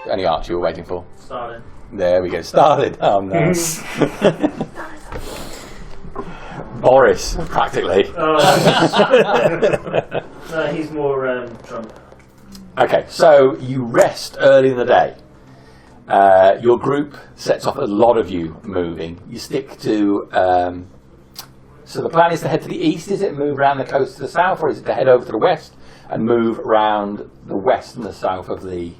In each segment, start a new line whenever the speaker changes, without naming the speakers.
Any Arch you were waiting for?
Started.
There we go. Started. Oh no. Boris, practically.
No, he's more Trump.
Okay, so you rest early in the day. Your group sets off a lot of you moving. You stick to... so the plan is to head to the east, is it? Move around the coast to the south, or is it to head over to the west and move around the west and the south of the...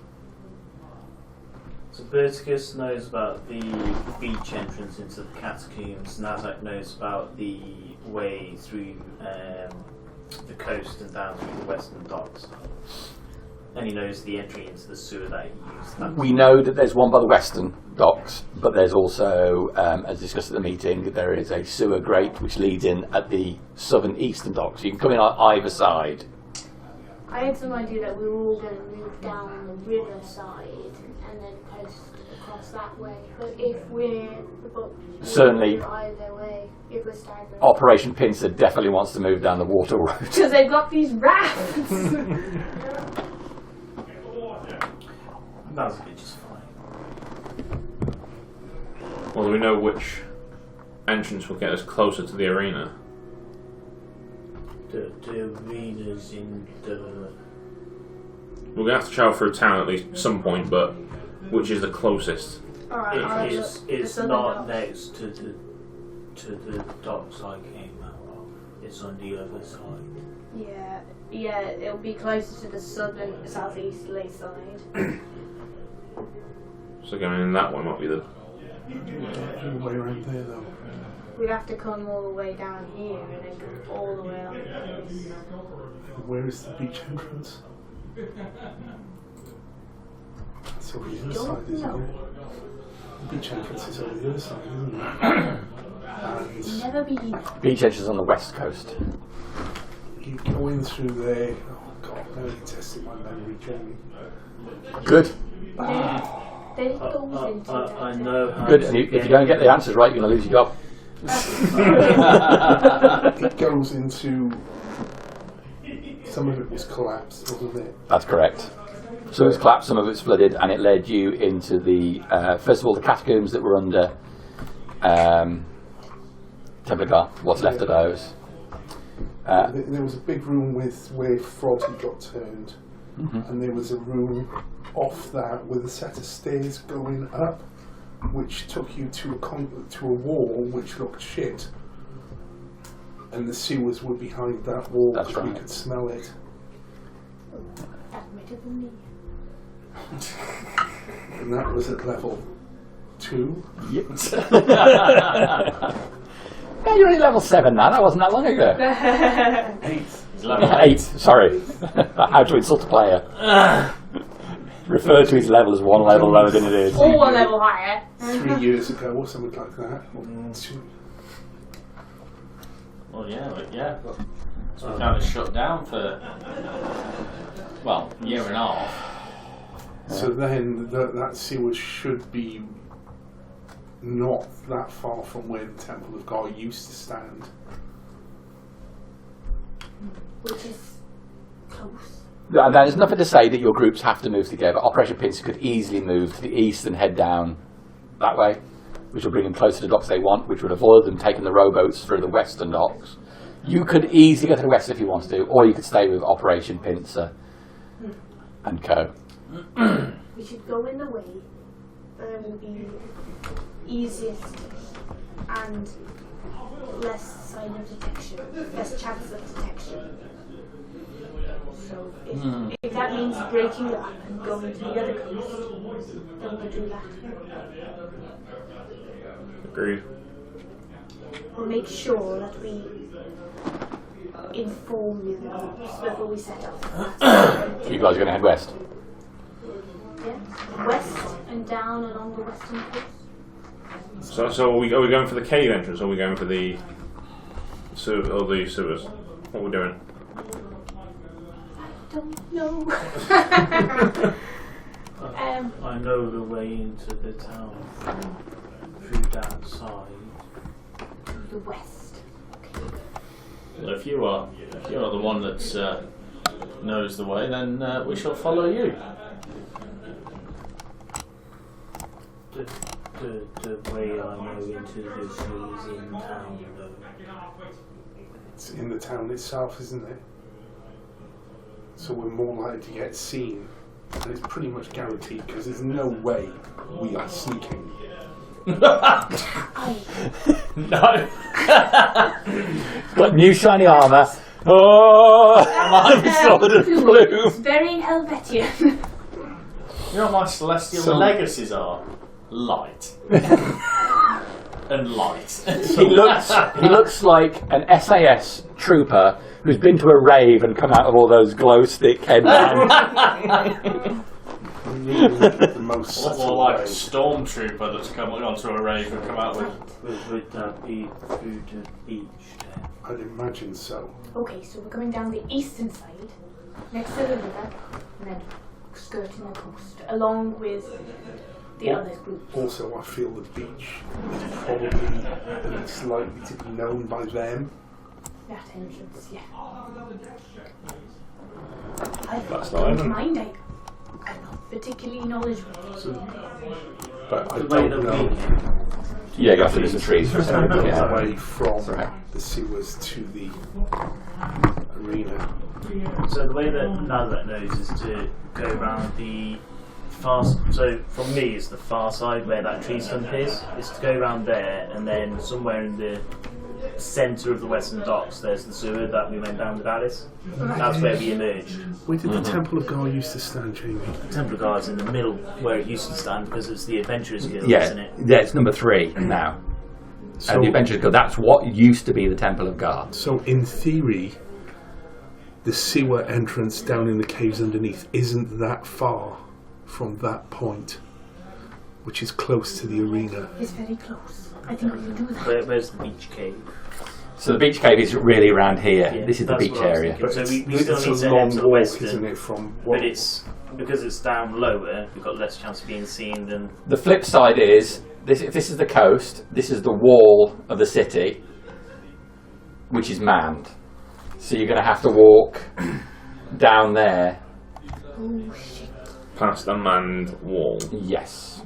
So Berticus knows about the beach entrance into the catacombs. Nazzak knows about the way through the coast and down through the western docks. And he knows the entry into the sewer that he used.
We know that there's one by the western docks, but there's also, as discussed at the meeting, there is a sewer grate which leads in at the southern eastern docks. You can come in on either side.
I had some idea that we were all going to move down the river side and then coast across that way. But if
certainly,
either way, if we're staggering.
Operation Pincer definitely wants to move down the water route.
Because they've got these rafts!
That's just fine.
Well, do we know which entrance will get us closer to the arena?
The arena's in the...
We're going to have to travel through town at least some point, but which is the closest?
It's not next to the docks I came out of. It's on the other side.
Yeah, it'll be closer to the southeasterly side.
So going in that one might be the...
way around there though.
We'd have to come all the way down here and then go all the way up.
Where is the beach entrance? It's over the other side, isn't it? The beach entrance is over the other side, isn't it?
Never be.
Beach entrance on the west coast.
You go in through there. Oh god, now you're testing my memory, Jamie.
Good.
Then it goes into
I know how
Good.
to
And if you don't get the answers right, you're going to lose your job.
It goes into... Some of it was collapsed, wasn't it?
That's correct. Some of it's collapsed, some of it's flooded, and it led you into the, first of all, the catacombs that were under Templar, what's left of those.
There was a big room where Froggy got turned, and there was a room off that with a set of stairs going up, which took you to a wall which looked shit. And the sewers were behind that wall because we could smell it.
Admittedly.
And that was at level 2.
Yes. Yeah, you're only level 7 now, that wasn't that long ago.
8.
8, sorry. How to insult a player. Refer to his level as one level lower than it is.
Or one level higher.
3 years ago or something like that.
Well, yeah. So we kind of shut down for, well, a year and a half.
So then that sewer should be not that far from where the Temple of God used to stand.
Which is close.
There's nothing to say that your groups have to move together. Operation Pincer could easily move to the east and head down that way, which will bring them closer to the docks they want, which would avoid them taking the rowboats through the western docks. You could easily go to the west if you wanted to, or you could stay with Operation Pincer and co.
We should go in the way that will be easiest and less sign of detection, less chance of detection. So if that means breaking up and going to the other coast, then we'll do that.
Agreed.
We'll make sure that we inform the other groups before we set off.
You guys are going to head west?
Yeah, west and down along the western coast.
So are we going for the cave entrance, or are we going for the sewers? What are we doing?
I don't know.
I know the way into the town through that side.
To the west. Okay.
Well, if you are the one that knows the way, then we shall follow you.
The way I know into this is in town, though.
It's in the town itself, isn't it? So we're more likely to get seen. And it's pretty much guaranteed because there's no way we are sneaking.
No.
Got new shiny armour. Oh, sword and plume.
Very Helvetian.
You know what my celestial legacies are? Light. And light.
He looks like an SAS trooper who's been to a rave and come out of all those glow stick headbands.
The most
Or
subtle
like a
way.
stormtrooper that's come onto a rave and come out with.
Would that be through the beach then?
I'd imagine so.
Okay, so we're coming down the eastern side, next to the river, and then skirting the coast, along with the other group.
Also, I feel the beach is probably least likely to be known by them.
That entrance, yeah.
That's
I don't
fine.
mind. I'm not particularly knowledgeable.
But I
The way
don't
that
know
Yeah, you have to do some trees for a second. Yeah.
away from
That's right.
the sewers to the arena.
So the way that Nazzak knows is to go around the far. So from me, it's the far side where that tree stump is. It's to go around there, and then somewhere in the centre of the western docks, there's the sewer that we went down with Alice. That's where we emerged.
Where did the Temple of God used to stand, Jamie?
The Temple Guard's in the middle where it used to stand because it's the Adventurers Guild,
Yeah,
isn't it?
yeah, it's number 3 now.
So,
And the Adventurers Guild, that's what used to be the Temple of Guard.
so in theory, the sewer entrance down in the caves underneath isn't that far from that point, which is close to the arena.
It's very close. I think we can do that.
Where's the beach cave?
So the beach cave is really around here.
Yeah,
This is the
that's
beach
what I was
area.
thinking. So we
it's
still
a
need to
long
head to the
walk,
western,
isn't it? From
but it's because it's down lower. We've got less chance of being seen than.
The flip side is, if this is the coast, this is the wall of the city, which is manned. So you're going to have to walk down there.
Oh shit.
Past a manned wall.
Yes.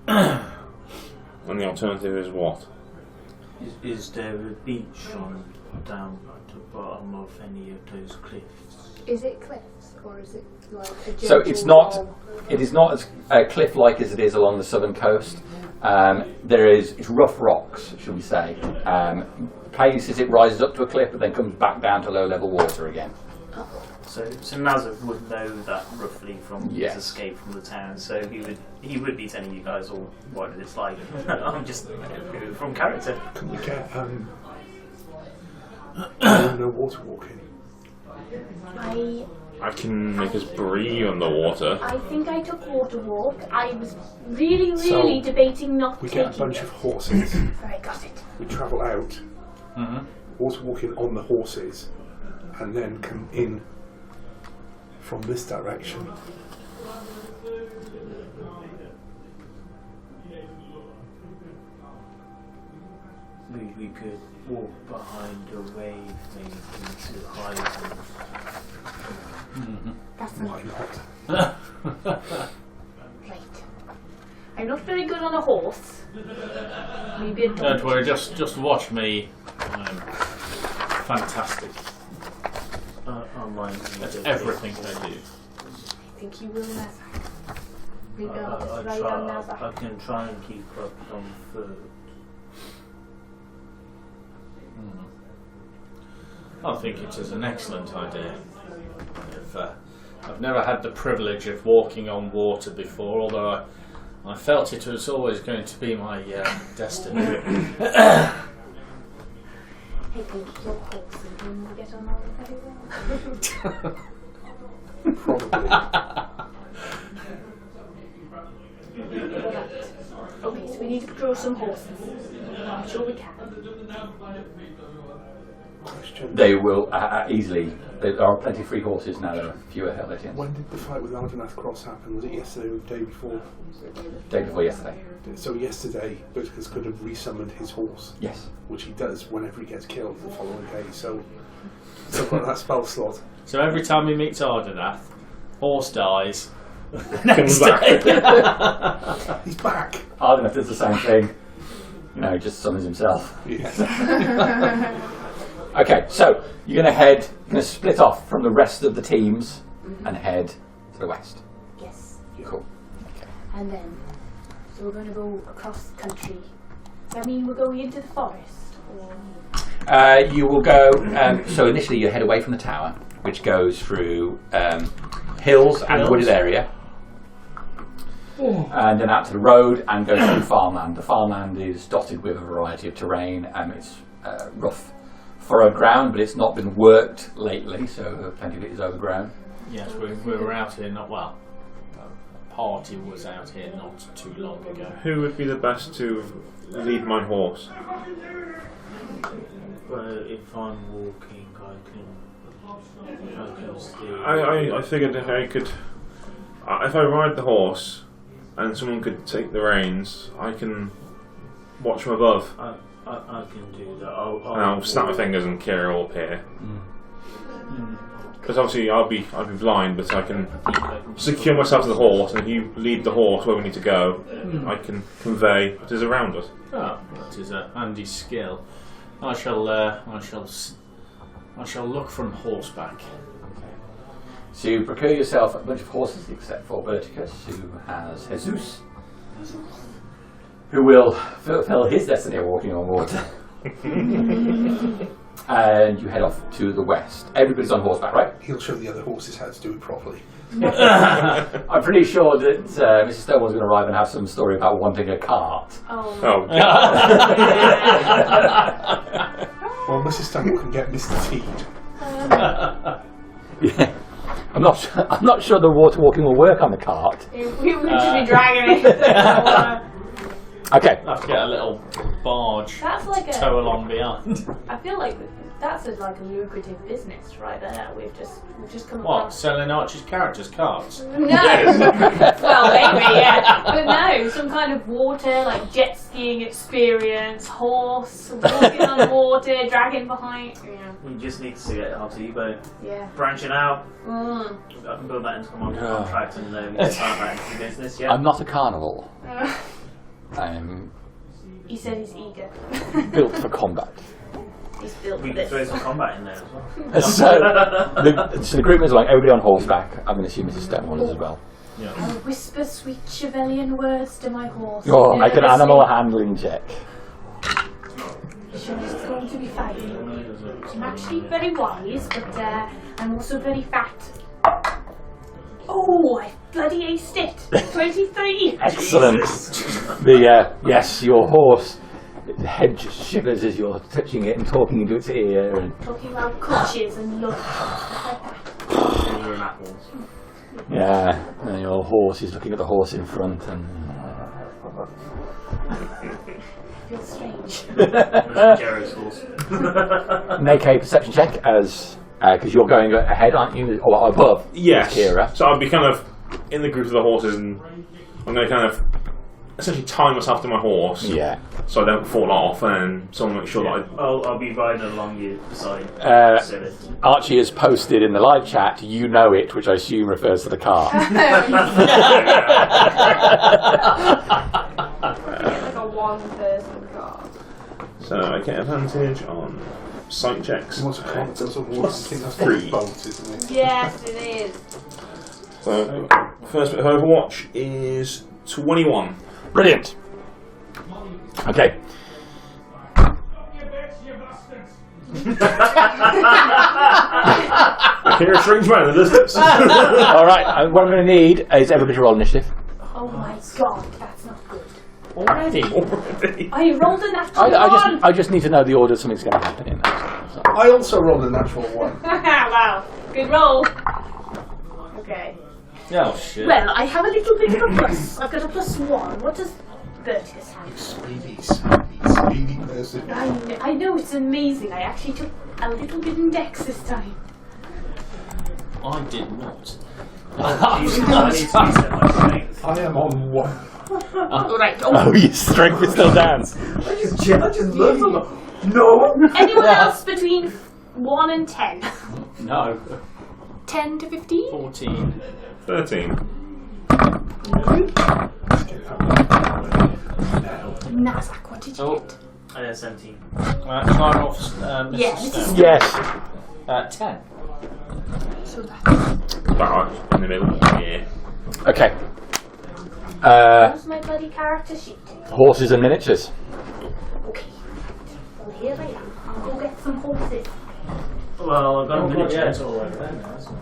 And the alternative is what?
Is there a beach on down at the bottom of any of those cliffs?
Is it cliffs or is it like a
So
gentle
it's not.
wall?
It is not as cliff-like as it is along the southern coast. It's rough rocks, shall we say. Places it rises up to a cliff, but then comes back down to low-level water again.
So Nazzak would know that roughly from
Yes.
his escape from the town. So he would be telling you guys all what it's like. I'm just from character.
Can we get no water walking?
I can make us breathe underwater.
I think I took water walk. I was really debating not
We
taking
get a bunch
it.
of horses.
I got it.
We travel out, water walking on the horses, and then come in from this direction.
We could walk behind a wave maybe to hide.
That's
Why
not
not?
right. I'm not very good on a horse. Maybe a
Don't
donkey.
worry, just watch me. I'm fantastic
Online.
at everything I do.
I think you will, Nazzak. Maybe I'll just ride on
I
Nazzak.
can try and keep up on foot.
I think it is an excellent idea. I've never had the privilege of walking on water before, although I felt it was always going to be my destiny.
Hey, can you your horse and you get on all very well?
Probably.
Right. Okay, so we need to draw some horses. I'm sure we can.
Question.
They will easily. There are plenty of free horses now. There are fewer Helvetians.
When did the fight with Argonath Cross happen? Was it yesterday or the day before?
Day before yesterday.
So yesterday, Berticus could have resummoned his horse,
Yes.
which he does whenever he gets killed the following day. So got that spell slot.
So every time he meets Ardenath, horse dies.
Comes back.
He's back.
Ardenath does the same thing. No, just summons himself.
Yeah.
Okay, so you're going to split off from the rest of the teams and head to the west.
Yes.
Cool.
And then, so we're going to go across the country. Does that mean we're going into the forest? Or?
You will go, so initially you head away from the tower, which goes through hills and wooded area. And then out to the road and goes through farmland. The farmland is dotted with a variety of terrain and it's rough furrowed ground, but it's not been worked lately, so plenty of it is overgrown.
Yes, we were out here a party was out here not too long ago.
Who would be the best to lead my horse?
Well, if I'm walking, I can steer.
I figured if I could, if I ride the horse and someone could take the reins, I can watch from above.
I can do that.
I'll snap my fingers and Kira will appear. Because obviously I'll be blind, but I can secure myself to the horse, and if you lead the horse where we need to go, I can convey what is around us.
Oh, that is a handy skill. I shall look from horseback.
So you procure yourself a bunch of horses, except for Berticus, who has Jesus, who will fulfill his destiny of walking on water. And you head off to the west. Everybody's on horseback, right?
He'll show the other horses how to do it properly.
I'm pretty sure that Mrs. Stonewall's going to arrive and have some story about wanting a cart.
Oh.
Oh,
Well, Mrs. Stonewall can get Mr. Teed.
Yeah. I'm not sure the water walking will work on the cart.
We would just be dragging it.
Okay.
I'll have to get a little barge
That's like
to tow along behind.
I feel like that's like a lucrative business right there. We've just come
What?
across.
Selling Archie's characters' cards?
No. Well, maybe, yeah. But no, some kind of water, like jet skiing experience, horse, walking on water, dragging behind. Yeah.
We just need to get our T-boat.
Yeah.
Branching out.
Mm.
I can build that into my contract and start that into business, yeah.
I'm not a carnival. I'm
He said he's eager.
built for combat.
He's built
We
for
can throw
this.
some combat in there as well.
So the group moves along, everybody on horseback. I'm going to assume Mrs. Stonewall is as well.
Yeah.
I'll whisper sweet Chevalian words to my horse.
Oh, make an
nervously.
animal handling check.
Sure, it's going to be fine. I'm actually very wise, but I'm also very fat. Oh, I bloody aced it! 23!
Excellent. Yes, your horse, the head just shivers as you're touching it and talking into its ear. And
Talking about coaches and love.
Sugar and apples.
yeah, and your horse is looking at the horse in front and.
Feels strange.
Jerek's horse.
Make a perception check as because you're going ahead, aren't you? Or above?
yes.
Kira.
So I'll be kind of in the group of the horses, and I'm going to kind of essentially tie myself to my horse,
Yeah.
so I don't fall off, and someone make sure that
I'll be riding along you beside Sylleth.
Archie has posted in the live chat, "You know it," which I assume refers to the car.
Like a one-person car.
So I get advantage on sight checks.
He wants a cart, does a horse. I think that's
Three.
a boat, isn't it?
Yes, it is.
So first bit of Overwatch is 21.
Brilliant. Okay.
I hear a strange man in the distance.
All right. What I'm going to need is everybody to roll initiative.
Oh my god, that's not good.
Already?
I rolled a natural one!
I just need to know the order something's going to happen in that. So.
I also rolled a natural one.
Wow, good roll. Okay.
Oh shit.
Well, I have a little bit of a plus. I've got a +1. What does Berticus have?
Speedy person.
I know, it's amazing. I actually took a little bit in Dex this time.
I did not.
I need to reset my strength.
I am on 1.
Right.
Oh, your strength is still down.
Anyone else between 1 and 10?
No.
10 to 15?
14.
13.
Nazzak, what did you
Oh.
get?
17.
Can I roll for Mr.
Yeah,
Stone?
Yes.
10.
So that's
Right, in the middle. Yeah.
Okay.
How's my bloody character sheet?
Horses and miniatures.
Okay. Well, here I am. I'll go get some horses.
Well, I've got a minute
yeah,
check.
it's all over there now, isn't it?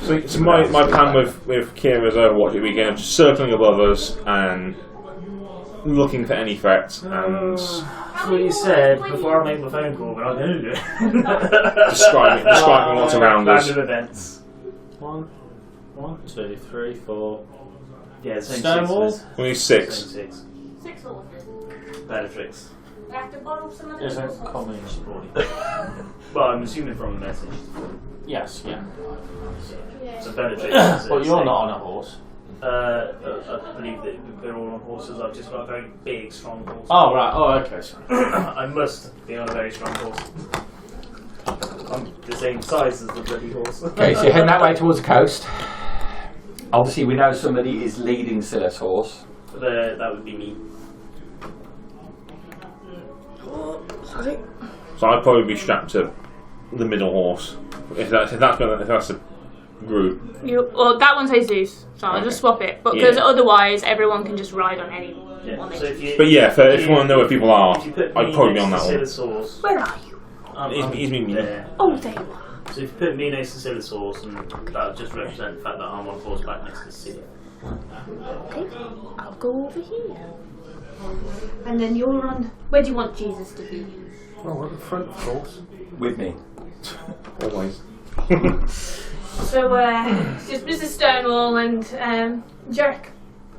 So my plan with Kira's Overwatch is again just circling above us and looking for any threats and
That's what you said before I made my phone call, but I'm going to do it.
describing what's around us.
Random events.
1, 2, 3, 4.
Yeah, same
Stonewall?
six.
Only 6.
Same 6.
6 horses.
Bellatrix.
I have to borrow some of
There's
those
a
horses.
combination.
Well, I'm assuming from the message.
Yes, yeah.
So Bellatrix is
But you're not on a horse.
I believe that they're all on horses. I've just got a very big, strong horse.
Oh, right. Oh, okay. Sorry.
I must be on a very strong horse. I'm the same size as the bloody horse.
Okay, so you're heading that way towards the coast. Obviously, we know somebody is leading Sylleth's horse.
That would be me.
So I'd probably be strapped to the middle horse. If that's a group.
Well, that one says Zeus, so I'll just swap it. But because otherwise, everyone can just ride on any one.
So if you,
But yeah, if you want to know where people are,
if you put
I'd
me
probably be on
next
that
to
one.
Sylleth's horse,
Where are you?
He's me.
there.
Oh, there you are.
So if you put me next to Sylleth's horse, and that would just represent the fact that I'm on horseback next to Sylleth.
Okay, I'll go over here.
And then you're on.
Where do you want Jesus to be?
Well, at the front, of course.
With me.
Always.
So, it's just Mr. Stonewall and Jerek.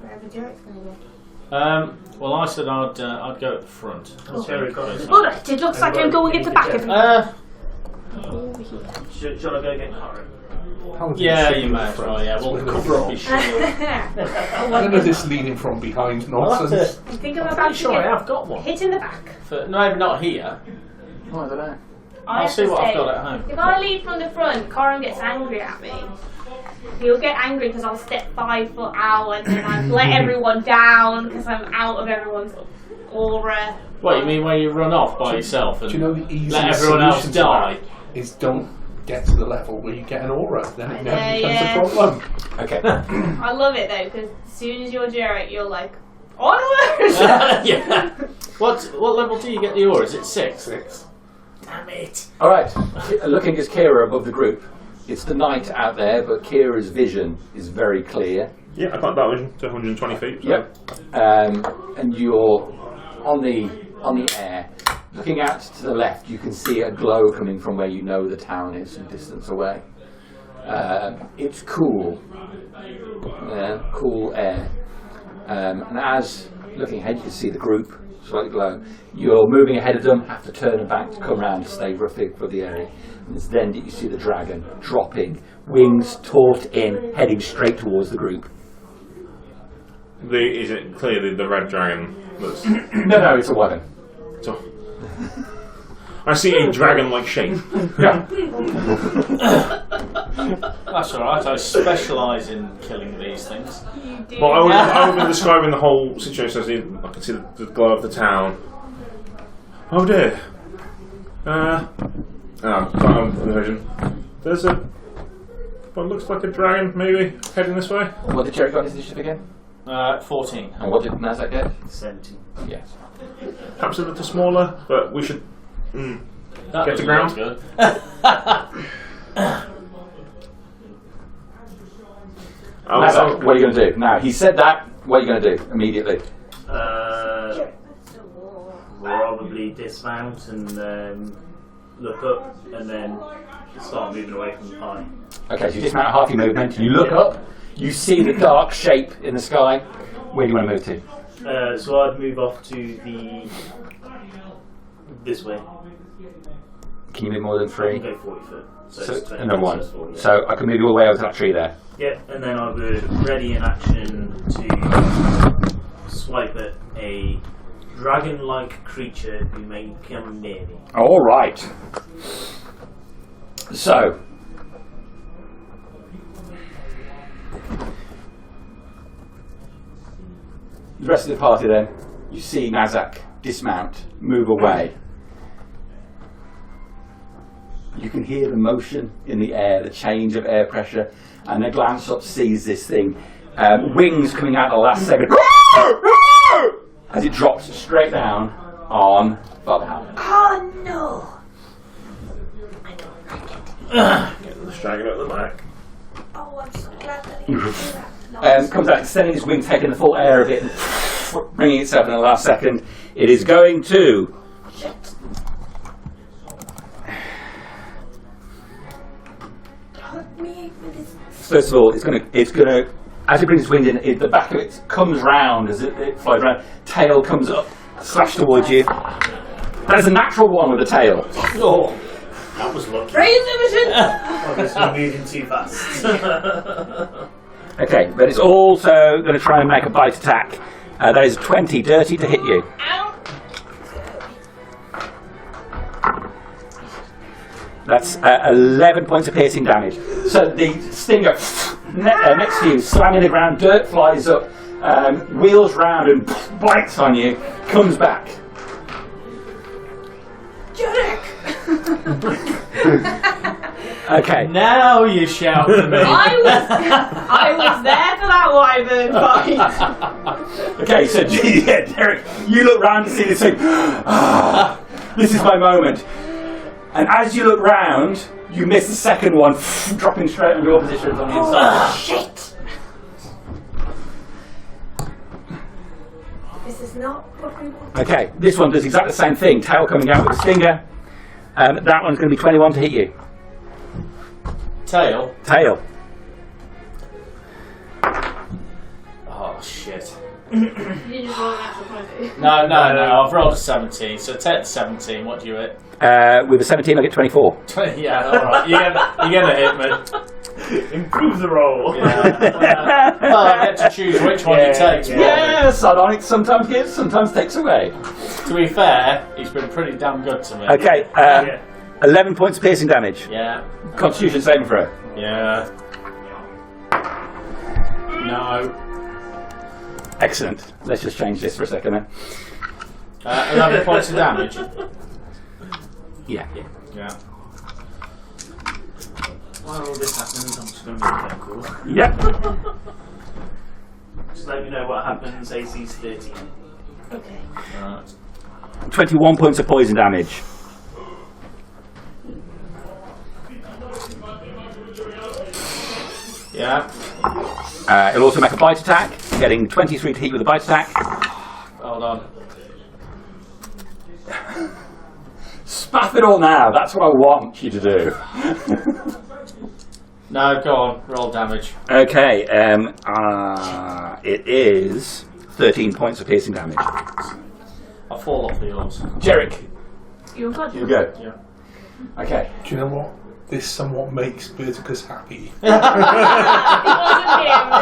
Wherever Jerek's going to go.
Well, I said I'd go at the front.
That's very good.
Alright, it looks like I'm going at the back of you. Over here.
Shall I go get Karen?
Yeah, you may as well. Yeah, we'll cover up his shield.
None of this leaning from behind
I'll have
nonsense.
to.
I think I'm
I'm
about
pretty
to
sure I
get
have got one.
hit in the back.
No, maybe not here.
Oh, I don't know.
I
I'll
have
see
to
what I've
say,
got at home.
If I lead from the front, Corin gets angry at me. He'll get angry because I'll step 5 foot out and then I've let everyone down because I'm out of everyone's aura.
What, you mean when you run off by yourself and
Do you know the easiest
let everyone else
solution to
die?
that is don't get to the level where you get an aura. Then it never
Yeah,
becomes a problem.
Okay.
I love it though because as soon as you're Jerek, you're like, onward!
Yeah. What level do you get the aura? Is it 6?
6.
Damn it.
Alright, looking as Kira above the group. It's the night out there, but Kira's vision is very clear.
Yeah, I got that vision to 120 feet. So.
Yep. And you're on the air. Looking out to the left, you can see a glow coming from where you know the town is, some distance away. It's cool. Cool air. And as looking ahead, you can see the group slightly glow. You're moving ahead of them, have to turn back to come round to stay for the area. And it's then that you see the dragon dropping, wings taut in, heading straight towards the group.
Is it clearly the red dragon? That's
No, it's a wagon.
so, I see a dragon-like shape.
Yeah.
That's alright, I specialise in killing these things.
You do.
But I would be describing the whole situation as I can see the glow of the town. Oh dear. The vision. There's what looks like a dragon, maybe, heading this way.
What did Jerek got his initiative again?
14.
And what did Nazzak get?
17.
Yes.
Perhaps a little smaller, but we should
That
get to
doesn't
ground.
look
Nazzak, what are you going to do? Now, he said that, what are you going to do immediately?
Probably dismount and look up and then start moving away from the pie.
Okay, so you dismount half your movement, you look up, you see the dark shape in the sky. Where do you want to move to?
So I'd move off to this way.
Can you move more than 3?
I'll go 40 foot. So
So,
it's 20
and then 1.
plus 40, yeah.
So I can move you all the way over to that tree there.
Yeah, and then I would ready in action to swipe at a dragon-like creature who may come near me.
All right. So, The rest of the party then, you see Nazzak dismount, move away. You can hear the motion in the air, the change of air pressure, and a glance up sees this thing. Wings coming out at the last second as it drops straight down on Father Howel.
Oh no!
Getting the straggler at the back.
Oh, I'm so glad that he didn't do that.
Comes out, extending its wing, taking the full air of it, and bringing itself in the last second. It is going to.
Shit. Help me with this.
First of all, it's going to. As it brings its wing in, the back of it comes round as it flies around. Tail comes up, slash towards you. That is a natural one with a tail.
Oh, that was lucky.
Raise division!
Oh, this is moving too fast.
Okay, but it's also going to try and make a bite attack. That is 20 dirty to hit you.
Ow!
That's 11 points of piercing damage. So the stinger next to you, slamming the ground, dirt flies up, wheels round and bites on you, comes back.
Jerek!
Okay.
Now you shout to me.
I was there for that wyvern fight.
Okay, so yeah, Jerek, you look round to see this thing. Ah, this is my moment. And as you look round, you miss the second one, dropping straight on your positions on the inside.
Oh, shit! This is not what we want.
Okay, this one does exactly the same thing. Tail coming out with a stinger. That one's going to be 21 to hit you.
Tail.
Tail.
Oh shit.
You just roll an actual 20.
No, I've rolled a 17, so take the 17, what do you hit?
With a 17, I get 24.
20, yeah, alright, you're gonna hit me.
Improve the roll.
Yeah. Well, I get to choose which one he takes.
Yeah, Sardonic sometimes gives, sometimes takes away.
To be fair, he's been pretty damn good to me.
Okay, 11 points of piercing damage.
Yeah.
Constitution saving throw.
Yeah. No.
Excellent. Let's just change this for a second then.
11 points of damage.
Yeah.
Yeah.
While all this happens, I'm just going to be careful.
Yep.
Just let me know what happens. AC's 13.
Okay.
Right.
21 points of poison damage.
Yeah.
It'll also make a bite attack, getting 23 to hit with a bite attack.
Hold on.
Spaff it all now, that's what I want you to do.
No, go on. Roll damage.
Okay, it is 13 points of piercing damage.
I'll fall off the yours.
Jerek,
You've got
you go.
Yeah.
Okay.
Do you know what? This somewhat makes Berticus happy.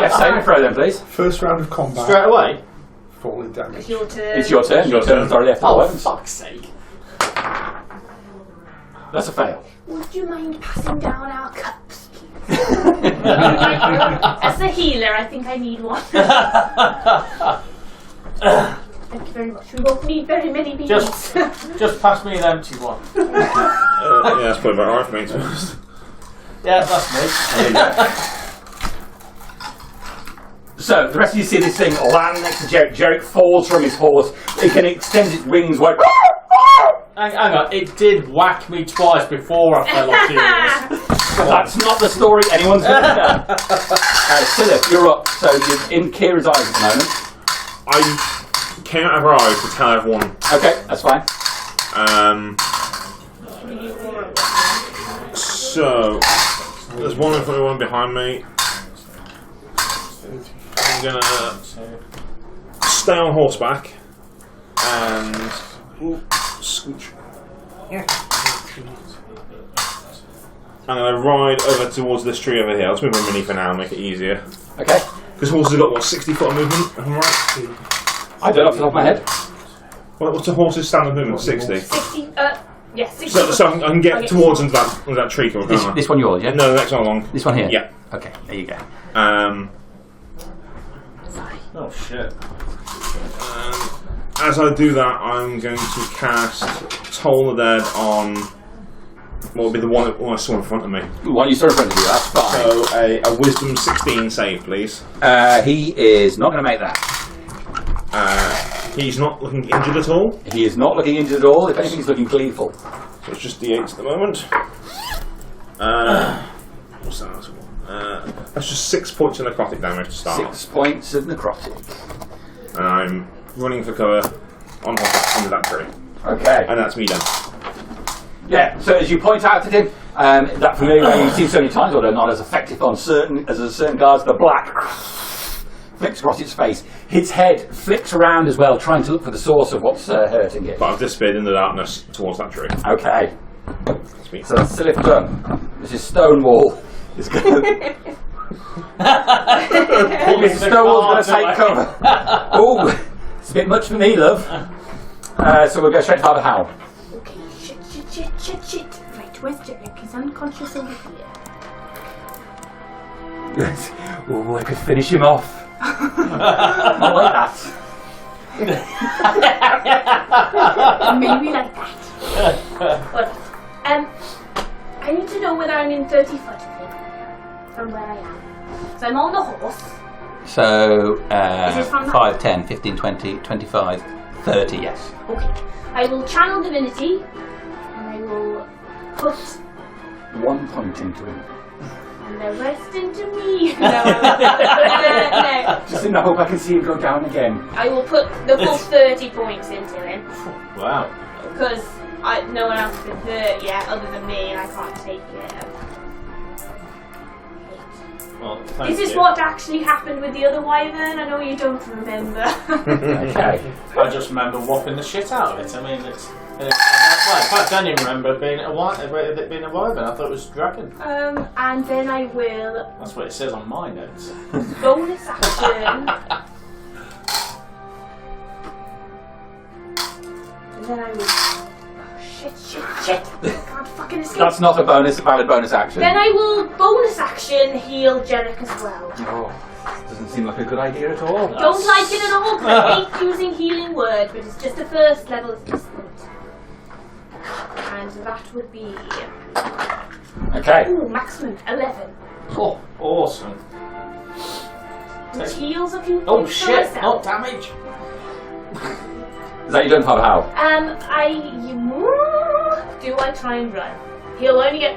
Jeff, save and throw then, please.
First round of combat,
Straight away?
falling damage.
It's your turn.
It's your turn. Your turn is already after the
Oh,
weapons.
fuck's sake.
That's a fail.
Would you mind passing down our cups?
As a healer, I think I need one. Thank you very much. We won't need very many beans.
Just pass me an empty one.
Yeah, that's probably about right for me to be honest.
Yeah, that's me.
There you go. So, the rest of you see this thing land next to Jerek. Jerek falls from his horse. It can extend its wings wide.
Hang on, it did whack me twice before I fell off yours.
That's not the story anyone's going to know. Sylleth, you're up. So, you're in Kira's eyes at the moment.
I came out of her eyes to tell everyone.
Okay, that's fine.
So there's one in front of one behind me. I'm gonna stay on horseback and scooch. I'm gonna ride over towards this tree over here. I'll just move my mini for now, make it easier.
Okay.
Because horses have got what, 60 foot of movement, if I'm right?
I don't know off the top of my head.
What's a horse's standard movement? 60.
60, yes, 60.
So I can get towards into that tree cover, can't I?
This one yours, yeah?
No, the next one along.
This one here?
Yeah.
Okay, there you go.
Oh shit.
As I do that, I'm going to cast Toll the Dead on what would be the one that I saw in front of me.
The one you saw in front of you, that's fine.
So a Wisdom 16 save, please.
He is not going to make that.
He's not looking injured at all.
He is not looking injured at all. If anything, he's looking gleeful.
So it's just D8s at the moment. What's that? That's just 6 points of necrotic damage to start.
6 points of necrotic.
And I'm running for cover on top under that tree.
Okay.
And that's me done.
Yeah, so as you point out at him, that familiar way you've seen so many times, although not as effective on certain guards, the black flicks across its face. Its head flicks around as well, trying to look for the source of what's hurting it.
But I've disappeared in the darkness towards that tree.
Okay.
That's me.
So that's Sylleth done. This is Stonewall. Is going to... Stonewall's going to take cover. Oh, it's a bit much for me, love. So we'll go straight to Father Howel.
Okay, shit. Right, where's Jerek? He's unconscious over here.
Yes. Oh, I could finish him off. Not like that.
Maybe like that.
But, I need to know whether I'm in 30 foot of him from where I am. So I'm on the horse.
So,
Is this from
5, 10, 15, 20, 25, 30, yes.
Okay. I will channel divinity, and I will put
1 point into him.
and the rest into me. No.
Just in the hope I can see him go down again.
I will put the full 30 points into him.
Wow.
Because no one else has been hurt yet, other than me, and I can't take it.
Well,
This is what actually happened with the other wyvern. I know you don't remember.
Okay.
I just remember whopping the shit out of it. I mean, it's well, in fact, I don't even remember it being a wyvern. I thought it was a dragon.
And then I will
That's what it says on my notes.
bonus action. And then I will. Oh, shit. I can't fucking escape.
That's not a valid bonus action.
Then I will bonus action heal Jerek as well.
Oh, doesn't seem like a good idea at all.
Don't like it at all, because I hate using healing word, but it's just a first level assessment. And that would be
Okay.
maximum 11.
Oh, awesome.
Which heals a few
Oh
points for
shit!
myself.
Not damage.
Is that you done, Father Howel?
Do I try and run? He'll only get.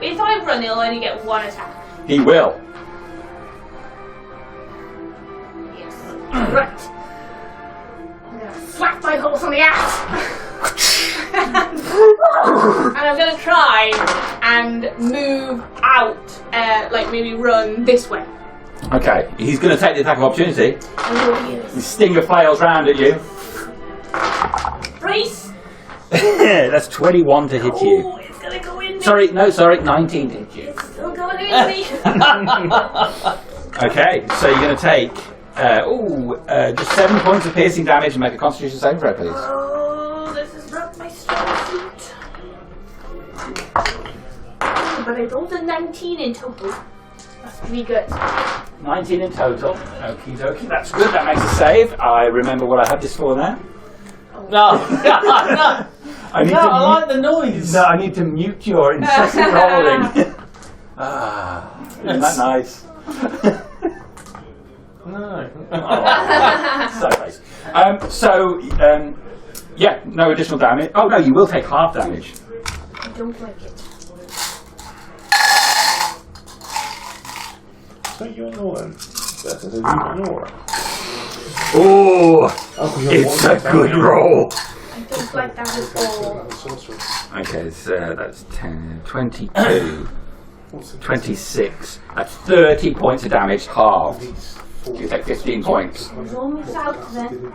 If I run, he'll only get 1 attack.
He will.
Yes. Right. I'm gonna slap my horse on the ass. And I'm gonna try and move out, like maybe run this way.
Okay. He's going to take the attack of opportunity.
And we'll use
His stinger flails round at you.
brace.
That's 21 to hit you.
Oh, it's gonna go in me.
Sorry, 19 to hit you.
It's still going in me.
Okay, so you're going to take just 7 points of piercing damage and make a Constitution saving throw, please.
Oh, this is not my strong suit. But I rolled a 19 in total. That's pretty good.
19 in total. Okie dokie, that's good. That makes a save. I remember what I had this for now.
No, no.
I need
No,
to
I like the noise.
No, I need to mute your incessant rolling. Isn't that nice?
No.
So nice. Yeah, no additional damage. Oh no, you will take half damage.
I don't like it.
So you're Nolan. That is a Nora.
Oh, it's a good roll.
I don't like that at all.
Okay, so that's 10, 22, 26. That's 30 points of damage, halved. You take 15 points.
I was almost out then.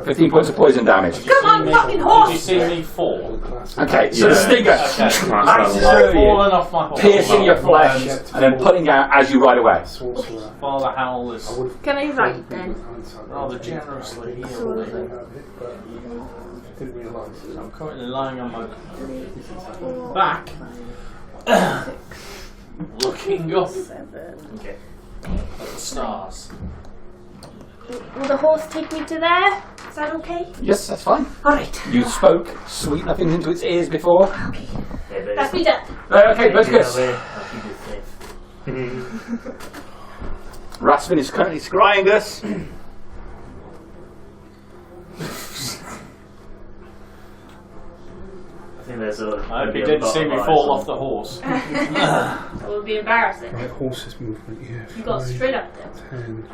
15 points of poison damage.
Come on, fucking
Did you
horse!
see me fall?
Okay, so the stinger slashes
I've
through you,
fallen off my horse.
piercing your flesh, and then pulling out as you ride away.
Father Howel is
Can I write then?
rather generously healed. I'm currently lying on my back, looking up at the stars.
Will the horse take me to there? Is that okay?
Yes, that's fine.
Alright.
You spoke sweet nothing into its ears before.
Okay.
Yeah,
That's me done.
Okay, Berticus.
I'll keep it safe.
Raspin is currently scrying us.
I think there's a.
I hope you didn't see me fall off the horse.
That would be embarrassing.
Right, horses movement, yeah.
You got
5,
straight up there.
10,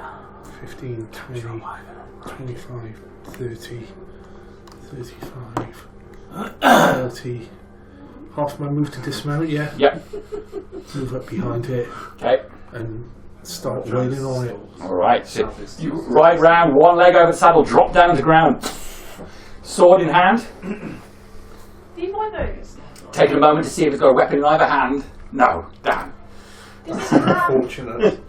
15, 20, 25, 30, 35, 40. Half my move to dismount, yeah.
Yep.
Move up behind it
Okay.
and start wailing on it.
Alright, so you ride round, one leg over the saddle, drop down to the ground, sword in hand.
Do you find those?
Taking a moment to see if it's got a weapon in either hand. No, damn.
Unfortunate.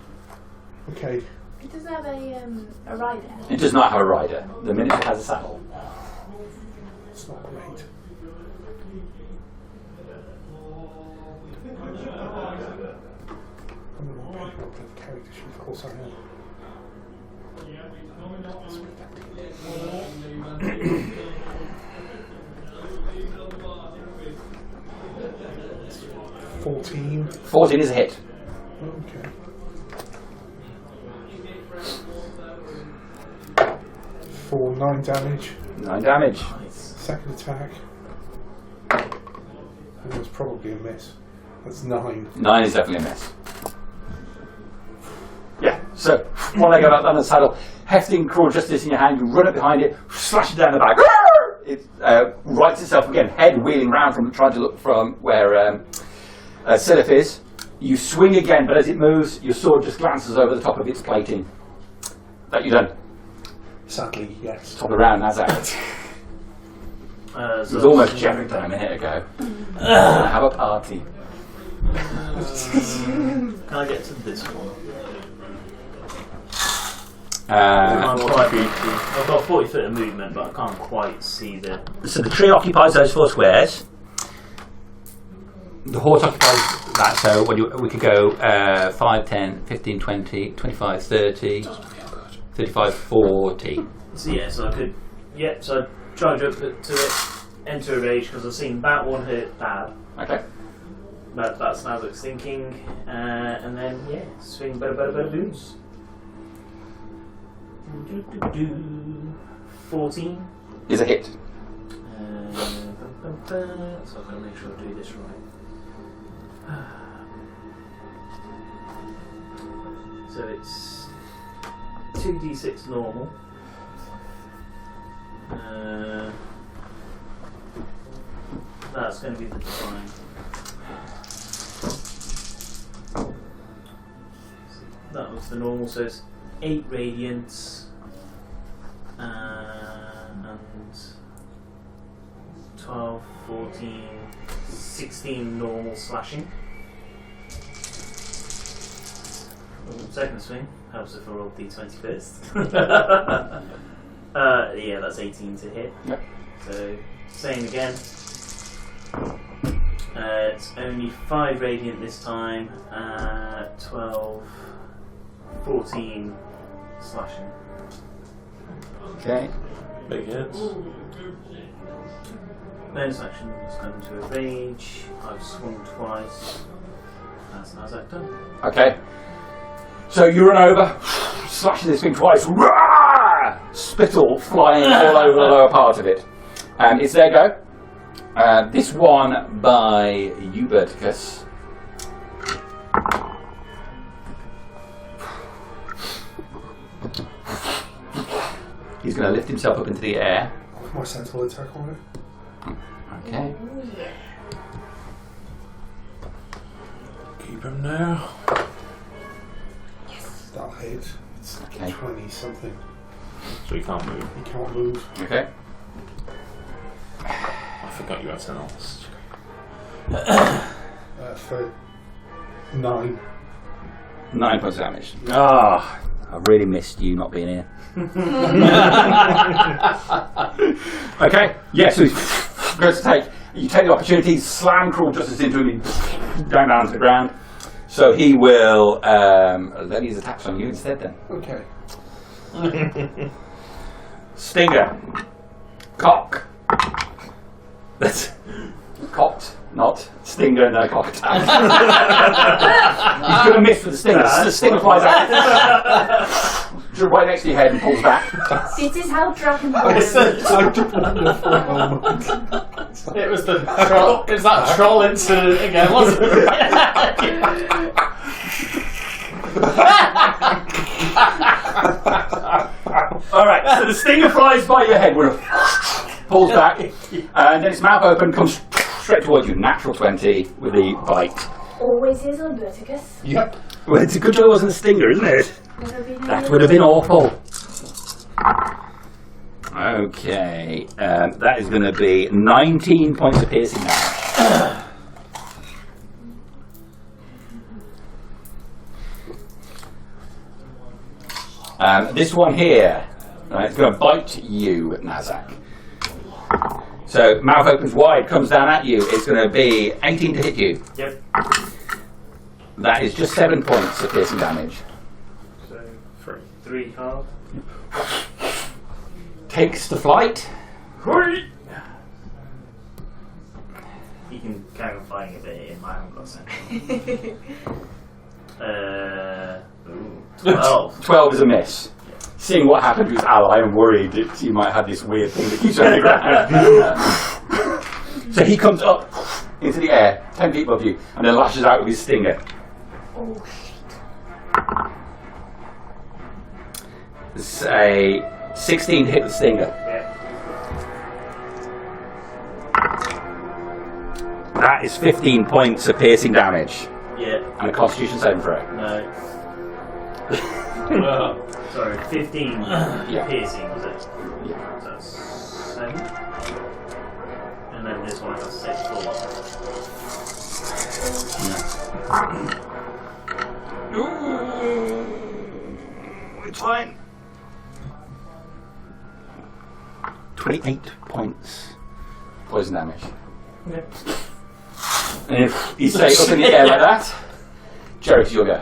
Okay.
It doesn't have a rider.
It does not have a rider. The minute it has a saddle.
It's not great. I'm not picking up the character sheet, of course I am. 14.
14 is a hit.
Okay. 4, 9 damage.
9 damage.
Second attack. And that's probably a miss. That's 9.
9 is definitely a miss. Yeah, so one leg up under the saddle, hefting cruel justice in your hand, you run up behind it, slash it down the back. It rights itself again, head wheeling round from trying to look from where Sylleth is. You swing again, but as it moves, your sword just glances over the top of its plating. That you done.
Sadly, yes.
Top of the round, Nazzak. It was almost Jerek done a minute ago. Have a party.
Can I get to this one? I've got 40 foot of movement, but I can't quite see the.
So the tree occupies those 4 squares. The horse occupies that, so we could go 5, 10, 15, 20, 25, 30, 35, 40.
So yeah, so I could. Yep, so I'd try and jump to it, enter a rage, because I've seen that one hurt bad.
Okay.
That's Nazzak's thinking. And then, yeah, swing better booms. 14.
Is a hit.
So I've got to make sure I do this right. So it's 2d6 normal. That's going to be the divine. That was the normal, so it's 8 radiance and 12, 14, 16 normal slashing. Second swing helps if I roll d20 first. Yeah, that's 18 to hit.
Yep.
So, same again. It's only 5 radiant this time. 12, 14 slashing.
Okay.
Big hits.
Bonus action is going to a rage. I've swung twice. That's Nazzak done.
Okay. So you run over, slashing this thing twice, rah! Spittle flying all over the lower part of it. It's their go. This one by you, Berticus. He's going to lift himself up into the air.
My sentinel attack on it.
Okay.
Keep him now.
That'll hit. It's
Okay.
20 something.
So he can't move.
He can't move.
Okay.
I forgot you had something else.
For 9.
9 points of damage. Ah, I really missed you not being here. Okay. Yeah, so he goes to take. You take the opportunity, slam cruel justice into him, down to the ground. So he will let his attacks on you instead then.
Okay.
Stinger. Cock. That's cocked, not stinger, no cock attack. He's going to miss with the stinger. The stinger flies out. Right next to your head and pulls back.
This is how dragon
I
works.
said I did wonder for a moment.
It was the troll. It was that troll incident again, wasn't it?
Alright, so the stinger flies by your head, pulls back, and then its mouth open, comes straight towards you. Natural 20 with the bite.
Always is on Berticus.
Yep.
Well, it's a good job it wasn't a stinger, isn't it?
Never been
That would have been awful. Okay, that is going to be 19 points of piercing damage. This one here, it's going to bite you, Nazzak. So, mouth opens wide, comes down at you. It's going to be 18 to hit you.
Yep.
That is just 7 points of piercing damage.
So 3 half.
Takes to flight.
You can carry on flying a bit in my own got sent. 12.
12 is a miss. Seeing what happened to his ally, I'm worried that he might have this weird thing that keeps on the ground. So he comes up into the air, 10 feet above you, and then lashes out with his stinger.
Oh shit.
It's a 16 to hit the stinger.
Yeah.
That is 15 points of piercing damage.
Yeah.
And a constitution saving throw.
No. Sorry, 15 piercing, was it?
Yeah.
So that's 7. And then this one has 6 full
It's fine. 28 points poison damage.
Okay.
And if you stay up in the air like that, Jerek, you'll go.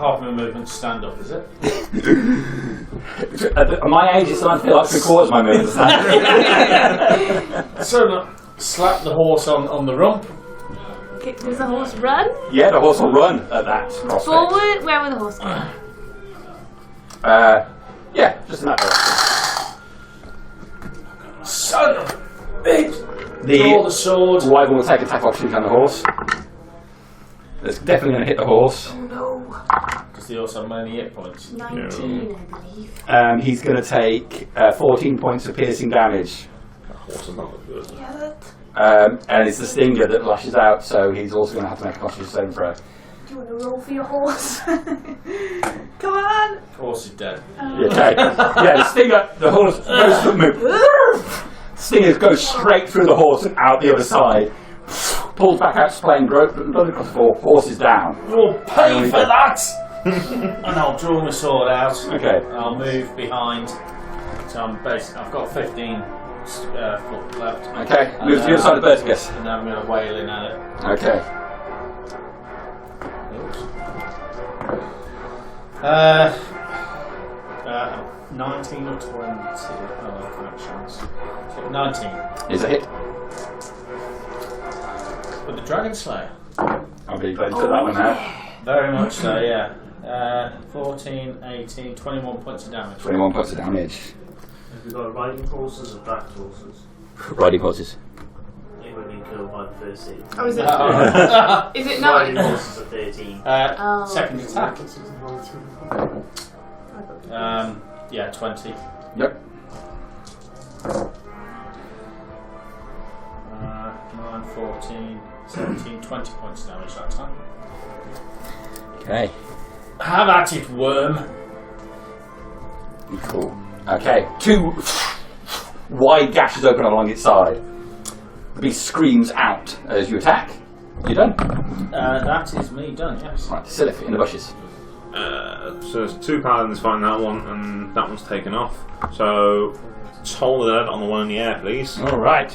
Half my movement to stand up, is it?
At my age, it's starting to feel like 3/4 of my movement to stand up.
So slap the horse on the rump.
Does the horse run?
Yeah, the horse will run at that prospect.
Forward? Where will the horse go?
Yeah, just in that direction.
Son of a bitch! Draw the sword.
The rival will take attack opportunity on the horse. It's definitely going to hit the horse.
Oh no.
Does he also have many hit points?
19, I believe.
He's going to take 14 points of piercing damage.
That horse is not good.
And it's the stinger that lashes out, so he's also going to have to make a constitution saving throw.
Do you want to roll for your horse? Come on.
Horse is dead.
Okay. Yeah, the stinger, the horse goes to move. Stinger goes straight through the horse and out the other side. Pulls back out, playing blood across the floor. Horse is down.
You'll pay for that! And I'll draw my sword out.
Okay.
I'll move behind. So I'm basically, I've got 15 foot left.
Okay. Move to the other side of Berticus.
And then I'm going to wail in at it.
Okay.
Oops. 19 or 20. Corrections. 19.
Is a hit.
With the Dragon Slayer.
I'll be glad to that one now.
Very much so, yeah. 14, 18, 21 points of damage.
21 points of damage.
Have we got riding horses or backed horses?
Riding horses.
It would have been killed by the first hit.
Oh, is it? Is it
Riding
9?
horses are 13.
Second attack.
This is 19.
Yeah, 20.
Yep.
9, 14, 17, 20 points of damage that time.
Okay.
Have at it, worm.
Cool. Okay. 2 wide gashes open along its side. The beast screams out as you attack. You done?
That is me done, yes.
Right, Sylleth in the bushes.
So there's 2 paladins fighting that one, and that one's taken off. So toll the dead on the one in the air, please.
All right.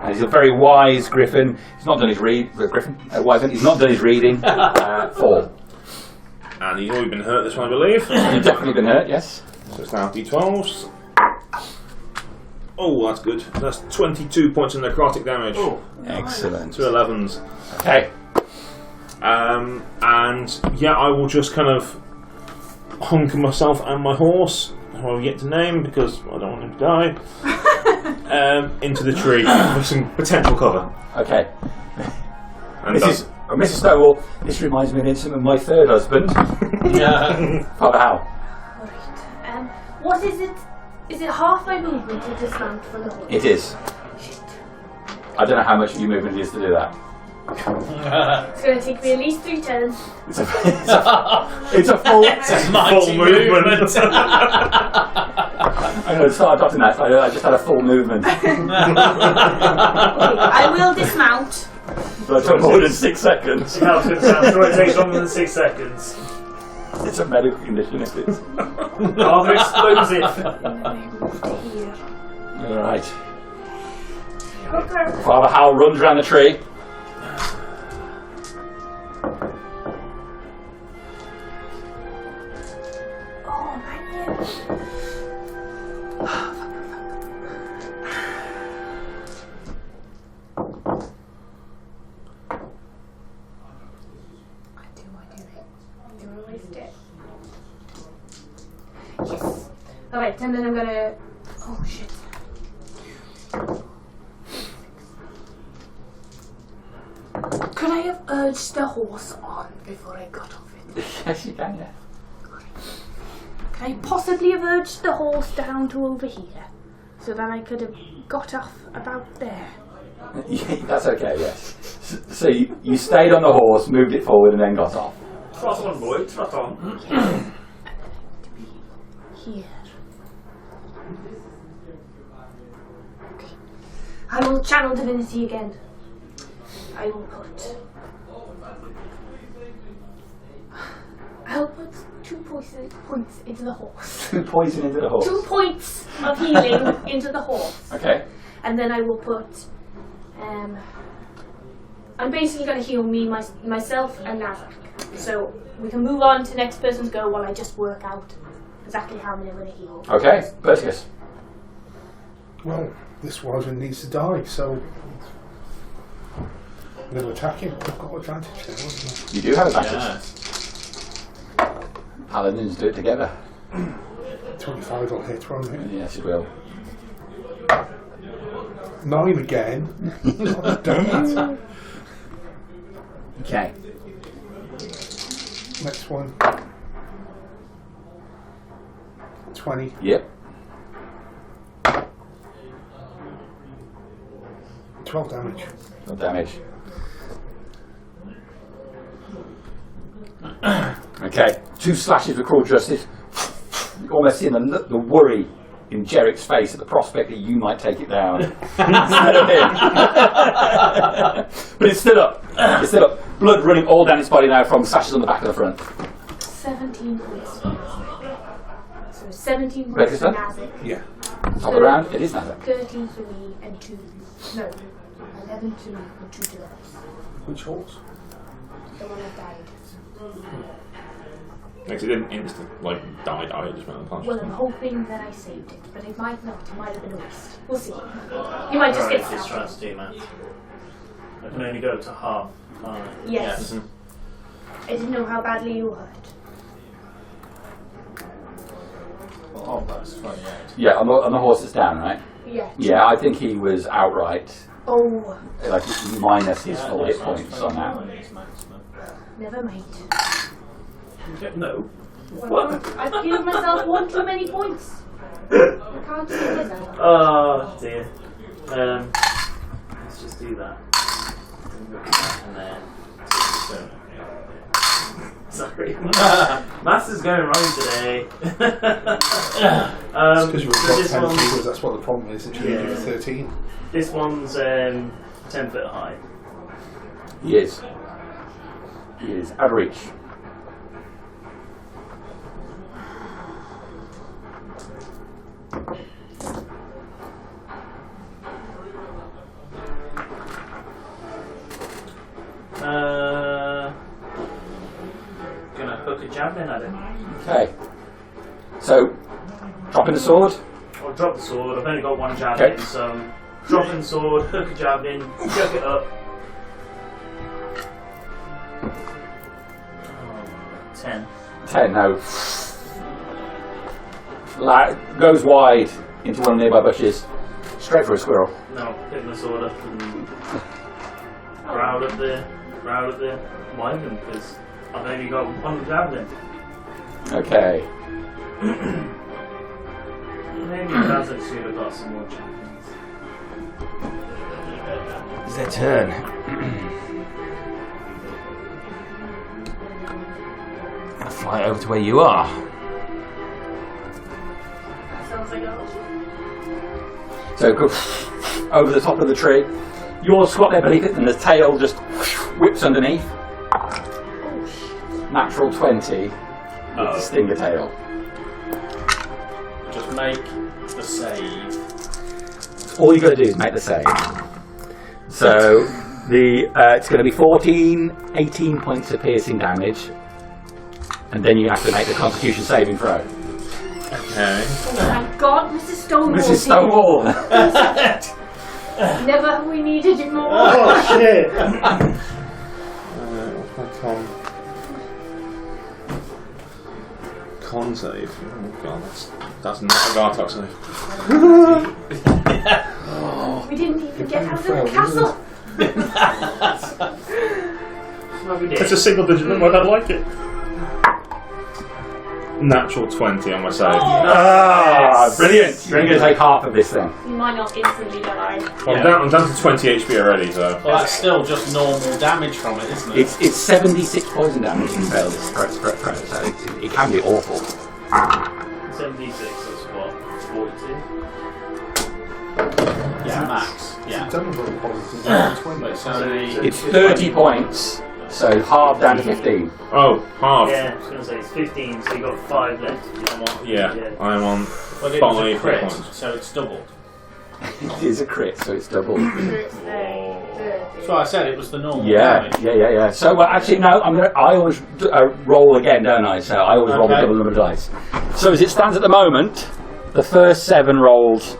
He's a very wise griffin. He's not done his Wyvern. He's not done his reading. 4.
And he's already been hurt this one, I believe.
You've definitely been hurt, yes.
So it's now D12s. Oh, that's good. That's 22 points of necrotic damage.
Oh, excellent.
2 11s.
Okay.
And yeah, I will just kind of hunker myself and my horse, who I've yet to name because I don't want him to die, into the tree for some potential cover.
Okay.
And
Mrs. Stonewall, this reminds me of an incident with my third husband. Father Howel.
Alright. What is it? Is it half my movement to dismount from the horse?
It is.
Shit.
I don't know how much of your movement it is to do that.
It's going to take me at least 3 turns.
It's a full
movement.
I'm going to start adopting that. I just had a full movement.
I will dismount.
But it took more than 6 seconds.
I'm sure it takes longer than 6 seconds.
It's a medical condition if it's...
Rather explosive.
Alright.
Okay.
Father Howel runs around the tree.
Oh, man. Yes. Alright, and then I'm gonna. Oh shit. Could I have urged the horse on before I got off it?
Yes, you can, yeah.
Could I possibly have urged the horse down to over here so that I could have got off about there?
Yeah, that's okay, yes. So you stayed on the horse, moved it forward, and then got off.
Trot on, boy, trot on.
Here. Okay. I will channel divinity again. I will put. I'll put 2 points into the horse.
2 poison into the horse.
2 points of healing into the horse.
Okay.
And then I will put. I'm basically going to heal myself and Nazzak. So we can move on to next person's go while I just work out exactly how many I'm going to heal.
Okay, Berticus.
Well, this wyvern needs to die, so I'm going to attack him. I've got advantage now, haven't
You do have advantage.
Yeah.
Paladins do it together.
I? 25 will hit, won't it?
Yes, it will.
9 again. Oh, damn it.
Okay.
Next one. 20.
Yep.
12 damage.
No damage. Okay. 2 slashes with cruel justice. You almost see the worry in Jerek's face at the prospect that you might take it down instead of him. But it's stood up. It's stood up. Blood running all down its body now from slashes on the back of the front.
17 points. So 17
Break
points
this
for
up?
Nazzak.
Yeah.
Top of the round, it is Nazzak.
13 for me and 2. No. 11 to me and 2 to others.
Which horse?
The one that died.
It didn't instant die. It just went unconscious.
Well, I'm hoping that I saved it, but it might not. It might have been a waste. We'll see. You might just get
Alright, this
stuck.
tries to do, Matt. I can only go to half.
Yes.
Mhm.
I didn't know how badly you hurt.
Oh, that's 28.
Yeah, on the horse that's down, right?
Yeah.
Yeah, I think he was outright,
Oh,
like, minus his full hit points on that.
never mind.
No.
Well, I've healed myself 1 too many points. I can't do it now.
Oh dear. Let's just do that. And then. Sorry. Master's going wrong today.
It's because you've got
this
10
one's,
fingers, that's what the problem is. It's usually
Yeah.
13.
this one's 10 foot high.
He is. He is out of reach.
Gonna hook a javelin at him.
Okay. So, dropping the sword.
I'll drop the sword. I've only got one javelin,
Okay.
so I'm dropping the sword, hook a javelin, chuck it up. 10.
10, no. Goes wide into one of the nearby bushes. Straight for a squirrel.
No, pick my sword up and growl at the wyvern because I've only got one javelin.
Okay.
Maybe Nazzak should have got some more javelins.
It's their turn. I'll fly over to where you are.
That sounds like a
So go over the top of the tree. You're squat there beneath it, and the tail just whips underneath. Natural 20 with the stinger tail.
Just make the save.
All you got to do is make the save. So it's going to be 18 points of piercing damage, and then you have to make the Constitution saving throw.
Okay.
Oh my god, Mrs. Stonewall.
Mrs. Stonewall.
Never have we needed you more.
Oh shit!
What's my con save? Oh god, that's not a Gartok save.
We didn't even get out of the
failed,
castle.
Well, we did.
It's a single digit number, I don't like it. Natural 20 on my save.
Ah, brilliant. You're only going to take half of this then.
You might not instantly die.
Well, I'm down to 20 HP already, so.
Well, that's still just normal damage from it, isn't it?
It's 76 poison damage you fail this throw, so it can be awful.
76, that's what? 42?
Yeah, max. Yeah.
Done with all positive. 20.
So
It's 30 points, so half down to 15.
Oh, half.
Yeah, I was going to say it's 15, so you got 5 left.
Yeah, I'm on
but it was a
5
crit,
points.
so it's doubled.
It is a crit, so it's double.
So I said it was the normal
Yeah.
damage.
So actually, no. I always roll again, don't I? So I always roll a
Okay.
double number of dice. So as it stands at the moment, the first 7 rolls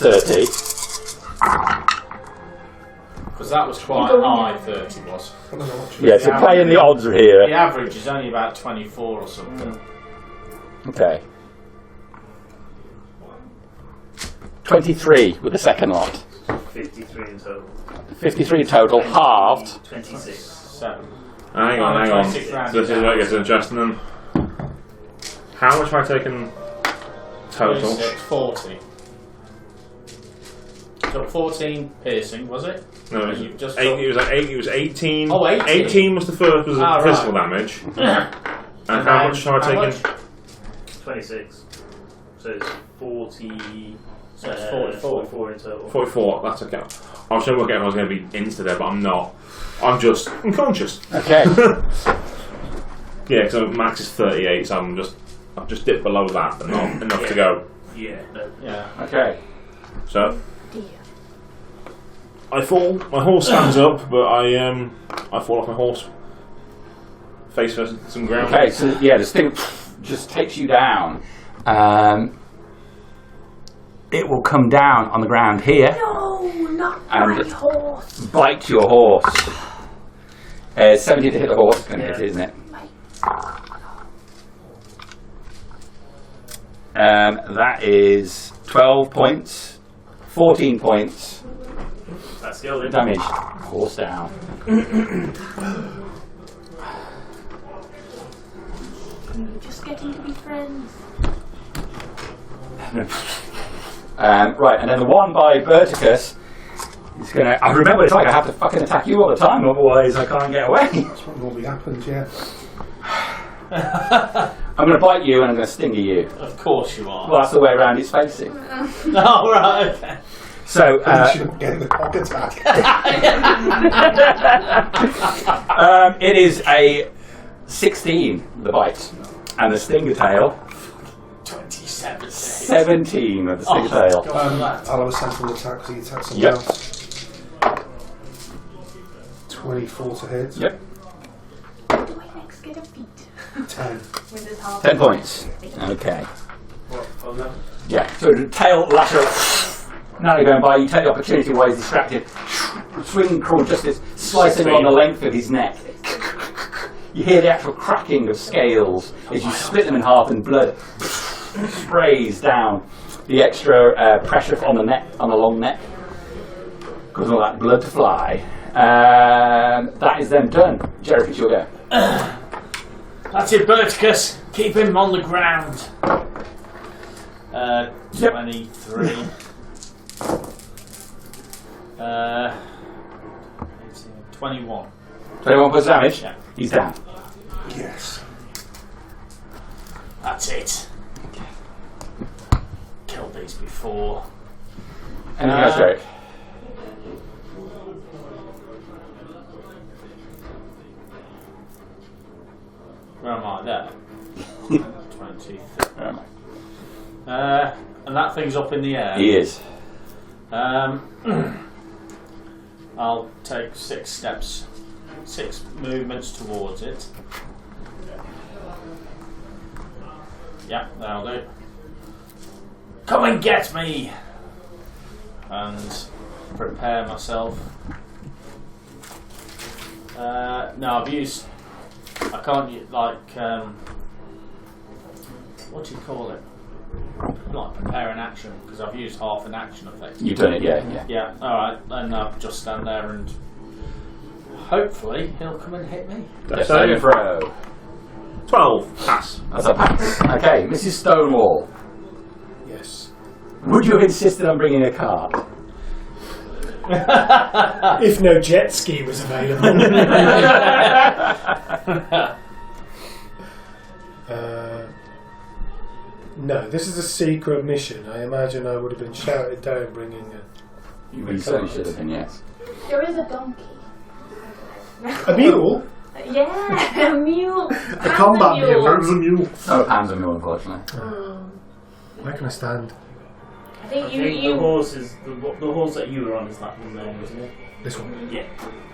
30.
Because that was quite high, 30 was.
Yeah, so playing the odds are
The
here.
average is only about 24 or something.
Okay. 23 with the second lot.
53 in total.
53 total, halved.
26.
7.
Hang on.
26 rounds
This is
down.
where it gets interesting then. How much have I taken total?
26, 40. So 14 piercing, was it?
No,
And you've just
it was 18.
Oh, 18.
18 was the first, was
Ah, right.
physical damage. And how much have I taken?
26. So it's 40.
So it's 44.
44 in total.
44, that's okay. I was trying to work out if I was going to be insta there, but I'm not. I'm just unconscious.
Okay.
Yeah, so max is 38, so I've just dipped below that, but not enough to go.
Yeah, no.
Yeah.
Okay.
So I fall. My horse stands up, but I fall off my horse, face first into some ground.
Okay, so yeah, this thing just takes you down. It will come down on the ground here
No, not
And-
my horse.
bite your horse. 70 to hit the horse is going to hit it, isn't it? That is 12 points, 14 points
That's still it.
damage. Horse down.
We're just getting to be friends.
Right, and then the one by Berticus is going to... I remember what it's like, I have to fucking attack you all the time, otherwise I can't get away.
That's what normally happens, yeah.
I'm going to bite you and I'm going to stinger you.
Of course you are.
Well, that's the way around it's facing.
Oh, right, okay.
So,
You shouldn't get the cock attack.
it is a 16, the bite. And the stinger tail,
27.
17 with the stinger tail.
I'll have a central attack because he attacks someone
Yep.
else. 24 to hit.
Yep.
Where do I next get a feat?
10.
With his half.
10 points. Okay.
What, 11?
Yeah, so the tail lasher, now going by, you take the opportunity while he's distracted, swing crawl justice, slicing along the length of his neck. You hear the actual cracking of scales as you split them in half and blood sprays down. The extra pressure on the neck, on the long neck, causing all that blood to fly. That is then done. Jerek, it's your go.
That's it, Berticus. Keep him on the ground. 23. 21.
21 points damage.
Yeah.
He's down.
Yes.
That's it. Killed these before.
Anything else, Jerek?
Where am I? There. 20.
Where am I?
And that thing's up in the air.
He is.
I'll take 6 steps, 6 movements towards it. Yeah, that'll do. Come and get me! And prepare myself. No, I've used. I can't what do you call it? Like prepare an action, because I've used half an action effect.
You've done it, yeah.
Yeah, alright, then I'll just stand there and hopefully he'll come and hit me.
Yes, saving throw.
12. Pass.
That's a pass. Okay, Mrs. Stonewall.
Yes.
Would you have insisted on bringing a cart?
If no jet ski was available. No, this is a secret mission. I imagine I would have been shouted down bringing a...
You certainly should have been, yes.
There is a donkey.
A mule?
Yeah, a mule.
A combat mule.
Hands a mule.
No hands on mule, unfortunately.
Where can I stand?
I think
I
you.
think the horse is the horse that you were on is that one there, isn't it?
This one.
Yeah.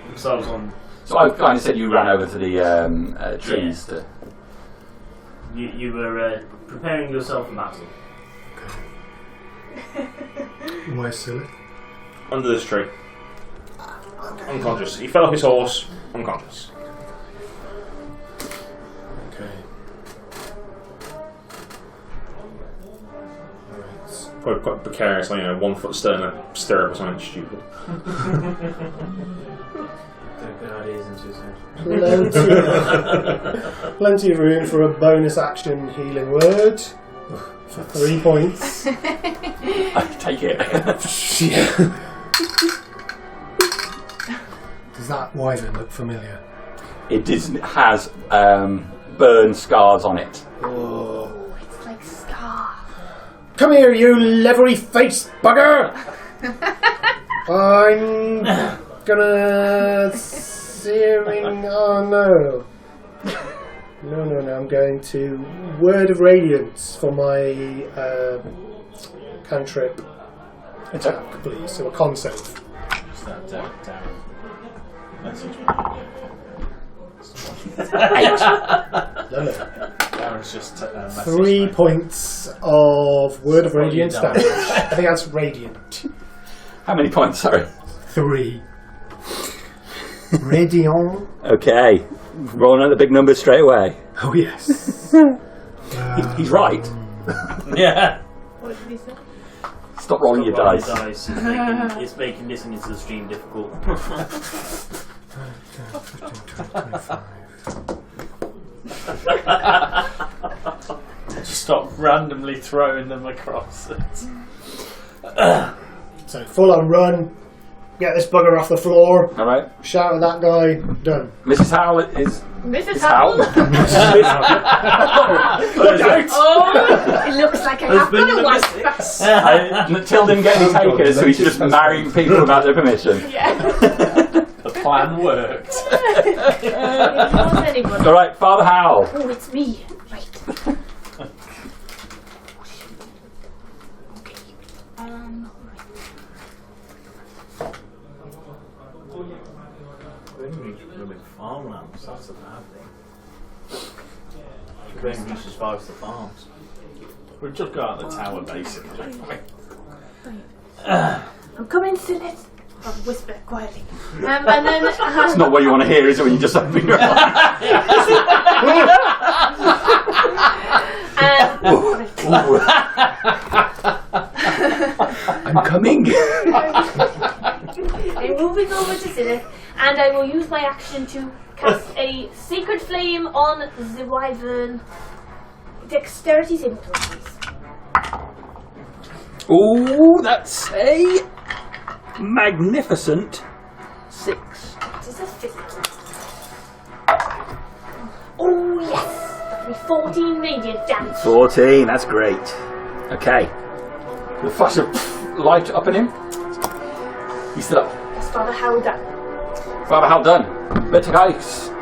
Because I was on.
So I kind of said you ran over to the trees to...
You were preparing yourself for battle.
Where's Sylleth?
Under this tree. Unconscious. He fell off his horse. Unconscious.
Okay. Alright.
Probably quite precarious, like, 1 foot still in a stirrup or something stupid.
Don't put ideas into his head.
Plenty of room for a bonus action healing word for 3 points.
I take it.
Does that wyvern look familiar?
It has burn scars on it.
Oh.
It's like Scar.
Come here, you leathery-faced bugger! I'm gonna searing. Oh no! No! I'm going to Word of Radiance for my cantrip attack, please. So a con save.
Is that down? Message me.
No.
Darren's just
3 points of Word of Radiance damage. I think that's radiant.
How many points, sorry?
3. Radiant.
Okay. Rolling out the big numbers straight away.
Oh yes.
He's right.
Yeah.
What did he say?
Stop rolling your
Rolling
dice.
It's making listening to the stream difficult.
15, 20, 25.
Just stop randomly throwing them across it.
So full on run. Get this bugger off the floor.
Alright.
Shout at that guy. Done.
Mrs. Howell is...
Mrs.
Howell?
Howell.
Look out!
Oh, it looks like I have got a wasp.
Till didn't get any takers, so he's just marrying people without their permission.
Yeah.
The plan worked.
Alright, Father Howell.
Oh, it's me. Right. Okay.
When we moving farmlands, that's a bad thing.
Could only reach as far as the farms. We've just got out the tower, basically.
I'm coming, Sylleth. I'll whisper quietly. And then
It's not what you want to hear, is it, when you just open your eyes? I'm coming.
I'm moving over to Sylleth, and I will use my action to cast a Sacred Flame on the Wyvern. Dexterity saving throw, please.
Ooh, that's a magnificent 6.
It is a 50. Oh, yes! That'll be 14 radiant damage.
14, that's great. Okay. The flash of light up in him. He's still up.
That's Father Howel done.
Father, how done? Berticus.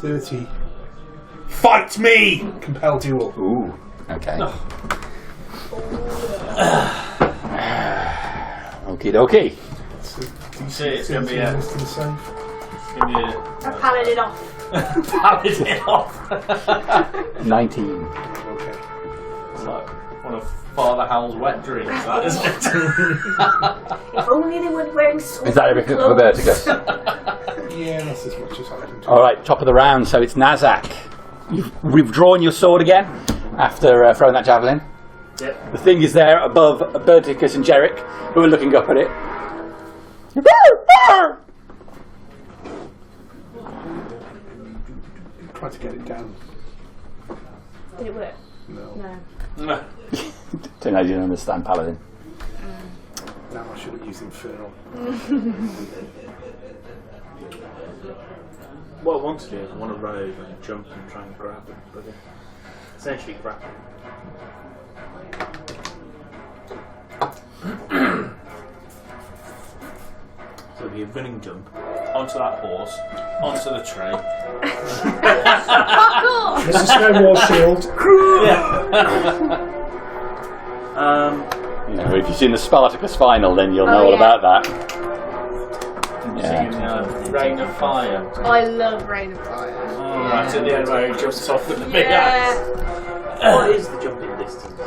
$30. Fight me! Compel duel.
Ooh, okay. Okie dokie.
See, it's going to be a
Paladin off.
paladin off.
19.
Okay.
It's like one of Father Howell's wet dreams, that, isn't it?
If only they weren't wearing swords.
Is that everything for Berticus?
Yeah, that's as much as I can do.
Alright, top of the round, so it's Nazzak. You've withdrawn your sword again after throwing that javelin.
Yep.
The thing is there above Berticus and Jerek, who are looking up at it.
Try to get it down.
Did it work?
No.
No.
Turns out you don't understand Paladin.
Now I should have used Infernal.
What I want to do is I want to run over and jump and try and grab him, but essentially grab him. So it'll be a running jump.
Onto that horse, onto the tree.
Fuck off!
There's a Stonewall shield.
You know, if you've seen the Spartacus final, then you'll know all
yeah.
about that.
Singing Rain of Fire.
I love Rain of Fire.
Oh, right at the end where he jumps off with the big
Yeah.
axe.
What is the jumping distance?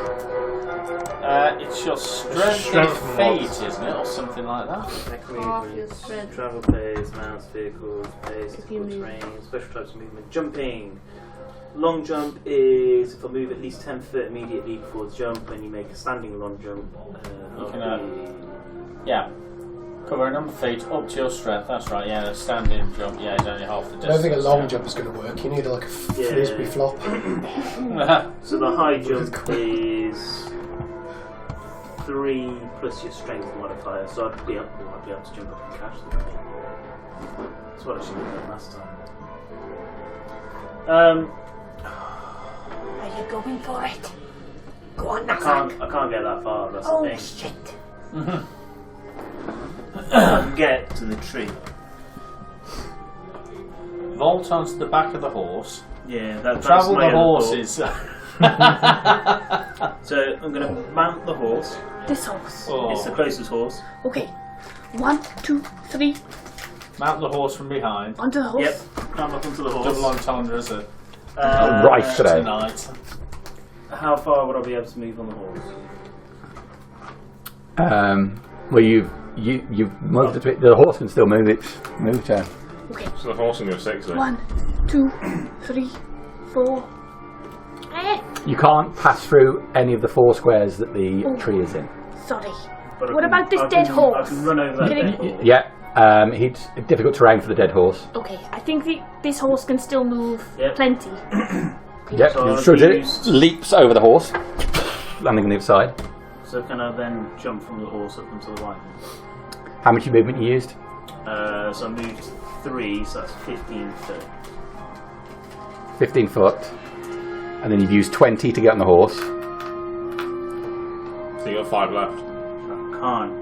It's your strength
Strength
and
mod.
feet, isn't it? Or something like that.
Attack
Half your
movements,
strength.
travel pace, mounts, vehicles, pace,
If you
difficult
move.
terrain, special types of movement. Jumping. Long jump is if I move at least 10 foot immediately before the jump, and you make a standing long jump.
You can, yeah. Cover a number of feet up to your strength, that's right, yeah, a standing jump, yeah, is only half the
I
distance.
don't think a long jump is going to work. You need like a frisbee flop.
So the high jump is 3 plus your strength modifier, so I'd be able to jump up and catch them. That's what I should have done last time.
Are you going for it? Go on,
I
Nazzak.
can't get that far, that's
Oh,
the thing.
shit.
I can get to the tree.
Vault onto the back of the horse.
Yeah, that's
Travel
my
the
other
horse
thought.
is...
So I'm going to mount the horse.
This horse.
It's the closest horse.
Okay. 1, 2, 3.
Mount the horse from behind.
Onto the horse.
Yep, climb up onto the horse.
Double entendre as a
Right today.
tonight.
How far would I be able to move on the horse?
Well, you've moved it. The horse can still move its turn.
Okay.
So the horse can go 6 then.
1, 2, 3, 4.
You can't pass through any of the 4 squares that the tree is in.
Sorry.
But
What about this dead horse?
I can run over that
Can
dead
it-
horse.
Yeah, it's difficult terrain for the dead horse.
Okay, I think this horse can still move
Yep.
plenty.
Yep,
So I'll
sure it
use-
leaps over the horse, landing on the other side.
So can I then jump from the horse up into the line?
How much movement you used?
So I moved 3, so that's 15 foot.
15 foot. And then you've used 20 to get on the horse.
So you got 5 left.
I can't.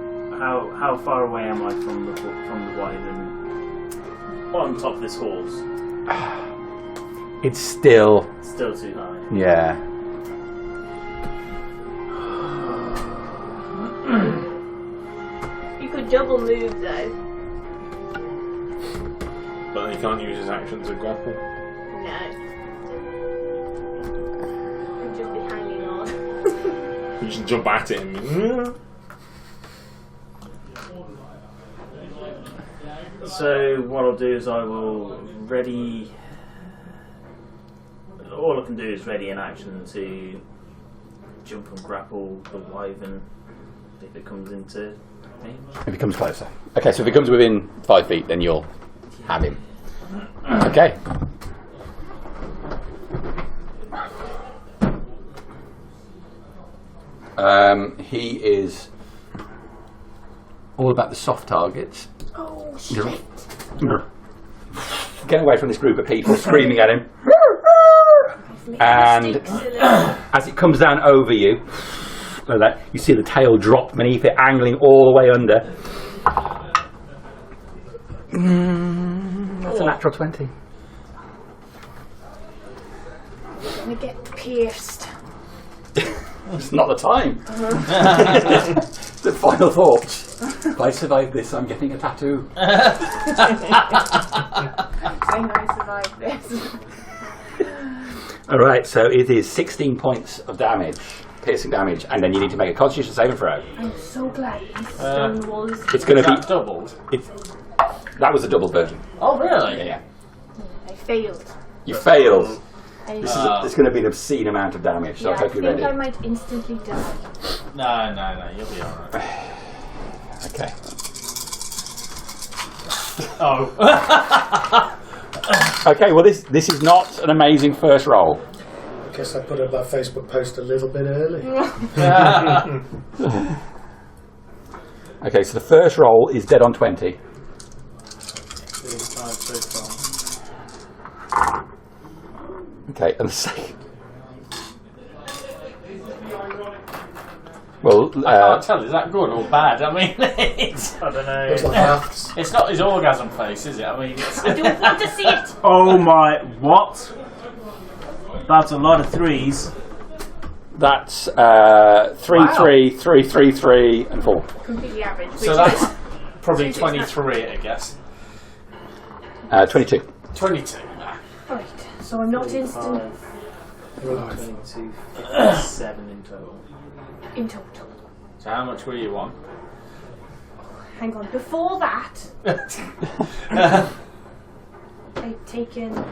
How far away am I from the wyvern on top of this horse?
It's still...
Still too high.
Yeah.
You could double move though.
But he can't use his action to grapple.
No. You'd just be hanging on.
You just jump at him.
So what I'll do is I will ready. All I can do is ready an action to jump and grapple the wyvern if it comes into me.
If he comes closer. Okay, so if he comes within 5 feet, then you'll have him. Okay. He is all about the soft targets.
Oh shit!
Get away from this group of people screaming at him. And as it comes down over you, like that, you see the tail drop beneath it, angling all the way under. That's a natural 20.
I'm gonna get pierced.
It's not the time. The final thought. If I survive this, I'm getting a tattoo.
I know I survived this.
Alright, so it is 16 points of damage, piercing damage, and then you need to make a constitution saving throw.
I'm so glad this Stonewall is.
It's going to be...
doubled.
That was the double version.
Oh, really?
Yeah.
I failed.
You failed.
I,
It's going to be an obscene amount of damage, so I hope you're
think
ready.
I might instantly die.
No, you'll be alright.
Okay.
Oh.
Okay, well this is not an amazing first roll.
I guess I put up that Facebook post a little bit early.
Okay, so the first roll is dead on 20.
35 so far.
Okay, and the second... Well,
I can't tell, is that good or bad? I mean, it's,
I don't know.
Looks like maths.
it's not his orgasm face, is it? I mean, it's,
I don't want to see it.
Oh my, what? That's a lot of threes.
that's 3, 3, 3, 3, 3, and 4.
Completely average.
so that's probably 23, I guess.
22.
22.
Right, so I'm not instant
22, 57 in total.
in total.
So how much were you on?
Hang on, before that, I've taken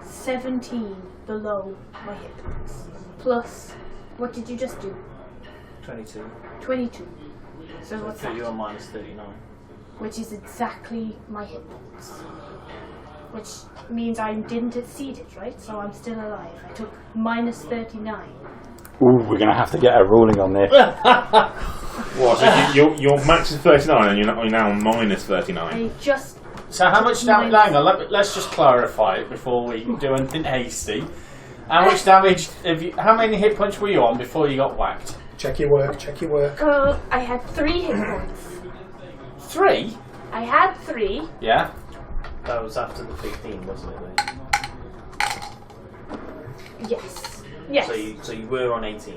17 below my hit points. Plus, what did you just do?
22.
22. So what's
So you're
that?
minus 39.
Which is exactly my hit points. Which means I didn't exceed it, right? So I'm still alive. I took minus 39.
Ooh, we're going to have to get a ruling on this.
What? So your max is 39 and you're now minus 39.
I just...
So how much damage? Hang on, let's just clarify it before we do anything hasty. How much damage have you? How many hit points were you on before you got whacked?
Check your work, check your work.
I had 3 hit points.
3?
I had 3.
Yeah.
That was after the 15, wasn't it? Then?
Yes. Yes.
So you were on 18.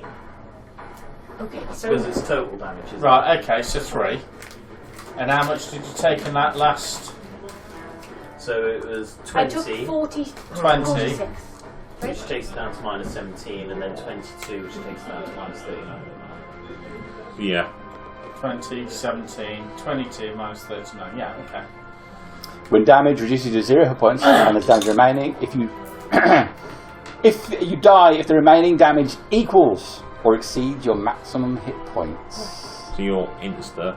Okay, so...
Because it's total damage, isn't
Right. Okay. So 3. And how much did you take in that last?
it? So it was
I
20,
took 40...
20.
46.
which takes it down to minus 17, and then 22, which takes it down to minus 39.
Yeah.
20, 17, 22 minus 39. Yeah. Okay.
When damage reduces to 0 hit points and there's damage remaining, if you die, if the remaining damage equals or exceeds your maximum hit points.
So you're insta.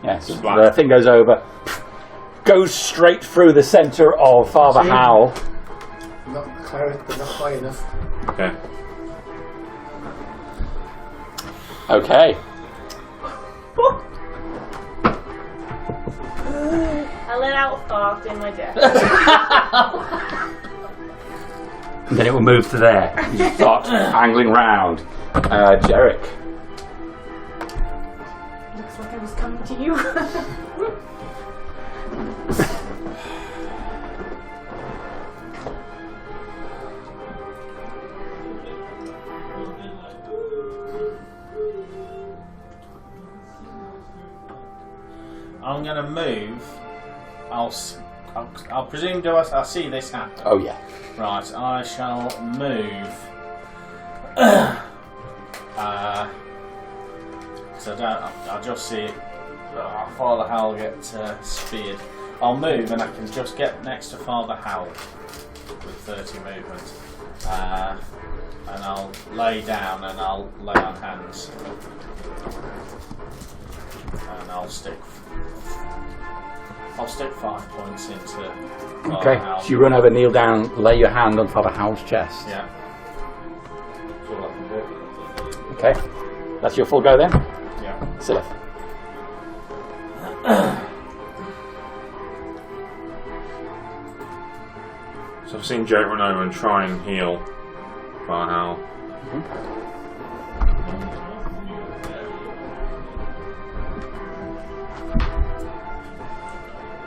Yeah, so
Splash.
the thing goes over, goes straight through the centre of Father
See?
Howel.
Not cleric, but not high enough.
Okay.
Okay.
I let out a fart in my death.
And then it will move to there. You start angling round. Jerek.
Looks like I was coming to you.
going to move. I'll presume. I'll see this happen.
Oh yeah.
Right. I shall move. So I'll just see Father Howel get speared. I'll move and I can just get next to Father Howel with 30 movement. And I'll lay down and I'll lay on hands. And I'll stick 5 points into Father
Okay.
Howel.
So you run over, kneel down, lay your hand on Father Howell's chest.
Yeah. That's all I can do.
Okay. That's your full go then?
Yeah.
Sylleth.
So I've seen Jerek run over and try and heal Father Howel.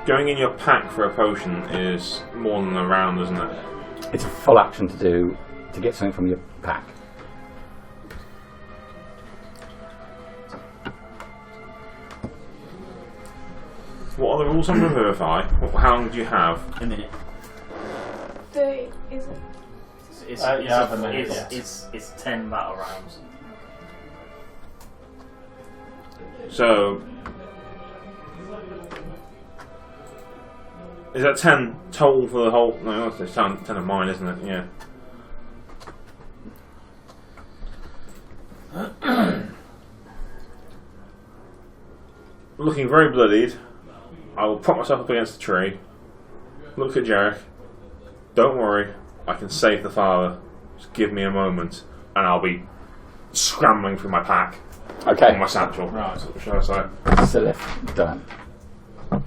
Going in your pack for a potion is more than a round, isn't it?
It's a full action to get something from your pack.
What are the rules on Revivify? How long do you have?
A minute.
30, is it?
It's 10 battle rounds.
So, is that 10 total for the whole? No, it's 10 of mine, isn't it? Yeah. Looking very bloodied, I will prop myself up against the tree, look at Jerek. Don't worry, I can save the father. Just give me a moment, and I'll be scrambling through my pack.
Okay.
On my satchel. Right. Shall I say?
Sylleth, done.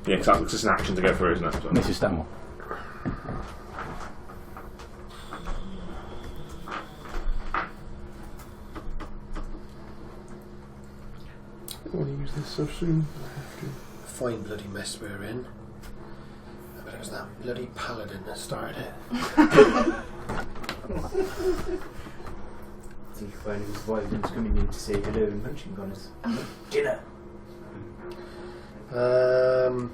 Yeah, because that's just an action to go through, isn't it? So.
Mrs. Stonewall.
I don't want to use this so soon.
Fine bloody mess we're in. But it was that bloody paladin that started it.
I think when his wyvern's coming in to say hello and munching on us. Dinner!
I'm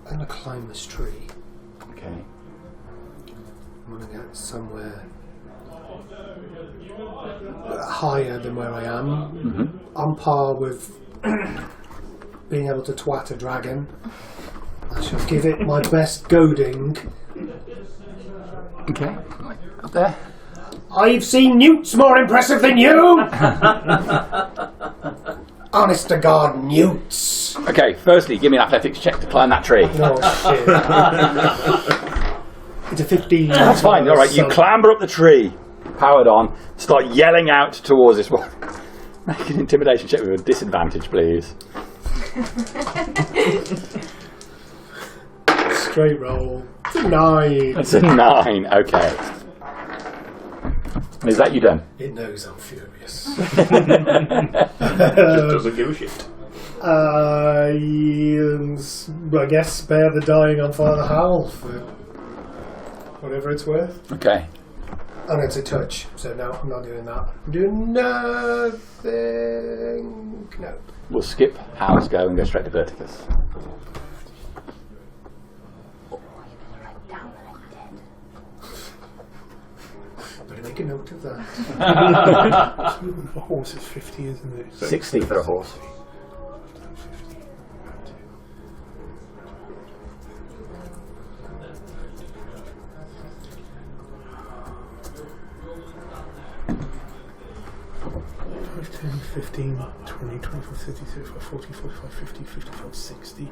going to climb this tree.
Okay.
I'm going to get somewhere higher than where I am.
Mm-hmm.
On par with being able to twat a dragon. I shall give it my best goading.
Okay. Up there.
I've seen newts more impressive than you! Honest to God, newts!
Okay, firstly, give me an athletics check to climb that tree.
Oh, shit. It's a 15.
That's fine, alright, you clamber up the tree, powered on, start yelling out towards this one. Make an intimidation check with a disadvantage, please.
Straight roll. It's a 9.
It's a 9, okay. Is that you done?
It knows I'm furious.
Just doesn't give a shit.
I guess spare the dying on Father Howel for whatever it's worth.
Okay.
And it's a touch, so no, I'm not doing that. I'm doing nothing. No.
We'll skip How's go and go straight to Berticus.
Better make a note of that.
A horse is 50, isn't it?
60 for a horse.
Five, 10, 15, 20, 25, 30, 35, 40, 45, 50, 55, 60,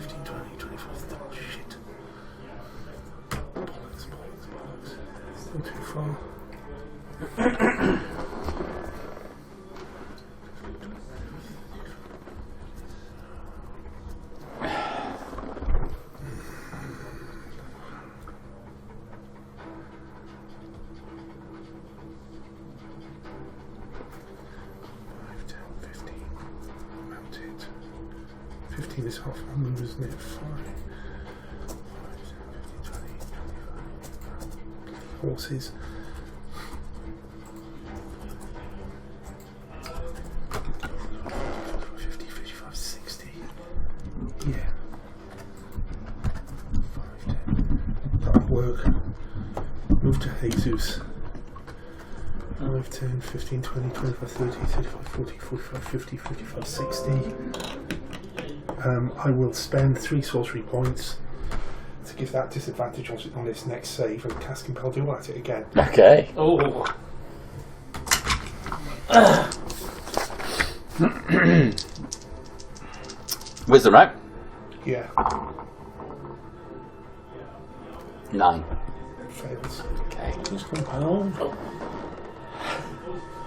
15, 20, 25, oh shit. Bollocks. Still too far. Mounted. 15 is half a move, isn't it? 5, 10, 15, 20, 25. Horses. twos. 5, 10, 15, 20, 25, 30, 35, 40, 45, 50, 55, 60. I will spend 3 sorcery points to give that disadvantage on its next save and cast Compel Duel at it again.
Okay.
Oh.
Wisdom, right?
Yeah,
9.
fails.
Okay.
Just compelled.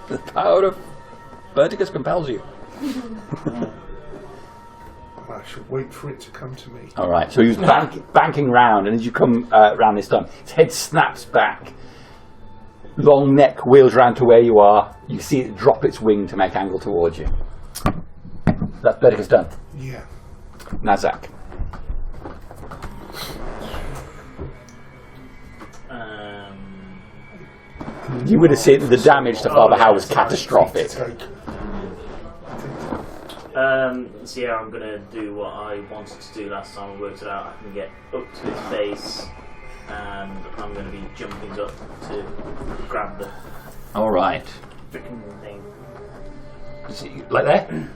The power of Berticus compels you.
I should wait for it to come to me.
All right. So he was banking round, and as you come round this time, his head snaps back. Long neck wheels round to where you are. You see it drop its wing to make angle towards you. That's Berticus done.
Yeah.
Nazzak. You would have seen the damage to Father Howel was catastrophic.
So yeah, I'm going to do what I wanted to do last time. I worked it out. I can get up to its base, and I'm going to be jumping up to grab the
All right.
freaking thing.
Like there?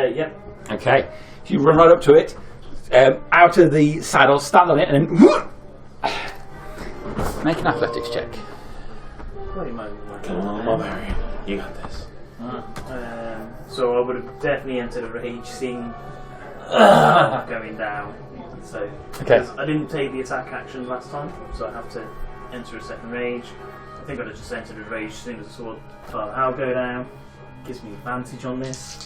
Yep.
Okay. So you run right up to it, out of the saddle, stand on it, and then make an athletics check.
Wait a moment.
Come on, Barbarian. You got this.
So I would have definitely entered a rage scene going down. So
Okay.
because I didn't take the attack action last time, so I have to enter a second rage. I think I'd have just entered a rage as soon as I saw Father Howel go down. Gives me advantage on this.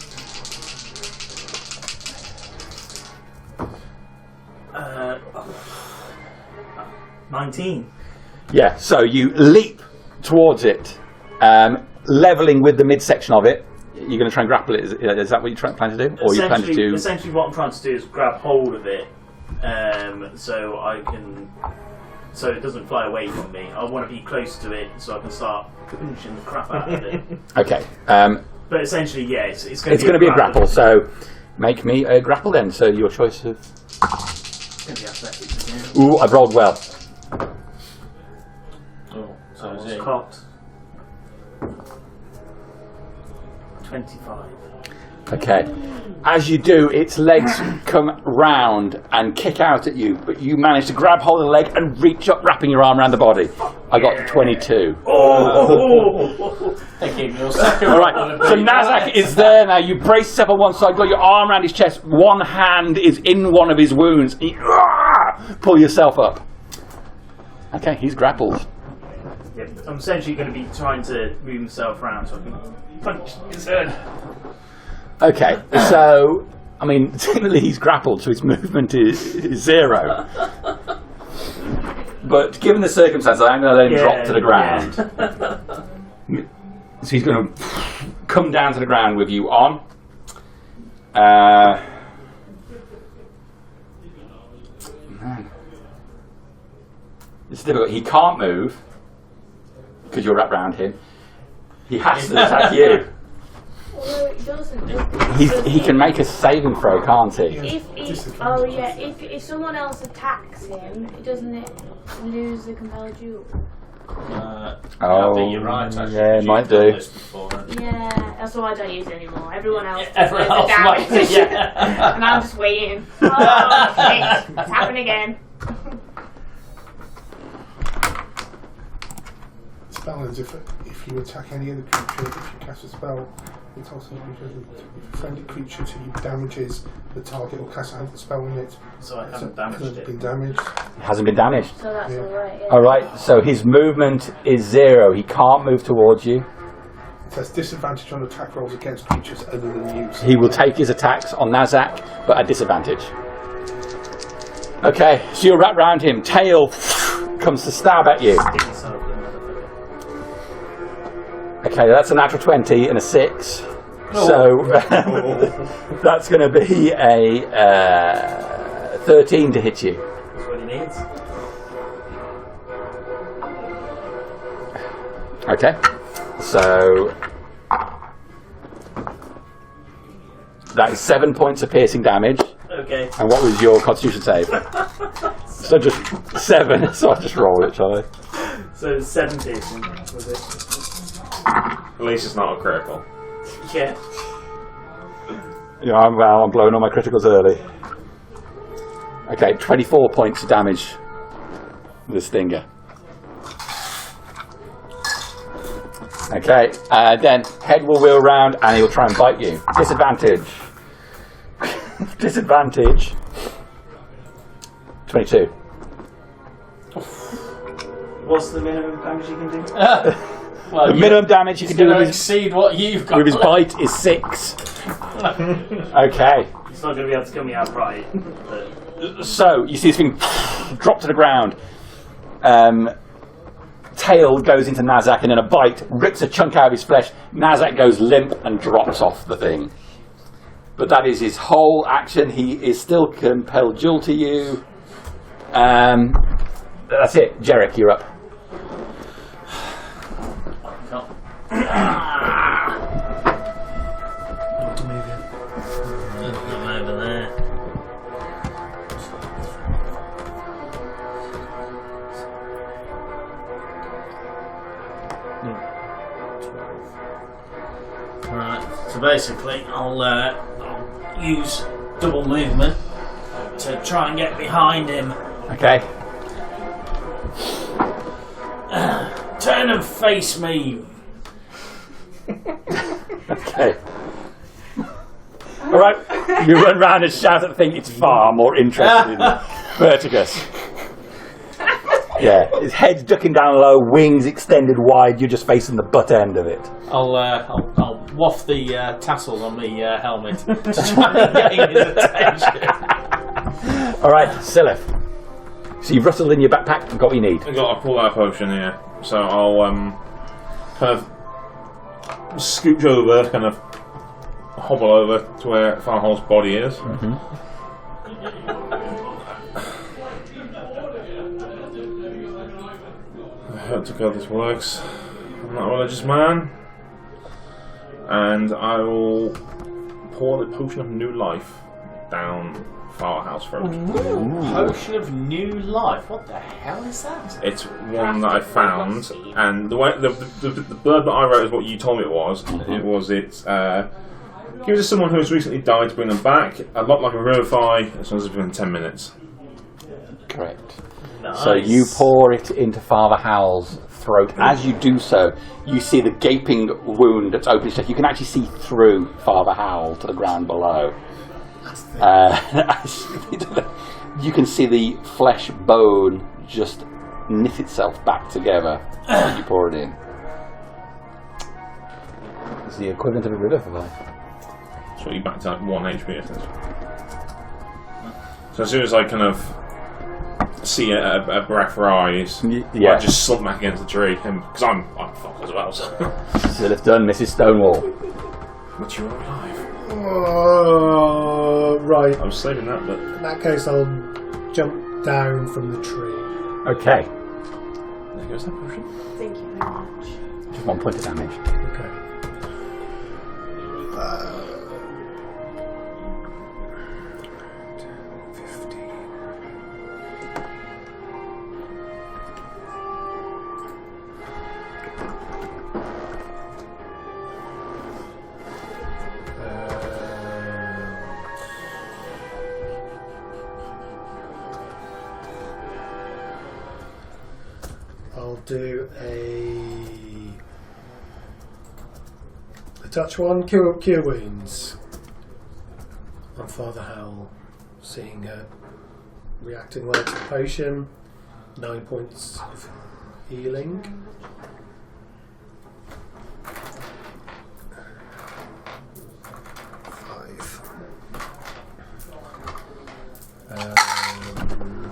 19.
Yeah, so you leap towards it, levelling with the midsection of it. You're going to try and grapple it. Is that what you plan to do? Or you plan to do...
Essentially what I'm trying to do is grab hold of it so I can... So it doesn't fly away from me. I want to be close to it so I can start punching the crap out of it.
Okay.
But essentially, yeah, it's going to
be a grapple, so make me a grapple then. So your choice of...
It's going to be athletics again.
Ooh, I've rolled well.
Oh, so
I
is
was
it?
cocked. 25.
Okay. As you do, its legs come round and kick out at you, but you manage to grab hold of the leg and reach up, wrapping your arm around the body. I got 22.
Oh!
They gave me your second
All right,
one.
so Nazzak is there now. You brace yourself on one side, got your arm around his chest. One hand is in one of his wounds. Pull yourself up. Okay, he's grappled.
Yep. I'm essentially going to be trying to move myself around so I can punch his head.
Okay, so, I mean, technically he's grappled, so his movement is 0. But given the circumstances, I'm going to let him drop to the ground.
Yeah.
So he's going to come down to the ground with you on. Man. It's difficult. He can't move because you're wrapped around him. He has to attack you.
Although it doesn't.
He can make a saving throw, can't he?
If someone else attacks him, doesn't it lose the compelled duel?
Oh,
you're right. Actually,
yeah, it might do.
Yeah, that's why I don't use it anymore. Everyone else
Everyone
does the
else
damage.
might, yeah.
And I'm just waiting. Oh, shit. It's happening again.
Spell ends if you attack any other creature, if you cast a spell, it's also if a friendly creature to you damages the target or cast out the spell in it.
So I haven't
It
damaged
hasn't
it.
been damaged.
It hasn't been damaged.
So that's
Yeah.
alright. Yeah.
Alright, so his movement is 0. He can't move towards you.
It has disadvantage on attack rolls against creatures other than you.
He will take his attacks on Nazzak, but at disadvantage. Okay, so you're wrapped round him. Tail comes to stab at you.
Hit myself with another figure.
Okay, that's a natural 20 and a 6. So that's going to be a 13 to hit you.
That's what he needs.
Okay, so that is 7 points of piercing damage.
Okay.
And what was your Constitution save? So just 7. So I'll just roll it, shall I?
So 7 piercing, was it?
At least it's not a critical.
Yeah.
Yeah, I'm blowing all my criticals early. Okay, 24 points of damage with the stinger. Okay, then head will wheel round and he'll try and bite you. Disadvantage. Disadvantage. 22.
What's the minimum damage you can do?
Well,
The minimum damage you can do
going to
with his,
exceed what you've got.
with his bite is 6. Okay,
It's not going to be able to kill me outright. But
so you see this thing drop to the ground. Tail goes into Nazzak and then a bite rips a chunk out of his flesh. Nazzak goes limp and drops off the thing. But that is his whole action. He is still compelled duel to you. That's it. Jerek, you're up.
I'm over there. Right, so basically I'll use double movement to try and get behind him.
Okay.
Turn and face me.
Okay. All right. You run round and shout at the thing. It's far more interested in Berticus. Yeah, his head's ducking down low, wings extended wide. You're just facing the butt end of it.
I'll waft the tassels on me helmet to try and get his attention.
All right, Sylleth. So you've rustled in your backpack and got what you need.
I've got a pull out potion here, so I'll kind of scooch over, kind of hobble over to where Farhol's body is.
Mm-hmm.
I hope to God this works. I'm not a religious man. And I will pour the potion of new life down Farhol's throat.
Potion of new life. What the hell is that?
It's one that I found, and the way the blurb that I wrote is what you told me it was. It was gives it to someone who has recently died to bring them back. A lot like a revivify, as long as it's within 10 minutes.
Correct.
Nice.
So you pour it into Father Howel's throat. As you do so, you see the gaping wound that's open. You can actually see through Father Howel to the ground below. You can see the flesh bone just knit itself back together as you pour it in. It's the equivalent of a revivify.
So you back to like 1 HP, I think. So as soon as I kind of see a breath rise,
Yeah.
I just slump back against the tree, because I'm fucked as well. So.
Sylleth done, Mrs. Stonewall.
But you're alive.
Right.
I was saving that, but
In that case, I'll jump down from the tree.
Okay,
there goes that potion.
Thank you very much.
just 1 point of damage.
Okay. I'll do a touch one, cure wounds on Father Howel, seeing reacting well to the potion. 9 points of healing.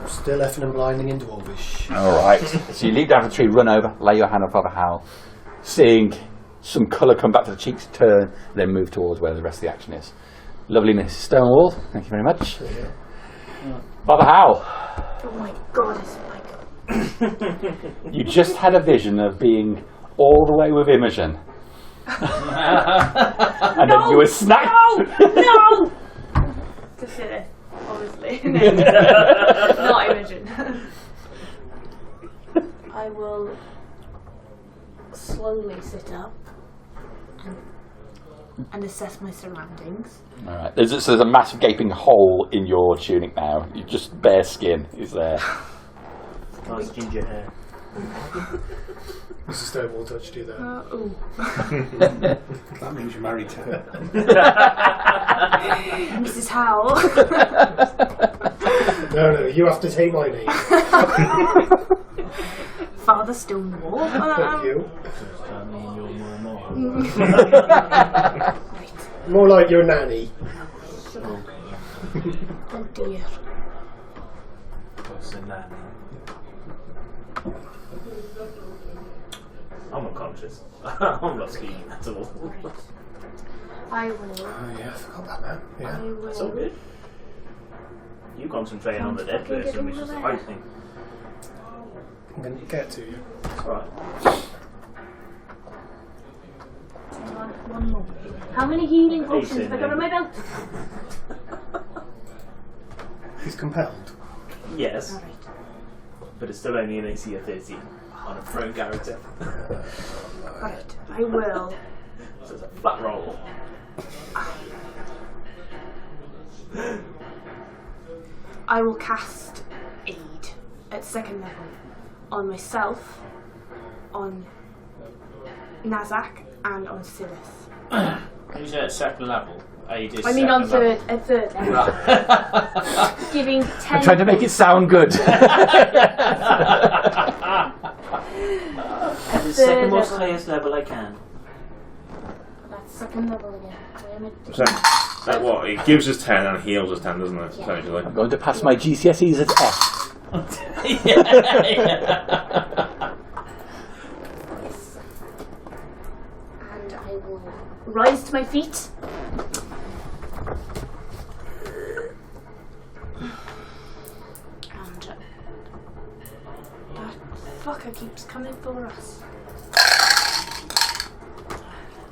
Still effing and blinding in Dwarvish.
Alright, so you leap down the tree, run over, lay your hand on Father Howel, seeing some colour come back to the cheeks, turn, then move towards where the rest of the action is. Lovely Mrs. Stonewall, thank you very much.
Yeah.
Father Howel,
Oh my god, it's Michael.
you just had a vision of being all the way with Imogen. And then you were snapped.
No! To Sylleth, obviously. Not Imogen. I will
slowly sit up and assess my surroundings.
Alright. There's a massive gaping hole in your tunic now. You just bare skin is there.
Nice ginger hair.
Mrs. Stonewall touched you there.
Ooh.
That means you're married to her.
Mrs. Howel.
No, you have to take my name.
Father Stonewall.
Thank you.
Does that mean you're more?
More like your nanny.
Oh dear.
What's the nanny?
I'm unconscious. I'm not skiing at all.
I will.
Oh yeah, I forgot that man. Yeah.
I will.
It's all good. You concentrate on the dead person, which is the right thing.
I'm going to get to you.
It's alright.
One more. How many healing potions have I got on my belt?
He's compelled.
Yes,
Alright.
but it's still only an AC of 13 on a prone character.
Alright. I will.
So it's a flat roll.
I will cast Aid at 2nd level on myself, on Nazzak, and on Sylleth.
When you say at 2nd level, aid is
I mean on
second
third, at 3rd level. Giving 10.
I'm trying to make it sound good.
The second most
level.
highest level I can.
That's 2nd level again. Wait a minute.
So, that what? It gives us 10 and heals us 10, doesn't it? Essentially.
I'm going to pass my GCSEs as F.
Yes. And I will rise to my feet. And that fucker keeps coming for us.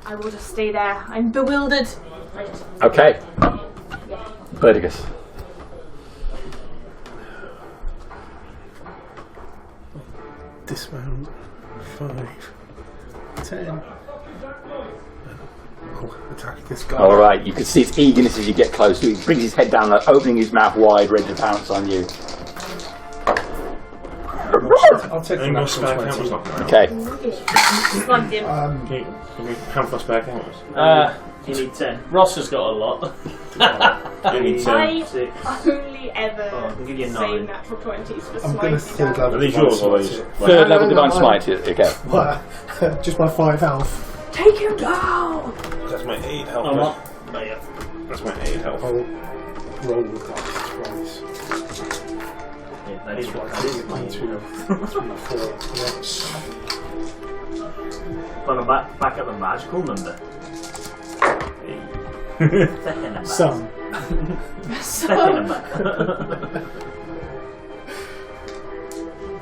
I will just stay there. I'm bewildered. Right.
Okay.
Yeah.
Berticus.
Dismount. 5, 10. Oh, attack this guy.
Alright, you can see its eagerness as you get close. He brings his head down, opening his mouth wide, ready to pounce on you.
I'll take the
Any more
natural
spare cameras
20.
knocking around?
Okay.
Slugged him.
Can we have for spare cameras?
You need 10.
Ross has got a lot.
You need 10.
I
6.
only ever
Oh, I'll give you
say
9.
natural 20s for
I'm going to
smiting
third
down.
level.
Are these yours or are these?
Third level
no,
Divine
no.
Smite. Okay.
What? Just my 5 health.
Take him down!
That's my 8 health.
I'm not.
That's my 8 health.
I'll roll with that twice.
Yeah, that is what that is.
1, 2, 3, 4.
Well, I'm back at the magical number. Second number.
Some.
Second number.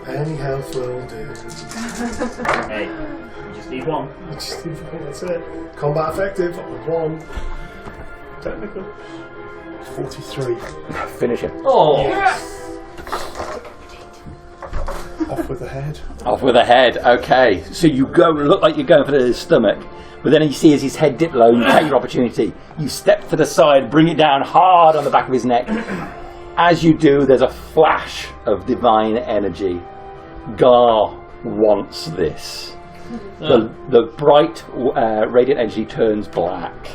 Any health will do.
Hey, we just need 1.
That's it. Combat effective. 1.
Technically.
43.
Finish him.
Oh!
Off with the head.
Off with the head. Okay. So you look like you're going for his stomach, but then you see as his head dip low, you take your opportunity. You step to the side, bring it down hard on the back of his neck. As you do, there's a flash of divine energy. Gar wants this. The bright radiant energy turns black,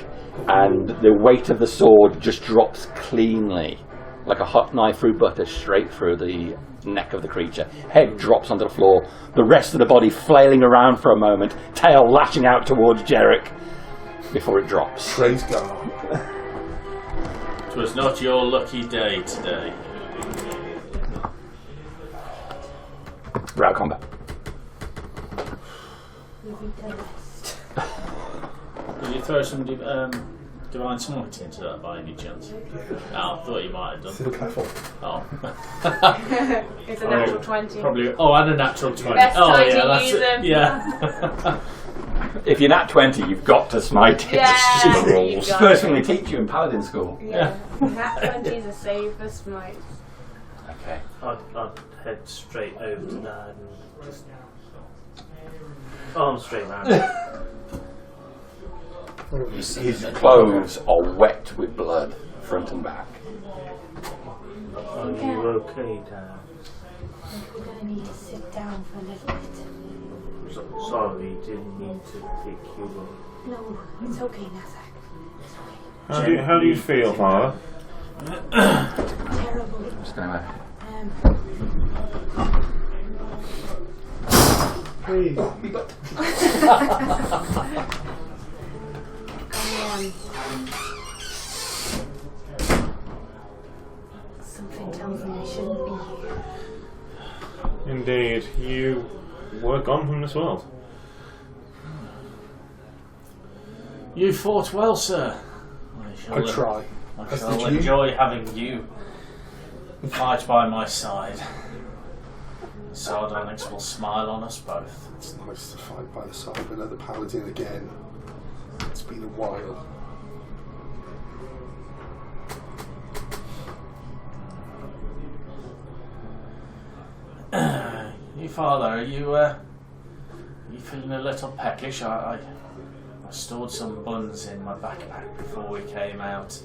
and the weight of the sword just drops cleanly, like a hot knife through butter, straight through the neck of the creature. Head drops onto the floor, the rest of the body flailing around for a moment, tail lashing out towards Jerek before it drops.
Praise God.
It was not your lucky day today.
Round combat.
Did you throw some divine smite into that by any chance? Oh, I thought you might have done.
Third level.
Oh.
It's a natural 20.
Probably. Oh, and a natural 20.
Best
Oh,
time
yeah,
to
that's
use
it.
them.
Yeah.
If you're nat 20, you've got to smite it.
Yeah,
It's the
you
rules.
got
First
it.
thing they teach you in Paladin school.
Yeah. Nat 20 is a save for smite.
Okay.
I'd head straight over to Dad and just Arms straight round.
His clothes are wet with blood, front and back.
Are you okay, Dad?
We're going to need to sit down for a little bit.
Sorry, didn't mean to pick you up.
No, it's okay, Nazzak. It's okay.
How do you feel, Father?
Terrible.
I'm just going to.
Please.
Something tells me I shouldn't be here.
Indeed, you were gone from this world.
You fought well, sir.
I try.
I
As
shall
did you.
enjoy having you fight by my side. Sardonyx will smile on us both.
It's nice to fight by the side of another paladin again. It's been a while.
You, Father, are you feeling a little peckish? I stored some buns in my backpack before we came out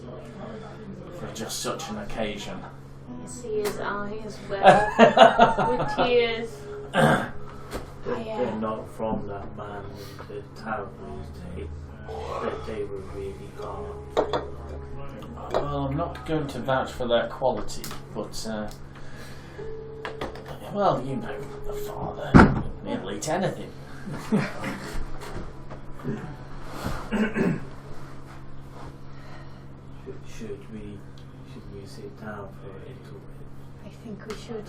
for just such an occasion.
You see his eye as well, with tears.
They're not from that man with the terrible tape, but they were really gone.
Well, I'm not going to vouch for their quality, but well, you know, the Father, he'll eat anything.
Should we sit down for a little bit?
I think we should.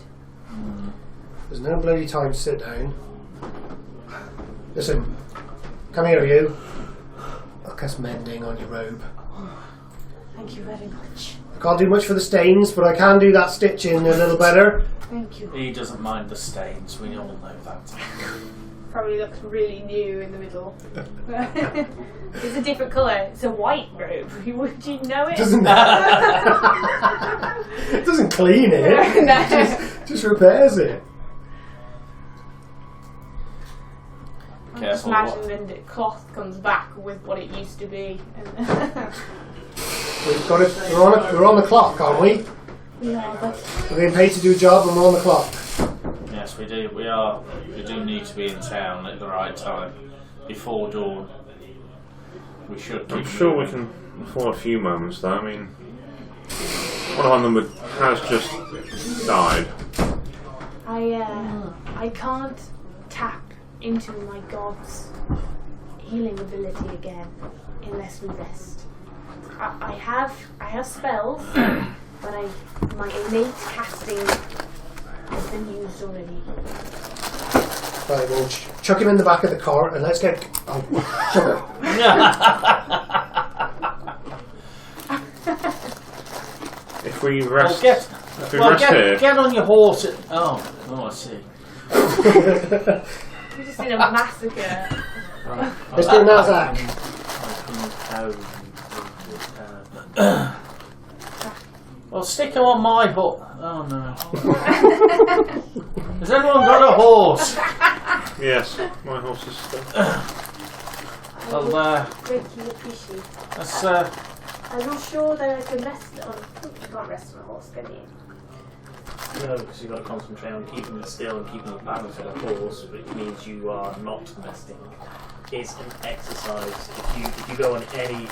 There's no bloody time to sit down. Listen, come here, you. I'll cast mending on your robe.
Thank you very much.
I can't do much for the stains, but I can do that stitching a little better.
Thank you.
He doesn't mind the stains, we all know that.
Probably looks really new in the middle. It's a different colour. It's a white robe. Would you know it?
Doesn't it doesn't clean it.
No.
Just repairs it.
I'm just imagining the cloth comes back with what it used to be.
We've got it. We're on the clock, aren't we?
We are, but
We're being paid to do a job, and we're on the clock.
Yes, we do. We are. We do need to be in town at the right time, before dawn. We should.
I'm
keep
sure we
moving.
can afford a few moments, though. I mean, one of our number has just died.
I can't tap into my god's healing ability again unless we rest. I have spells, but my innate casting has been used already.
Right, we'll chuck him in the back of the car, and let's get. Oh, sugar.
If we rest,
Well,
if we rest here,
get on your horse. Oh, I see.
We've just seen a massacre.
Mr. Nazzak.
Well, stick him on my horse. Oh no. Has anyone got a horse?
yes, my horse is still.
Well,
Greatly appreciate.
let's.
I'm not sure that I can rest on. You can't rest on a horse, can you?
No, because you've got to concentrate on keeping it still and keeping the balance on the horse, which means you are not resting. It's an exercise. If you go on any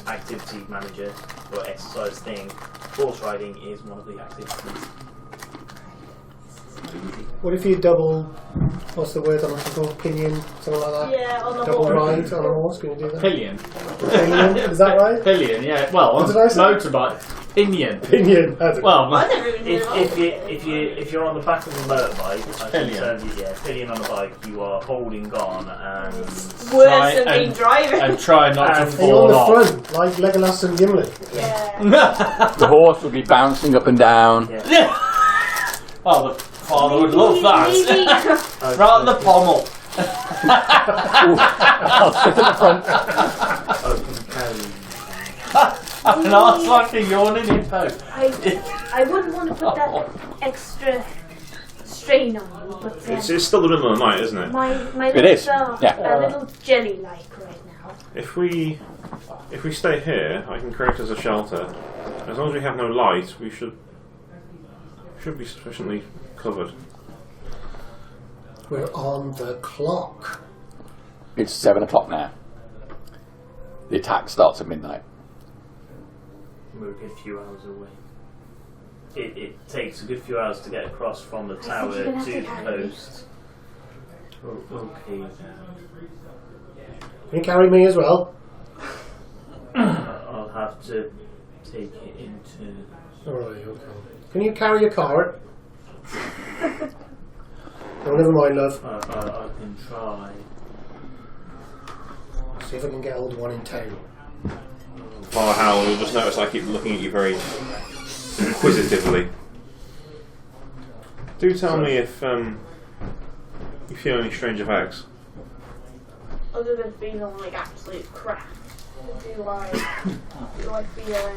activity manager or exercise thing, horse riding is one of the activities.
What if you double? What's the word I'm looking for? Pinion, something like that.
Yeah, on the
Double
horse.
ride on a horse. Can you do that?
Pillion.
Pinion, is that right?
Pillion, yeah. Well,
What
on
did I say?
motorbike. Pinion.
Pinion. That's it.
Well,
I never even knew that.
If you're on the back of a motorbike, I can
pillion.
tell you, pillion on the bike, you are holding on and
Worse
Try
than being
and-
driving.
and try not to
And
Are you on
fall
the
off.
front, like Legolas and Gimli?
Yeah.
The horse would be bouncing up and down.
Yeah. Oh, the father would love that. Right on the pommel.
I'll sit at the front.
open carry.
And arse like a yawning hippo.
I wouldn't want to put that extra
strain on you, but
It's still the middle of the night, isn't it?
my
It
lips
is,
are
yeah.
a little jelly-like right now.
If we stay here, I can create us a shelter. As long as we have no light, we should be sufficiently covered.
We're on the clock.
It's 7 o'clock now. The attack starts at midnight.
We're a good few hours away. It takes a good few hours to get across from the tower
you're gonna
to
have
the
to carry me.
coast. Okay.
Can you carry me as well?
I'll have to take it into.
Alright, okay. Can you carry a cart? Oh, never mind, love.
I can try.
See if I can get hold of one in town.
Father Howel, you'll just notice I keep looking at you very inquisitively. Do tell me if you feel any strange effects.
Other than feeling like absolute crap, do I feel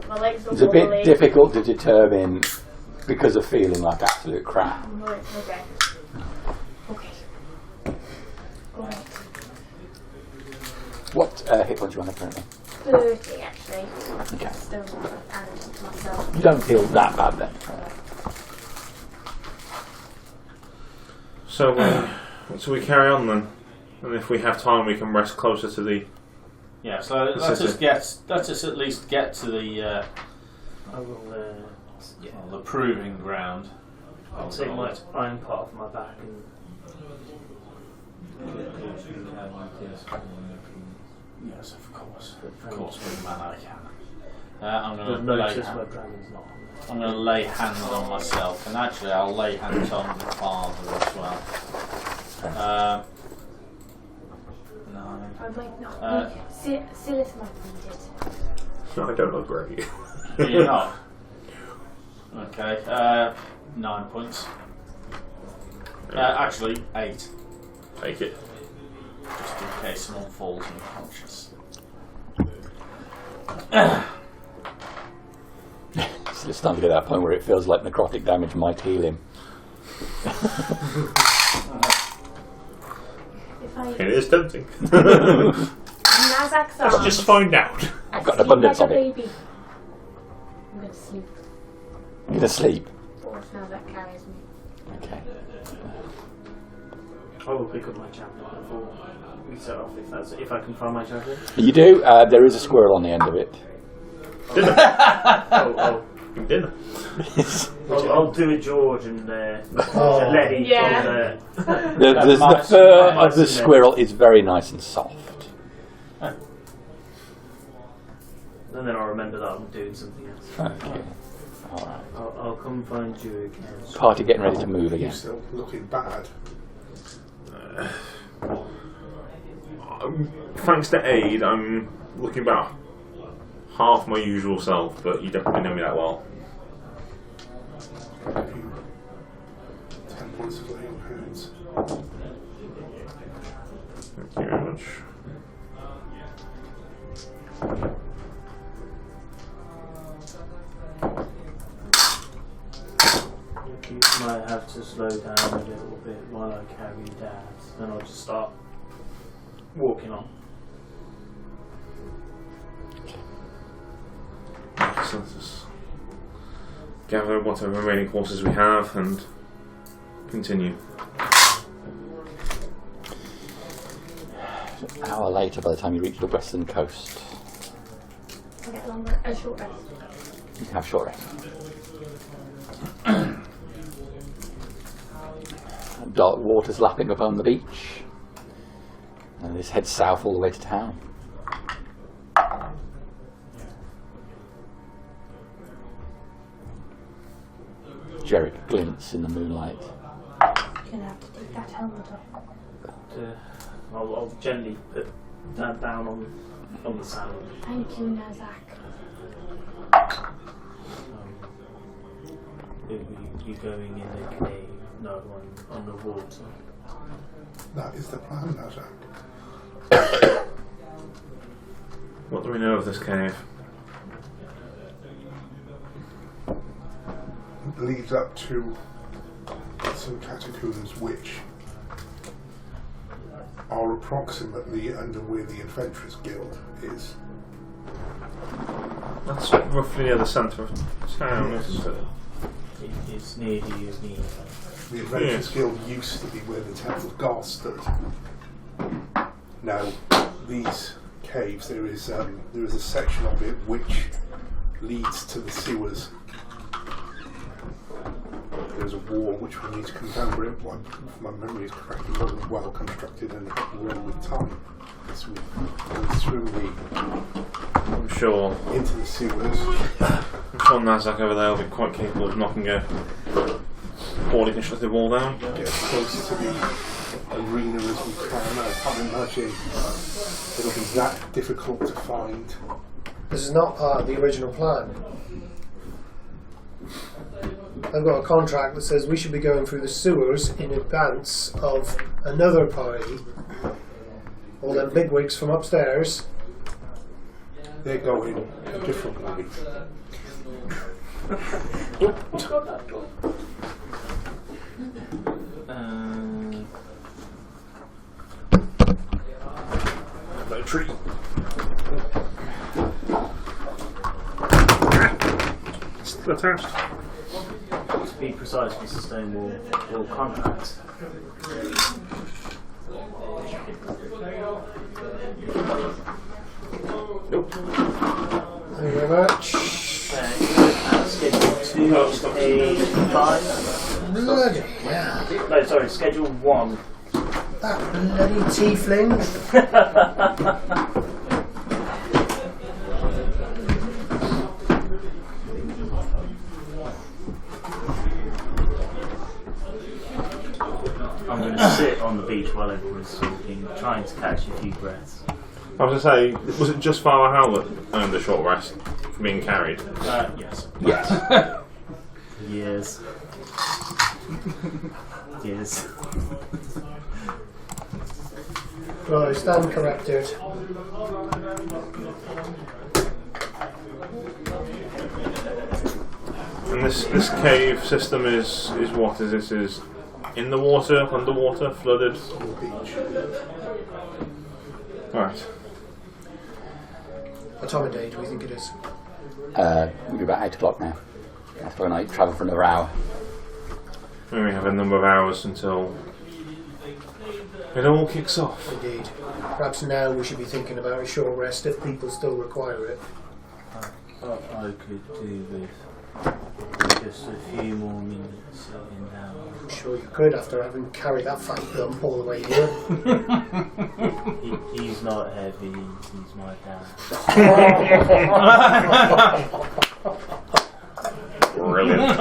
my legs are
It's a bit
wobbly.
difficult to determine because of feeling like absolute crap.
Right, okay. Okay. Alright.
What hit points do you want currently?
30 actually.
Okay.
Stonewall and myself.
You don't feel that bad then.
So we carry on then, and if we have time, we can rest closer to the.
Yeah, so let's just at least get to the
I will.
the proving ground.
I'll take my iron part off my back and.
Yes, of course with man I can. I'm
You'll
going to lay
notice where dragon's not.
I'm going to lay hands on myself, and actually I'll lay hands on the father as well. 9.
I might not.
Sylleth might need it.
No, I don't look great.
You're not. Okay. 9 points. Actually 8,
Take it.
just in case someone falls unconscious.
It's starting to get to that point where it feels like necrotic damage might heal him.
It is tempting.
Nazzak's
Let's just find out.
I've got an abundance of it.
baby. I'm going to sleep.
You're going to sleep.
Or if Nazzak carries me.
Okay.
I will pick up my javelin before we set off if I can find my javelin.
You do. There is a squirrel on the end of it.
Dinner.
I'll do a George and
Oh.
Letty.
Yeah.
The fur of the squirrel is very nice and soft.
And then I'll remember that I'm doing something else.
Okay. Alright.
I'll come find you again.
Party getting ready to move
You're
again.
still looking bad.
Thanks to aid, I'm looking about half my usual self, but you definitely know me that well.
I'll give you 10 points of lay on hands.
Thank you very much.
You might have to slow down a little bit while I carry Dad. Then I'll just start walking on.
So let's just gather whatever remaining horses we have and continue.
An hour later, by the time you reach the western coast,
I get a short rest.
you can have short rest. Dark waters lapping upon the beach, and this heads south all the way to town. Jerek glints in the moonlight.
You're going to have to take that helmet off.
I'll gently put Dad down on the saddle.
Thank you, Nazzak.
You going in the cave? No, on the water.
That is the plan, Nazzak.
What do we know of this cave?
It leads up to some catacombs which are approximately under where the Adventurers Guild is.
That's roughly near the centre of town, isn't it?
It's near the
The Adventurers Guild used to be where the Temple of God stood. Now, these caves, there is a section of it which leads to the sewers. There's a wall which we need to come down, but if my memory is correct, it wasn't well constructed and it ran with time. So we go through
I'm sure.
into the sewers.
I'm sure Nazzak over there will be quite capable of knocking a poorly constructed wall down.
Get as close to the arena as we can. I can't imagine it'll be that difficult to find.
This is not part of the original plan. I've got a contract that says we should be going through the sewers in advance of another party. All them bigwigs from upstairs.
They're going a different way.
No tree. Still attached.
To be precise, Mr. Stonewall will contract.
Nope.
Thank you very much.
Schedule 2, page 5.
Bloody hell.
No, sorry, schedule 1.
That bloody tiefling.
I'm going to sit on the beach while everyone's talking, trying to catch a few breaths.
I was going to say, was it just Father Howel that earned a short rest for being carried?
Yes.
Yes.
Yes. Yes.
Right, stand corrected.
And this cave system is what? Is in the water, underwater, flooded?
On the beach.
Right.
What time of day do we think it is?
We'll be about 8 o'clock now. After a night travel for another hour.
And we have a number of hours until it all kicks off.
Indeed. Perhaps now we should be thinking about a short rest if people still require it.
I could do with just a few more minutes sitting down.
I'm sure you could after having carried that fat lump all the way here.
He's not heavy, he's my dad.
Brilliant.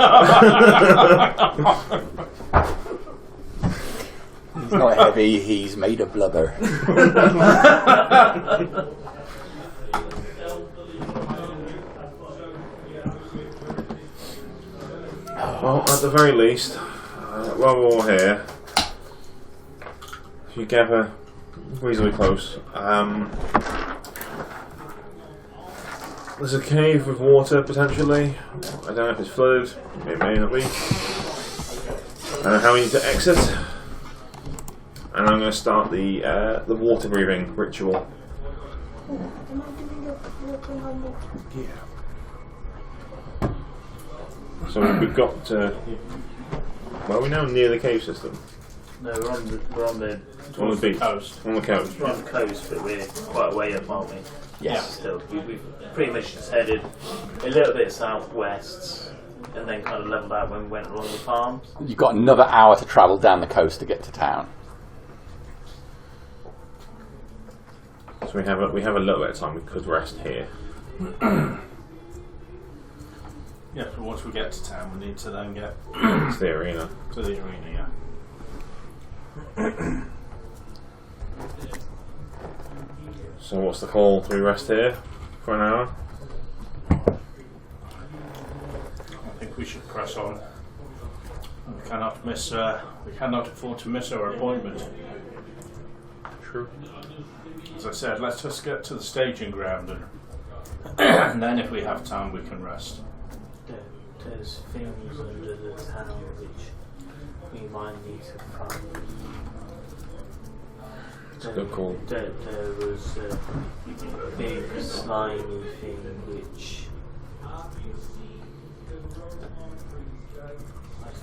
He's not heavy, he's made of blubber.
Well, at the very least, while we're all here, if you gather reasonably close, there's a cave with water potentially. I don't know if it's flooded, it may not be. I don't know how we need to exit. And I'm going to start the water breathing ritual.
Yeah.
So we've got. Well, we're now near the cave system.
No, we're on the
On the beach.
coast.
On the coast.
We're on the coast, but we're quite a way up, aren't we?
Yes.
Still, we've pretty much just headed a little bit southwest, and then kind of levelled out when we went along the farms.
You've got another hour to travel down the coast to get to town.
So we have a little bit of time. We could rest here.
Yeah, but once we get to town, we need to then get
It's the arena.
to the arena, yeah.
So what's the call? Do we rest here for an hour?
I think we should press on. We cannot miss. We cannot afford to miss our appointment.
True.
As I said, let's just get to the staging ground, and then if we have time, we can rest.
There's things under the town which We might need to find.
It's a good call.
There was a big slimy thing which I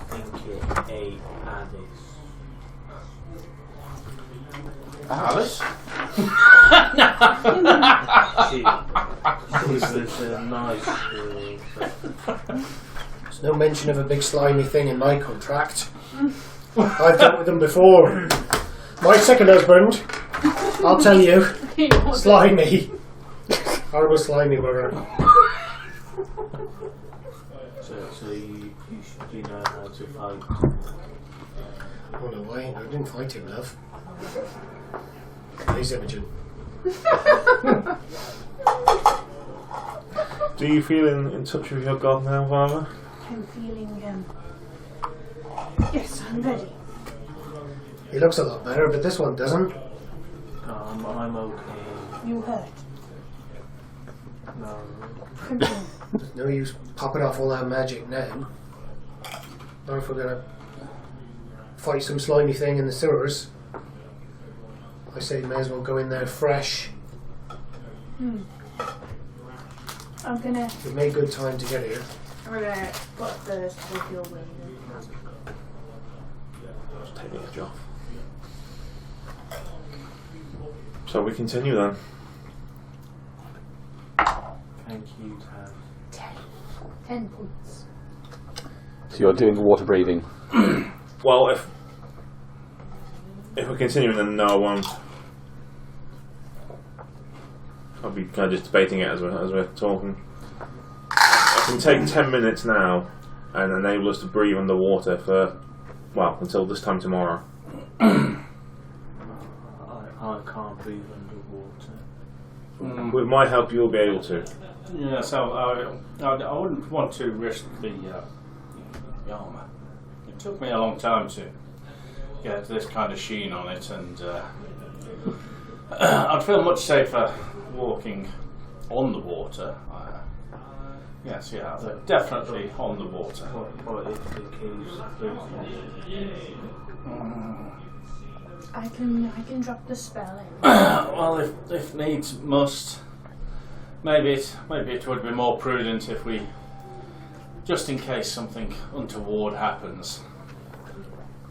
think it ate Alice.
Alice?
She was a nice girl.
There's no mention of a big slimy thing in my contract. I've dealt with them before. My second husband, I'll tell you, slimy. Horrible slimy bugger.
So you know how to fight.
Oh no, I didn't fight him, love. He's Imogen.
Do you feel in touch with your god now, Father?
I'm feeling, yes, I'm ready.
He looks a lot better, but this one doesn't.
I'm okay.
You hurt.
No.
There's no use popping off all that magic now. Not if we're gonna fight some slimy thing in the sewers. I say you may as well go in there fresh.
I'm gonna
We've made good time to get here.
put the Scorpio away.
Just take the edge off. So we continue then.
Thank you, Tad.
10 points.
So you're doing water breathing.
Well, if we're continuing, then no, I won't. I'll be kind of just debating it as we're talking. I can take 10 minutes now and enable us to breathe underwater for, well, until this time tomorrow.
I can't breathe underwater.
With my help, you'll be able to.
Yeah, so I wouldn't want to risk the armour. It took me a long time to get this kind of sheen on it, and I'd feel much safer walking on the water. Yes, yeah, definitely on the water.
What if the cave's
I can drop the spell in.
Well, if needs must, maybe it would be more prudent if we, just in case something untoward happens.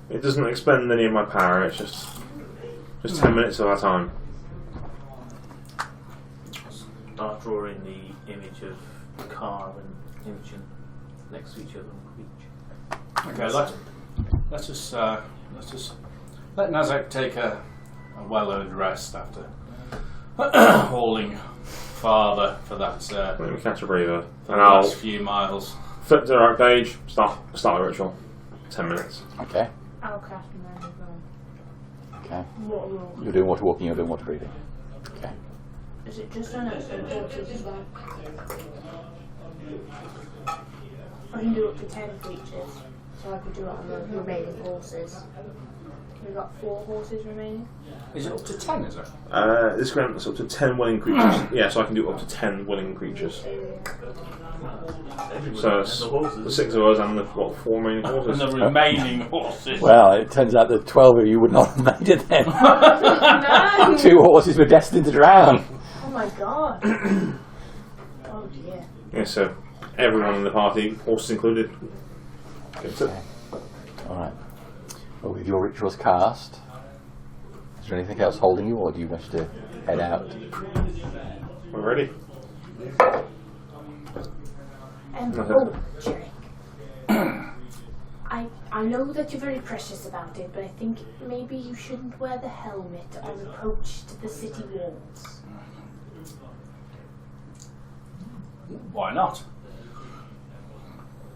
It doesn't expend any of my power, it's just 10 minutes of our time.
Start drawing the image of Car and Imogen next to each other on the beach.
Okay, let Nazzak take a well-earned rest after hauling farther for that
Let me catch a breather.
for
And
the
I'll
last few miles.
flip to the right page, start the ritual. 10 minutes.
Okay.
I'll cast man as well.
Okay.
Water roll.
You're doing water walking, you're doing water breathing. Okay.
Is it just on us and horses as well? I can do up to 10 creatures, so I could do it on the remaining horses. We've got 4 horses remaining.
Is it up to 10, is it?
This grants up to 10 willing creatures. Yeah, so I can do up to 10 willing creatures. So it's the 6 of us and the 4 remaining horses.
And the remaining horses.
Well, it turns out that 12 of you would not have made it then.
No!
2 horses were destined to drown.
Oh my god. Oh dear.
Yeah, so everyone in the party, horses included.
Okay. Alright. Well, with your rituals cast, is there anything else holding you, or do you wish to head out?
We're ready.
Jerek. I know that you're very precious about it, but I think maybe you shouldn't wear the helmet on approach to the city walls.
Why not?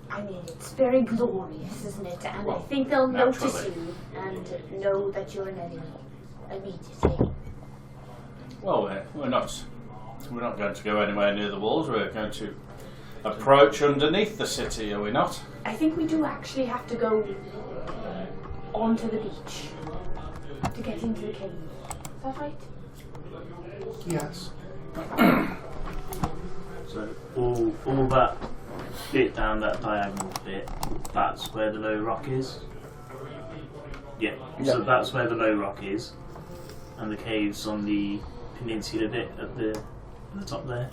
I mean, it's very glorious, isn't it? And I think they'll notice you and know that you're an enemy immediately.
Well, we're not going to go anywhere near the walls. We're going to approach underneath the city, are we not?
I think we do actually have to go onto the beach to get into the cave. Is that right?
Yes.
So all that bit down that diagonal bit, that's where the low rock is. Yeah. So that's where the low rock is, and the cave's on the peninsula bit at the top there.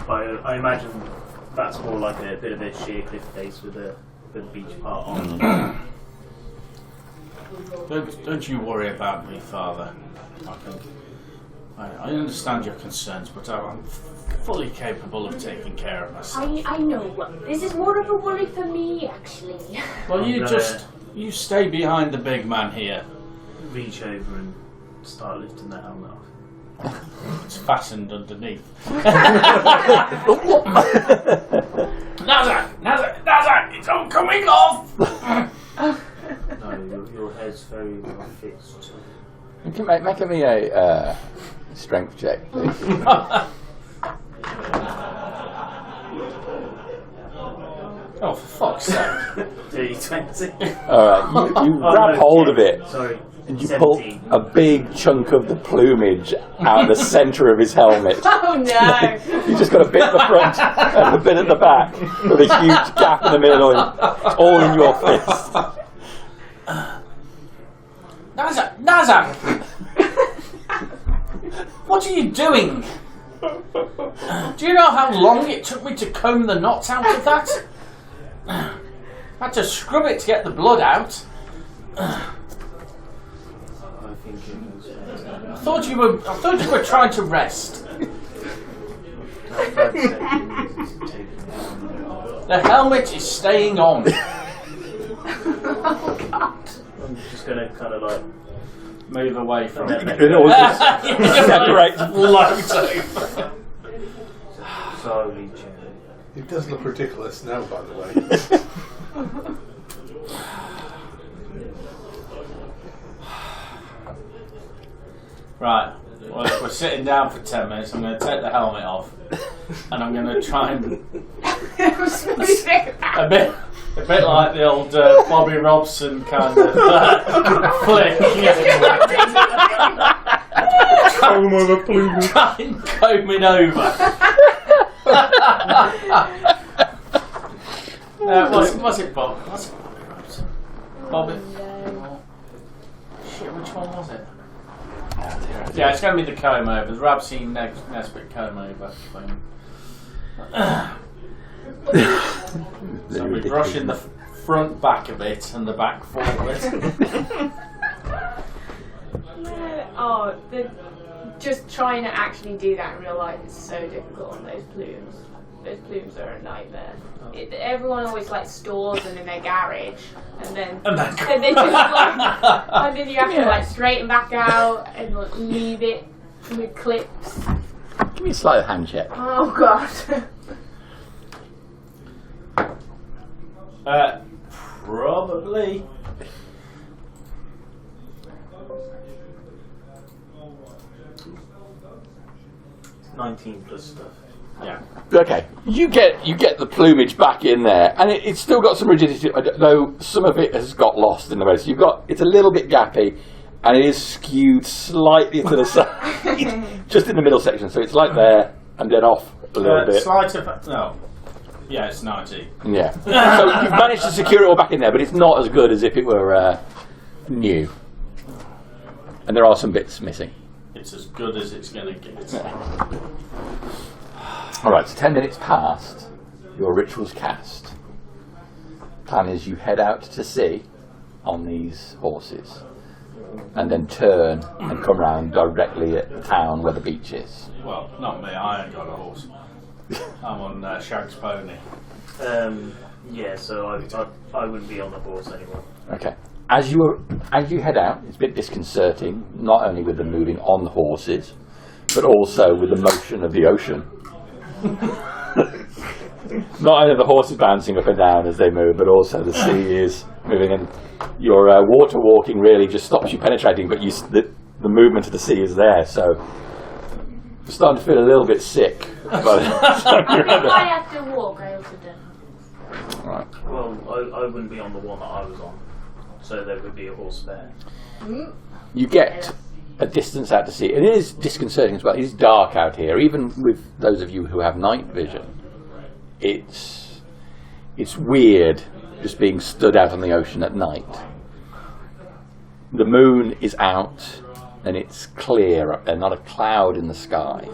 But I imagine that's more like a bit of a sheer cliff face with the beach part on.
Don't you worry about me, Father. I understand your concerns, but I'm fully capable of taking care of myself.
I know. This is more of a worry for me, actually.
Well, you stay behind the big man here.
Reach over and start lifting the helmet off.
It's fastened underneath. Nazzak, it's all coming off!
No, your head's very well fixed.
You can make me a strength check, please.
Oh, for fuck's sake.
Dirty 20.
Alright, you grab hold of it.
Sorry.
And you
17.
pull a big chunk of the plumage out of the centre of his helmet.
Oh no!
You just got a bit at the front and a bit at the back with a huge gap in the middle, all in your fist.
Nazzak! What are you doing? Do you know how long it took me to comb the knots out of that? I had to scrub it to get the blood out. I thought you were trying to rest. The helmet is staying on.
Oh God!
I'm just gonna kind of like
Move away from it.
It all just separates.
Float over.
slowly, Jerek.
It does look ridiculous now, by the way.
Right, well, we're sitting down for 10 minutes. I'm going to take the helmet off, and I'm going to try and a bit like the old Bobby Robson kind of flick.
Comb over plumage.
Try and comb it over. Was it Bob? Was it Bobby Robson? Bobby. Oh, shit, which one was it? Yeah, it's going to be the comb over, the Rabsine Nesbitt comb over thing. So we're brushing the front back a bit and the back forward.
Just trying to actually do that in real life is so difficult on those plumes. Those plumes are a nightmare. Everyone always like stores them in their garage, and then they just like, and then you have to like straighten back out and like, leave it with clips.
Give me a sleight of hand check.
Oh God.
Probably.
$19 plus stuff.
Yeah.
Okay, you get the plumage back in there, and it's still got some rigidity, though some of it has got lost in the race. It's a little bit gappy, and it is skewed slightly to the side, just in the middle section. So it's like there, and then off a little bit.
Slight of no. Yeah, it's 90.
Yeah. So you've managed to secure it all back in there, but it's not as good as if it were new. And there are some bits missing.
It's as good as it's going to get.
Alright, so 10 minutes past, your ritual's cast. Plan is you head out to sea on these horses, and then turn and come round directly at the town where the beach is.
Well, not me, I ain't got a horse. I'm on Shag's pony.
Yeah, so I wouldn't be on the horse anymore.
Okay. As you head out, it's a bit disconcerting, not only with them moving on the horses, but also with the motion of the ocean. Not only the horses bouncing up and down as they move, but also the sea is moving, and your water walking really just stops you penetrating, but the movement of the sea is there, so you're starting to feel a little bit sick.
I think I have to walk, I also don't.
Right.
Well, I wouldn't be on the one that I was on, so there would be a horse there.
You get a distance out to sea. It is disconcerting as well. It is dark out here, even with those of you who have night vision. It's It's weird just being stood out on the ocean at night. The moon is out and it's clear up there, not a cloud in the sky.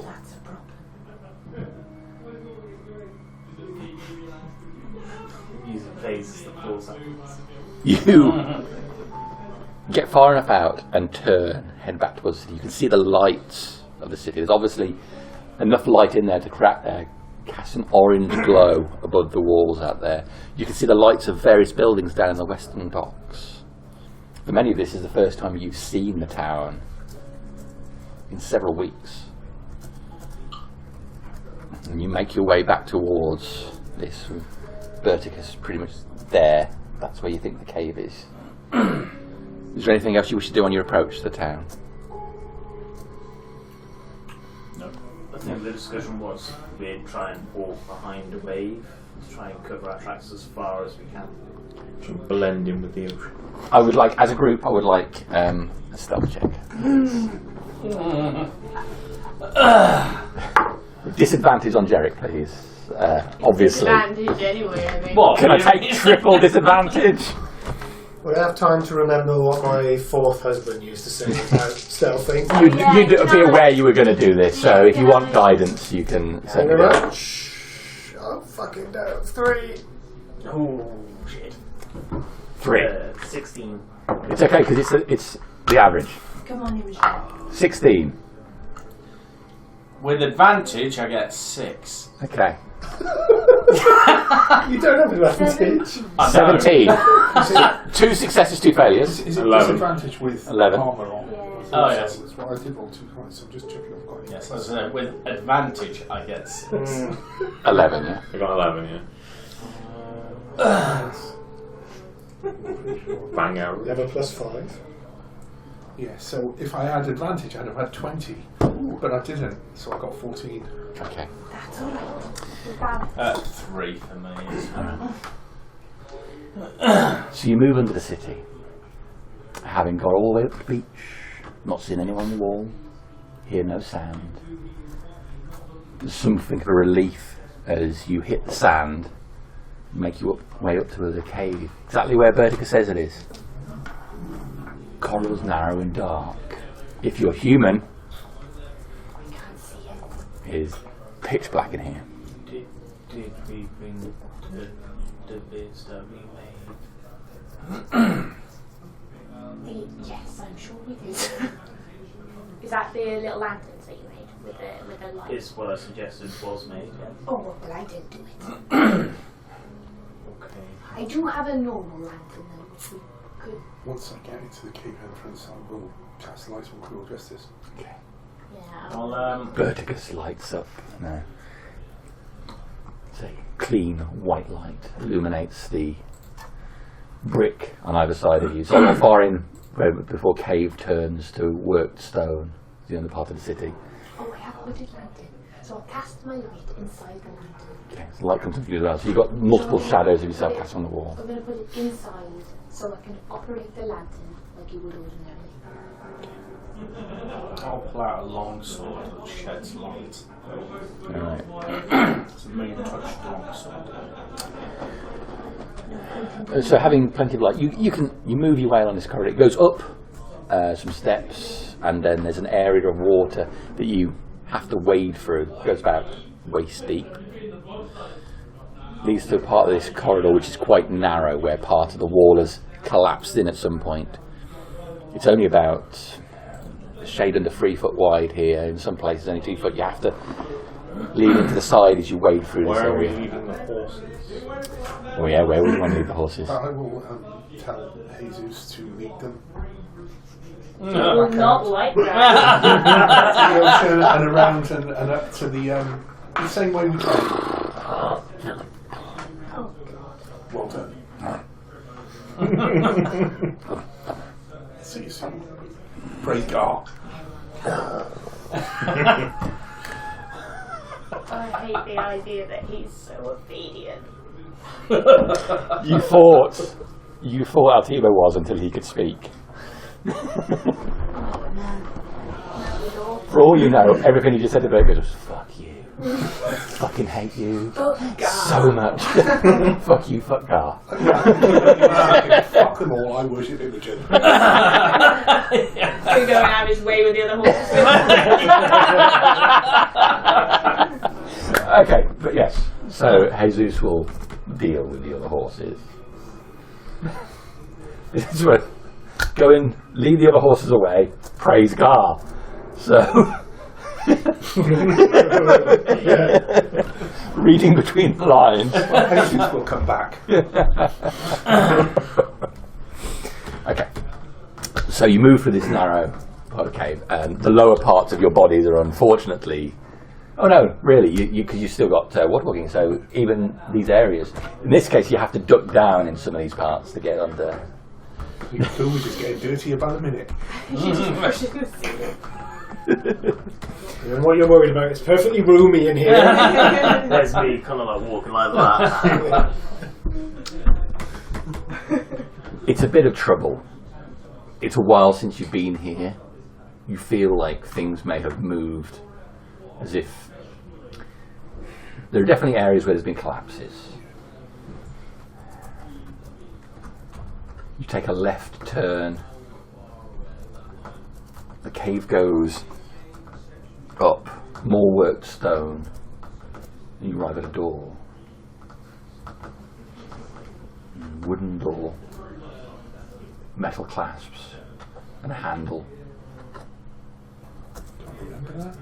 Using phases that pulls up.
You get far enough out and turn, head back towards the city. You can see the lights of the city. There's obviously enough light in there to cast an orange glow above the walls out there. You can see the lights of various buildings down in the western docks. For many of this is the first time you've seen the town in several weeks. And you make your way back towards this. Berticus pretty much there. That's where you think the cave is. Is there anything else you wish to do on your approach to the town?
No. I think the discussion was we'd try and walk behind a wave to try and cover our tracks as far as we can.
To blend in with the ocean.
I would like, as a group, I would like a stealth check. Disadvantage on Jerek, please. Obviously.
Disadvantage anyway, I think.
What?
Can I take triple disadvantage?
We have time to remember what my fourth husband used to say about stealthing.
You'd be aware you were going to do this, so if you want guidance, you can certainly do it.
Shh, I'm fucking down. 3.
Oh, shit.
3.
16.
It's okay, because it's the average.
Come on, Imogen.
16.
With advantage, I get 6.
Okay.
You don't have advantage.
17. 2 successes, 2 failures.
Is it
11.
disadvantage with
11.
armour on?
Yeah.
Oh, yes.
That's what I did roll 2 points, so I'm just checking I've got it.
Yes, so with advantage, I get 6.
11, yeah.
I got 11, Bang out.
11 plus 5.
Yeah, so if I had advantage, I'd have had 20. But I didn't, so I got 14.
Okay.
That's alright.
3 for me.
So you move under the city, having got all the way up to the beach, not seeing anyone on the wall, hear no sound. There's something of a relief as you hit the sand, make your way up to the cave, exactly where Berticus says it is. Corridors narrow and dark. If you're human,
I can't see it.
it is pitch black in here.
Did we bring the bits that we made?
Yes, I'm sure we did. Is that the little lanterns that you made with the light?
Is what I suggested was made, yeah.
Oh, well, I didn't do it.
Okay.
I do have a normal lantern though, which we could.
Once I get into the cave entrance, I will cast light on Cruel Justice.
Okay.
Yeah.
I'll,
Berticus lights up now. It's a clean white light illuminates the brick on either side of you. So not far in, before cave turns to worked stone, the other part of the city.
Oh, I have a hooded lantern, so I'll cast my light inside the lantern.
Okay, so the light comes into you as well. So you've got multiple shadows of yourself cast on the wall.
I'm going to put it inside so I can operate the lantern like you would ordinarily.
I'll pull out a long sword that sheds light.
Alright.
It's a moon touched long sword.
So having plenty of light, you move your way along this corridor. It goes up some steps, and then there's an area of water that you have to wade through. It goes about waist deep. Leads to a part of this corridor which is quite narrow, where part of the wall has collapsed in at some point. It's only about a shade under 3 foot wide here. In some places only 2 foot. You have to lean into the side as you wade through this
Where are we
area.
leaving the horses?
Oh yeah, where would you want to leave the horses?
I will tell Jesus to lead them
I will not like that.
to the ocean and around and up to the same way we came. Well done. See you soon. Praise God.
I hate the idea that he's so obedient.
You thought Altimo was until he could speak. For all you know, everything he just said to Berticus was "fuck you." Fucking hate you so much. Fuck you, fuck Gar.
Fuck them all, I worship Imogen.
He'll go and have his way with the other horses.
Okay, but yes. So Jesus will deal with the other horses. This is where go in, lead the other horses away, praise Gar. So reading between the lines.
Patience will come back.
Okay. So you move through this narrow part of the cave, and the lower parts of your bodies are unfortunately. Oh no, really? Because you still got waterlogging. So even these areas, in this case, you have to duck down in some of these parts to get under.
You feel we're just getting dirty about a minute.
And what you're worried about is perfectly roomy in here.
There's me kind of like walking like that.
It's a bit of trouble. It's a while since you've been here. You feel like things may have moved, as if there are definitely areas where there's been collapses. You take a left turn. The cave goes up, more worked stone. And you arrive at a door. Wooden door, metal clasps, and a handle.
Remember that?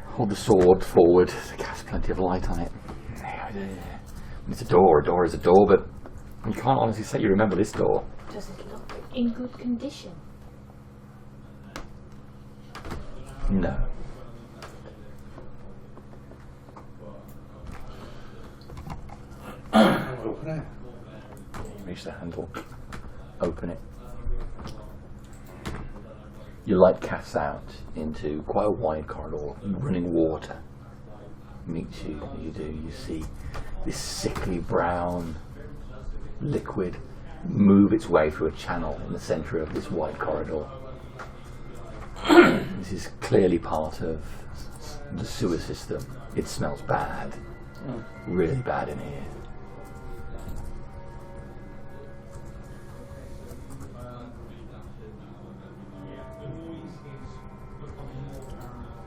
Hold the sword forward to cast plenty of light on it. It's a door. A door is a door, but you can't honestly say you remember this door.
Does it look in good condition?
No.
Open it.
Reach the handle. Open it. Your light casts out into quite a wide corridor. Running water meets you. You see this sickly brown liquid move its way through a channel in the centre of this wide corridor. This is clearly part of the sewer system. It smells bad. Really bad in here.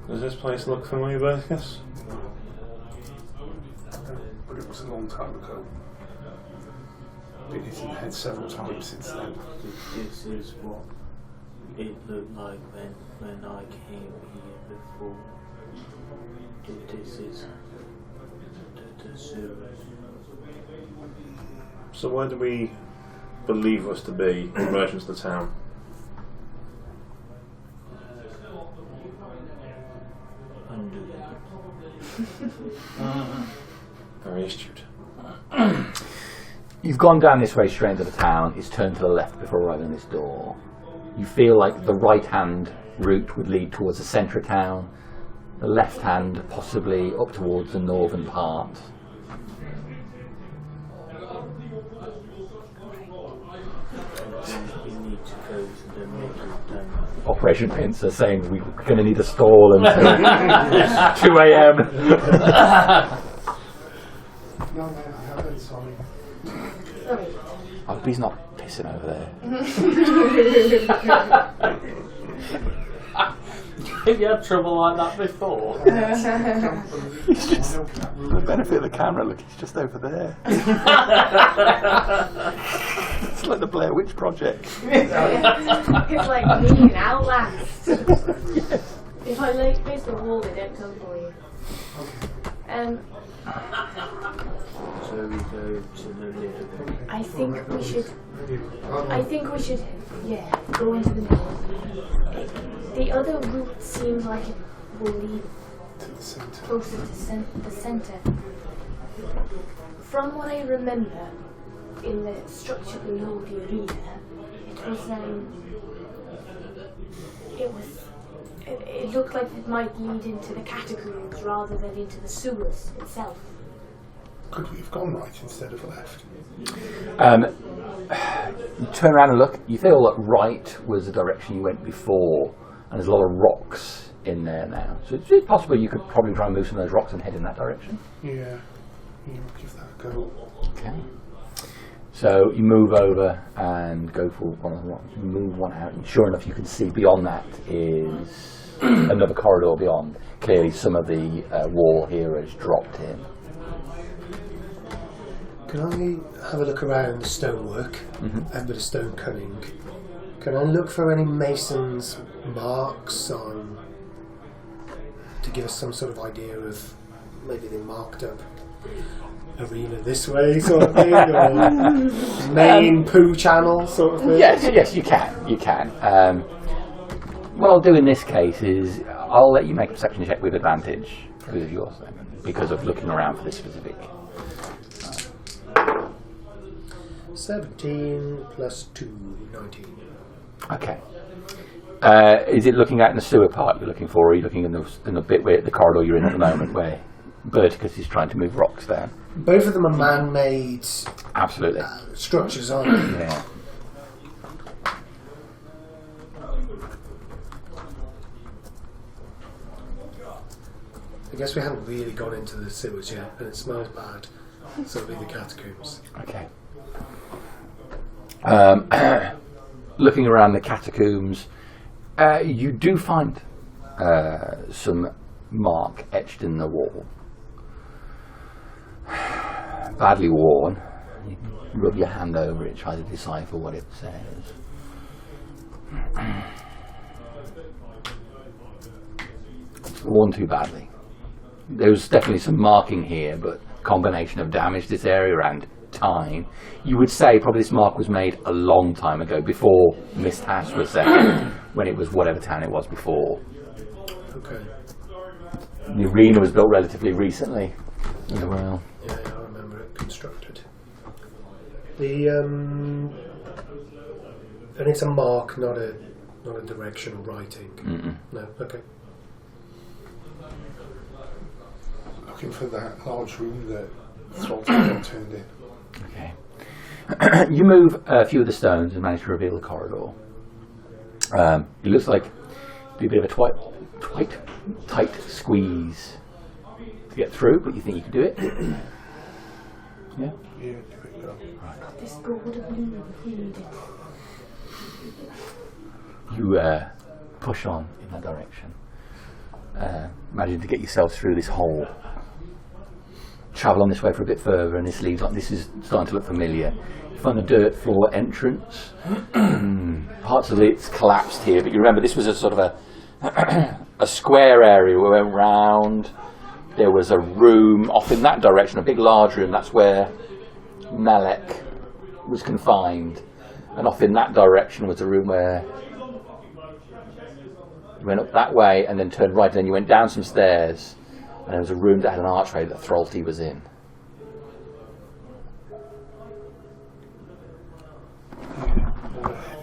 Does this place look familiar, Berticus?
But it was a long time ago. Been hit in the head several times since then.
This is what it looked like when I came here before. This is the sewers.
So where do we believe us to be in relation to the town? Very astute.
You've gone down this way straight into the town. It's turned to the left before arriving at this door. You feel like the right-hand route would lead towards the centre of town. The left-hand possibly up towards the northern part.
We need to go to the middle town.
Operation Pincer saying we're going to need a stall until 2 a.m.
No, man, I haven't, sorry.
I hope he's not pissing over there.
Have you had trouble like that before?
He's just, for the benefit of the camera, look, he's just over there. It's like the Blair Witch Project.
It's like me in Outlast. If I like face the wall, they don't come for you.
So we go to the middle.
I think we should, yeah, go into the middle. The other route seems like it will lead
To the centre.
closer to the centre. From what I remember, in the structure below the arena, it looked like it might lead into the catacombs rather than into the sewers itself.
Could we have gone right instead of left?
You turn around and look. You feel that right was the direction you went before. and there's a lot of rocks in there now. So it's possible you could probably try and move some of those rocks and head in that direction.
Yeah, I'll give that a go.
Okay. So you move over and go for one of the rocks. You move one out, and sure enough, you can see beyond that is another corridor beyond. Clearly, some of the wall here has dropped in.
Can I have a look around the stonework and a bit of stone cutting? Can I look for any masons' marks on to give us some sort of idea of maybe they marked up arena this way sort of thing, or main poo channel sort of thing?
Yes, you can. What I'll do in this case is I'll let you make a perception check with advantage because of yours, because of looking around for this specific.
17 plus 2, 19.
Okay. Is it looking out in the sewer part you're looking for, or are you looking in the bit where the corridor you're in at the moment where Berticus is trying to move rocks down?
Both of them are man-made
Absolutely.
Structures, aren't they?
Yeah.
I guess we haven't really gone into the sewers yet, and it smells bad, so it'll be the catacombs.
Okay. Looking around the catacombs, you do find some mark etched in the wall. Badly worn. You can rub your hand over it, try to decipher what it says. It's worn too badly. There's definitely some marking here, but combination of damage this area and time. You would say probably this mark was made a long time ago, before Myste Hass was set, when it was whatever town it was before.
Okay.
The arena was built relatively recently as well.
Yeah, I remember it constructed. The and it's a mark, not a directional writing. No, okay.
Looking for that large room that Thralty got turned in.
Okay. You move a few of the stones and manage to reveal the corridor. It looks like it'd be a bit of a tight squeeze to get through, but you think you can do it? Yeah?
Yeah, give it a go.
Got this golden blue if we need it.
You push on in that direction. Imagine to get yourself through this hole. Travel on this way for a bit further, and this leads like this is starting to look familiar. You find a dirt floor entrance. Parts of it's collapsed here, but you remember this was a sort of a square area. We went round. There was a room off in that direction, a big large room. That's where Nazzak was confined. And off in that direction was a room where you went up that way and then turned right, and then you went down some stairs. And there was a room that had an archway that Thralty was in.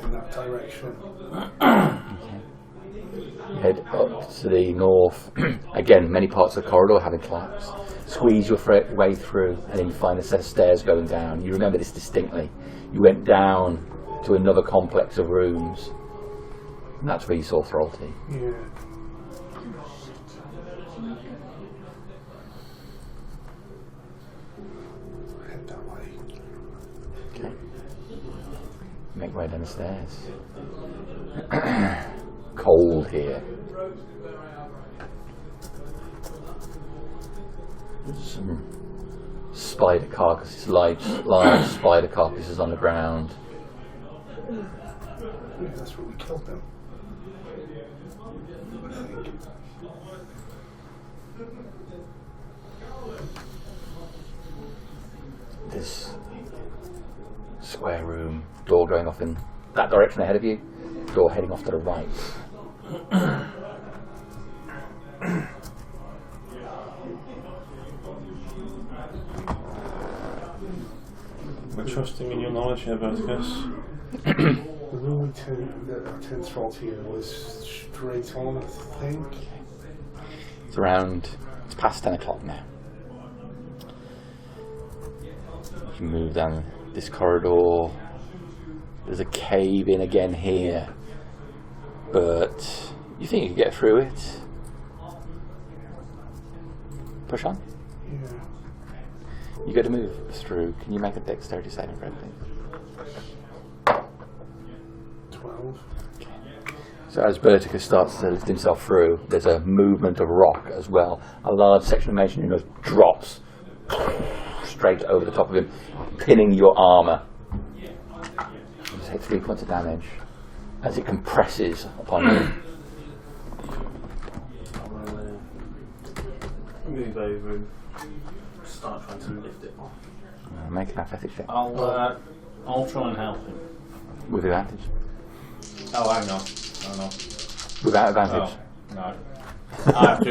In that direction.
Okay. Head up to the north. Again, many parts of the corridor having collapsed. Squeeze your way through, and then you find a set of stairs going down. You remember this distinctly. You went down to another complex of rooms, and that's where you saw Thralty.
Yeah. Head that way.
Okay. Make your way down the stairs. Cold here. Some spider carcasses, large spider carcasses on the ground.
Yeah, that's where we killed them. I think.
This square room, door going off in that direction ahead of you, door heading off to the right.
We're trusting in your knowledge here, Berticus.
The room that turned Thralty in was straight on, I think.
It's past 10 o'clock now. You move down this corridor. There's a cave in again here, but You think you can get through it? Push on.
Yeah.
You got to move through. Can you make a dexterity saving throw, please?
12.
So as Berticus starts to lift himself through, there's a movement of rock as well. A large section of masonry drops straight over the top of him, pinning your armour. You take 3 points of damage as it compresses upon you.
Move over and start trying to lift it off.
Make an athletics check.
I'll try and help him.
With advantage.
Oh, hang on. Oh, no.
Without advantage.
Oh, no. I have to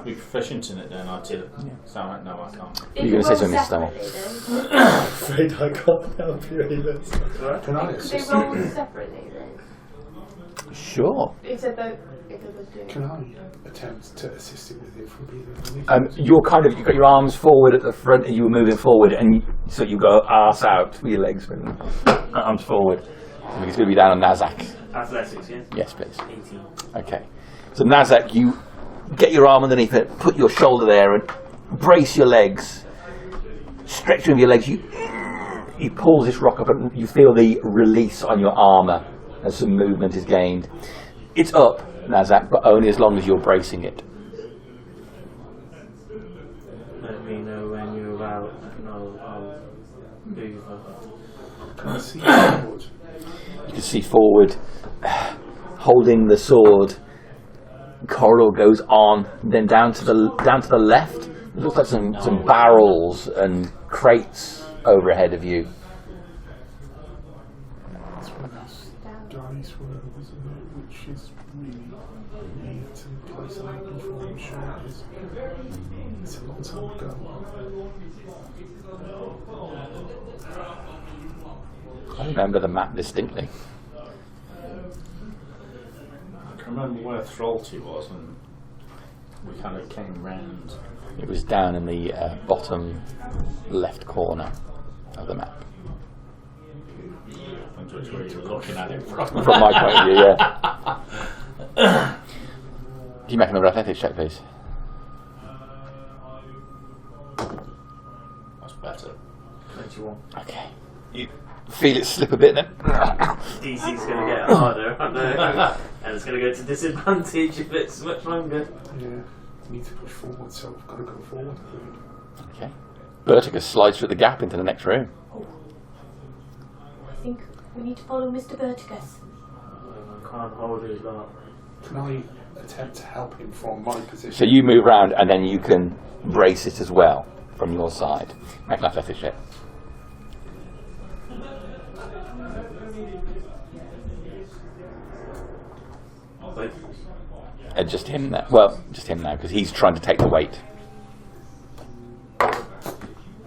be proficient in it then, I do. So, no, I can't.
You're going to say something, Stonewall.
I'm afraid I can't help you either.
Can I
They
assist?
roll separately then.
Sure.
If they're both doing
Can I attempt to assist him with it from being underneath?
You've got your arms forward at the front and you were moving forward, and so you go arse out with your legs, arms forward. So it's going to be down on Nazzak.
Athletics, yes?
Yes, please.
18.
Okay. So Nazzak, you get your arm underneath it, put your shoulder there and brace your legs. Stretching your legs, he pulls this rock up and you feel the release on your armour as some movement is gained. It's up, Nazzak, but only as long as you're bracing it.
Let me know when you're out and I'll move up.
Can I see forward?
You can see forward, holding the sword. Corridor goes on, then down to the left. It looks like some barrels and crates overhead of you.
That's where those dice were, wasn't it? Which is really neat to place an open for, I'm sure it is. It's a long time ago.
I remember the map distinctly.
I can remember where Thralty was and we kind of came round.
It was down in the bottom left corner of the map.
Depends which way you were looking at it from.
From my point of view, yeah. Can you make another athletics check, please?
That's better.
21.
Okay. You feel it slip a bit then?
DC's going to get harder, I know. And it's going to go to disadvantage if it's much longer.
Yeah, I need to push forward, so I've got to go forward, I think.
Okay. Berticus slides through the gap into the next room.
I think we need to follow Mr. Berticus.
I can't hold his lot.
Can I attempt to help him from my position?
So you move round and then you can brace it as well from your side. Make an athletics check. Just him now. Well, just him now because he's trying to take the weight.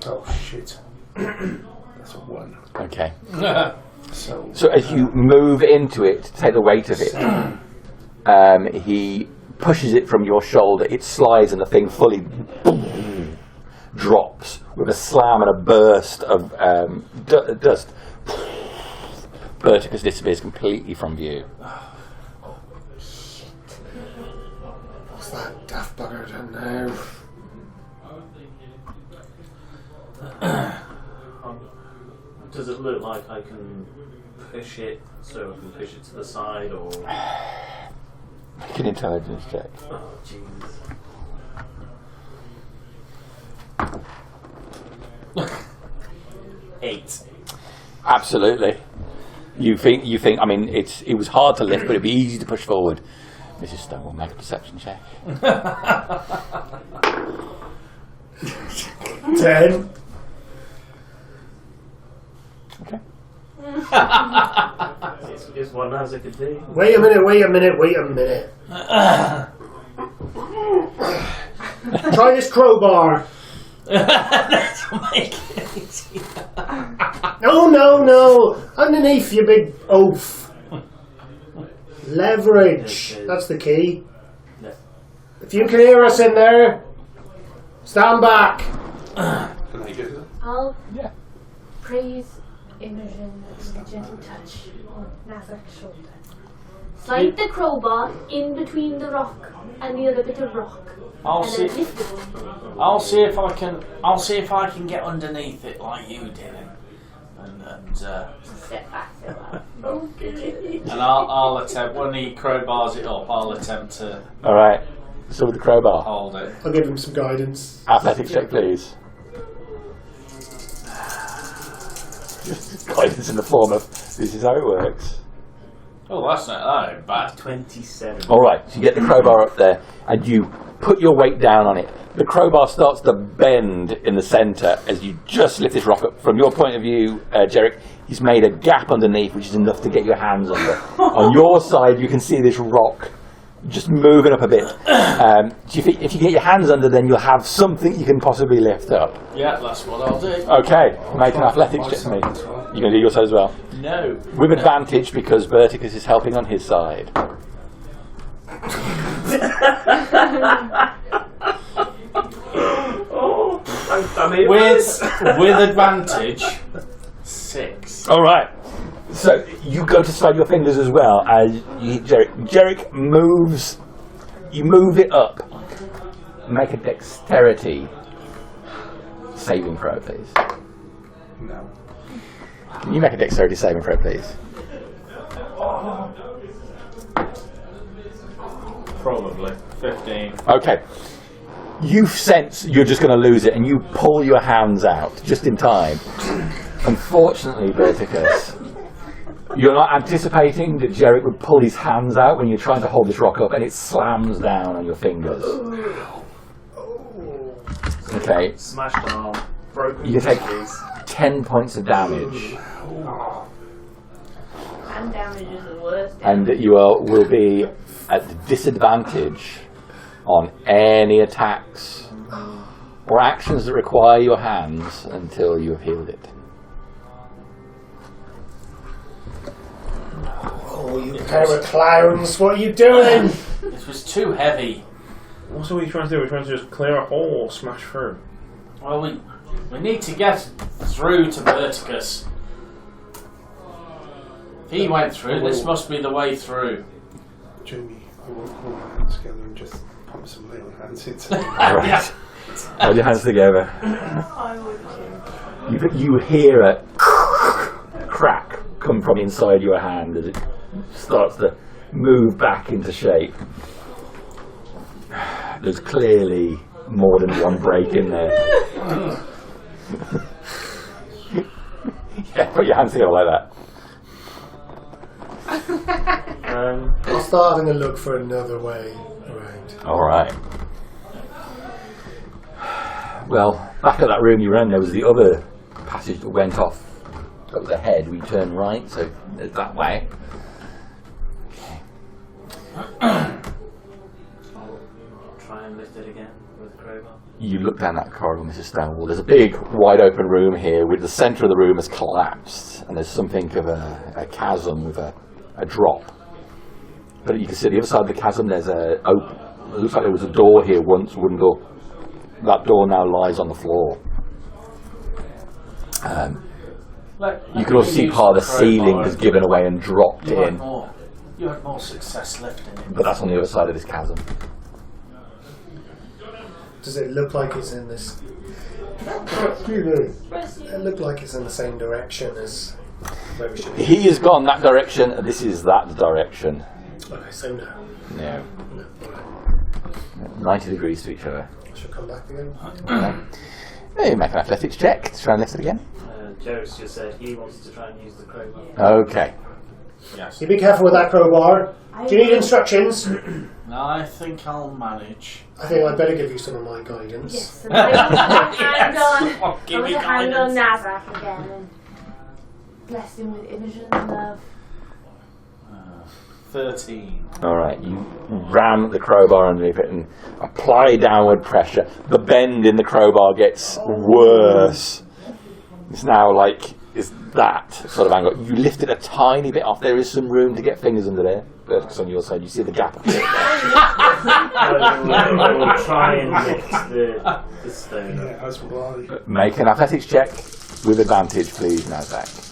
Oh shit. That's a 1.
Okay.
So
as you move into it to take the weight of it, he pushes it from your shoulder. It slides and the thing fully drops with a slam and a burst of dust. Berticus disappears completely from view.
What's that daft bugger done now?
Does it look like I can push it so I can push it to the side or...
Make an intelligence check.
Oh, jeez. Eight.
Absolutely. You think. I mean, it was hard to lift, but it'd be easy to push forward. Mrs. Stonewall, make a perception check.
10.
Okay.
It's what Nazzak could do.
Wait a minute. Try this crowbar. No. Underneath, you big oaf. Leverage. That's the key.
No.
If you can hear us in there, stand back.
can I do that?
I'll
Yeah.
praise Imogen with a gentle touch on Nazzak's shoulder.
Slide the crowbar in between the rock and the other bit of rock.
I'll
and
see.
then lift it.
I'll see if I can. I'll see if I can get underneath it like you did, and
Step back so that.
and I'll attempt when he crowbars it up. I'll attempt to
All right. So with the crowbar.
hold it.
I'll give him some guidance.
Athletics check, please. Guidance in the form of this is how it works.
Oh, that ain't bad.
27.
All right. So you get the crowbar up there, and you put your weight down on it. The crowbar starts to bend in the centre as you just lift this rock up. From your point of view, Jerek, he's made a gap underneath, which is enough to get your hands under. On your side, you can see this rock just moving up a bit. If you get your hands under, then you'll have something you can possibly lift up.
Yeah, that's what I'll do.
Okay, make an athletics check for me. You're going to do your side as well?
No.
With advantage, because Berticus is helping on his side.
With advantage, 6.
All right. So you go to slide your fingers as well as you hit Jerek. Jerek moves. You move it up. Make a dexterity saving throw, please.
No.
Can you make a dexterity saving throw, please?
Probably 15.
Okay. You sense you're just going to lose it, and you pull your hands out just in time. Unfortunately, Berticus, you're not anticipating that Jerek would pull his hands out when you're trying to hold this rock up, and it slams down on your fingers. Okay.
Smashed arm. Broken
You take
fingers.
10 points of damage,
Hand damage is the worst.
and you will be at disadvantage on any attacks or actions that require your hands until you have healed it.
Oh, you pair of clowns, what are you doing?
It was too heavy.
What's we trying to do? We're trying to just clear a hole or smash through.
Well, we need to get through to Berticus. If he went through, this must be the way through.
Jamie, I won't hold my hands together and just pump some little hands into it.
Right. Hold your hands together. You hear a crack come from inside your hand as it starts to move back into shape. There's clearly more than one break in there. Yeah, put your hands together like that.
I'll start having a look for another way around.
Alright. Well, back at that room you ran, there was the other passage that went off. That was ahead. We turned right, so it's that way.
I'll try and lift it again with the crowbar.
You look down that corridor, Mrs. Stonewall. There's a big, wide open room here, with the centre of the room has collapsed, and there's something of a chasm with a drop. But you can see the other side of the chasm. There's it looks like there was a door here once, wooden door. That door now lies on the floor. You can also see part of the ceiling has given away and dropped in.
You had more success lifting it.
But that's on the other side of this chasm.
Does it look like it's in this? It looked like it's in the same direction as where we should be.
He has gone that direction, and this is that direction.
Okay, so no.
No. 90 degrees to each other.
I should come back again.
Hey, make an athletics check to try and lift it again.
Joe's just said he wants to try and use the crowbar.
Okay.
Yes.
You be careful with that crowbar. Do you need instructions?
No, I think I'll manage.
I think I'd better give you some of my guidance.
Yes, and I
I'll give
want
you
to hand on
guidance.
Nazzak again and bless him with images and love.
13.
Alright, you ram the crowbar underneath it and apply downward pressure. The bend in the crowbar gets worse. It's now like, it's that sort of angle. You lift it a tiny bit off. There is some room to get fingers under there. Berticus on your side, you see the gap.
I will try and lift the stone up.
Yeah, as will I.
Make an athletics check with advantage, please, Nazzak.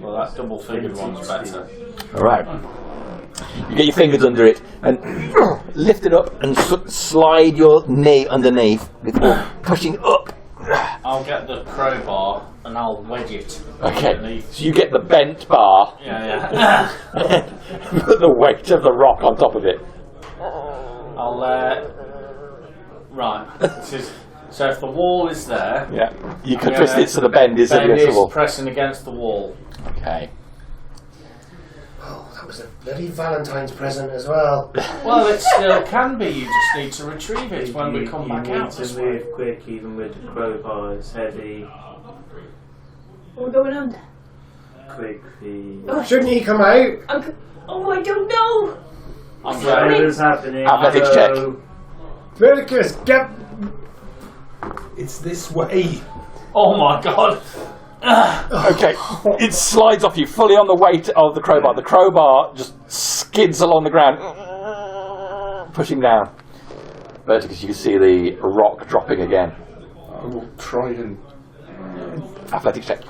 Well, that double-fingered one's better.
All right. You get your fingers under it and lift it up and slide your knee underneath before pushing up.
I'll get the crowbar and I'll wedge it.
Okay.
Underneath.
So you get the bent bar.
Yeah.
Put the weight of the rock on top of it.
I'll right. So if the wall is there,
Yeah. You can twist it so the bend is against the wall.
pressing against the wall.
Okay.
Oh, that was a bloody Valentine's present as well.
Well, it still can be. You just need to retrieve it when we come back out
You
this
need to
way.
move quick, even with the crowbar. It's heavy.
We're going under.
Quickly.
Shouldn't he come out?
Oh, I don't know.
I'm glad.
Whatever's happening.
Athletics check.
go.
Berticus, get...
It's this way.
Oh my god.
Okay. It slides off you fully on the weight of the crowbar. The crowbar just skids along the ground, pushing down. Verticus, you can see the rock dropping again.
I will try and...
Athletics check.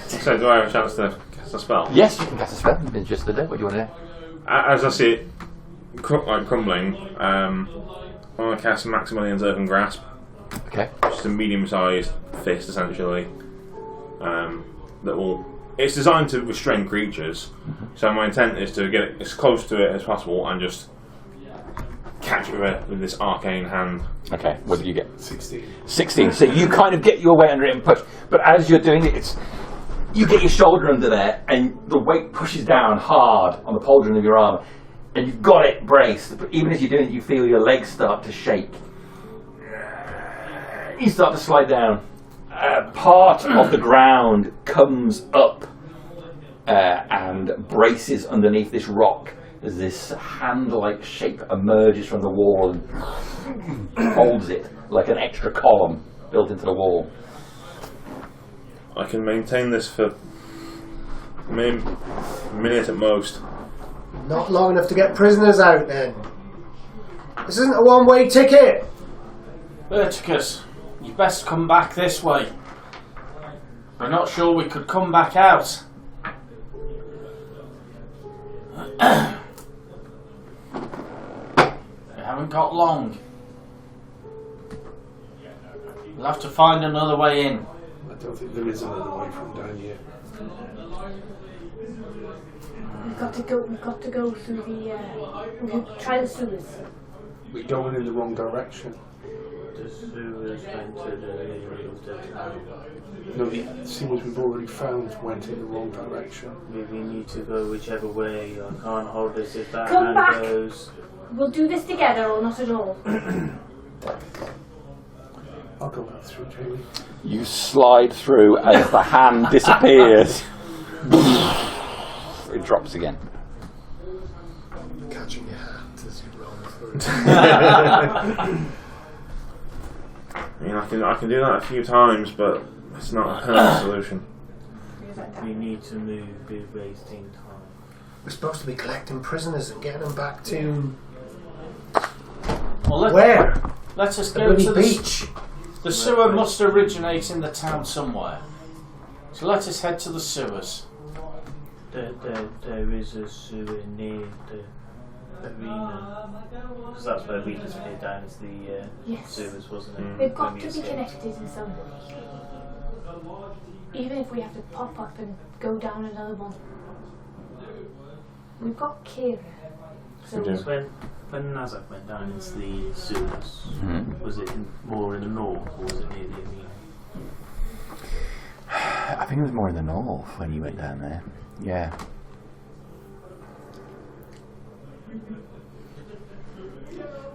So do I have a chance to cast a spell?
Yes, you can cast a spell. You've been just a bit. What do you want to do?
As I see it crumbling, I want to cast Maximilian's Earthen Grasp.
Okay.
Just a medium-sized fist, essentially. That will. It's designed to restrain creatures, so my intent is to get it as close to it as possible and just catch it with this arcane hand.
Okay. What did you get?
16.
16. So you kind of get your way under it and push, but as you're doing it, you get your shoulder under there, and the weight pushes down hard on the pauldron of your arm, and you've got it braced. But even as you're doing it, you feel your legs start to shake. You start to slide down. Part of the ground comes up and braces underneath this rock as this hand-like shape emerges from the wall and holds it like an extra column built into the wall.
I can maintain this for a minute at most.
Not long enough to get prisoners out then. This isn't a one-way ticket.
Berticus, you best come back this way. We're not sure we could come back out. We haven't got long. We'll have to find another way in.
I don't think there is another way from down here.
We've got to go through the. We can try the sewers.
We're going in the wrong direction.
The sewers went to the area of the town.
No, the sewers we've already found went in the wrong direction.
Maybe we need to go whichever way. I can't hold us if that
Come
hand
back.
goes.
We'll do this together or not at all.
I'll go back through, Jamie.
You slide through as the hand disappears. It drops again.
Catching your hat as you roll through.
I mean, I can do that a few times, but it's not a permanent solution.
We need to move. We're wasting time.
We're supposed to be collecting prisoners and getting them back to...
Well,
Where?
let us
The
go
bloody
to
beach.
the sewer. Must originate in the town somewhere. So let us head to the sewers.
There is a sewer near the arena. Because that's where we disappeared down as the
Yes.
sewers, wasn't it?
They've
When
got
we
to be
escaped.
connected in some way. Even if we have to pop up and go down another one. We've got Kira. So
We do.
When Nazzak went down into the sewers, was it more in the north or was it near the arena?
I think it was more in the north when you went down there. Yeah.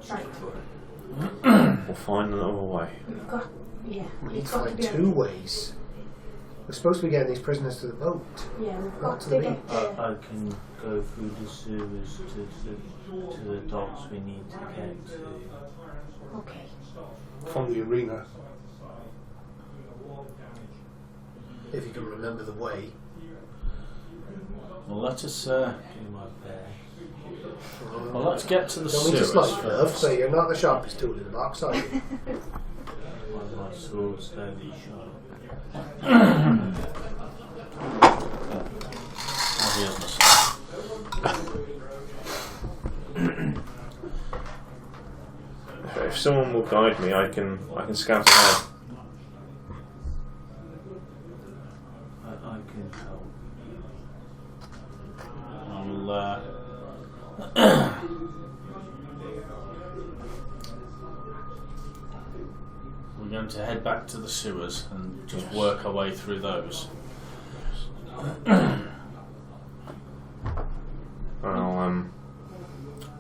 right.
We'll find another way.
We've got
We need
We've
to
got to
find
be
two ways. We're supposed to be getting these prisoners to the boat.
Yeah, we've
Not
got
to
to
the
get there.
I can go through the sewers to the docks we need to get to.
Okay.
From the arena.
If you can remember the way.
Well, let us.
Do my best.
Well, let's get to the
Don't mean to
sewers.
slight love, so you're not the sharpest tool in the box, are you?
My sword's very sharp.
if someone will guide me, I can scout ahead.
I can help.
We're going to head back to the sewers and just work our way through those.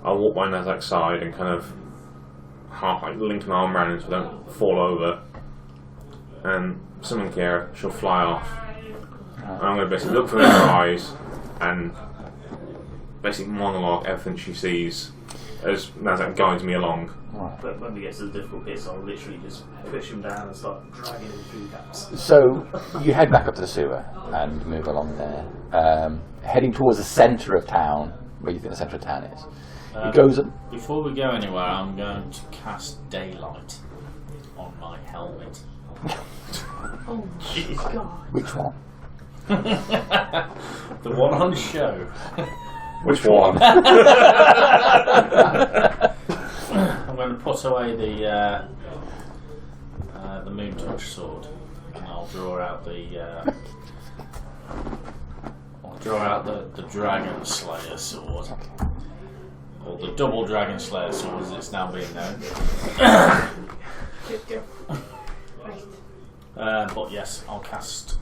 I'll walk by Nazzak's side and kind of half like link an arm around him so I don't fall over. And summon Kira, she'll fly off. And I'm going to basically look through her eyes and basically monologue everything she sees as Nazzak guides me along.
But when we get to the difficult bits, I'll literally just push him down and start dragging him through gaps.
So you head back up to the sewer and move along there, heading towards the centre of town, where you think the centre of town is. It goes.
Before we go anywhere, I'm going to cast daylight on my helmet.
Oh my god.
Which one?
The one on show.
Which one?
I'm going to put away the Moon Touch sword, and I'll draw out the Dragon Slayer sword, or the Double Dragon Slayer sword, as it's now being known. But yes, I'll cast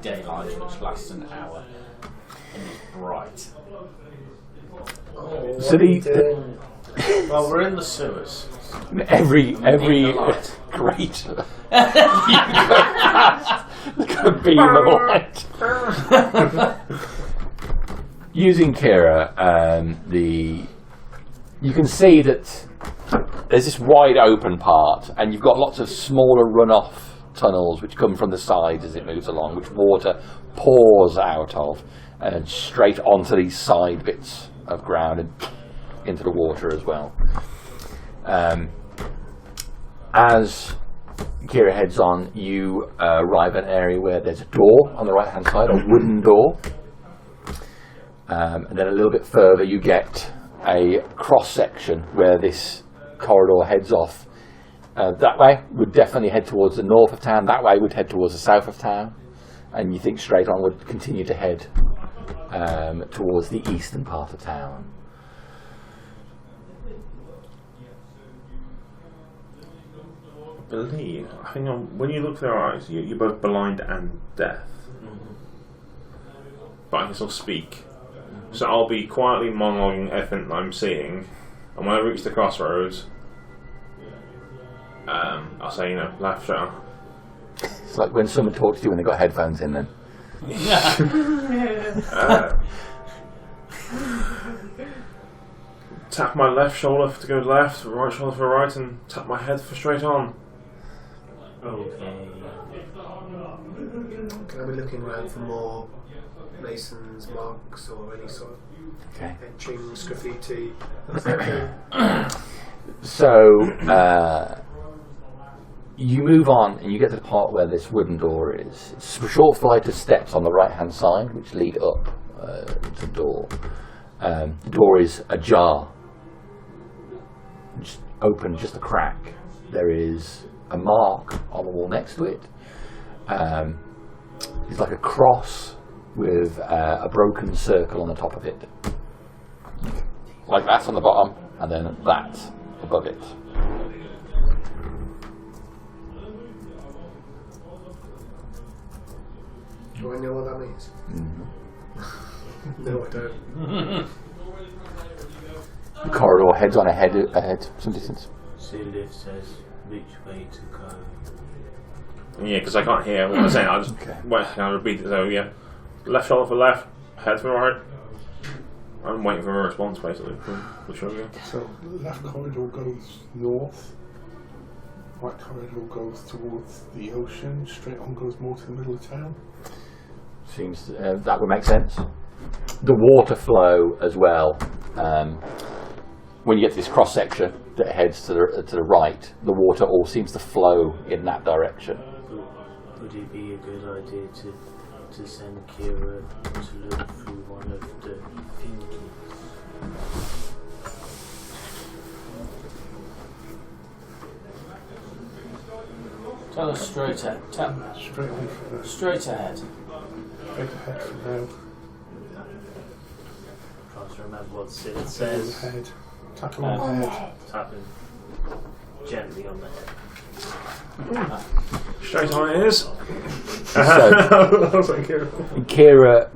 daylight, which lasts an hour, and is bright.
Oh,
So
Well, we're in the sewers.
every
light.
great look at a beam of light. Using Kira, you can see that there's this wide open part, and you've got lots of smaller runoff tunnels which come from the sides as it moves along, which water pours out of and straight onto these side bits of ground and into the water as well. As Kira heads on, you arrive at an area where there's a door on the right hand side, a wooden door, and then a little bit further you get a cross section where this corridor heads off. That way would definitely head towards the north of town, that way would head towards the south of town, and you think straight on would continue to head towards the eastern part of town.
I think when you look through their eyes, you're both blind and deaf. But I can still speak. So I'll be quietly monologuing everything that I'm seeing, and when I reach the crossroads, I'll say, left shot.
It's like when someone talks to you when they've got headphones in then.
Tap my left shoulder to go left, right shoulder for right, and tap my head for straight on.
Okay.
Can I be looking around for more masons, marks, or any sort of etchings, graffiti?
So you move on and you get to the part where this wooden door is. It's a short flight of steps on the right hand side which lead up to the door. The door is ajar, just open, just a crack. There is a mark on the wall next to it. It's like a cross with a broken circle on the top of it. Like that on the bottom, and then that above it.
Do I know what that means?
Mm-hmm.
No, I don't.
The corridor heads on ahead some distance.
Sylleth says, which way to go?
Yeah, because I can't hear what I'm saying. I'll just I'll repeat it. So yeah, left shoulder for left, head for right. I'm waiting for a response basically. For sure.
So left corridor goes north, right corridor goes towards the ocean, straight on goes more to the middle of town.
Seems that would make sense. The water flow as well. When you get to this cross section that heads to the right, the water all seems to flow in that direction.
Would it be a good idea to send Kira to look through one of the thingies?
Tell us straight ahead.
Straight on for now.
Straight ahead.
Straight ahead for now.
Trying to remember what Sylleth
On the
says.
head. Tap him on the head.
Tapping gently on the head.
Straight on it is.
Kira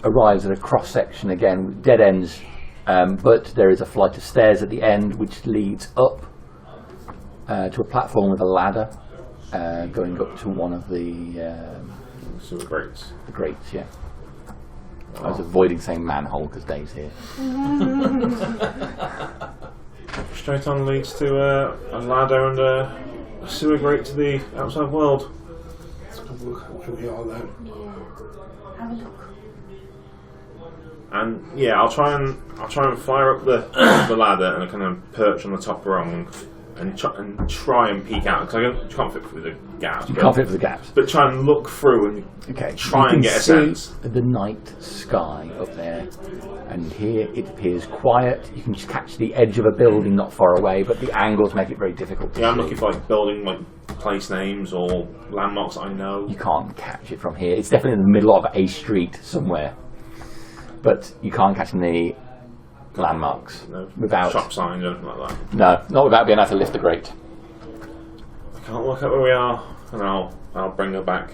arrives at a cross section again, dead ends, but there is a flight of stairs at the end which leads up to a platform with a ladder going up to one of the
Sewer grates.
grates. Yeah, I was avoiding saying manhole because Dave's here.
Straight on leads to a ladder and a sewer grate to the outside world.
Let's have a look at where we are then.
Yeah. Have a look.
And yeah, I'll try and fire up the the ladder and kind of perch on the top rung and try and peek out because I can't fit through the gaps.
You can't fit for the gaps.
But try and look through and
Okay.
try and get a sense.
The night sky up there, and here it appears quiet. You can just catch the edge of a building not far away, but the angles make it very difficult to
Yeah, I'm
see.
looking for like building like place names or landmarks that I know.
You can't catch it from here. It's definitely in the middle of a street somewhere, but you can't catch the landmarks
No
without.
shop signs or anything like that.
No, not without being able to lift the grate.
I can't work out where we are, and I'll bring her back.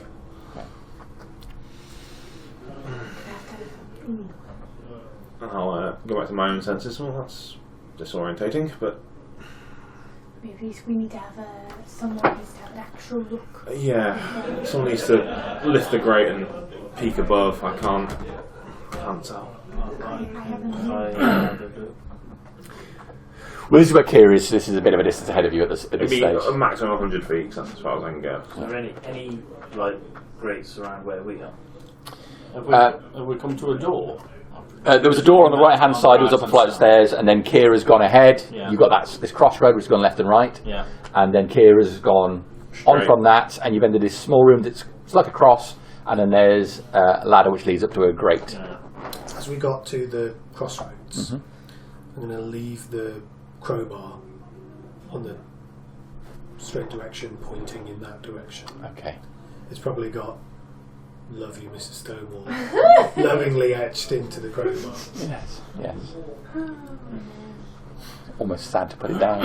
And I'll go back to my own senses. Well, that's disorientating, but
Maybe we need to have someone needs to have an actual look.
yeah, someone needs to lift the grate and peek above. I can't tell.
I haven't.
Well, this is where Kira is. This is a bit of a distance ahead of you at this
It'd be
stage.
a maximum of 100 feet. 'Cause that's as far as I can go.
Is there any like grates around where we are?
Have we come to a door?
There was a door on the right hand side. It was up a flight of stairs, and then Kira's gone ahead.
Yeah.
You've got this crossroad which has gone left and right,
Yeah.
and then Kira's gone on
Straight.
from that, and you've entered this small room that's it's like a cross, and then there's a ladder which leads up to a grate.
Yeah.
As we got to the crossroads,
Mhm.
I'm going to leave the crowbar on the straight direction, pointing in that direction.
Okay.
It's probably got "Love you, Mrs. Stonewall" lovingly etched into the crowbar.
Yes. Yes. Almost sad to put it down.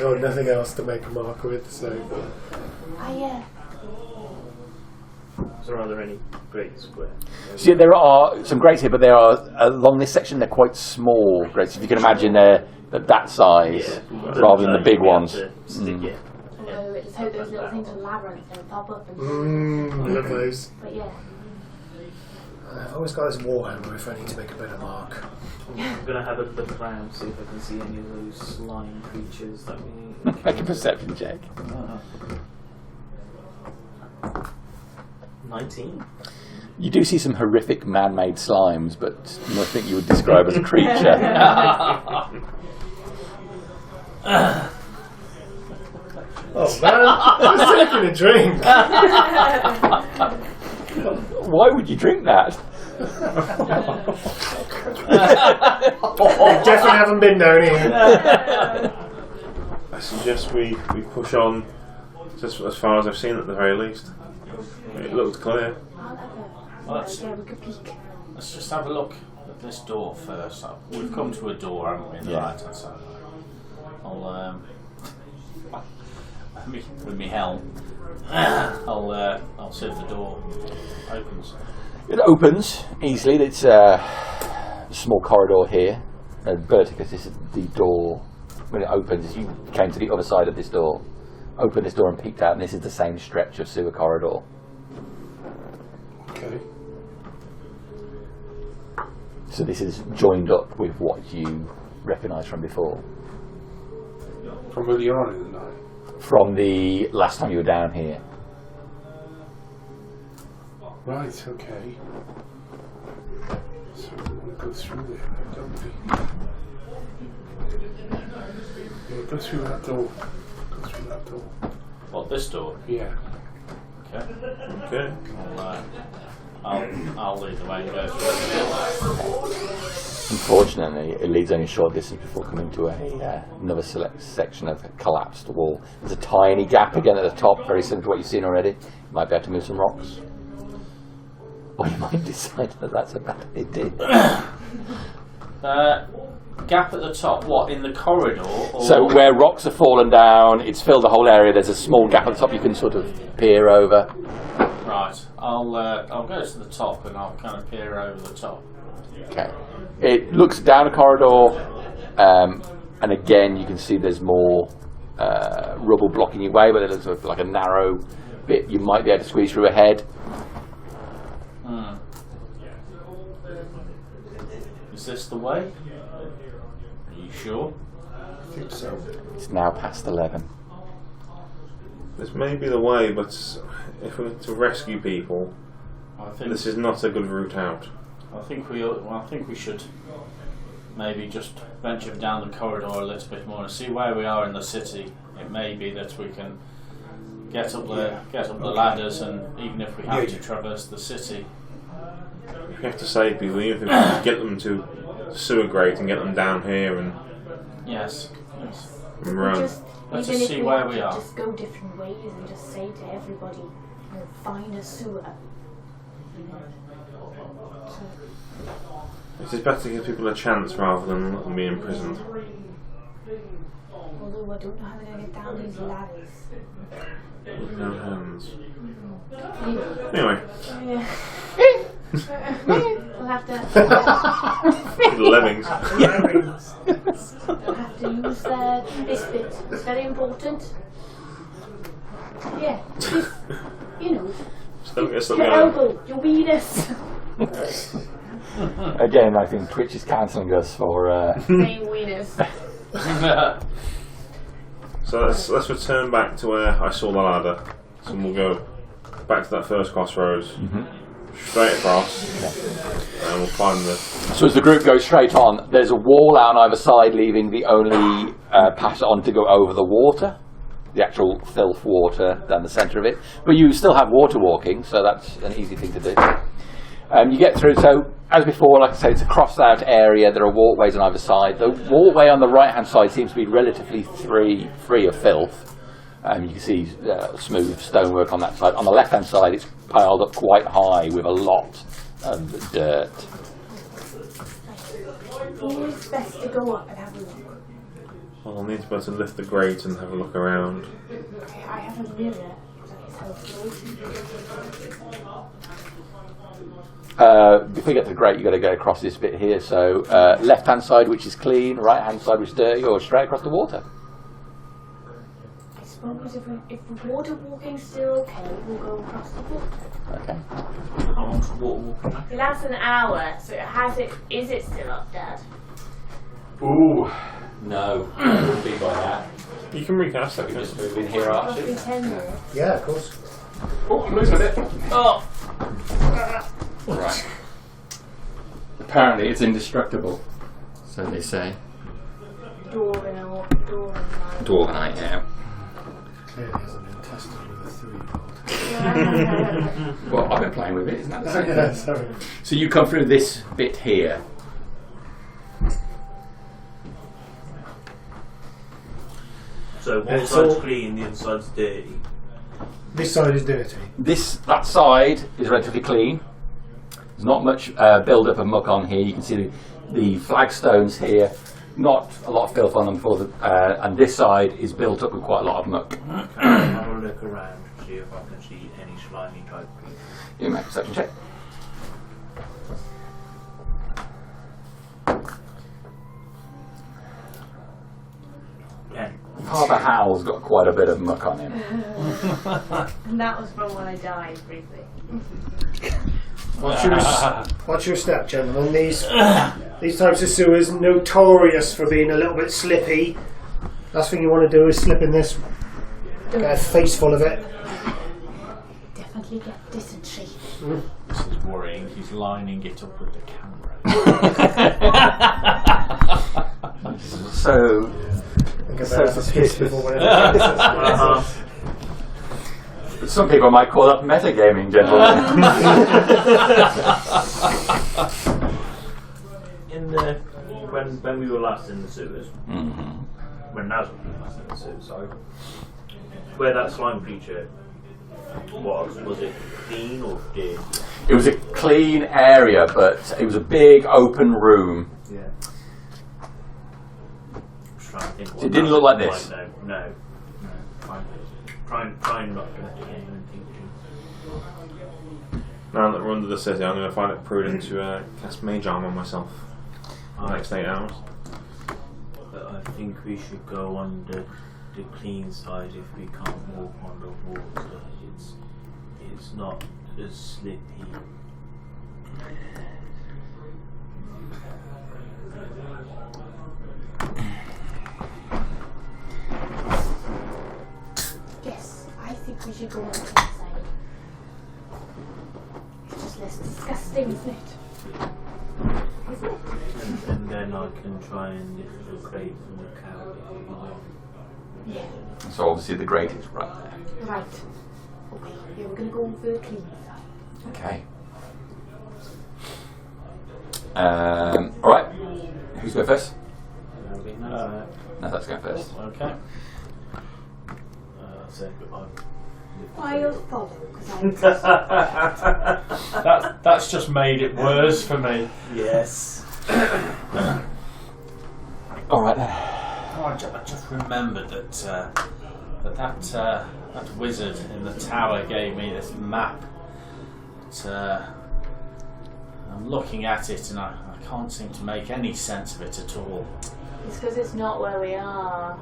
Oh, nothing else to make a mark with, so
So are there any grates where?
See, there are some grates here, but there are along this section. They're quite small grates. If you can imagine, they're that size rather than the big ones.
Stick it.
Although let's hope those little things with labyrinth don't pop up. And
I love those.
But yeah.
I've always got this warhammer if I need to make a better mark.
I'm gonna have a look around, see if I can see any of those slime creatures that we.
Make a perception check.
19.
You do see some horrific man-made slimes, but nothing you would describe as a creature.
Oh man, I was taking a drink.
Why would you drink that?
You definitely haven't been down here.
I suggest we push on just as far as I've seen at the very least. It looked clear.
Yeah, we could peek.
Let's just have a look at this door first. We've come to a door, haven't we? In the
Yeah.
right hand side. I'll with me helm. I'll see if the door opens.
It opens easily. It's a small corridor here. Berticus, this is the door. When it opens, you came to the other side of this door. Opened this door and peeked out, and this is the same stretch of sewer corridor.
Okay.
So this is joined up with what you recognise from before.
From earlier on in the night.
From the last time you were down here.
Right, okay. So we want to go through there, don't we? Yeah, go through that door. Go through that door.
What, this door?
Yeah.
Okay.
Okay.
I'll lead the way and go through the door.
Unfortunately, it leads only a short distance before coming to another select section of a collapsed wall. There's a tiny gap again at the top, very similar to what you've seen already. You might be able to move some rocks. Or you might decide that that's a bad idea.
Gap at the top, what, in the corridor? Or?
So where rocks have fallen down, it's filled the whole area, there's a small gap at the top you can sort of peer over.
Right, I'll go to the top and I'll kind of peer over the top.
Okay. It looks down a corridor, and again you can see there's more rubble blocking your way, but it looks like a narrow bit you might be able to squeeze through ahead.
Is this the way? Are you sure?
I think so.
It's now past 11.
This may be the way, but if we're to rescue people,
I think
this is not a good route out.
I think we should maybe just venture down the corridor a little bit more and see where we are in the city. It may be that we can get up the ladders, and even if we have to traverse the city.
We have to save people, even if we can get them to the sewer grate and get them down here and
yes.
and run.
Let's
Even
just
if
see
we
where
have
we
to
are.
just go different ways and just say to everybody, find a sewer.
It is better to give people a chance rather than let them be imprisoned.
Although I don't know how they're going to get down these ladders.
With no hands. Anyway.
We'll have to.
Lemmings.
We'll have to use this bit. It's very important. Yeah. You know. Your elbow, your weenus.
Again, I think Twitch is cancelling us for
Saying wieners.
So let's return back to where I saw the ladder. So we'll go back to that first crossroads, straight across, and we'll find the...
So as the group goes straight on, there's a wall out on either side, leaving the only path on to go over the water, the actual filth water down the centre of it. But you still have water walking, so that's an easy thing to do. You get through, so as before, like I say, it's a crossed out area. There are walkways on either side. The walkway on the right hand side seems to be relatively free of filth. You can see smooth stonework on that side. On the left hand side, it's piled up quite high with a lot of dirt.
It's best to go up and have a look.
Well, I'll need to be able to lift the grate and have a look around.
Okay, I have a mirror. That is helpful.
If we get to the grate, you've got to go across this bit here. So left hand side, which is clean, right hand side, which is dirty, or straight across the water.
I suppose if water walking's still okay, we'll go across the water.
Okay.
How long's water walking?
It lasts an hour, so is it still up, Dad?
Ooh, no, it wouldn't be by that.
You can recast that.
We just move in here,
Roughly
Archie.
10 minutes.
Yeah, of course.
Oh, I'm losing a bit.
Oh!
Right. Apparently, it's indestructible. So they say. Dwarvenite, yeah.
Clearly hasn't been tested with a 3-year-old.
Well, I've been playing with it, isn't that the same
Yeah,
thing?
sorry.
So you come through this bit here.
So one
It's
side's
all-
clean, the other side's dirty.
This side is dirty.
That side is relatively clean. There's not much build-up of muck on here. You can see the flagstones here. Not a lot of filth on them and this side is built up with quite a lot of muck.
I'll have a look around and see if I can see any slimy type people.
You make a perception check. Father Howel's got quite a bit of muck on him.
And that was from when I died, briefly.
Watch your step, gentlemen. These types of sewers notorious for being a little bit slippy. Last thing you want to do is slip in this, get a face full of it.
Definitely get dysentery.
This is worrying. He's lining it up with the camera.
So,
I think I better have a piss before whatever.
some people might call that metagaming, gentlemen.
In the when we were last in the sewers,
Mm-hmm.
when Nazzak was last in the sewers, sorry, where that slime creature was it clean or dirty?
It was a clean area, but it was a big open room.
Yeah. Just trying to think what
It didn't
that
look like
was
this.
No. Try not to let anyone think.
Now that we're under the city, I'm going to find it prudent to cast Mage Arm on myself for the next 8 hours.
But I think we should go on the clean side if we can't walk on the water. It's not as slippy.
Yes, I think we should go on the clean side. It's just less disgusting, isn't it? Isn't it?
And then I can try and lift the crate from the cow.
Yeah.
So obviously the grate is right there.
Right. Okay, yeah, we're going to go for the clean side.
Okay. Alright. Who's going first? Nazzak's going first.
Okay.
So
I'll follow, because
That's just made it worse for me.
yes.
Alright then.
Oh, I just remembered that wizard in the tower gave me this map. I'm looking at it and I can't seem to make any sense of it at all.
It's because it's not where we are.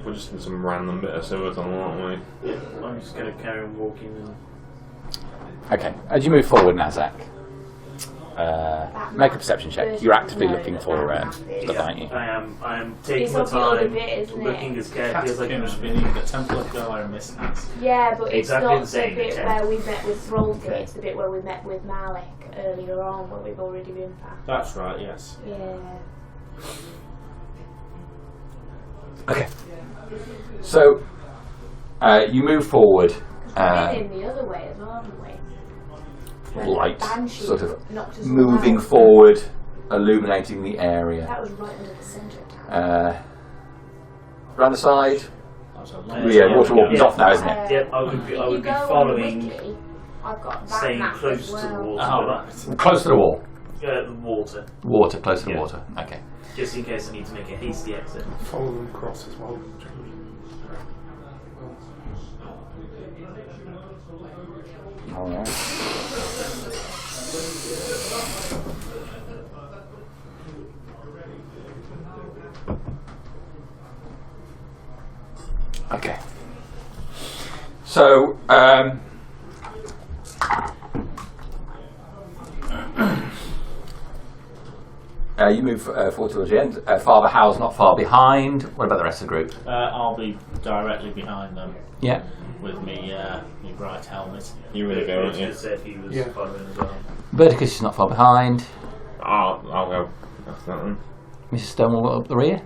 We're just in some random bit of Sylleth, aren't we?
Yeah, I'm just going to carry on walking and.
Okay, as you move forward, Nazzak, make a perception check. You're actively looking for stuff, aren't you?
I am taking
It's
my
off the other
time,
bit, isn't
looking
it?
as carefully as I
Catacombs
can.
beneath the Temple of Gaia and Myste Hass.
Yeah, but it's
Exactly
not
the
the
same,
bit
yeah.
where we met with Thrallgate.
Okay.
It's the bit where we met with Malik earlier on, where we've already been past.
That's right, yes.
Yeah.
Okay. So, you move forward.
We've been in the other way as well, haven't we? Where the
Light
banshee
sort of
knocked us
moving
around.
forward, illuminating the area.
That was right under the centre of town.
Around the side.
That's a
Yeah, water walking's off now, isn't it?
Yep, I would
If
be
you go on
following,
the wiki, I've got that
staying
map
close
as
to the
well.
water.
Oh, right.
Close to the wall.
The water,
Water, close to the
Yeah.
water. Okay.
just in case I need to make a hasty exit.
Follow them across as well.
Alright. Okay. So, you move forward towards the end. Father Howel's not far behind. What about the rest of the group?
I'll be directly behind them
Yeah.
with me bright helmet.
You really go, aren't you?
Just said he was
Yeah.
following as well.
Berticus is not far behind.
I'll go after that then.
Mrs. Stonewall up the rear.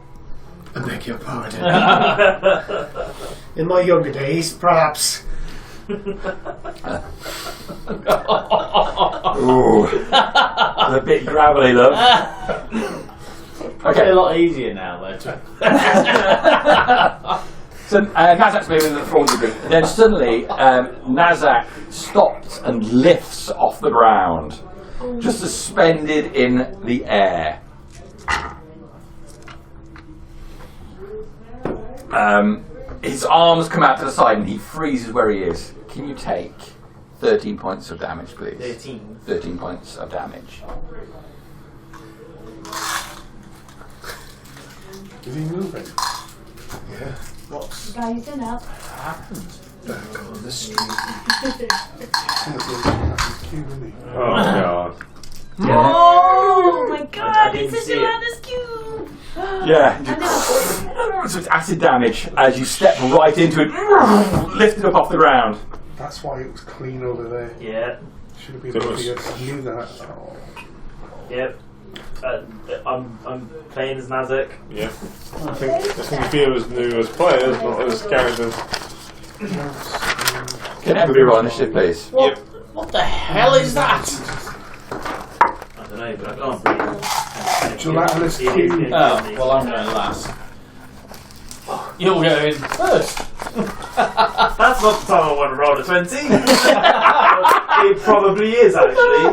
I beg your pardon. In my younger days, perhaps.
Ooh. A bit gravelly, love.
Okay, a lot easier now, though.
So Nazzak's moving the front of the group. Then suddenly, Nazzak stops and lifts off the ground, just suspended in the air. His arms come out to the side and he freezes where he is. Can you take 13 points of damage, please?
13.
13 points of damage.
Is he moving? Yeah.
Rising up.
Back on the street.
Cute, isn't he?
Oh god.
Oh my
I
god,
didn't
it's
see
such a
it.
Landis cube!
Yeah. So it's acid damage as you step right into it, lift it up off the ground.
That's why it was clean over there.
Yeah.
Should have been
So it was-
obvious. I knew that. Oh.
Yep. I'm playing as Nazzak.
Yeah. I think we feel as new as players, not as characters.
Can everybody roll initiative, please?
What?
What the hell is that?
I don't know, but I can't breathe.
Gelatinous cube.
Oh, well, I'm going last. You'll go in first.
That's not the time I want to roll a 20. It probably is, actually.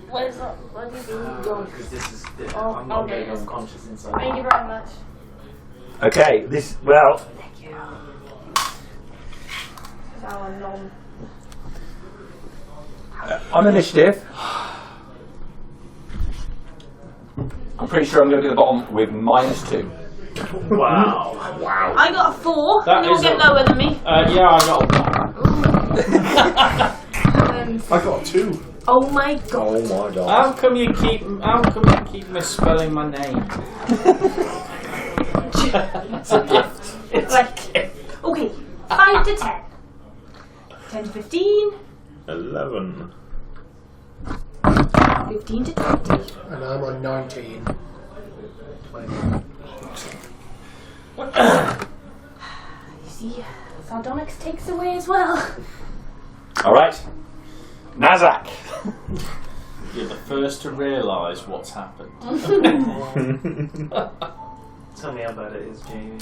Where's that? Where do you go?
Because this is.
okay,
I'm not getting
yes.
unconscious inside.
Thank you very much.
Okay, this, well,
Thank you. Our non.
on initiative, I'm pretty sure I'm going to be at the bottom with -2.
Wow.
I got a 4.
That
You'll
is
get
a-
lower than me.
Yeah, I got one.
I got a 2.
Oh my god.
Oh my god.
How come you keep misspelling my name?
it's a gift.
It's like, okay, 5 to 10. 10 to 15.
11.
15 to 20.
And I'm on 19.
You see, Sardonyx takes away as well.
All right, Nazzak.
You're the first to realise what's happened.
Tell me how bad it is, Jamie.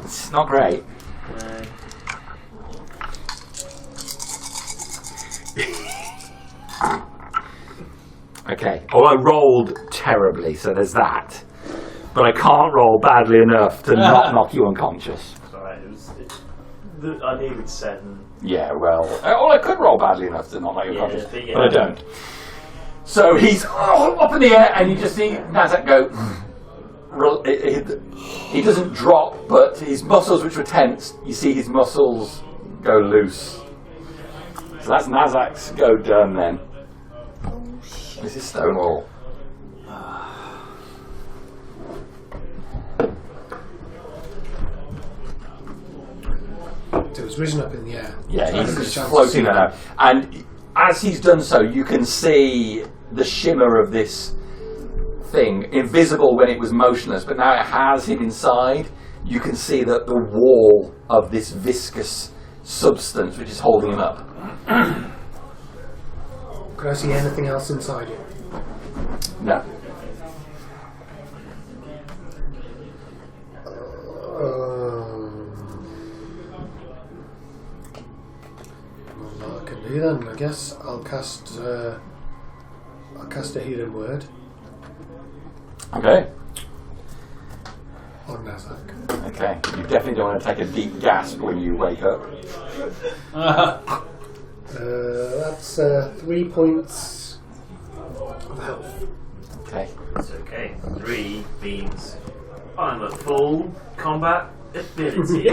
It's not great.
No.
Okay. Oh, I rolled terribly, so there's that. But I can't roll badly enough to not knock you unconscious.
It's alright, I needed 7.
Yeah, well, I could roll badly enough to not knock you
Yeah,
unconscious,
but yeah.
but I don't. So he's up in the air, and you just see Nazzak go. He doesn't drop, but his muscles, which were tense, you see his muscles go loose. So that's Nazzak's go done then. This is Stonewall.
So it's risen up in the air.
Yeah,
So
he's
there's a
just
chance to
floating
see
there now. And as he's done so, you can see the shimmer of this thing, invisible when it was motionless, but now it has him inside. You can see that the wall of this viscous substance which is holding him up.
Can I see anything else inside it?
No.
Well, I can do then. I guess I'll cast a healing word
Okay.
on Nazzak.
Okay. You definitely don't want to take a deep gasp when you wake up.
That's 3 points of health.
Okay.
It's okay. 3 means I'm a full combat ability.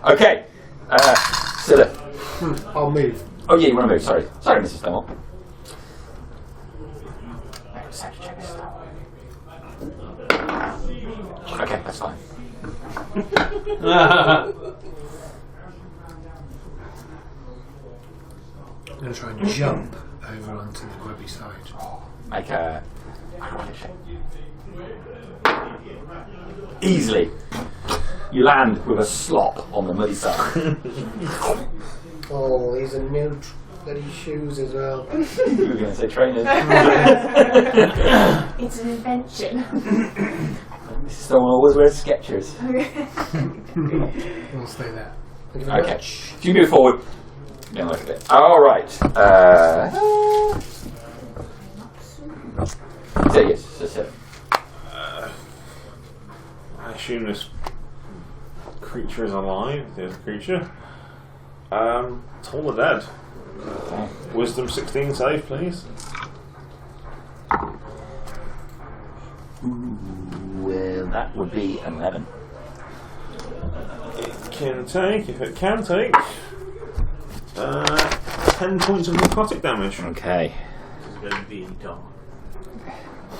Okay. Sylleth.
I'll move.
Oh yeah, you want to move. Sorry, Mrs. Stonewall. Okay, that's fine.
I'm going to try and jump over onto the grubby side.
Make a acrobatic check. Easily. You land with a slop on the muddy side.
Oh, these are new bloody shoes as well.
You were going to say trainers.
It's an invention.
Mrs. Stonewall always wears Skechers.
We'll stay there. Thank you very
Okay.
much.
If you move forward, then look at it. Alright. So yes, that's it.
I assume this creature is alive, the other creature. Toll the dead.
Okay.
Wisdom 16 save, please.
Well, that would be 11.
It can take, if it can take, 10 points of necrotic damage.
Okay.
It's going to be dark.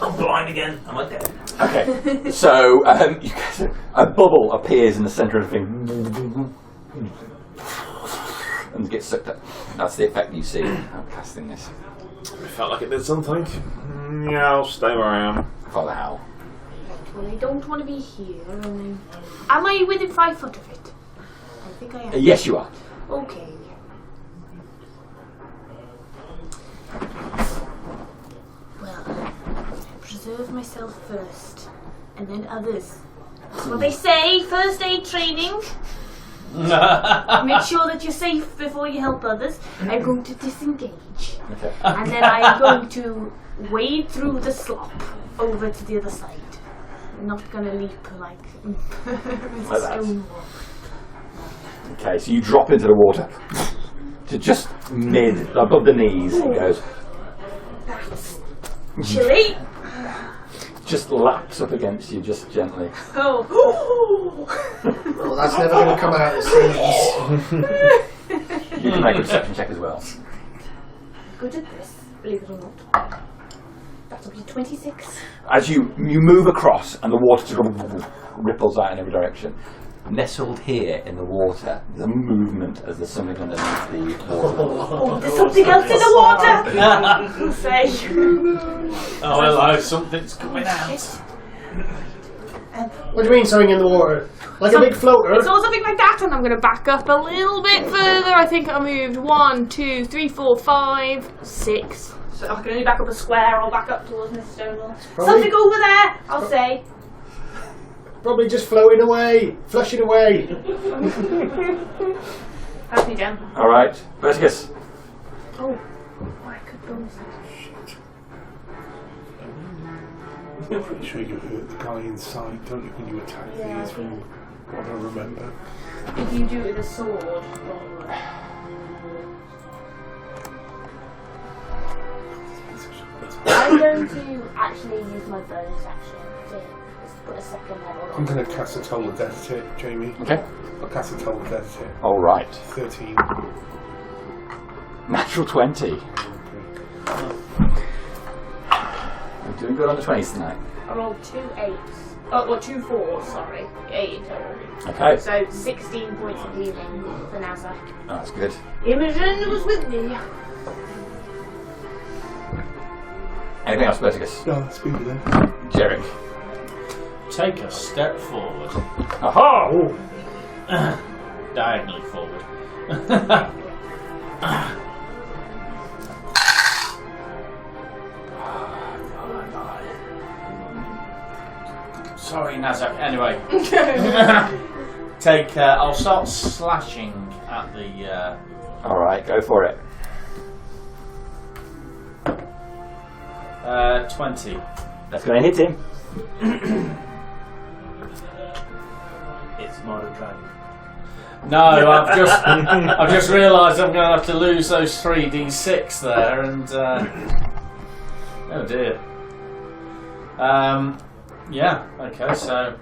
I'm blind again. Am I dead?
Okay. So you guys, a bubble appears in the centre of the thing and gets sucked up. That's the effect you see. I'm casting this.
It felt like it did something. Yeah, I'll stay where I am.
For the Howel.
Well, I don't want to be here. Am I within 5 foot of it? think I am.
Yes, you are.
Okay. Well, I preserve myself first, and then others. That's what they say. First aid training. Make sure that you're safe before you help others. I'm going to disengage,
Okay.
and then I'm going to wade through the slop over to the other side. I'm not going to leap like Stonewall.
Okay, so you drop into the water to just mid, above the knees. It goes.
That's chilly.
Just laps up against you, just gently.
Oh.
Well, that's never going to come out of the seas.
You can make a perception check as well.
Good at this, believe it or not. That'll be 26.
As you move across and the water sort of ripples out in every direction, nestled here in the water, there's a movement as there's something underneath the water.
Oh, there's something else in the water! We'll say.
Oh, hello, something's coming out.
What do you mean something in the water? Like a big floater?
It's all something like that, and I'm going to back up a little bit further. I think I moved 1, 2, 3, 4, 5, 6. So I can only back up a square. I'll back up towards Miss Stonewall. Something over there, I'll say.
Probably just floating away, flushing away.
That's me done.
Alright, Berticus.
Oh, I could bonus that.
I'm pretty sure you hurt the guy inside, don't you, when you attack these, from what I remember.
If you do it with a sword, or...
I'm going to actually use my bonus action to just put a second level on.
I'm going to cast a Toll of Death hit, Jamie.
Okay.
I'll cast a Toll of Death hit.
Alright.
13.
Natural 20.
Okay.
You're doing good on the 20s tonight.
I rolled 2 8s. Oh, well, 2 4s, sorry. 8 in total.
Okay.
So 16 points of healing for Nazzak.
Oh, that's good.
Imogen was with me.
Anything else, Berticus?
No, speak with them.
Jerek.
Take a step forward.
Aha!
Diagonally forward. Sorry, Nazzak. Anyway. I'll start slashing at the...
Alright, go for it.
20.
That's going to hit him.
It's not a dragon.
No, I've just realised I'm going to have to lose those 3d6 there, and oh dear. Yeah. Okay. So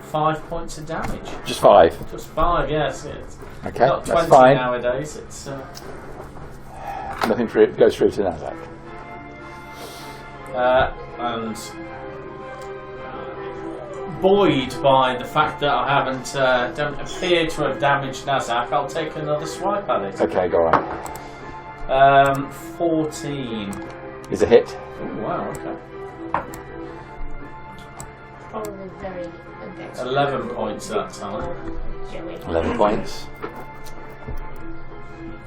5 points of damage.
Just 5.
Just 5. Yes. It's
Okay,
not
that's
20
fine.
nowadays. It's
Nothing goes through to Nazzak.
and buoyed by the fact that I don't appear to have damaged Nazzak, I'll take another swipe at it.
Okay, go on.
14.
Is a hit.
Oh, wow. Okay.
Probably very index.
11 points that time.
11 points.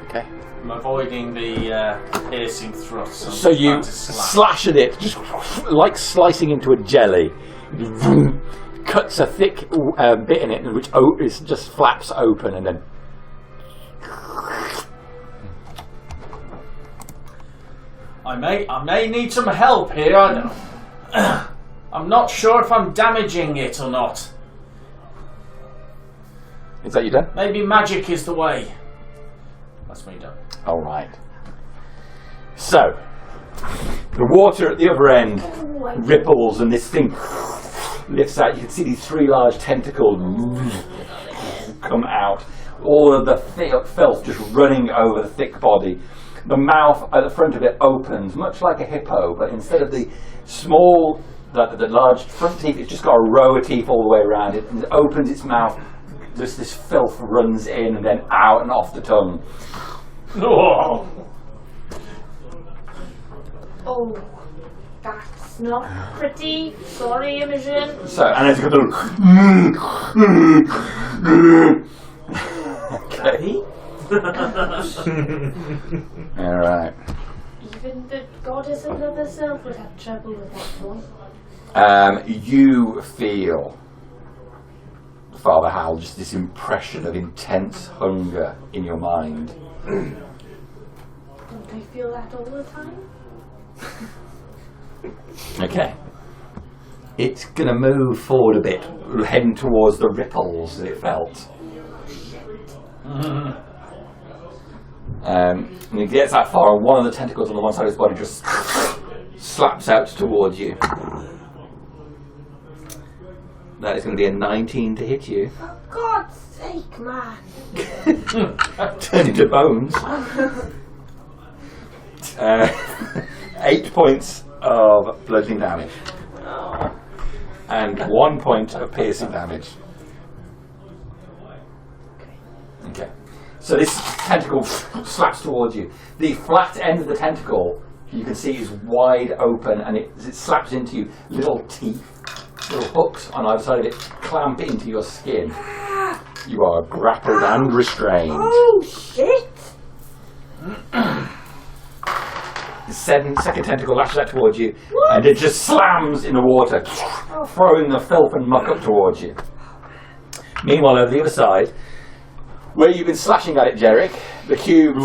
Okay.
I'm avoiding the piercing thrusts. I'm
So you
trying to
slash at it, just like slicing into a jelly. Cuts a thick bit in it, which just flaps open, and then.
I may need some help here. I'm not sure if I'm damaging it or not.
Is that you done?
Maybe magic is the way. That's me done.
All right. So the water at the other end ripples, and this thing lifts out. You can see these 3 large tentacles come out. All of the filth just running over the thick body. The mouth at the front of it opens, much like a hippo, but instead of the small, the large front teeth, it's just got a row of teeth all the way around it, and it opens its mouth. Just this filth runs in and then out and off the tongue.
Oh.
Oh, that's not pretty. Sorry, Imogen.
So, and it's got the Okay. Alright.
Even the goddess of love herself would have trouble with that boy.
You feel, Father Howel, just this impression of intense hunger in your mind.
Don't I feel that all the time?
Okay. It's going to move forward a bit, heading towards the ripples that it felt. And it gets that far, and one of the tentacles on the one side of his body just slaps out towards you. That is going to be a 19 to hit you.
For God's sake, man.
Turn into bones. 8 points of bludgeoning damage. And 1 point of piercing damage. Okay. So this tentacle slaps towards you. The flat end of the tentacle, you can see, is wide open, and as it slaps into you, little teeth, little hooks on either side of it clamp into your skin. You are grappled and restrained.
Oh, shit!
The second tentacle lashes out towards you, and it just slams in the water, throwing the filth and muck up towards you. Meanwhile, over the other side, where you've been slashing at it, Jerek, the cube,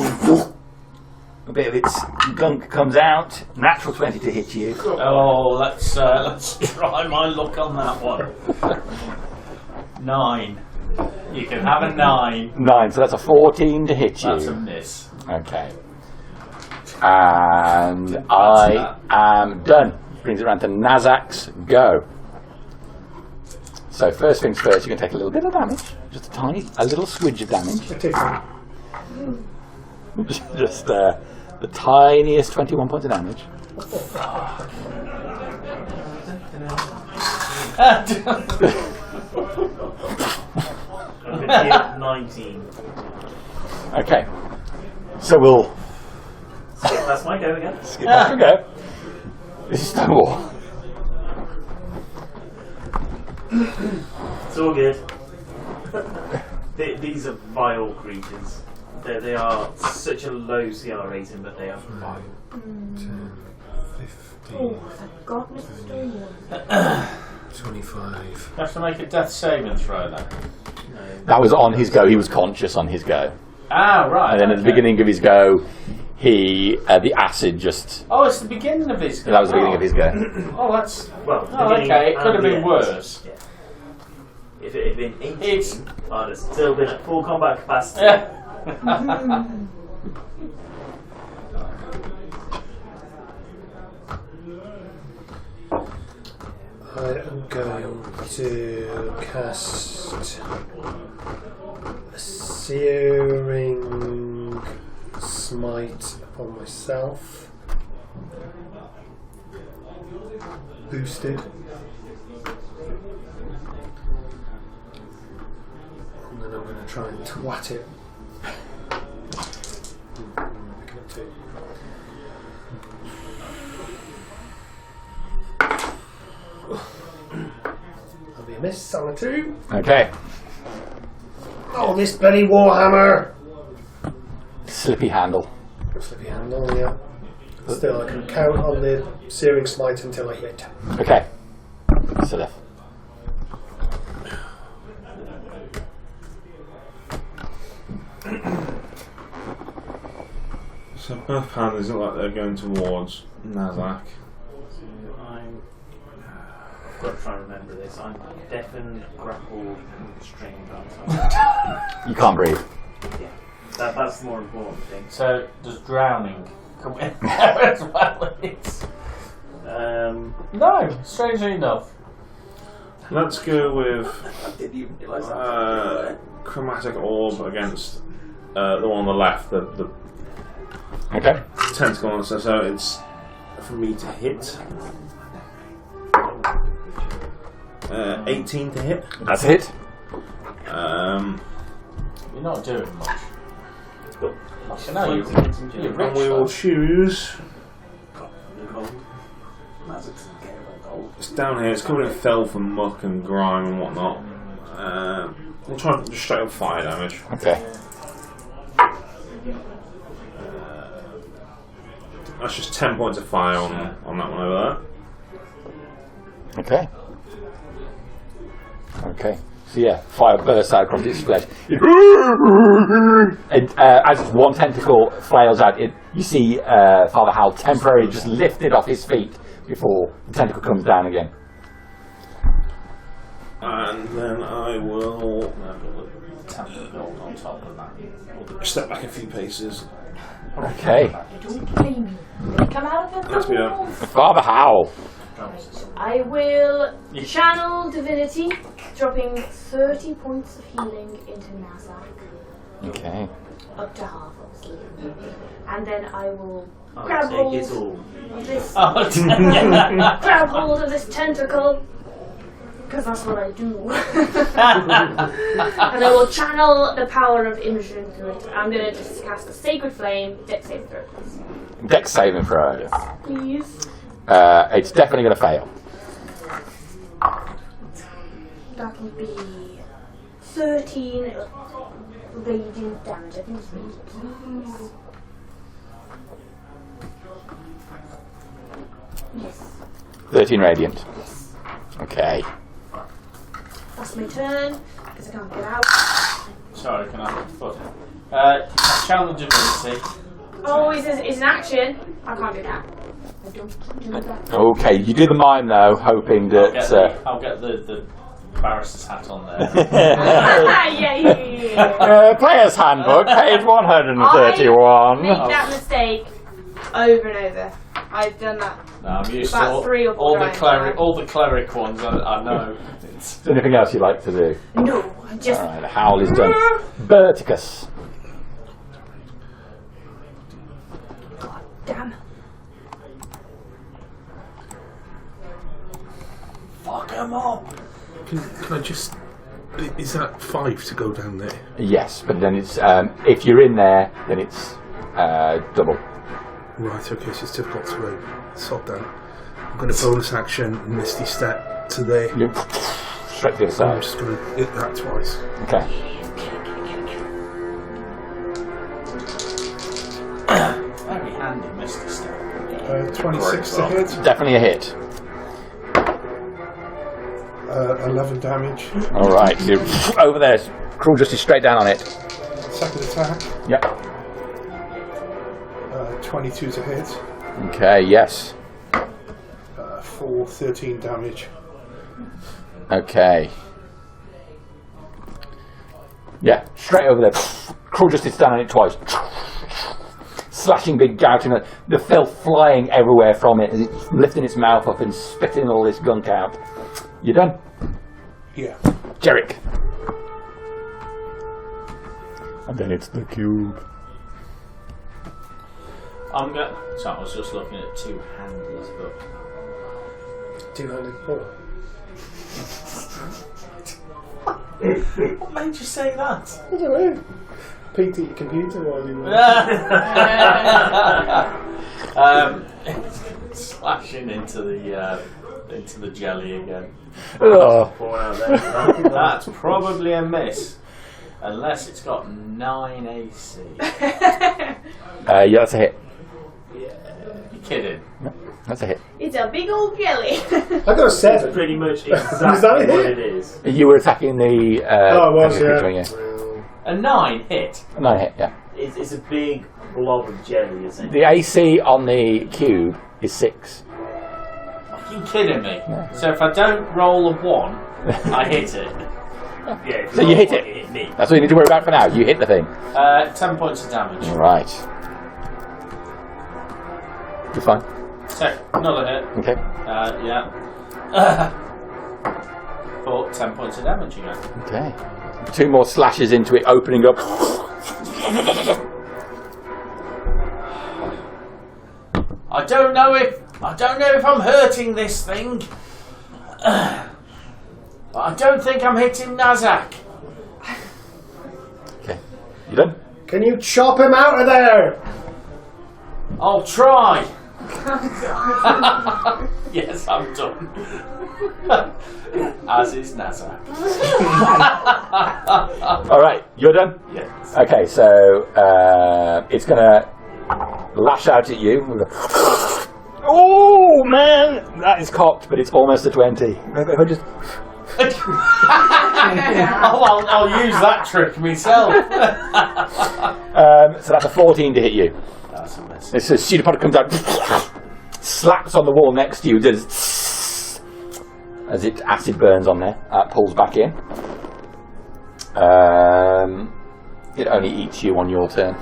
a bit of its gunk comes out. Natural 20 to hit you.
Oh, let's try my luck on that one. 9. You can have a 9.
9, so that's a 14 to hit you.
That's a miss.
Okay. And I am done. Brings it around to Nazzak's go. So first things first, you're going to take a little bit of damage. Just a little swidge of damage. Just the tiniest 21 points of damage.
I'm going to hit 19.
Okay. So we'll
That's my go again.
skip back and go. This is Stonewall.
It's all good. These are vile creatures. They are such a low CR rating, but they are vile.
10, 15,
Oh, thank God, Mr. Stonewall.
25.
You have to make a death saving throw then.
That was on his go. He was conscious on his go.
Ah, right.
And then at the beginning of his go, the acid just...
Oh, it's the beginning of his go.
That was the beginning of his go.
Oh, that's...
Well,
Oh, okay. It could have been worse.
Yeah. If it had been 18,
It's-
I'd have still been at full combat capacity.
Yeah.
I am going to cast a Searing Smite upon myself. Boosted. And then I'm going to try and twat it. That'll be a miss on a 2.
Okay.
Oh, this bloody Warhammer!
Slippy handle.
Slippy handle, yeah. Still, I can count on the Searing Smite until I hit.
Okay. Sylleth.
So both pandas look like they're going towards Nazzak.
I've got to try and remember this. I'm deafened, grappled, and restrained.
You can't breathe.
Yeah, that's the more important thing.
So, does drowning come in there as well? No, strangely enough.
Let's go with
I didn't even realise that.
Chromatic Orb against the one on the left, the
Okay.
tentacle on. So it's for me to hit. 18 to hit.
That's a hit.
You're not doing much.
It's
No, you're
And
rich.
we will choose. It's down here. It's covered in filth and muck and grime and whatnot. We'll try and just straight up fire damage.
Okay.
That's just 10 points of fire on that one over
Okay. Okay. So yeah, fire bursts out across its flesh. And as one tentacle flails out, you see Father Howel temporarily just lifted off his feet before the tentacle comes down again.
And then I will
on top of that.
step back a few paces.
Okay.
Don't blame me. They come out of
That's me
the
up.
walls.
Father Howel.
I will channel divinity, dropping 30 points of healing into Nazzak.
Okay.
Up to half, obviously. And then I will
I'll
grab
take
hold
it all.
of this.
Oh,
Grab hold of this tentacle. Because that's what I do. And I will channel the power of Imogen through it. I'm going to just cast a Sacred Flame, Dex saving throw, please.
Dex saving throw.
Please.
It's definitely going to fail.
That will be 13 radiant damage. I think it's radiant. Yes.
13 radiant. Okay.
That's my turn, because I can't get out.
sorry, can I have a foot? Challenge divinity.
Oh, it's an action. I can't do that. I don't do that.
Okay, you do the mime though, hoping that.
I'll get the barrister's hat on there.
yeah.
Player's Handbook, page 131.
Make that mistake over and over. I've done that.
No, I'm used
About
to
three or
all
four
the cleric ones. I know.
Is there anything else you'd like to do?
No, I just.
Alright, Howel is done. Berticus.
God damn.
Fuck him up.
Can I just... Is that 5 to go down there?
Yes, but then it's if you're in there, then it's double.
Right, okay, so it's difficult to sod down. I'm going to bonus action Misty Step to there.
You're straight to the
So I'm
side.
just going to hit that twice.
Okay.
Very handy, Mr. Stone.
26 to hit,
Definitely a hit.
11 damage.
Alright, you're over there. Cruel Justice straight down on it.
Second attack,
Yep.
22 to hit,
Okay, yes.
for 13 damage.
Okay. Yeah, straight over there. Cruel Justice down on it twice. Slashing big gouting, the filth flying everywhere from it as it's lifting its mouth up and spitting all this gunk out. You done?
Yeah.
Jerek. And then it's the cube.
I'm going. So I was just looking at two handies, but.
Two-handed pull.
What made you say that?
I don't know. Peeked at your computer while you were...
Slashing into the jelly again.
Oh.
Pour out there.
That's probably a miss, unless it's got 9 AC.
Yeah, that's a hit.
You're kidding?
That's a hit.
It's a big old jelly.
I got a 7.
Pretty much
that
exactly
it?
what it is.
You were attacking the.
Oh, it was,
creature,
yeah.
A 9 hit.
No hit, yeah.
It's a big blob of jelly, isn't it?
The AC on the cube is 6.
Fucking kidding me? So if I don't roll a 1, I hit it.
Yeah,
So you hit it.
hit me.
That's what you need to worry about for now. You hit the thing.
10 points of damage.
Right. You're fine.
So, another hit.
Okay.
Yeah. But 10 points of damage again.
Okay. 2 more slashes into it, opening up.
I don't know if I'm hurting this thing. But I don't think I'm hitting Nazzak.
Okay. You done?
Can you chop him out of there?
I'll try. Yes, I'm done. As is Nazzak.
Alright, you're done?
Yes.
Okay, so it's going to lash out at you. Oh, man! That is cocked, but it's almost a 20. If I just...
I'll use that trick myself.
So that's a 14 to hit you.
That's a mess.
This pseudopod comes out, slaps on the wall next to you, does as it acid burns on there, pulls back in. It only eats you on your turn.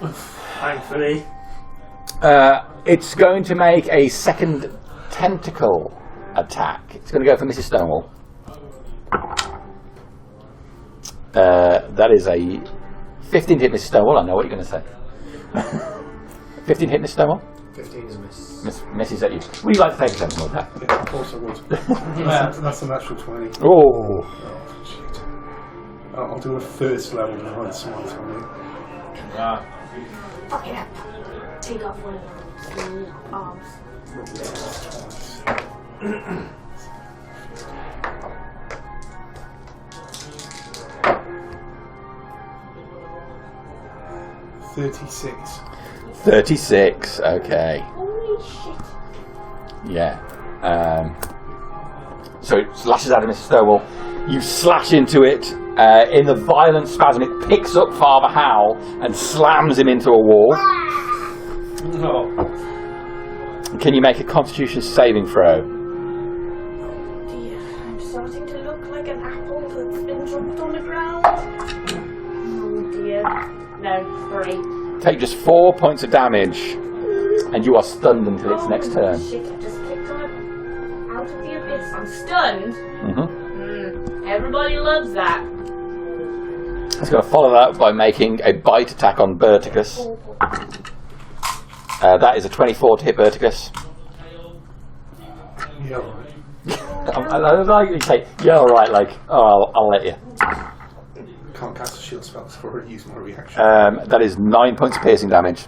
Thankfully.
It's going to make a second tentacle attack. It's going to go for Mrs. Stonewall. That is a 15 to hit Mrs. Stonewall. I know what you're going to say. 15 to hit Mrs. Stonewall?
15 is a miss.
Misses at you. Would you like to take a tentacle attack?
Yeah, of course I would. That's a natural 20.
Oh.
Oh, shit. I'll do a first level behind smite on you.
Wow.
Fuck it up. Take off one of those arms.
$36.
36, okay.
Holy shit.
Yeah. So it lashes out at Mrs. Stonewall. You slash into it. In the violent spasm, it picks up Father Howel and slams him into a wall.
Oh.
Can you make a Constitution saving throw?
Dear, I'm starting to look like an apple that's been dropped on the ground.
Oh dear. No, 3.
Take just 4 points of damage, and you are stunned until its next turn.
Shit, I just kicked on it out of the abyss. I'm stunned. Everybody loves that.
It's going to follow that up by making a bite attack on Berticus. That is a 24 to hit Berticus.
Yeah, alright.
I like you say, yeah, alright, like, oh, I'll let you.
Can't cast a shield spell before I use my reaction.
That is 9 points of piercing damage.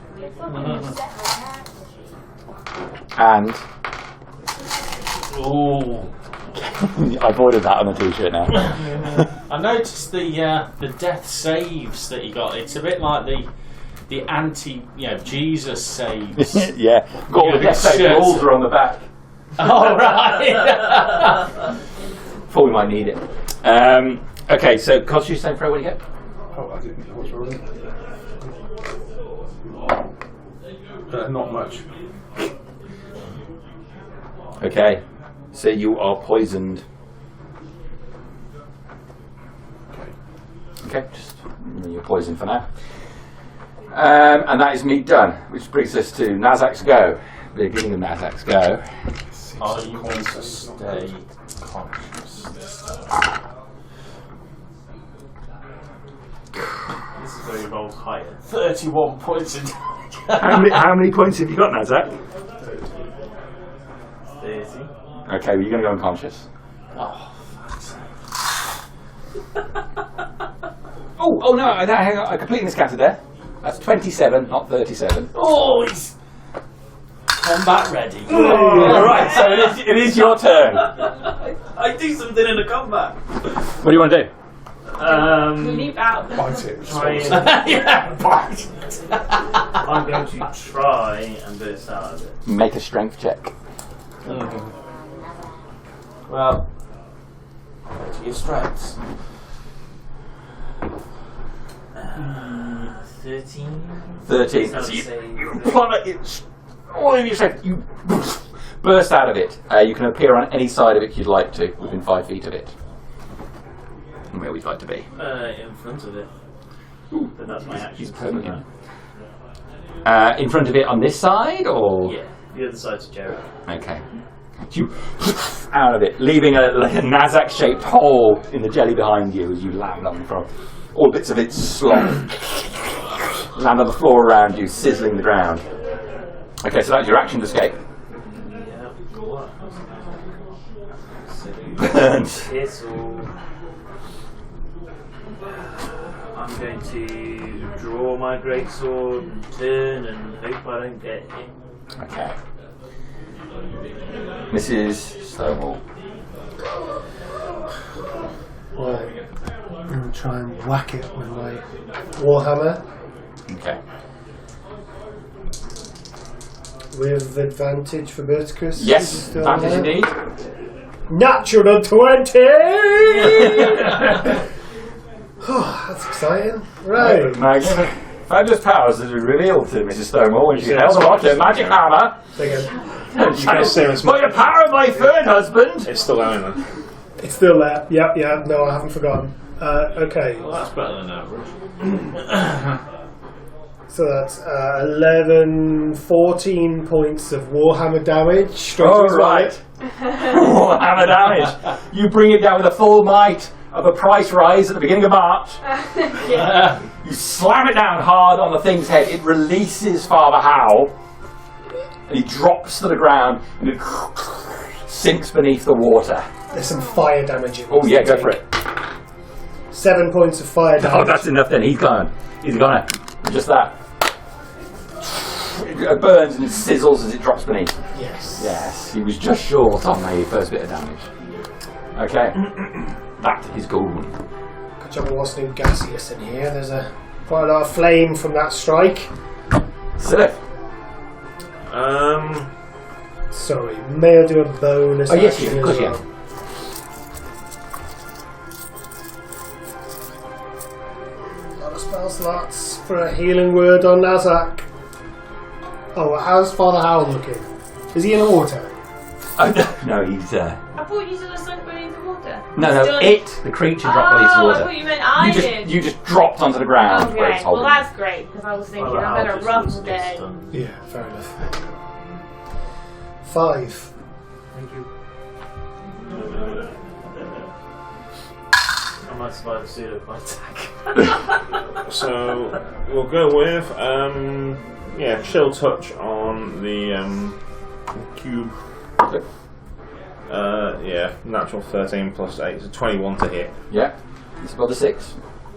And
Ooh.
I avoided that on the t-shirt now.
I noticed the death saves that he got. It's a bit like the anti, Jesus saves.
Yeah, got all the death save rules are on the back.
Oh right.
Thought we might need it. Okay, so Constitution saving throw. What do you get?
Oh, I didn't know I was rolling. Not much.
Okay, so you are poisoned. Okay, just you're poisoned for now. And that is me done, which brings us to Nazzak's go. Beginning of Nazzak's go.
Are you going to stay conscious this time?
This is where he rolls higher.
31 points of damage.
How many points have you got, Nazzak?
30.
Okay, well, you're going to go unconscious.
Oh, fuck's sake.
Oh no, hang on, I completely miscounted there. That's 27, not 37.
Oh, he's combat ready.
Alright, so it is your turn.
I do something in a combat.
What do you want to do?
Leap out.
Bite it.
Try and,
Yeah, bite.
I'm going to try and burst out of it.
Make a strength check.
Well, to your strengths.
13.
13.
So
So you
save.
plummet it, all in your strength. You burst out of it. You can appear on any side of it you'd like to, within 5 feet of it. Where we'd like to be.
In front of it. But that's my action.
He's permanent. In front of it on this side, or?
Yeah, the other side's Jerek.
Okay. You out of it, leaving a Nazzak-shaped hole in the jelly behind you as you land on the front. All bits of it slop land on the floor around you, sizzling the ground. Okay, so that's your action to escape.
Yeah.
Burnt.
So I'm going to draw my greatsword and turn and hope I don't get hit.
Okay. Mrs. Stonewall.
Right. I'm going to try and whack it with my warhammer
Okay.
with advantage for Berticus.
Yes,
Is it still
advantage
there?
indeed.
Natural 20! Oh, that's exciting. Right.
Fabulous powers that are revealed to Mrs. Stonewall when she held aloft her magic hammer.
You can't say this.
By the power of my third husband!
It's still going then.
It's still there. Yeah, no, I haven't forgotten. Okay.
Well, that's better than average.
So that's 11, 14 points of Warhammer damage. Straight
Oh,
to his
right. Hammer damage. You bring it down with the full might of a price rise at the beginning of March. You slam it down hard on the thing's head. It releases Father Howel. And he drops to the ground and it sinks beneath the water.
There's some fire damage in
Oh,
this,
yeah,
I
go
think.
for it.
7 points of fire damage.
Oh, that's enough then. He's gone. He's gone. Just that. It burns and it sizzles as it drops beneath.
Yes.
Yes, he was just short on the first bit of damage. Okay. That is golden.
Good job it wasn't in gaseous in here. There's quite a lot of flame from that strike.
Sylleth.
Sorry, may I do a bonus
Oh, yes,
action
of
as
course you
well? A lot of spell slots for a healing word on Nazzak. Oh, how's Father Howel looking? Is he in the water?
No, he's.
I thought you said I sunk beneath the water.
No, the creature dropped beneath the
I
water.
thought you meant I did.
You just dropped onto the ground where
Okay,
it's
well
holding.
that's great, because I was thinking
Well,
I've had a
just
rough
lose
day.
done.
Yeah, fair enough. 5.
Thank you.
I might survive a pseudo attack.
So we'll go with chill touch on the cube. Natural 13 plus 8, so 21 to hit.
Yeah, it's above the 6.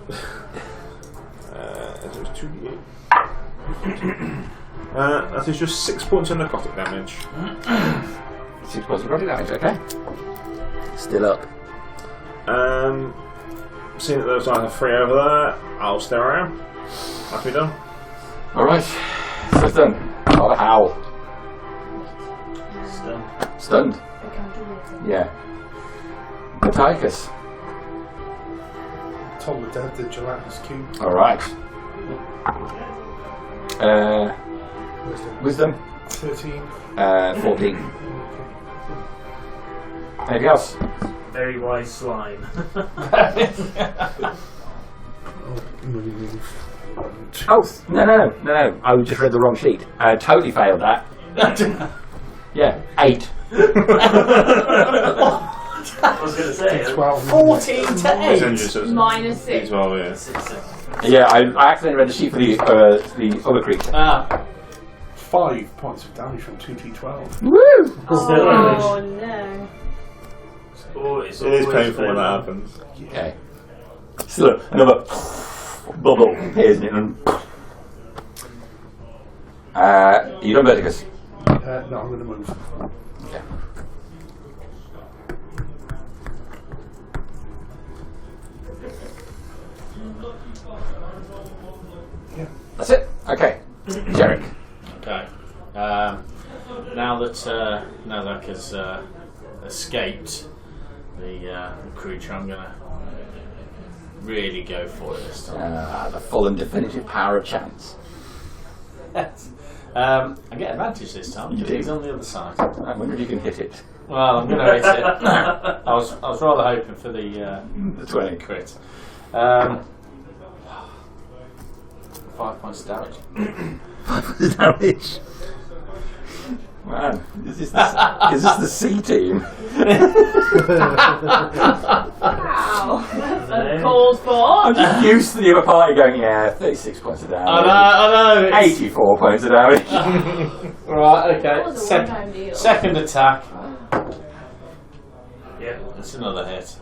It was 2d8. That is just 6 points of necrotic damage.
6 points of necrotic damage, okay. Still up.
Seeing that those guys are free over there, I'll stay around. That'll be done.
Alright, so it's done. Father Howel. Stunned.
I can't do anything.
Yeah. Berticus.
Told the dead the gelatinous cube.
Alright. Wisdom.
13.
14. Anything else?
Very wise slime.
Oh, no. I just read the wrong sheet. Totally failed that. Yeah, 8.
I was going to say.
12.
14 to 8.
Minus 6.
12, yeah.
Yeah, I accidentally read the sheet for the other creature.
5 points of damage from 2d12.
Woo!
Oh no.
It
It is painful when that happens.
Okay. Still another bubble appears in it. You done, Berticus?
No, I'm going to move.
Okay.
Yeah.
That's it. Okay. Jerek.
Okay. Now that Nazzak has escaped the creature, I'm gonna really go for it this time.
The full and definitive power of chance.
I get advantage this time.
You
because
do.
He's on the other side.
I wonder if you can hit it.
Well, I'm gonna hit it. I was rather hoping for the
20.
crit. 5 points of damage.
Damage. Man, is this the C team?
Wow. That's uncalled for.
I'm just used to the other party going, yeah, 36 points of damage.
I know.
84 points of damage.
Right,
That
okay.
was a one-time deal.
Second attack.
Yeah.
That's another hit.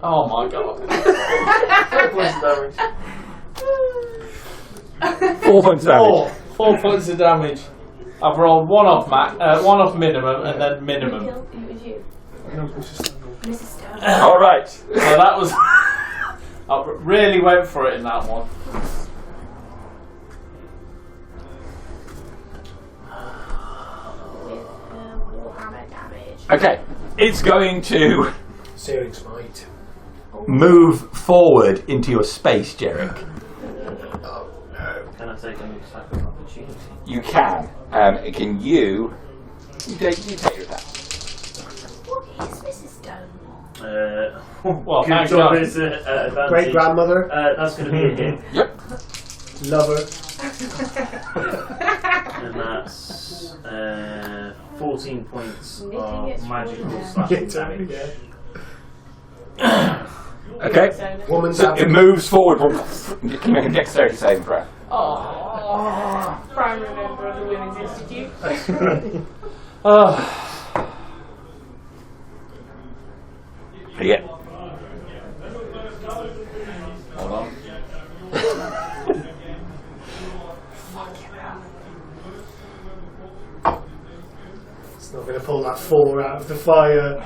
Oh my god.
4 points of damage.
4 points of damage.
4 points of damage. I've rolled one off minimum, and then minimum.
It was you.
No, Mrs.
Mrs. Stone.
All right.
So that was. I really went for it in that one.
With Warhammer damage.
Okay. It's going to
Searing Smite.
move forward into your space, Jerek.
Oh no.
Can I take an attack of opportunity?
You can. Can you? You take your attack.
What is Mrs. Stone?
Well,
good
thank
job
God.
is advantage.
Great grandmother.
That's going to be a hit.
Yep.
Lover.
And that's 14 points
Knitting
of
its
magical
way
slashing damage.
Okay.
Woman's
So it moves forward. You can make a dexterity saving throw.
Oh, prime remember of the Women's Institute.
Oh.
What do you get?
Hold on.
It's not going to pull that 4 out of the fire.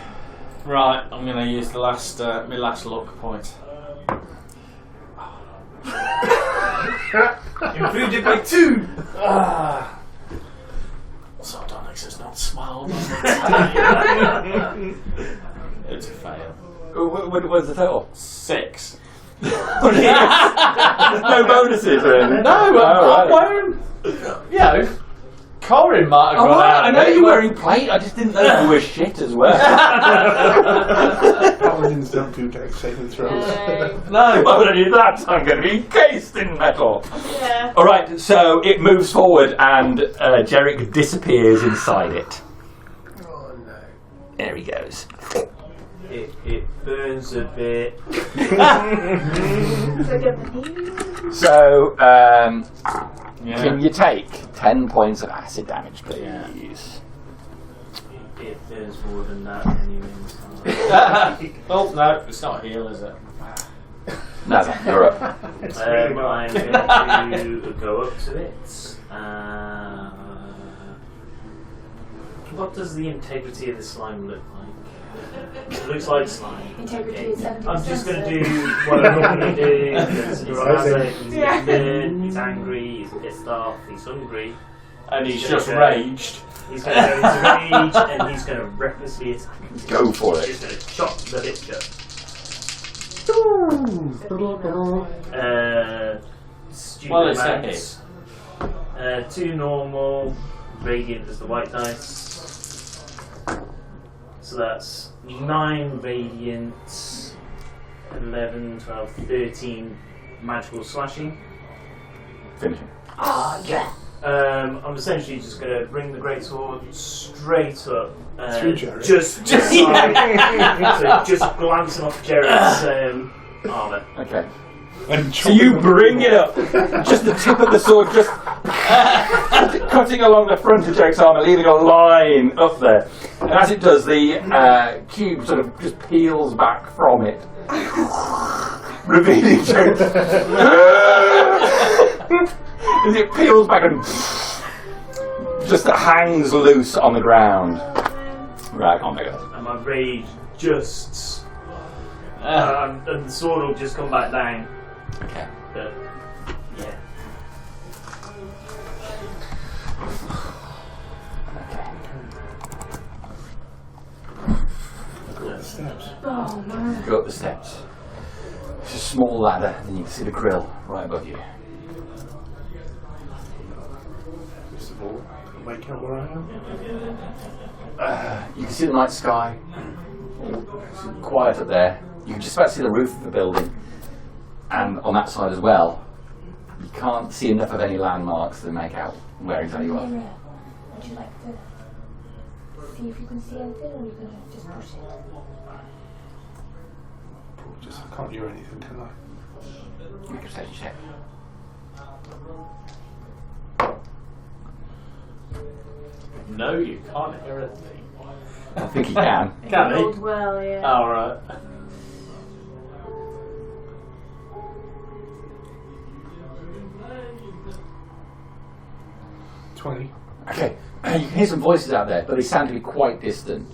Right, I'm going to use the last my last luck point.
Improved it by 2!
Sardonyx is not smiled. It's a fail.
What was the total?
6.
No bonuses or anything?
No, I'm
right.
wearing. You know, Corin might have
Oh,
gone
right,
out.
I know you're wearing plate, I just didn't know you were shit as well.
Paladins don't do dex saving throws.
No, why would I do that? I'm going to be encased in metal.
Yeah.
Alright, so it moves forward and Jerek disappears inside it.
Oh no.
There he goes.
It burns a bit.
So,
Yeah.
can you take 10 points of acid damage, please?
It burns more than that anyway.
Oh no, it's not a heal, is it?
No, you're up.
I'm going to go up to it. What does the integrity of the slime look like? It looks like slime.
Integrity
Okay.
is 70%.
I'm just going to do what I normally do. It's Nazzak, he's
Yeah.
bitten, he's angry, he's pissed off, he's hungry.
And he's
He's
just
gonna-
raged.
He's going to go into rage and he's going to recklessly attack.
Go for it.
He's just going to chop the bit shut. Stupid
Well, it's a
amounts. 2 normal, radiant is the white dice. So that's 9 radiant, 11, 12, 13 magical slashing.
Finishing.
Oh, yeah.
I'm essentially just going to bring the greatsword straight up.
Through Jerek.
Just so just glancing off Jerek's armour.
Okay.
And
So you bring it up, just the tip of the sword, just cutting along the front of Jerek's armour, leaving a line up there. And as it does, the cube sort of just peels back from it, revealing Jerek. As it peels back and just hangs loose on the ground. Right, I can't make it.
And my rage just... and the sword will just come back down.
Okay.
But, yeah.
Steps.
Oh, man.
Go up the steps. It's a small ladder, and you can see the grill right above you.
First of all, make out where I am.
You can see the night sky. It's quiet up there. You can just about see the roof of the building, and on that side as well. You can't see enough of any landmarks to make out where exactly you are.
Mirror. Would you like to see if you can see anything, or are you going to just push it?
Just, I can't hear anything, can I?
Make a perception check.
No, you can't hear a thing.
I think you can.
Can he?
Rolled well, yeah.
Alright.
20.
Okay, you can hear some voices out there, but they sound to be quite distant.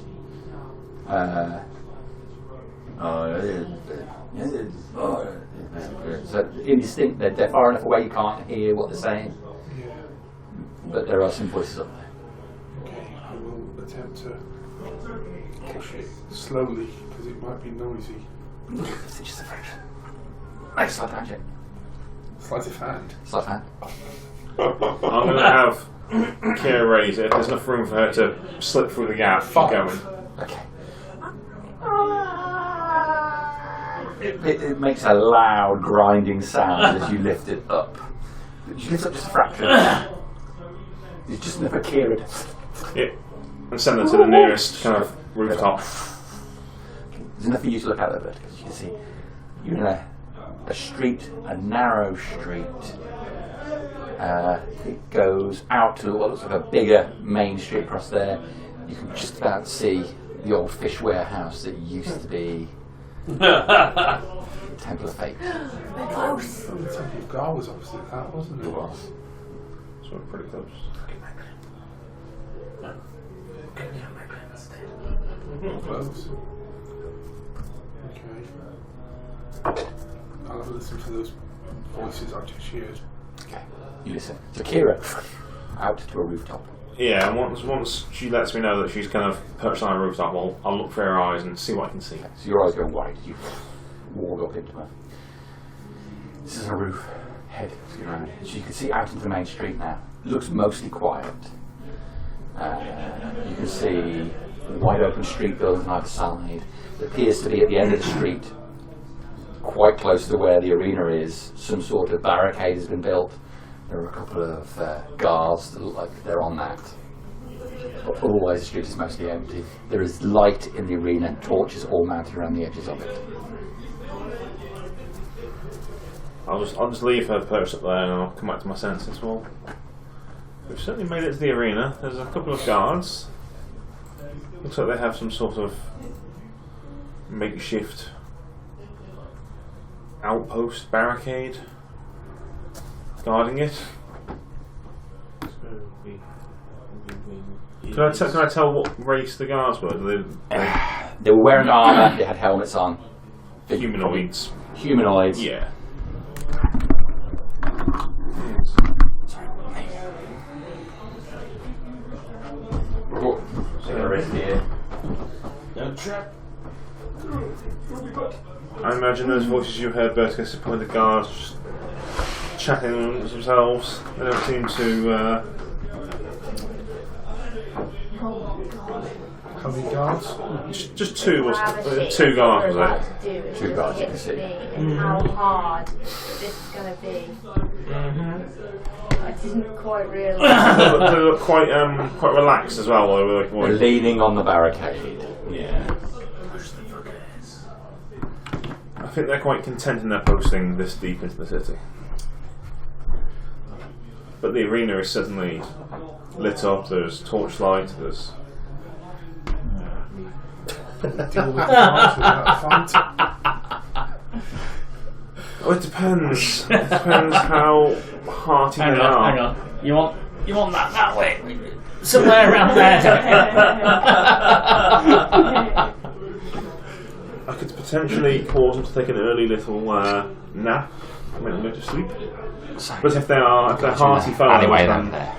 So indistinct, they're far enough away you can't hear what they're saying.
Yeah.
But there are some voices up there.
Okay, I will attempt to push it slowly because it might be noisy.
It's just a fraction. Make a sleight of hand check.
Sleight of hand.
Sleight of hand.
I'm going to have Kira raise it. If there's enough room for her to slip through the gap, keep going.
Okay. It makes a loud grinding sound as you lift it up. You lift up just a fraction. It's just enough for Kira to...
Yeah. And send her to the nearest kind of rooftop.
There's enough for you to look out there, Berticus. You can see you're in a street, a narrow street. It goes out to what looks like a bigger main street across there. You can just about see the old fish warehouse that used to be the Temple of Fate.
We're close.
Oh, the Temple of Gar was obviously that, wasn't it?
It was.
So we're pretty close.
Close. Okay. I'll have a listen to those voices I just heard.
Okay, you listen. So Kira, out to a rooftop.
Yeah, and once she lets me know that she's kind of perched on a rooftop, I'll look for her eyes and see what I can see.
Okay, so your eyes go wide as you walk up into her. This is a roof. Head around. So you can see out into the main street now. It looks mostly quiet. You can see wide open street buildings on either side. It appears to be at the end of the street, quite close to where the arena is. Some sort of barricade has been built. There are a couple of guards that look like they're on that. But otherwise the street is mostly empty. There is light in the arena and torches all mounted around the edges of it.
I'll just leave her perched up there and I'll come back to my senses. Well, we've certainly made it to the arena. There's a couple of guards. Looks like they have some sort of makeshift outpost barricade guarding it. Can I tell what race the guards were?
They were wearing armour, they had helmets on.
Humanoids.
Humanoids.
Yeah. I imagine those voices you heard, Berticus, are probably the guards just chatting amongst themselves. They don't seem to.
How many guards?
Just two guards, was it?
Two guards, you can see.
And how hard this is going to be. I didn't quite realise.
They look quite relaxed as well.
They're leaning on the barricade.
Yeah. I think they're quite content in their posting this deep into the city. But the arena is certainly lit up, there's torchlight, there's...
Deal with the guards without fight.
Oh, it depends. It depends how hearty they are.
Hang on. You want that way? Somewhere around there.
I could potentially cause them to take an early little nap, make them go to sleep. But if they're hearty fellows,
Anyway,
then
there.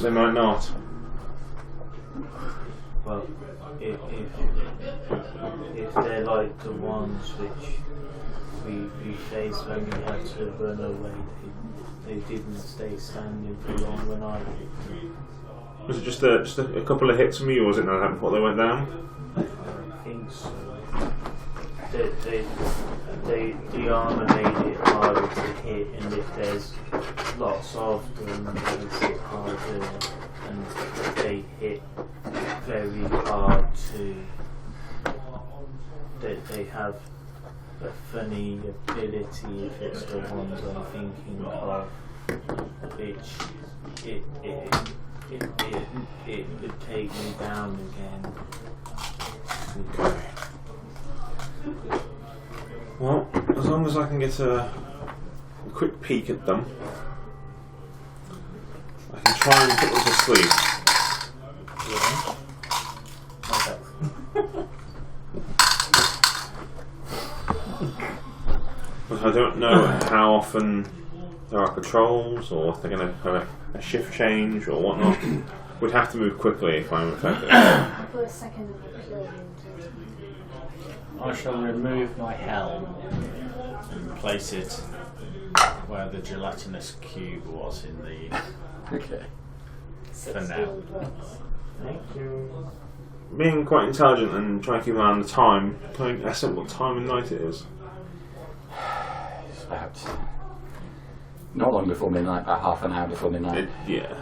they might not.
Well, if they're like the ones which we faced when we had to run away, they didn't stay standing for long when I did.
Was it just a couple of hits from you, or was it not happening before they went down?
I think so. The armour made it harder to hit, and if there's lots of them, it makes it harder, and they hit very hard too. They have a funny ability, if it's the ones I'm thinking of, which it would take me down again.
Okay. Well, as long as I can get a quick peek at them, I can try and put them to sleep. But I don't know how often there are patrols, or if they're going to have a shift change or whatnot. We'd have to move quickly if I'm effective.
I'll put a second of the clone into it.
I shall remove my helm and place it where the gelatinous cube was in the.
Okay.
For now.
Thank you.
Being quite intelligent and trying to keep an eye on the time, can I estimate what time of night it is?
It's about not long before midnight, about half an hour before midnight.
Yeah.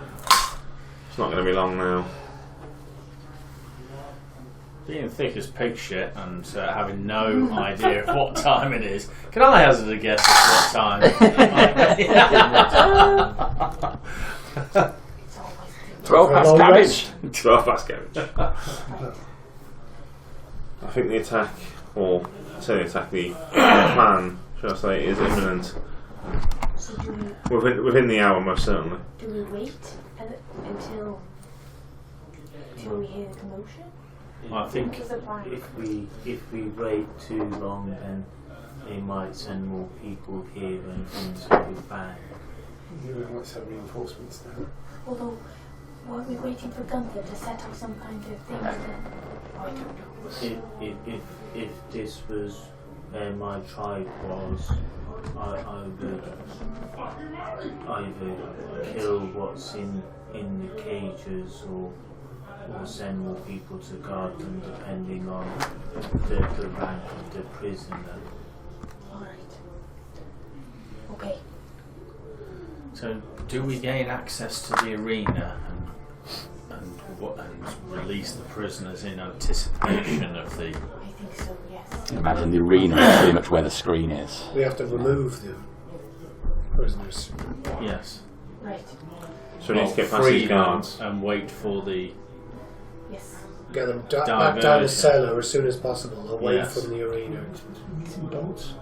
It's not going to be long now.
Being thick as pig shit and having no idea of what time it is, can I hazard a guess at what time?
12 past cabbage.
12 past cabbage. I think the attack, or say the attack, the plan, shall I say, is imminent.
So do we,
Within the hour, most certainly.
do we wait until we hear the commotion?
I think
What's the plan?
If we wait too long, then they might send more people here and things will be bang.
You might have reinforcements now.
Although, were we waiting for Gunther to set up some kind of thing that I don't know.
If this was where my tribe was, I would either kill what's in the cages or send more people to guard them, depending on the rank of the prisoner.
Alright. Okay.
so. Do we gain access to the arena and release the prisoners in anticipation of the?
I think so, yes.
Imagine the arena is pretty much where the screen is.
We have to remove the prisoners.
Yes.
Right.
So we need to get past
free
these guards.
them and wait for the.
Yes.
Get them back down the
Diversion.
cellar as soon as possible, away
Yes.
from the arena.
Some boats.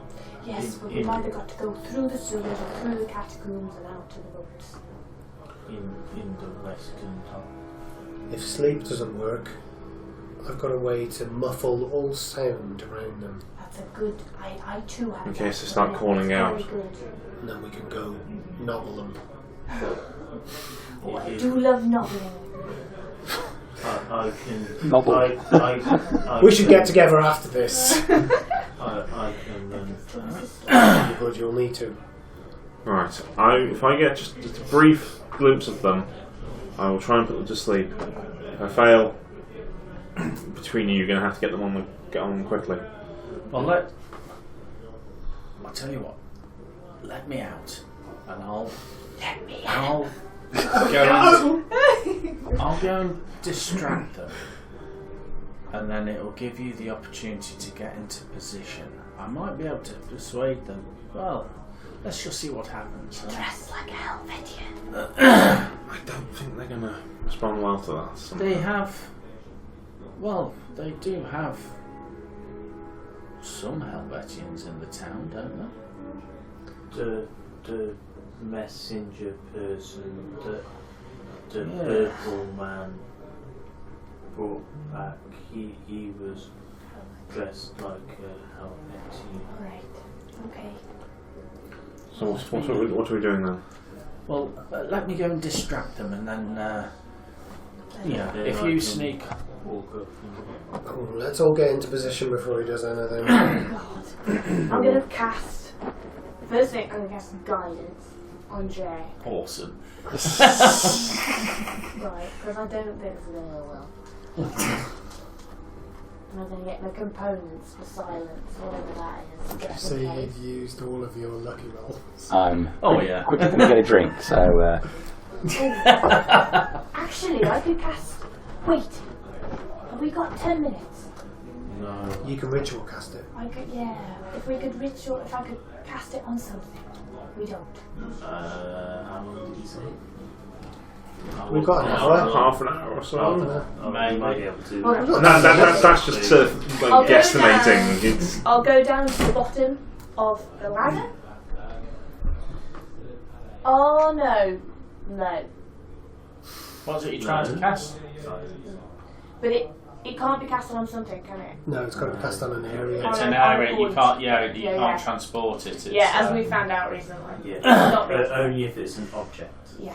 Yes, but we've either got to go through the sewers or through the catacombs and out to the boats.
In the western top.
If sleep doesn't work, I've got a way to muffle all sound around them.
That's a good. I too have.
In
that.
case they start
That's
calling
very
out.
good.
And then we can go novel them.
Oh, I do love noveling.
I can.
Novel.
I
We should
can-
get together after this.
I can.
But you'll need to.
Right. If I get just a brief glimpse of them, I will try and put them to sleep. If I fail, between you, you're going to have to get on them quickly.
Well, I'll tell you what. Let me out, and I'll go and distract them, and then it'll give you the opportunity to get into position. I might be able to persuade them. Well, let's just see what happens.
Dressed like a Helvetian.
I don't think they're going to respond well to that. somehow.
They have. Well, they do have some Helvetians in the town, don't they?
The messenger person that the
Yeah.
purple man brought back, he was dressed like a Helvetian.
Right. Okay.
So what are we doing then?
Well, let me go and distract them, and then,
Yeah,
if
I
you
can
sneak.
walk up and
Oh, let's all get into position before he does anything.
I'm gonna cast. First thing, I'm gonna cast guidance on Jerek.
Awesome.
Right, because I don't think it's gonna go well. And I'm gonna get the components for silence, whatever that is. Just
So
in
you'd
case.
used all of your lucky rolls.
Oh, yeah.
Quickly going to get a drink, so
Actually, I could cast. Wait. Have we got 10 minutes?
no.
You can ritual cast it.
I could, yeah. If we could ritual, if I could cast it on something. We don't.
How long did you say?
We've got an hour.
Half an hour or so.
You might be able to.
Well,
And that's just
I'll go
guesstimating. It's,
I'll go down to the bottom of the ladder. Oh no. No.
What's it you're trying to cast?
But it can't be cast on something, can it?
No, it's got to be cast on an area.
It's
On
an
a- on a
area you
board.
can't. You
Yeah,
can't
yeah.
transport it. It's,
Yeah, as we found out recently.
Yeah.
Not
But
recently.
only if it's an object.
Yeah.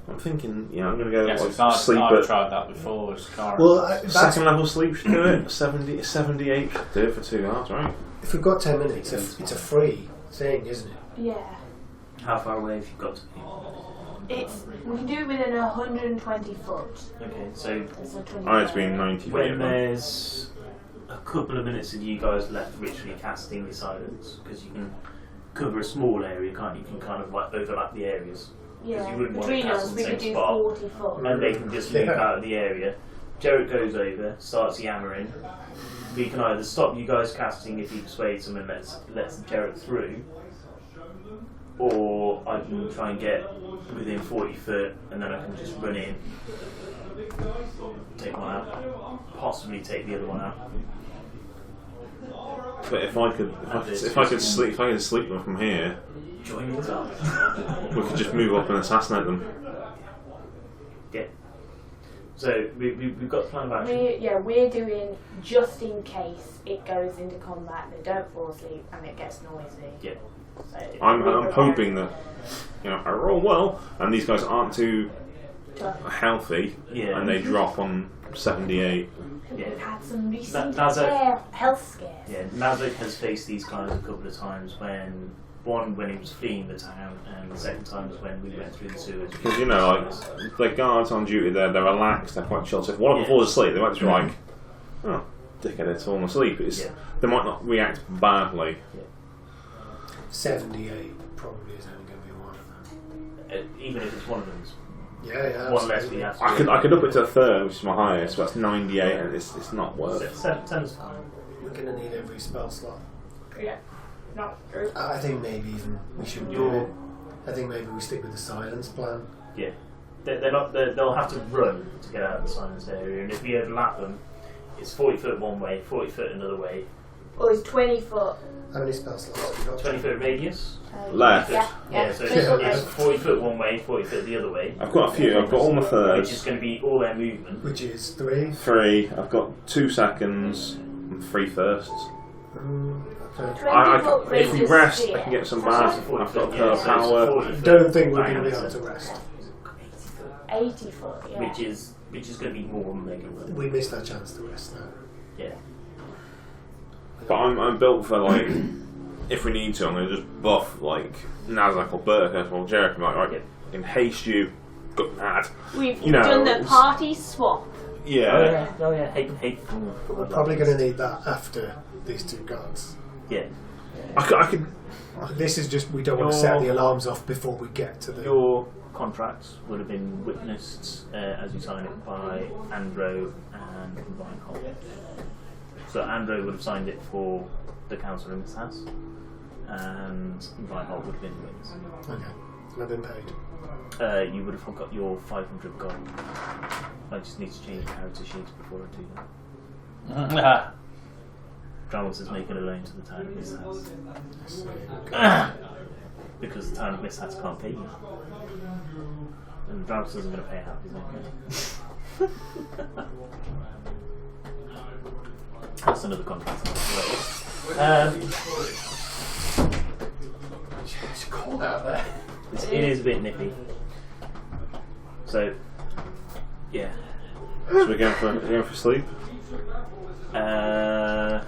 I'm thinking, I'm going to go
Yes,
like, sleep
I've
at
tried that before. It's current.
Well, that's,
second level sleep should do it. 78 should do it for 2 hours, right?
if we've got 10 minutes, it's a free thing, isn't it?
Yeah.
How far away have you got to be?
We can do it within 120 foot.
Okay, so
It's a 20
It's been 90
when
feet.
there's a couple of minutes of you guys left ritually casting the silence, because you can cover a small area, can't you? You can kind of like overlap the areas.
Yeah.
you wouldn't want to
Between
cast
us,
in
we
the
could
same
do
spot.
40 foot.
And they can just move out of the area. Jerek goes over, starts yammering. We can either stop you guys casting if he persuades them and lets Jerek through, or I can try and get within 40 foot and then I can just run in, take one out, possibly take the other one out.
But if I could sleep them from here,
Join us up.
we could just move up and assassinate them.
Yeah. So we've got the plan of action.
We're doing just in case it goes into combat, they don't fall asleep, and it gets noisy.
Yeah.
So
I'm
we're
hoping that I roll well and these guys aren't too healthy
Yeah.
and they drop on 78.
Yeah.
We've had some recent
Nazzak-
health scares.
Yeah, Nazzak has faced these guys a couple of times when he was fleeing the town, and the second time was when we went through the sewers.
Because like the guards on duty, they're relaxed, they're quite chill. So if one of them falls asleep, they might just be like, "Oh, dickhead, it's fallen asleep." They might not react badly.
78 probably is only going to be one of them.
Even if it's one of them,
Yeah,
one less
absolutely.
we have to
I could up it to a third, which is my highest, but that's 98, and it's not worth it.
Ten's fine.
We're going to need every spell slot.
Yeah. Not true.
I think maybe even we shouldn't do it. I think maybe we stick with the silence plan.
Yeah. They'll have to run to get out of the silence area, and if we overlap them, it's 40 foot one way, 40 foot another way.
Or it's 20 foot.
How many spell slots have you got?
20 foot radius.
Left.
Yeah, so it's 40 foot one way, 40 foot the other way.
I've got a few. I've got all my
Which is
thirds.
going to be all their movement.
Which is 3.
3. I've got 2 seconds and 3 firsts.
Okay.
If we rest, I can get some bad. I've got power.
Don't think we're going to be able to rest.
80 foot, yeah.
Which is going to be more than regular.
We missed our chance to rest now.
Yeah.
But I'm built for like, if we need to, I'm going to just buff like Nazzak or Berticus or Jerek. Like, right, in haste you, go mad.
We've done the party swap.
Yeah.
Oh yeah. Hate.
We're probably going to need that after these 2 guards.
Yeah.
I could.
This is just, we don't want to set the alarms off before we get to the...
Your contracts would have been witnessed as you sign it by Andro and Vinehall. So Andro would have signed it for the council in Myste Hass, and Vinehall would have been the witness.
Okay, and I've been paid.
You would have got your 500 gold. I just need to change the character sheets before I do that. Dramos is making a loan to the town of Myste Hass. Because the town of Myste Hass can't pay you. And Dramos isn't going to pay out, is he? That's another contract.
It's cold out there.
It is a bit nippy. So, yeah.
So we're going for sleep.
Uh,
I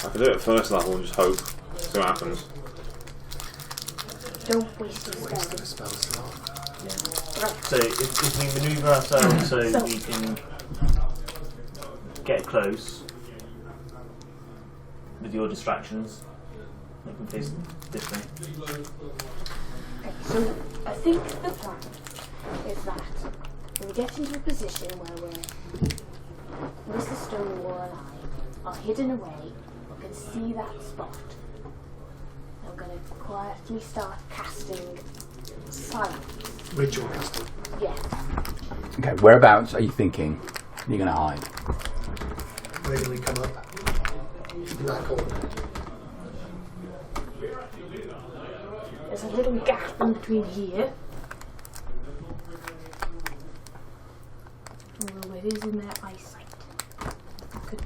can do it at first level and just hope. See what happens.
Don't waste your
Waste of
spell.
a spell slot.
yeah. So if we manoeuvre ourselves so we can get close with your distractions, we can face this way.
Okay, so I think the plan is that we get into a position where Mr. Stonewall and I are hidden away, we can see that spot. And we're going to quietly start casting silence.
Ritual casting.
Yeah.
Okay, whereabouts are you thinking you're going to hide?
Where do we come up? In that corner.
There's there's a little gap in between here. Although it is in their eyesight. I could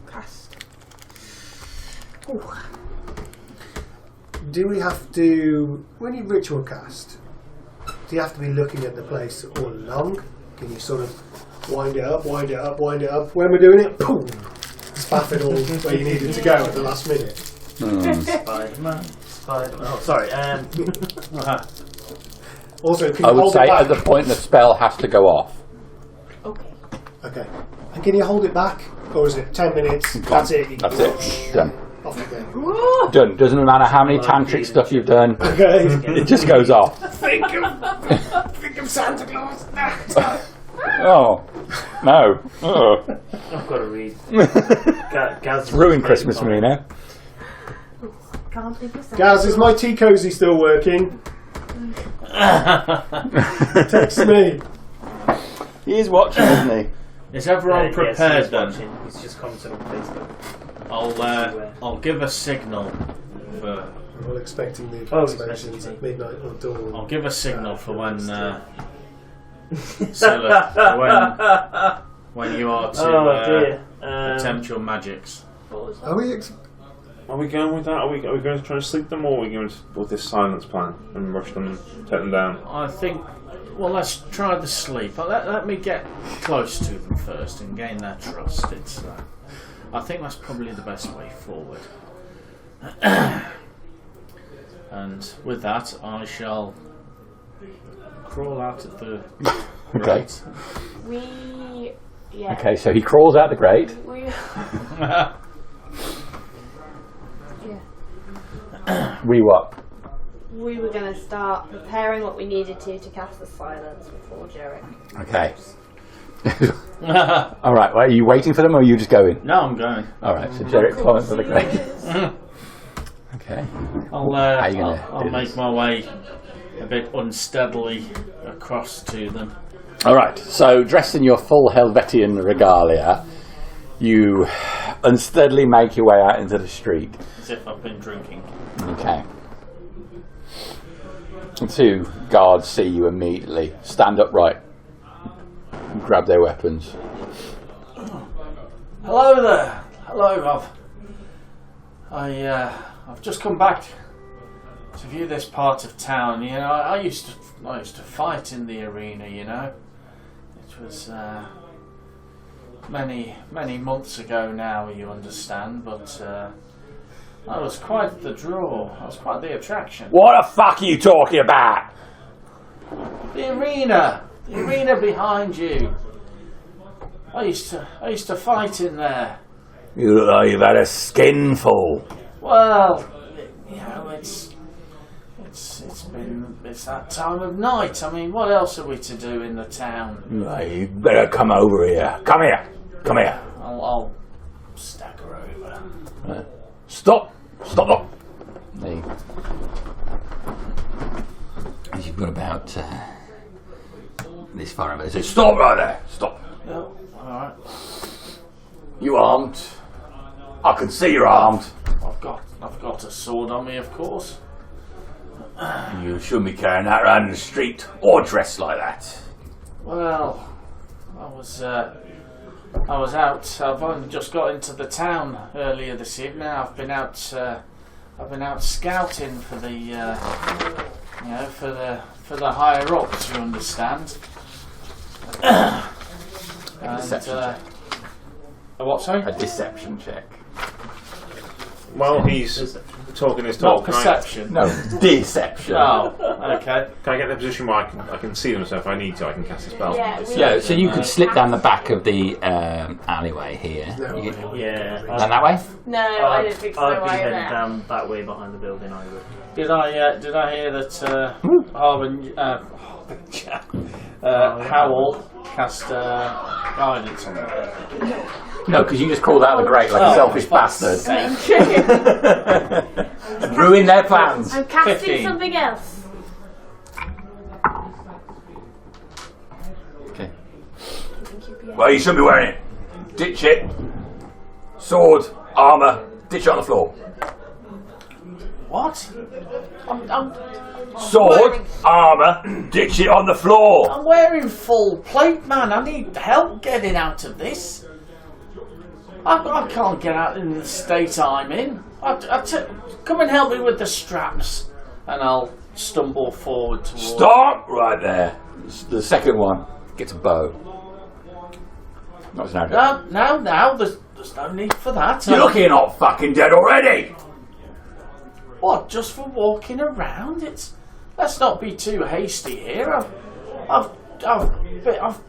cast. Ooh.
Do we have to, when you ritual cast, do you have to be looking at the place all along? Can you sort of wind it up, wind it up, wind it up? When we're doing it, boom! Faff it all where you needed to go at the last minute.
Spider-Man. Oh, sorry.
Also, can
I
you
would
hold
say
it back?
at the point the spell has to go off.
Okay.
Okay. And can you hold it back? Or is it 10 minutes? That's it.
That's it. Done.
Off you go.
Done. Doesn't matter how many tantric stuff you've done.
Okay.
It just goes off.
Think of Santa Claus.
Oh. No. Oh.
I've got to read. Gaz
Ruined Christmas for me now.
Can't think of something.
Gaz, is my tea cozy still working? Text me.
He is watching, isn't he?
Is everyone prepared
yes,
then?
watching. He's just commented on Facebook.
I'll give a signal for.
We're all expecting the
Oh, he's
translations
messaging
at midnight or dawn.
I'll give a signal for when Sylleth, when you are to attempt your magics.
Are we?
Are we going with that? Are we going to try and sleep them, or are we going to with this silence plan and rush them, take them down?
I think. Well, let's try the sleep. Let me get close to them first and gain their trust. I think that's probably the best way forward. And with that, I shall crawl out of the
Okay.
We. Yeah.
Okay, so he crawls out the grate.
We.
We what?
We were going to start preparing what we needed to cast the silence before Jerek.
Okay. All right. Well, are you waiting for them, or are you just going?
No, I'm going.
All right. So Jerek climbs for the grate. Okay.
I'll make my way a bit unsteadily across to them.
All right. So dressed in your full Helvetian regalia, you unsteadily make your way out into the street.
As if I've been drinking.
Okay. The two guards see you immediately. Stand upright. Grab their weapons.
Hello there. Hello, I've just come back to view this part of town. You know, I used to fight in the arena. You know, it was many months ago now. You understand, but I was quite the draw. I was quite the attraction.
What the fuck are you talking about?
The arena behind you. I used to fight in there.
You look like you've had a skinful.
Well, you know, it's that time of night. I mean, what else are we to do in the town?
Well, you better come over here. Come here. Come here.
I'll stagger over.
Stop. As you've got about this far over, so stop right there. Stop.
Oh, all right.
You armed? I can see you're armed.
I've got a sword on me, of course.
You shouldn't be carrying that around in the street or dressed like that.
Well, I was out. I've only just got into the town earlier this evening. I've been out scouting for the, for the higher ups. You understand?
Deception check.
What? Sorry?
A deception check.
While he's talking his
Not
talk,
perception.
No, deception.
Oh, okay.
can I get in a position where I can see them, so if I need to, I can cast a spell?
Yeah, so you could slip down the back of the alleyway here. You could,
Yeah.
down that way?
No, I don't think so
I'd be heading
either.
down that way behind the building, I would.
Did I hear that Howel cast guidance on it?
No, because you just crawled out of the grate like a selfish bastard. And ruined their plans.
I'm casting
15.
something else.
Okay. Well, you shouldn't be wearing it. Ditch it. Sword, armour, ditch it on the floor.
What? I'm
Sword, armour, ditch it on the floor.
I'm wearing full plate, man. I need help getting out of this. I can't get out in the state I'm in. Come and help me with the straps, and I'll stumble forward towards.
Stop right there. The second one gets a bow. Not an arrow.
No. There's no need for that.
You're looking all fucking dead already.
What? Just for walking around? Let's not be too hasty here. I've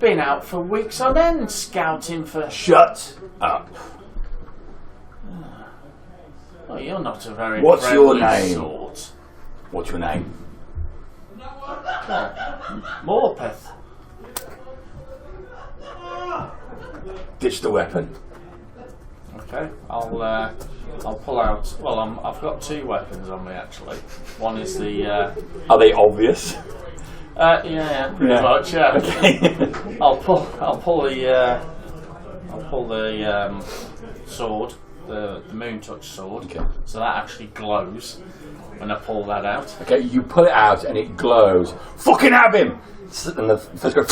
been out for weeks on end scouting for.
Shut up.
Well, you're not a very.
What's your
friendly
name?
Sort.
What's your name?
Morpeth.
Ditch the weapon.
Okay, I'll pull out. Well, I've got two weapons on me actually. One is the.
Are they obvious?
Yeah, pretty much. Yeah.
Okay.
I'll pull the sword, the Moon Touch sword.
Okay.
So that actually glows when I pull that out.
Okay, you pull it out and it glows. Fucking have him! And the first go,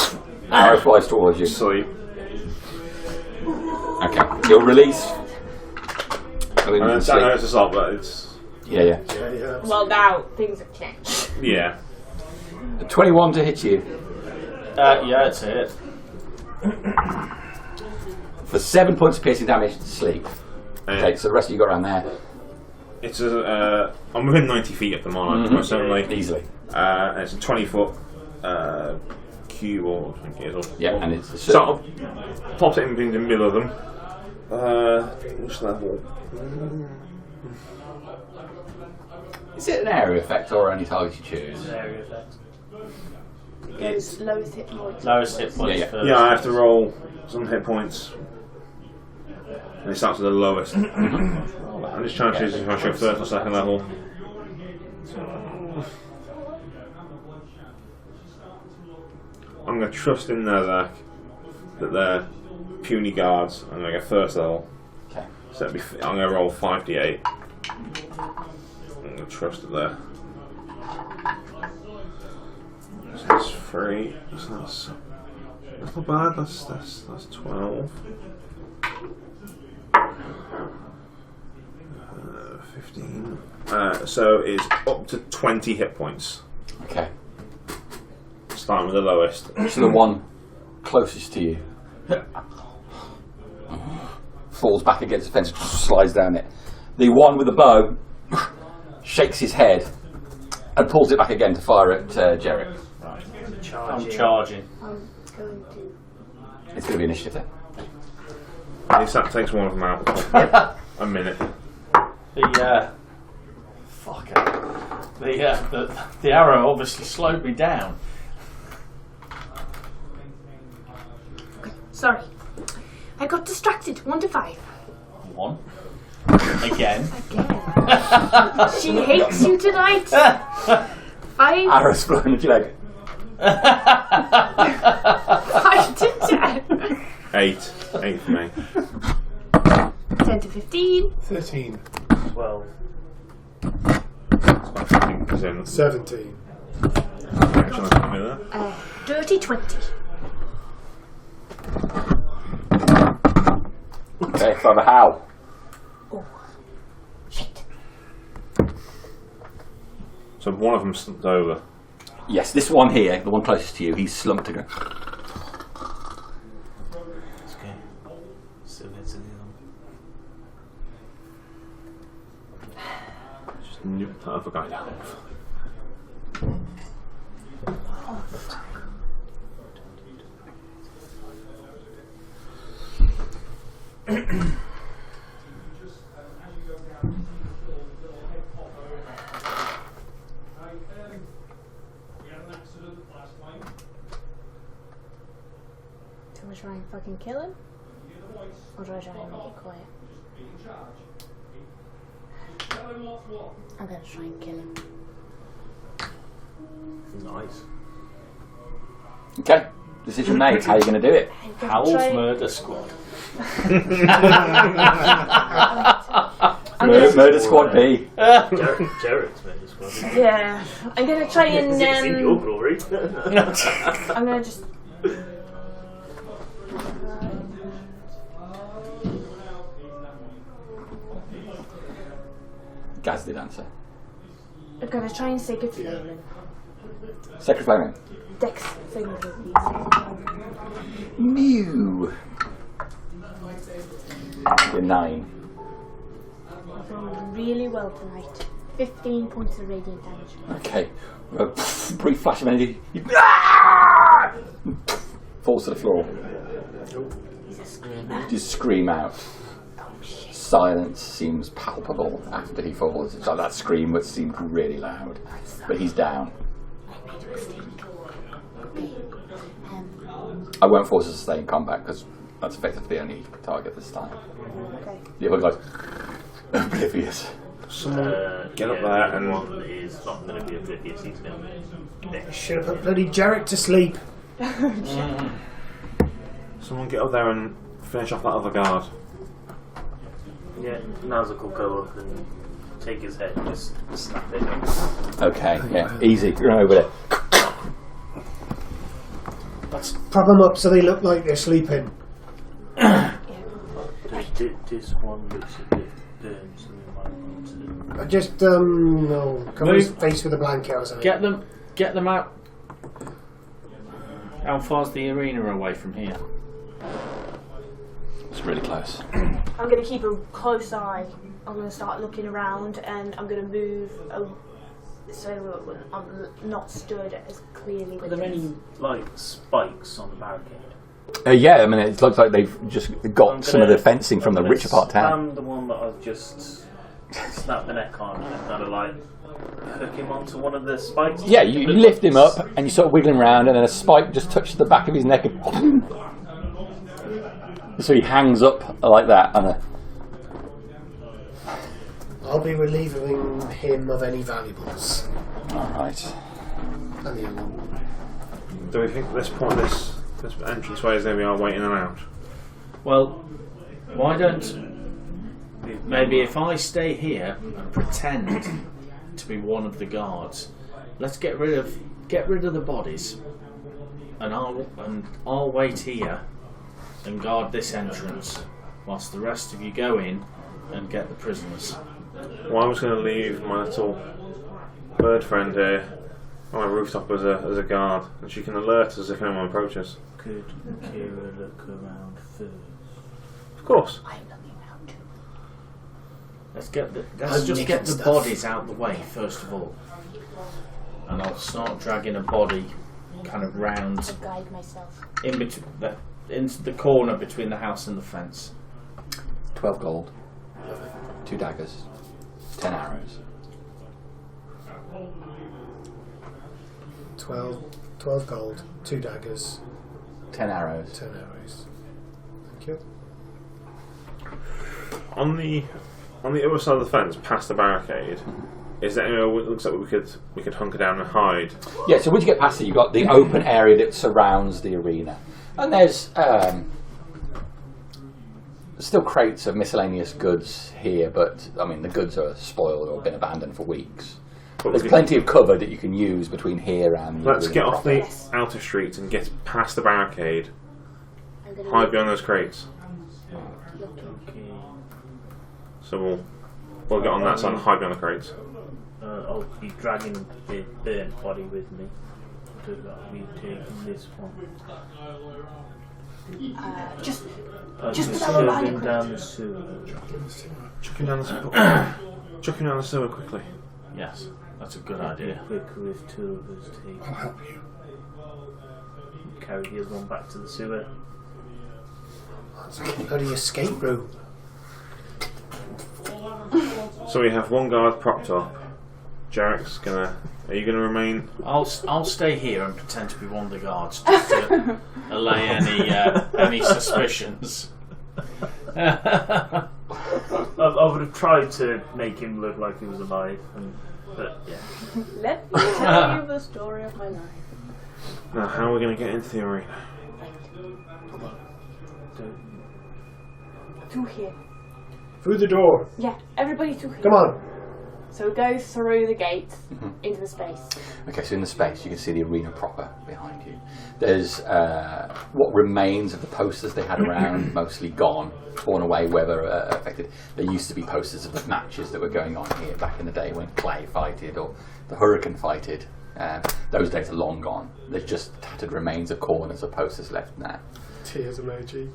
arrow flies towards you.
Sweet.
Okay, you'll release.
I know it's a lot, but it's.
Yeah.
Well, now things have changed.
Yeah.
21 to hit you.
Yeah, it's it.
For 7 points of piercing damage, sleep. Okay, so the rest of you got around there.
It's I'm within 90 feet of them, aren't I? Most certainly.
Easily.
And it's a 20-foot cube or 20 years old.
Yeah, and it's the
So I'll pop it in the middle of them. Which level?
Is it an area effect or any target you choose?
Area effect.
It's lowest hit points.
Lowest hit points
Yeah.
first.
Yeah, I have to roll some hit points. And it starts at the lowest. I'm just trying to choose if I show first or second level. I'm going to trust in Nazzak that they're puny guards. I'm going to go first level.
Okay.
So I'm going to roll 5d8. I'm going to trust that they're. So that's 3. So that's not bad. That's 12. 15. So it's up to 20 hit points.
Okay.
Starting with the lowest.
So the one closest to you falls back against the fence, slides down it. The one with the bow shakes his head and pulls it back again to fire at Jerek.
Right. I'm charging.
I'm going to.
It's going to be initiative then.
At least that takes one of them out. A minute.
The arrow obviously slowed me down.
Okay, sorry. I got distracted. 1 to 5.
1. Again.
Again. She hates you tonight. 5.
Arrow's flying at your leg.
5 to 10.
8. 8 for me.
10 to 15.
13.
12.
It's about 15%.
17.
Action I can do that.
Dirty 20.
Okay, Father Howel.
Oh. Shit.
So one of them slumped over.
Yes, this one here, the one closest to you, he's slumped to go.
It's okay. Still get to the other.
Just nip that other guy down.
Do I try and fucking kill him? Or do I try and make it quiet? I'm gonna try and kill him.
Nice.
Okay, decision made. How are you going to do it?
I'm gonna
Howel's
try-
Murder Squad.
I'm
Murder Squad B.
Jerek's made this one.
Yeah, I'm gonna try and.
It's in your glory.
I'm gonna just.
Gaz did answer.
I'm gonna try and Sacred Flaming.
Sacred Flaming.
Dex thing, please.
Mew. You're 9.
I've rolled really well tonight. 15 points of radiant damage.
Okay. A brief flash of energy. Falls to the floor.
He's a screamer.
You scream out. Silence seems palpable after he falls. It's like that scream which seemed really loud. But he's down.
I made a mistake. Okay.
I won't force us to stay in combat because that's effectively the only target this time.
Okay.
The other guy's oblivious.
Someone get up there and
one is not going to be oblivious. He's going to be
Should have put bloody Jerek to sleep.
someone get up there and finish off that other guard.
Yeah, Nazzak will go up and take his head and just snap it.
Okay, yeah, easy. Run over there.
Let's prop them up so they look like they're sleeping.
This one looks a bit burnt, so we might want to.
Just no, cover his
Move.
face with a blanket or something.
Get them out. How far's the arena away from here?
It's really close.
I'm going to keep a close eye. I'm going to start looking around and I'm going to move so I'm not stood as clearly
Are
with
there
this.
any like spikes on the barricade?
Yeah, I mean, it looks like they've just got some of the fencing from the richer part of town.
I'm the one that I've just snapped the neck on and kind of like hook him onto one of the spikes.
Yeah, you lift him up and you sort of wiggle him around, and then a spike just touches the back of his neck, and so he hangs up like that.
I'll be relieving him of any valuables.
All right.
And the other one.
Do we think at this point this entranceway is going to be our waiting and out?
Well, why don't maybe if I stay here and pretend to be one of the guards, let's get rid of the bodies, and I'll wait here and guard this entrance, whilst the rest of you go in and get the prisoners.
Well, I was going to leave my little bird friend here on my rooftop as a guard, and she can alert us if anyone approaches.
Could Kira look around first?
Of course.
I'm looking around too.
Let's
I'm
just
nicking
get the
stuff.
bodies out the way first of all, and I'll start dragging a body kind of round
I'll guide myself.
into the corner between the house and the fence.
12 gold, 2 daggers, 10 arrows.
12 gold, 2 daggers,
10 arrows.
10 arrows. Thank you.
On the other side of the fence, past the barricade, is there anywhere it looks like we could hunker down and hide?
Yeah, so once you get past it, you've got the open area that surrounds the arena. And there's still crates of miscellaneous goods here, but I mean the goods are spoiled or been abandoned for weeks.
But
There's plenty of cover that you can use between here and the
Let's
arena
get off
proper.
the outer streets and get past the barricade.
I'm gonna
Hide
look,
behind those crates.
looking.
Okay.
So we'll get on that side and hide behind the crates.
I'll be dragging the burnt body with me. Because I'll be taking this one.
Just
I'll
Just
be
put that one behind
shoving
you.
down the sewer.
Chuck him down the sewer. Chuck him down the sewer quickly.
Yes, that's a good
It'd be
idea.
quicker if 2 of us take
I'll help you.
carry the other one back to the sewer.
That's a bloody escape route.
So we have one guard propped up. Jerek's gonna. Are you gonna remain?
I'll stay here and pretend to be one of the guards just to allay any suspicions.
I would have tried to make him look like he was alive, but yeah.
Let me tell you the story of my life.
Now, how are we gonna get into the arena?
through here.
Through the door.
Yeah, everybody through.
Come on.
So go through the gate into the space.
Okay, so in the space you can see the arena proper behind you. There's what remains of the posters they had around, mostly gone, torn away, weather affected. There used to be posters of the matches that were going on here back in the day when Clay fighted or the Hurricane fighted. Those days are long gone. There's just tattered remains of corners of posters left now.
Tears emoji.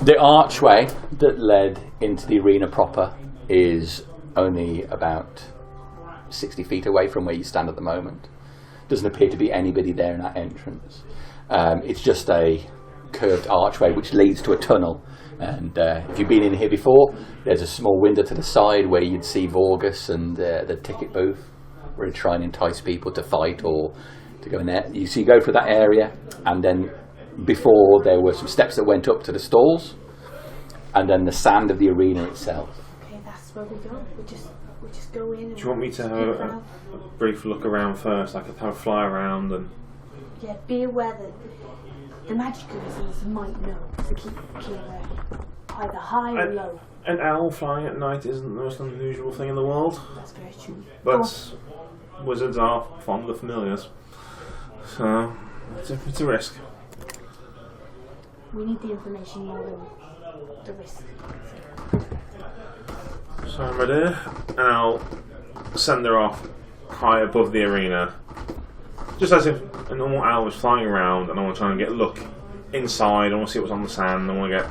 The archway that led into the arena proper is only about 60 feet away from where you stand at the moment. Doesn't appear to be anybody there in that entrance. It's just a curved archway which leads to a tunnel. And if you've been in here before, there's a small window to the side where you'd see Vorgus and the ticket booth, where they try and entice people to fight or to go in there. You go through that area, and then before there were some steps that went up to the stalls, and then the sand of the arena itself.
Okay, that's where we go. We just go in. And
Do you want me to have a brief look around first? I could have a fly around and...
Yeah, be aware that the magic users might know, so keep aware. Either high or low.
An owl flying at night isn't the most unusual thing in the world.
That's very true.
But wizards are fond of familiars. So, it's a risk.
We need the information more than the risk.
So, my dear, and I'll send her off high above the arena. Just as if a normal owl was flying around, and I want to try and get a look inside. I want to see what's on the sand. I want to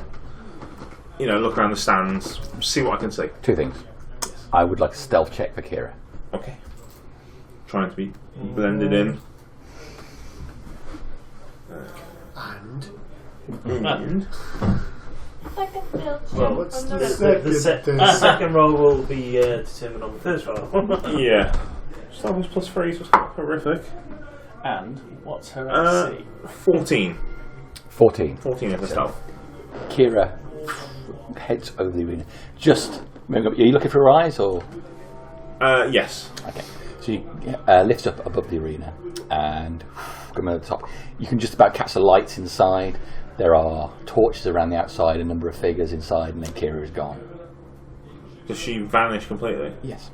get, look around the stands, see what I can see.
Two things. I would like a stealth check for Kira.
Okay. Trying to be blended in. And
Like a little
Well,
what's
from
the
second roll will be determined on the first roll.
yeah. Stealth is +3, so it's not horrific.
And what's her AC?
14.
14.
14 is the stealth.
Kira heads over the arena. Are you looking for her eyes or?
Yes.
Okay. So you lift up above the arena and come over the top. You can just about catch the lights inside. There are torches around the outside, a number of figures inside, and then Kira is gone.
Does she vanish completely?
Yes.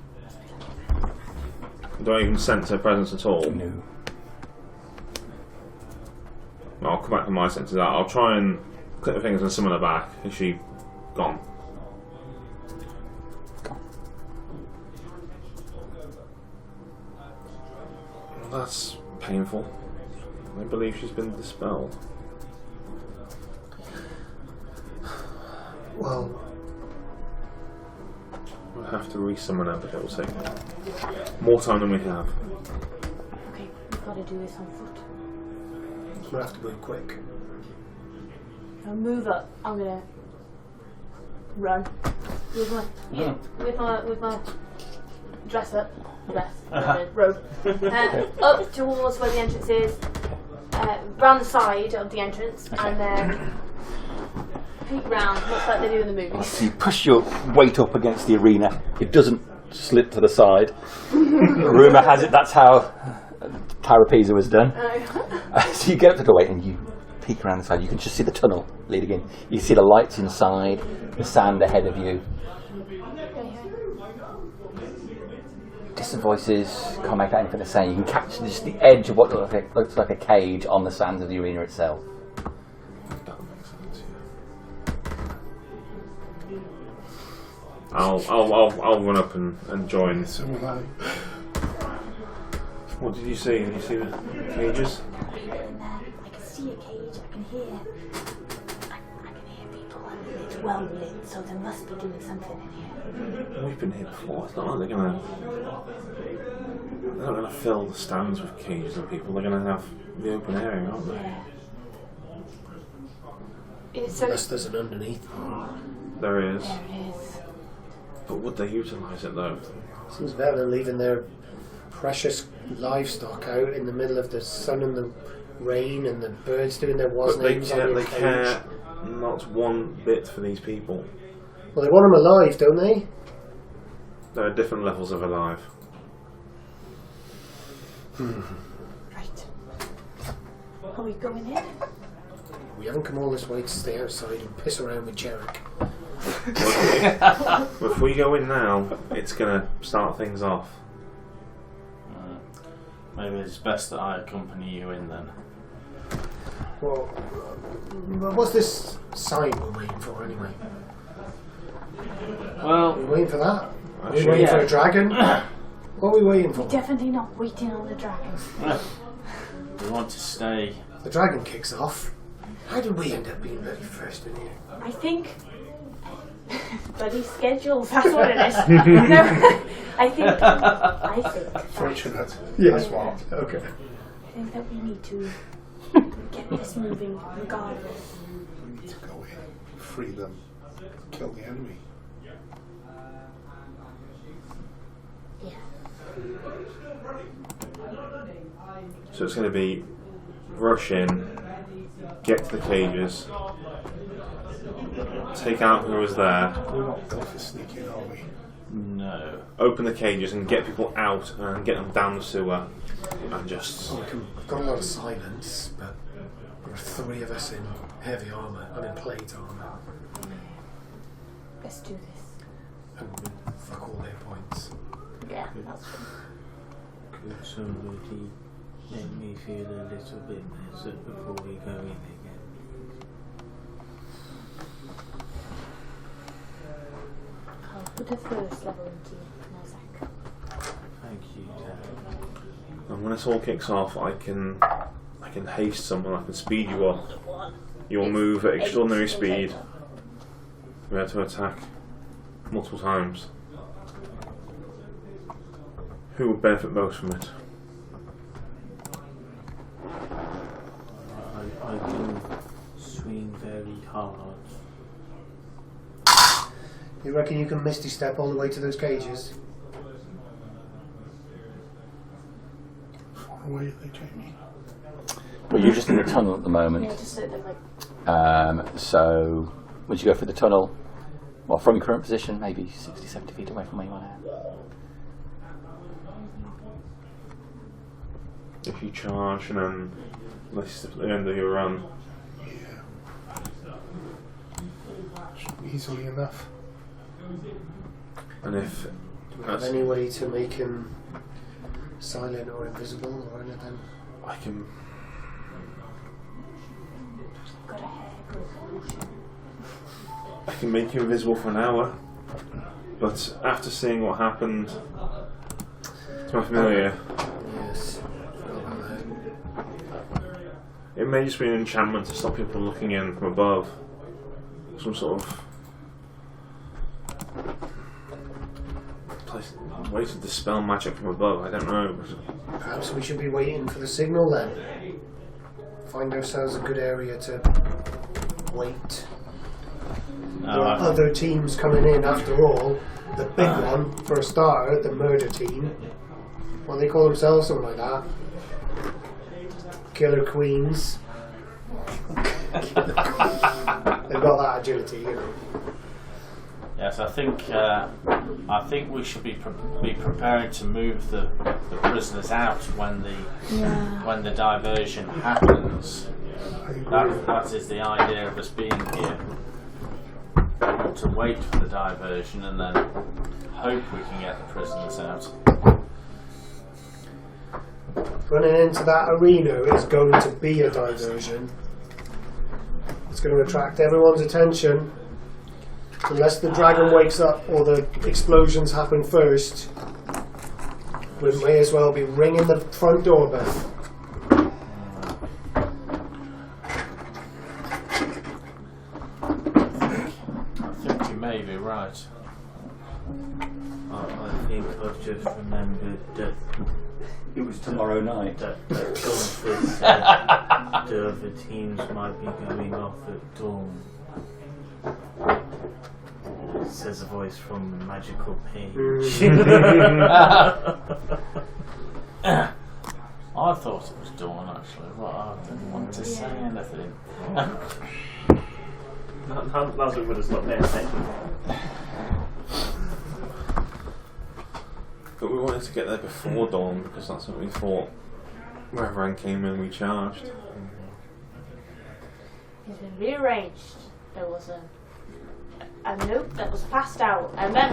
Do I even sense her presence at all?
No.
I'll come back to my senses out. I'll try and click my fingers and summon her back. Is she gone? That's painful. I believe she's been dispelled.
Well,
We'll have to re-summon her, but it will take more time than we have.
Okay, we've got to do this on foot.
we'll have to move quick.
I'll move up. I'm gonna run with my dress up, robe, up towards where the entrance is, round the side of the entrance, and then peek round, looks like they do in the movies.
So you push your weight up against the arena. It doesn't slip to the side. Rumour has it that's how Tarapeza was done. So you get up to the weight and you peek around the side. You can just see the tunnel leading in. You see the lights inside, the sand ahead of you. Distant voices can't make out anything they're saying. You can catch just the edge of what looks like a cage on the sands of the arena itself.
That makes sense. I'll run up and join.
So will I.
What did you see? Did you see the cages?
I can see a cage, I can hear people, and it's well lit, so they must be doing something in here.
We've been here before. It's not like they're not gonna fill the stands with cages and people. They're gonna have the open area, aren't they?
So
Unless there's an underneath.
There is.
there it is.
But would they utilise it though?
Seems better than leaving their precious livestock out in the middle of the sun and the rain and the birds doing their was
But they
names
care,
on
they
your cage.
care not one bit for these people.
Well, they want them alive, don't they?
There are different levels of alive.
Right. Are we going in?
We haven't come all this way to stay outside and piss around with Jerek.
If we go in now, it's going to start things off.
Maybe it's best that I accompany you in then.
Well, what's this sign we're waiting for anyway?
Well,
Are we waiting for that? Are we
Actually,
waiting for a dragon? What are we waiting for?
Definitely not waiting on the dragon.
we want to stay.
The dragon kicks off. How did we end up being bloody first in here?
I think bloody schedules. That's what it is. No, I think.
Fortunate.
Yes.
That's what.
Okay.
I think that we need to get this moving regardless.
We need to go in, free them, kill the enemy.
Yeah.
So it's going to be rush in, get to the cages, take out who was there,
We're not good for sneaking, are we?
No.
open the cages and get people out and get them down the sewer and just...
We've got a lot of silence, but there are 3 of us in heavy armour, and in plate armour,
Let's do this.
and fuck all hit points.
Yeah, that's fine.
Could somebody make me feel a little bit better before we go in again?
I'll put a first level into you, Nazzak.
Thank you, Dad.
And when this all kicks off, I can haste someone, I can speed you up. You'll move at extraordinary speed. We're able to attack multiple times. Who would benefit most from it?
I can swing very hard.
You reckon you can Misty Step all the way to those cages?
Far away are they, Jamie?
Well, you're just in the tunnel at the
Yeah,
moment.
just so they're like.
So, would you go through the tunnel? Well, from your current position, maybe 60, 70 feet away from where you are now.
If you charge and then list at the end of your run.
Yeah. Easily enough.
And if
Do we have any way to make him silent or invisible or anything?
I can...
Got a hair potion.
I can make you invisible for an hour, but after seeing what happened to my familiar,
Yes.
it may just be an enchantment to stop people looking in from above. Some sort of way to dispel magic from above, I don't know.
Perhaps we should be waiting for the signal then. Find ourselves a good area to wait. There are other teams coming in after all. The big one, for a starter, the murder team. What do they call themselves? Something like that. Killer Queens. They've got that agility, you know.
Yes, I think we should be preparing to move the prisoners out when the diversion happens.
I agree.
That is the idea of us being here. To wait for the diversion and then hope we can get the prisoners out.
Running into that arena is going to be a diversion. It's going to attract everyone's attention. Unless the dragon wakes up or the explosions happen first, we may as well be ringing the front doorbell.
I think you may be right.
I think I've just remembered that
It was tomorrow night.
Gunther said the other teams might be going off at dawn. Says a voice from the magical page.
I thought it was dawn actually, but I didn't want to say anything.
Nazzak would have stopped paying attention.
But we wanted to get there before dawn because that's what we thought. When everyone came in, we charged.
It's been rearranged. There was a
And nope, that was passed out. And then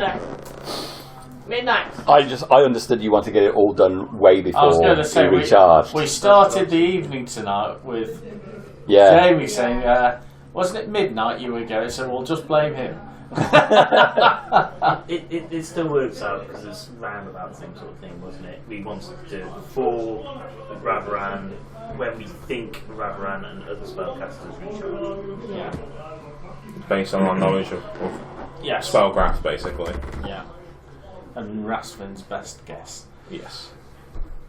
midnight.
I understood you want to get it all done way before
I was going to say
you recharged.
we started the evening tonight with Jamie saying, wasn't it midnight you were going? So we'll just blame him.
It still works out because it's roundabout the same sort of thing, wasn't it? We wanted to do it before Ravaran, when we think Ravaran and other spellcasters recharge.
Yeah.
Based on our knowledge of spellcraft, basically.
Yeah. And Rastvin's best guess.
Yes.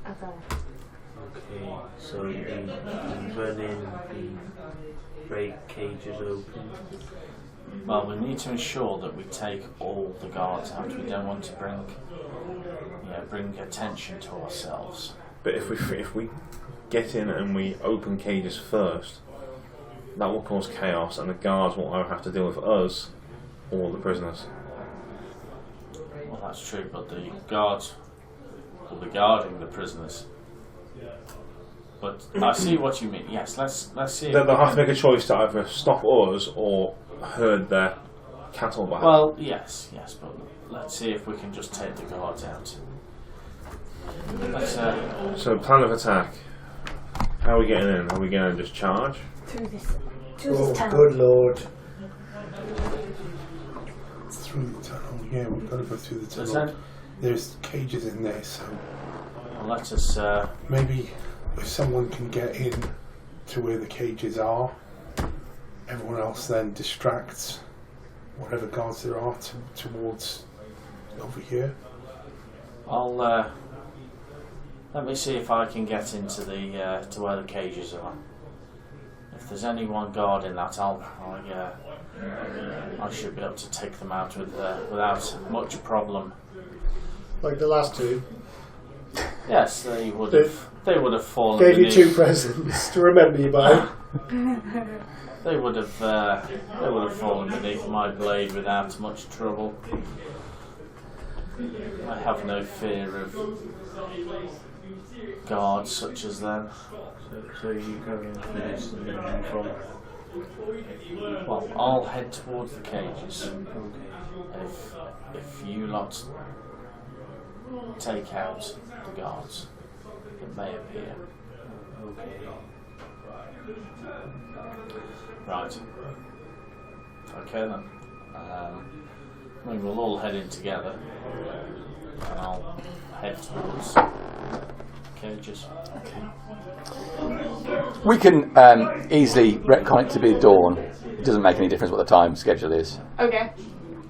Okay.
Okay, so we run in, we break cages open.
Well, we need to ensure that we take all the guards out. We don't want to bring attention to ourselves.
But if we get in and we open cages first, that will cause chaos, and the guards will either have to deal with us or the prisoners.
Well, that's true, but the guards will be guarding the prisoners. But I see what you mean. Yes, let's see.
They'll have to make a choice to either stop us or herd their cattle back.
Well, yes, but let's see if we can just take the guards out.
So, plan of attack. How are we getting in? Are we going to just charge?
Through this tunnel.
Good lord.
Through the tunnel, yeah, we've got to go through the tunnel. There's cages in there, so
well, let us.
Maybe if someone can get in to where the cages are, everyone else then distracts whatever guards there are towards over here.
I'll let me see if I can get into the to where the cages are. If there's any one guard in that, I should be able to take them out without much problem.
Like the last two.
Yes, they would have fallen.
Gave you
beneath.
2 presents to remember you by.
They would have fallen beneath my blade without much trouble. I have no fear of guards such as them.
So you go in first and then from.
Well, I'll head towards the cages. If you lot take out the guards that may appear. Right. Okay then. We'll all head in together, and I'll head towards cages.
Okay. We can easily retcon it to be dawn. It doesn't make any difference what the time schedule is.
Okay.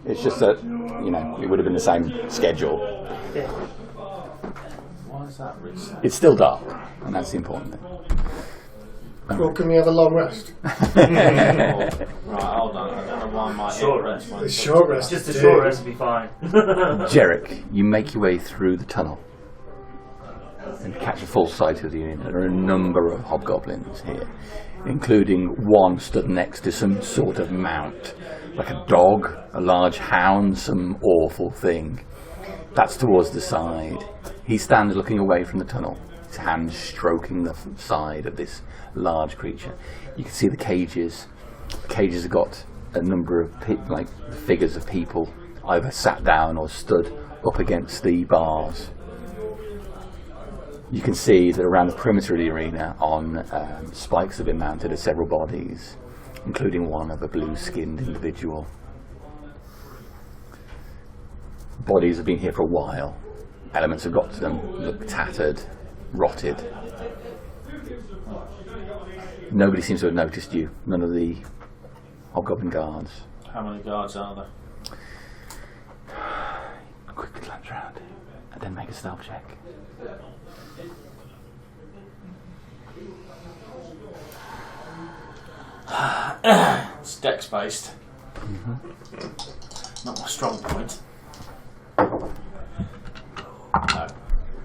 It's just that, it would have been the same schedule.
Why is that reset?
It's still dark, and that's the important thing.
Well, can we have a long rest?
Right, hold on. I don't know why my
Short
head
rest.
went.
A short rest.
Just a short rest would be fine.
Jerek, you make your way through the tunnel and catch a full sight of the unit. There are a number of hobgoblins here, including one stood next to some sort of mount, like a dog, a large hound, some awful thing. That's towards the side. He stands looking away from the tunnel, his hands stroking the side of this large creature. You can see the cages. The cages have got a number of figures of people either sat down or stood up against the bars. You can see that around the perimeter of the arena on spikes have been mounted are several bodies, including one of a blue-skinned individual. Bodies have been here for a while. Elements have got to them, look tattered, rotted. Nobody seems to have noticed you. None of the hobgoblin guards.
How many guards are there?
Quickly glance around and then make a stealth check.
It's dex based. Not my strong point. No.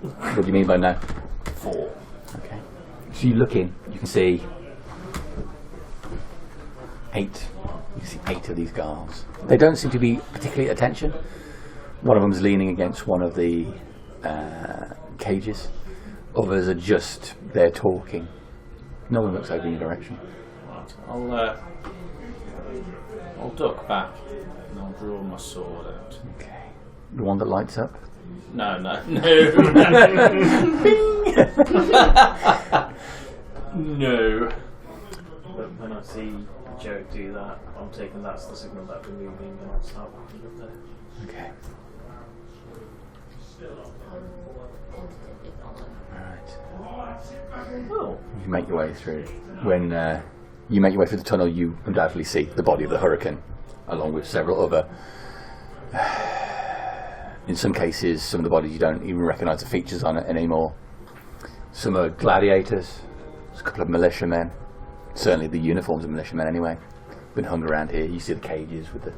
What do you mean by no?
4.
Okay. So you look in, you can see 8. You can see 8 of these guards. They don't seem to be particularly at attention. One of them's leaning against one of the cages. Others are just there talking. No one looks over in your direction.
Right. I'll duck back And I'll draw my sword out.
Okay. The one that lights up?
No. No.
But when I see Jerek do that, I'm taking that's the signal that we're moving, and I'll start walking up there.
Okay. Alright.
Oh.
You make your way through. When you make your way through the tunnel, you undoubtedly see the body of the hurricane, along with several other. In some cases, some of the bodies you don't even recognise the features on it anymore. Some are gladiators. There's a couple of militiamen. Certainly the uniforms of militiamen anyway. Been hung around here. You see the cages with the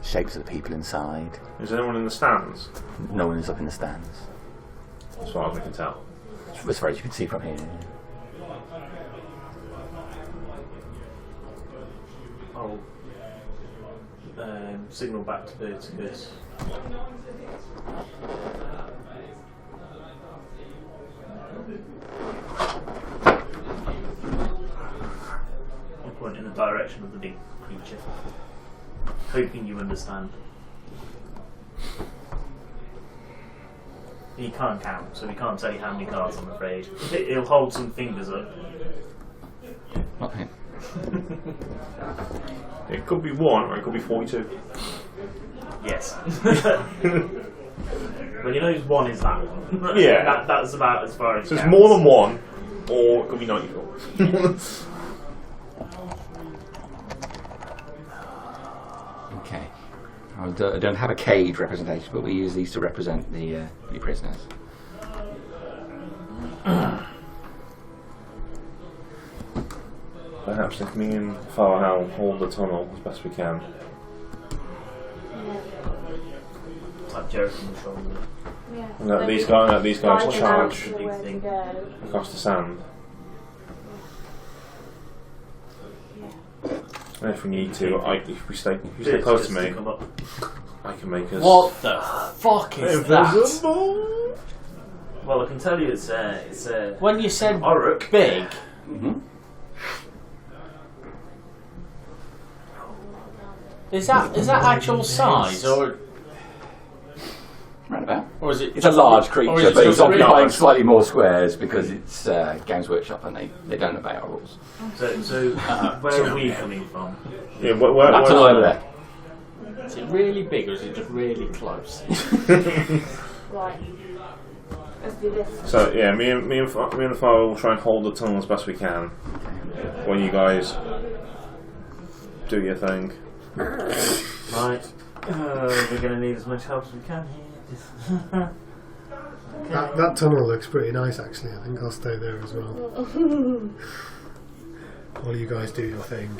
shapes of the people inside.
Is anyone in the stands?
No one is up in the stands.
As far as we can tell.
As far as you can see from here.
I'll signal back to Berticus. I'll point in the direction of the big creature, hoping you understand. He can't count, so he can't tell you how many cards, I'm afraid. He'll hold some fingers up.
Not him.
It could be 1 or it could be 42.
Yes. Well, you know, 1 is that one.
Yeah.
That's about as far as.
So it's more than 1, or it could be 94.
Okay. I don't have a cage representation, but we use these to represent the prisoners.
Perhaps if me and Father Howel hold the tunnel as best we can.
Like Jerek on the shoulder.
Yeah.
And let these guys charge
to where to go.
across the sand. And if we need to, if you stay close to me, I can make us.
What the fuck is that?
Well, I can tell you it's
When you said
Orruk.
big,
Mm-hmm.
is that actual size or
Roundabout.
or is it?
It's a large
or is
creature,
it
but he's
just really
occupying
large?
slightly more squares because it's Games Workshop and they don't obey our rules.
So where are we coming from?
Yeah,
That tunnel over there.
Is it really big or is it just really close?
Right. Let's do this.
So yeah, me and the Father will try and hold the tunnel as best we can. When you guys do your thing.
Right. We're going to need as much help as we can here.
That tunnel looks pretty nice, actually. I think I'll stay there as well. While you guys do your thing.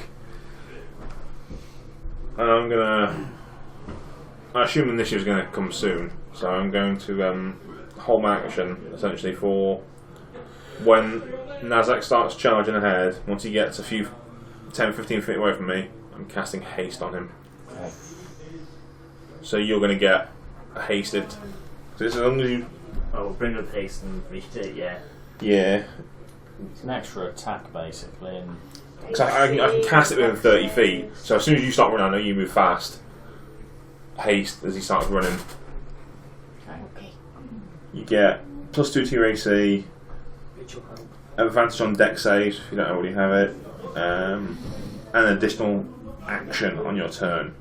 And I'm gonna. I assume initiative's going to come soon, so I'm going to hold my action essentially for when Nazzak starts charging ahead. Once he gets a few 10-15 feet away from me, I'm casting haste on him.
Okay.
So you're going to get hasted. So as long as you.
Oh, bring up haste and reach it, yeah.
Yeah.
It's an extra attack basically, and
So I can cast it within 30 feet. So as soon as you start running, I know you move fast. Haste as he starts running.
Okay.
You get +2 to your AC. Advantage on deck saves if you don't already have it. And an additional action on your turn.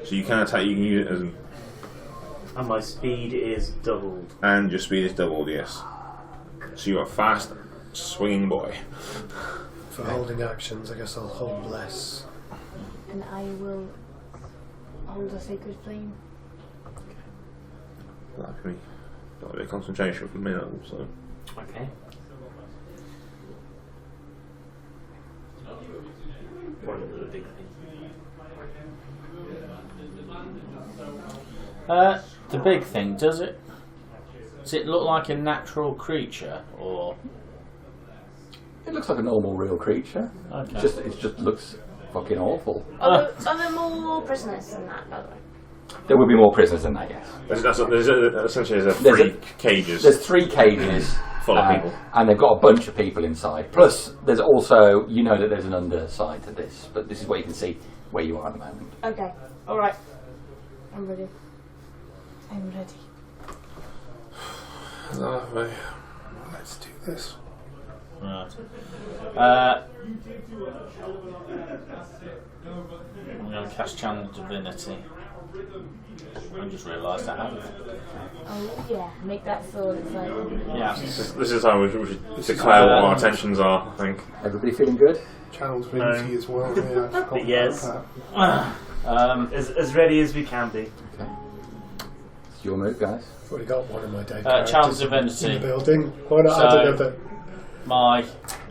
So you can attack, you can use it as an.
And my speed is doubled.
And your speed is doubled, yes. So you're a fast, swinging boy.
For holding actions, I guess I'll hold less.
And I will hold a sacred flame.
That'll be a bit of concentration for me, so.
Okay. One of the big things.
the big thing, does it look like a natural creature or?
It looks like a normal, real creature.
Okay.
It just looks fucking awful.
Are there more prisoners than that, by the way?
There will be more prisoners than that, yes.
Essentially, there's 3 cages.
There's 3 cages
Full of people.
And they've got a bunch of people inside. Plus, there's also, you know that there's an underside to this, but this is what you can see where you are at the moment.
Okay, alright. I'm ready. I'm ready.
Let's do this.
Right. I'm going to cast Channel Divinity. I just realised I haven't.
Oh, yeah, make that sword. It's like.
Yeah.
This is how we should declare what our intentions are, I think.
Everybody feeling good?
Channel Divinity as well. Yeah, I forgot
Yes.
about that.
As ready as we can be.
Okay. It's your move, guys.
I've already got one of my dead
Channel
characters in
Divinity.
the building. Why not add another?
My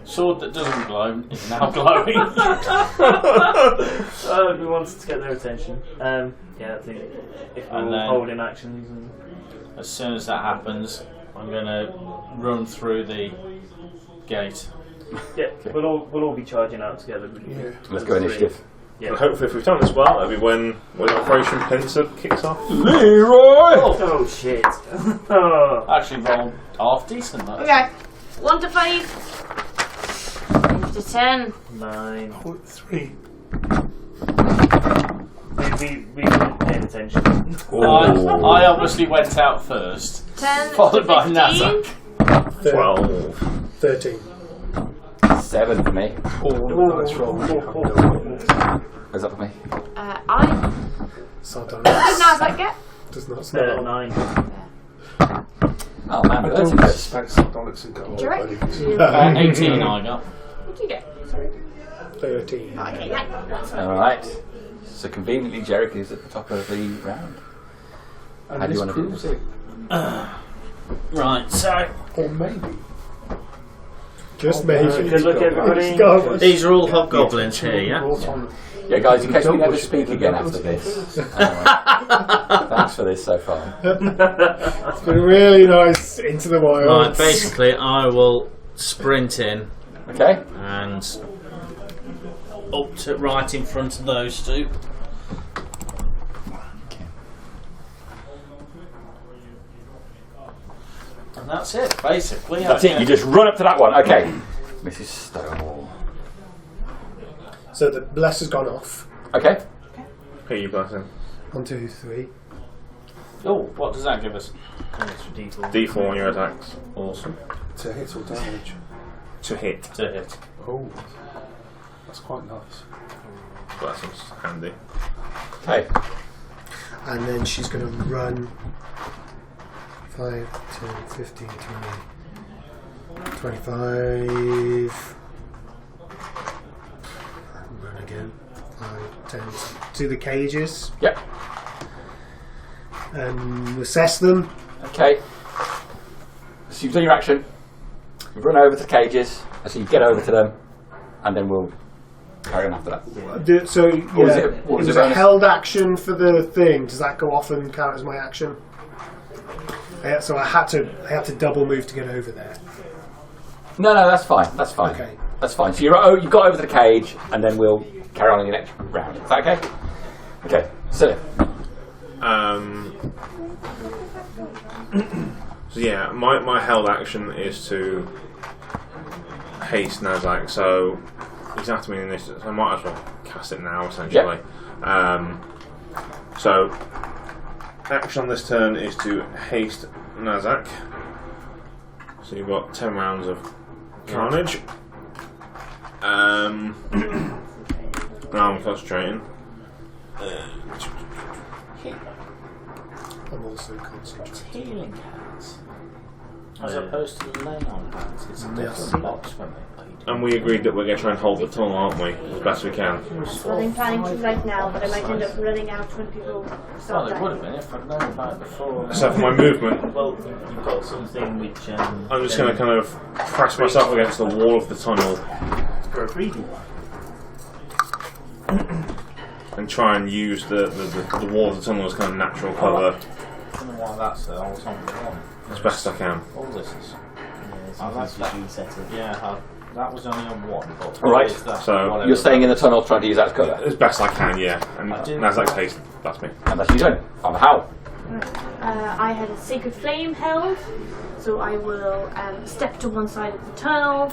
sword that doesn't glow is now glowing.
We wanted to get their attention. Yeah, I think if we're
And
all
then-
holding actions. And
As soon as that happens, I'm going to run through the gate.
yeah, we'll all be charging out together.
Yeah.
Let's go initiative.
Yeah.
But hopefully, if we've done this well, that'll be when Operation Pincer kicks off.
Leroy!
Oh shit! Oh.
Actually, rolled half decent. Though.
Okay, 1 to 5. 5 to 10.
9.
Oh, 3.
We weren't paying attention.
I obviously went out first,
10
followed
to
by
15.
Nazzak.
12.
13.
7 for me.
Nice roll.
Where's that for me?
I.
Sardonic.
What did Nazzak get?
Does not smell.
9.
Oh man,
I
that's
don't
good.
expect Sardonyx to go all
Jerek?
buddy.
18 I got.
What did you get? Sorry.
13.
Okay, yeah, that's fine.
Alright. So conveniently, Jerek is at the top of the round.
And
How do you
this
want to do
proves
this?
it.
Right, so
Or maybe.
Just maybe.
Good luck, everybody.
God.
these are all hobgoblins here, yeah?
Brought on
Yeah, guys, in case we
Don't
never
push
speak
me,
again
don't
after
push
this. Anyway, thanks for this so far.
It's been really nice into the
Right,
wilds.
basically, I will sprint in
Okay?
and up to right in front of those two. And that's it, basically.
That's it, you just run up to that one. Okay. Mrs. Stonewall.
So the bless has gone off.
Okay.
Here you blessing.
1, 2, 3.
Oh, what does that give us?
Extra D4.
D4 on your attacks. Awesome.
to hit or damage.
To hit.
To hit.
Oh, that's quite nice.
Blessing's handy.
Okay.
And then she's going to run 5, 10, 15, 20, 25. And run again. 5, 10. To the cages
Yep.
and assess them.
Okay. So you've done your action. You run over to the cages. So you get over to them, and then we'll carry on after that.
So, yeah,
What was it?
it
What was
was
the
a
bonus?
held action for the thing. Does that go off and count as my action? So I had to double move to get over there.
No, that's fine. That's fine.
Okay.
That's fine. So you've got over to the cage, and then we'll carry on in the next round. Is that okay? Okay. Sylleth.
So yeah, my held action is to haste Nazzak, so he's after me in this, so I might as well cast it now, essentially. So action on this turn is to haste Nazzak. So you've got 10 rounds of carnage. Now I'm concentrating.
I'm also concentrating.
Healing hands. As opposed to lay on hands. It's a
Yes.
different box when they played.
And we agreed that we're going to try and hold the tunnel, aren't we? As best we can.
Well, I'm planning to right now, but I might end up running out when people
Well,
start
it would have
dying.
been if I'd known about it before.
So for my movement,
Well, you've got something which.
I'm just going to kind of press myself against the wall of the tunnel
for a freebie.
and try and use the wall of the tunnel as kind of natural cover
I don't know why that's there. I was on one.
as best I can.
All this is.
Yeah,
I like that.
reset it.
Yeah, that was only on one. But
Right.
is that
So-
whatever
You're staying in the tunnel trying to use that as cover.
As best I can, yeah. And
I do-
Nazzak's haste, that's me.
And that's what you're doing. On the Howel.
I had a sacred flame held, so I will step to one side of the tunnel,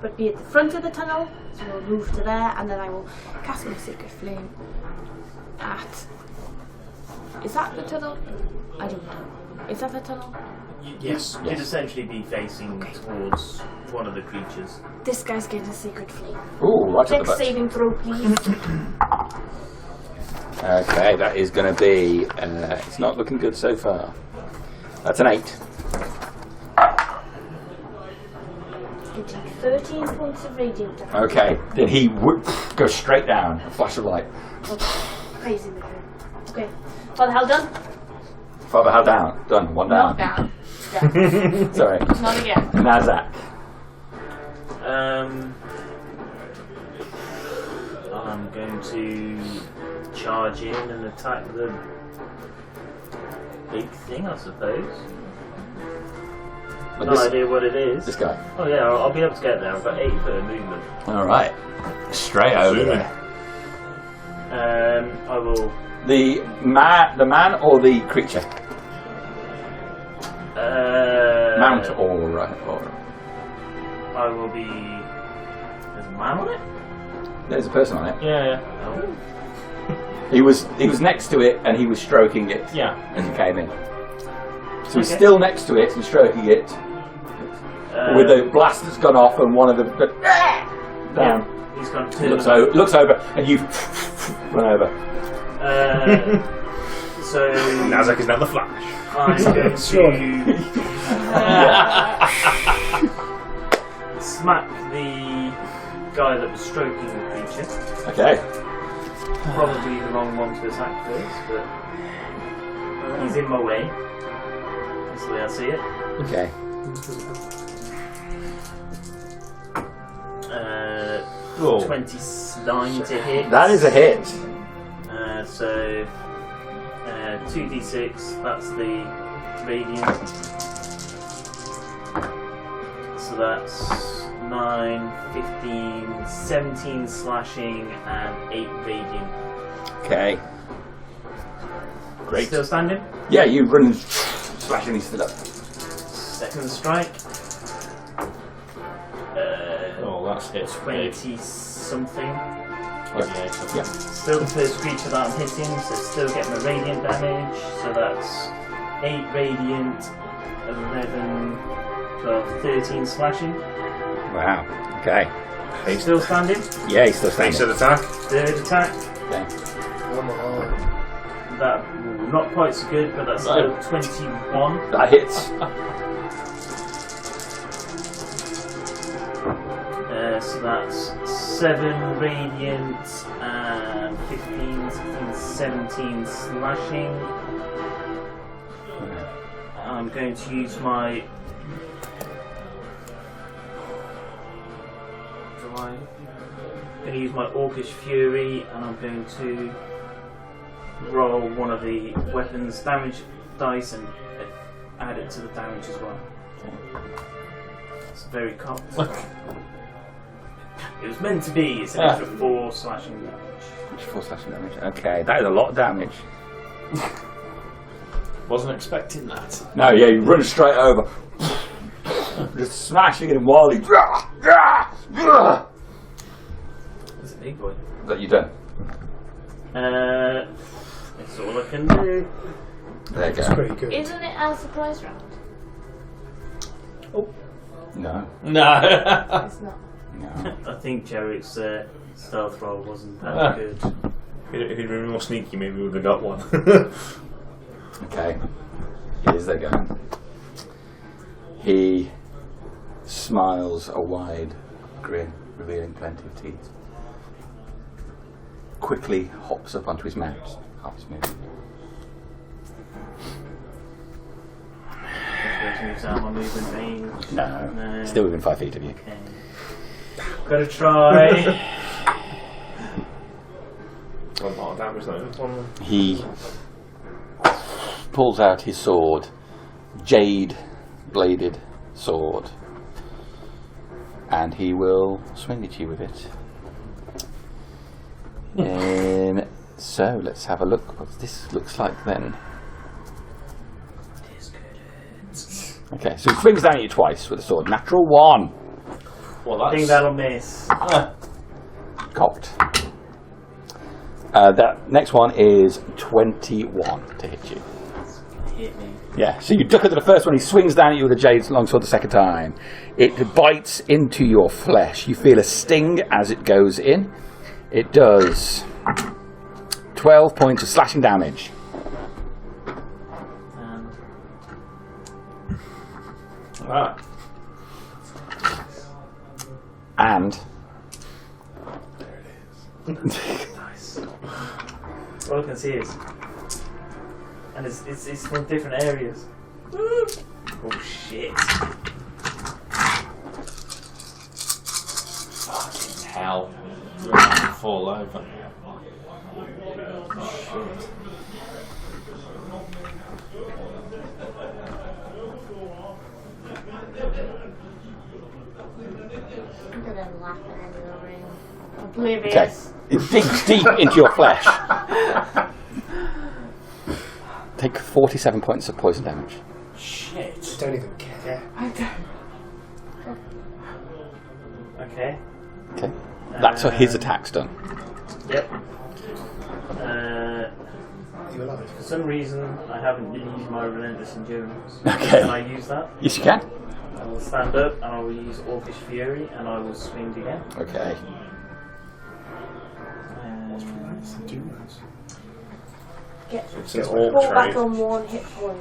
but be at the front of the tunnel, so we'll move to there, and then I will cast my sacred flame at... Is that the tunnel? I don't know. Is that the tunnel?
Yes.
You'd essentially be facing towards one of the creatures.
This guy's getting a sacred flame.
Ooh, right at the
Dex
butt.
saving throw, please.
Okay, that is going to be... it's not looking good so far. That's an 8.
You take 13 points of radiant damage.
Okay, then he goes straight down. A flash of light.
Crazy man. Okay. Father Hal done?
Father, how down? Done. One down.
Not down.
Sorry.
Not again.
Nazzak.
I'm going to charge in and attack the big thing, I suppose.
But
No idea what it is.
This guy.
Oh yeah, I'll be able to get there. I've got 8 foot of movement.
Alright. Straight over there.
I will.
The man or the creature? Mount or
I will be. There's a man on it?
there's a person on it.
Yeah. Oh.
He was next to it and he was stroking it
Yeah.
as he came in. So he's
Okay.
still next to it and stroking it with the blast that's gone off and one of the down.
He's gone
He looks over and you run over.
So
Nazzak is now the Flash.
I'm going to smack the guy that was stroking the creature.
Okay.
Probably the wrong one to attack first, but he's in my way. That's the way I see it.
Okay.
29 to hit.
That is a hit.
So 2d6, that's the radiant. So that's 9, 15, 17 slashing and 8 radiant.
Okay. Great.
Still standing?
Yeah, you run and slash and he stood up.
Second strike.
Oh, that's hit.
20 something.
Yeah.
Still the first creature that I'm hitting, so still getting the radiant damage. So that's 8 radiant, 11, 12, 13 slashing.
Wow. Okay.
He's still standing.
Yeah, he's still
Thanks
standing.
for the attack.
Third attack.
Okay.
Come on.
That not quite so good, but that's still 21.
That hits.
So that's 7 radiant and 15, 16, 17 slashing. I'm going to use my. I'm going to use my Orcish Fury, and I'm going to roll one of the weapons damage dice and add it to the damage as well. It's very cocked. It was meant to be. It's an extra 4 slashing damage.
4 slashing damage. Okay, that is a lot of damage.
Wasn't expecting that.
No, yeah, you run straight over. Just smashing him while he...
It's a big boy.
That you done.
That's all I can do.
There you
It's
go.
pretty good.
Isn't it a surprise round?
No.
No.
It's not.
No.
I think Jerek's stealth roll wasn't that good.
If he'd been more sneaky, maybe we would have got one.
Okay. Here's they go. He smiles a wide grin, revealing plenty of teeth. Quickly hops up onto his mount. Half his movement.
Moves out my movement range.
No. Still within 5 feet of you.
Okay. Gotta try.
One part of damage though.
He pulls out his sword, jade bladed sword, and he will swing at you with it. So let's have a look what this looks like then. Okay, so he swings down at you twice with a sword. Natural 1.
Well,
I think that'll miss.
Cocked. That next one is 21 to hit you.
Hit me.
Yeah, so you duck under the first one, he swings down at you with a jade longsword the second time. It bites into your flesh. You feel a sting as it goes in. It does 12 points of slashing damage. And
there it is. Nice. All I can see is, and it's from different areas. Oh shit!
Fucking hell! You're going to fall over. Shit.
Look at them laughing in the ring.
Oblivious.
it digs deep into your flesh. Take 47 points of poison damage.
Shit.
Don't even care.
I don't.
Okay.
Okay. That's his attack's done.
Yep.
Are you alive?
For some reason, I haven't been using my relentless endurance.
Okay.
Can I use that?
Yes, you can.
I will stand up and I will use Orcish Fury and I will swing again.
Okay.
Get
It's an orc
fall back
trade.
on 1 hit point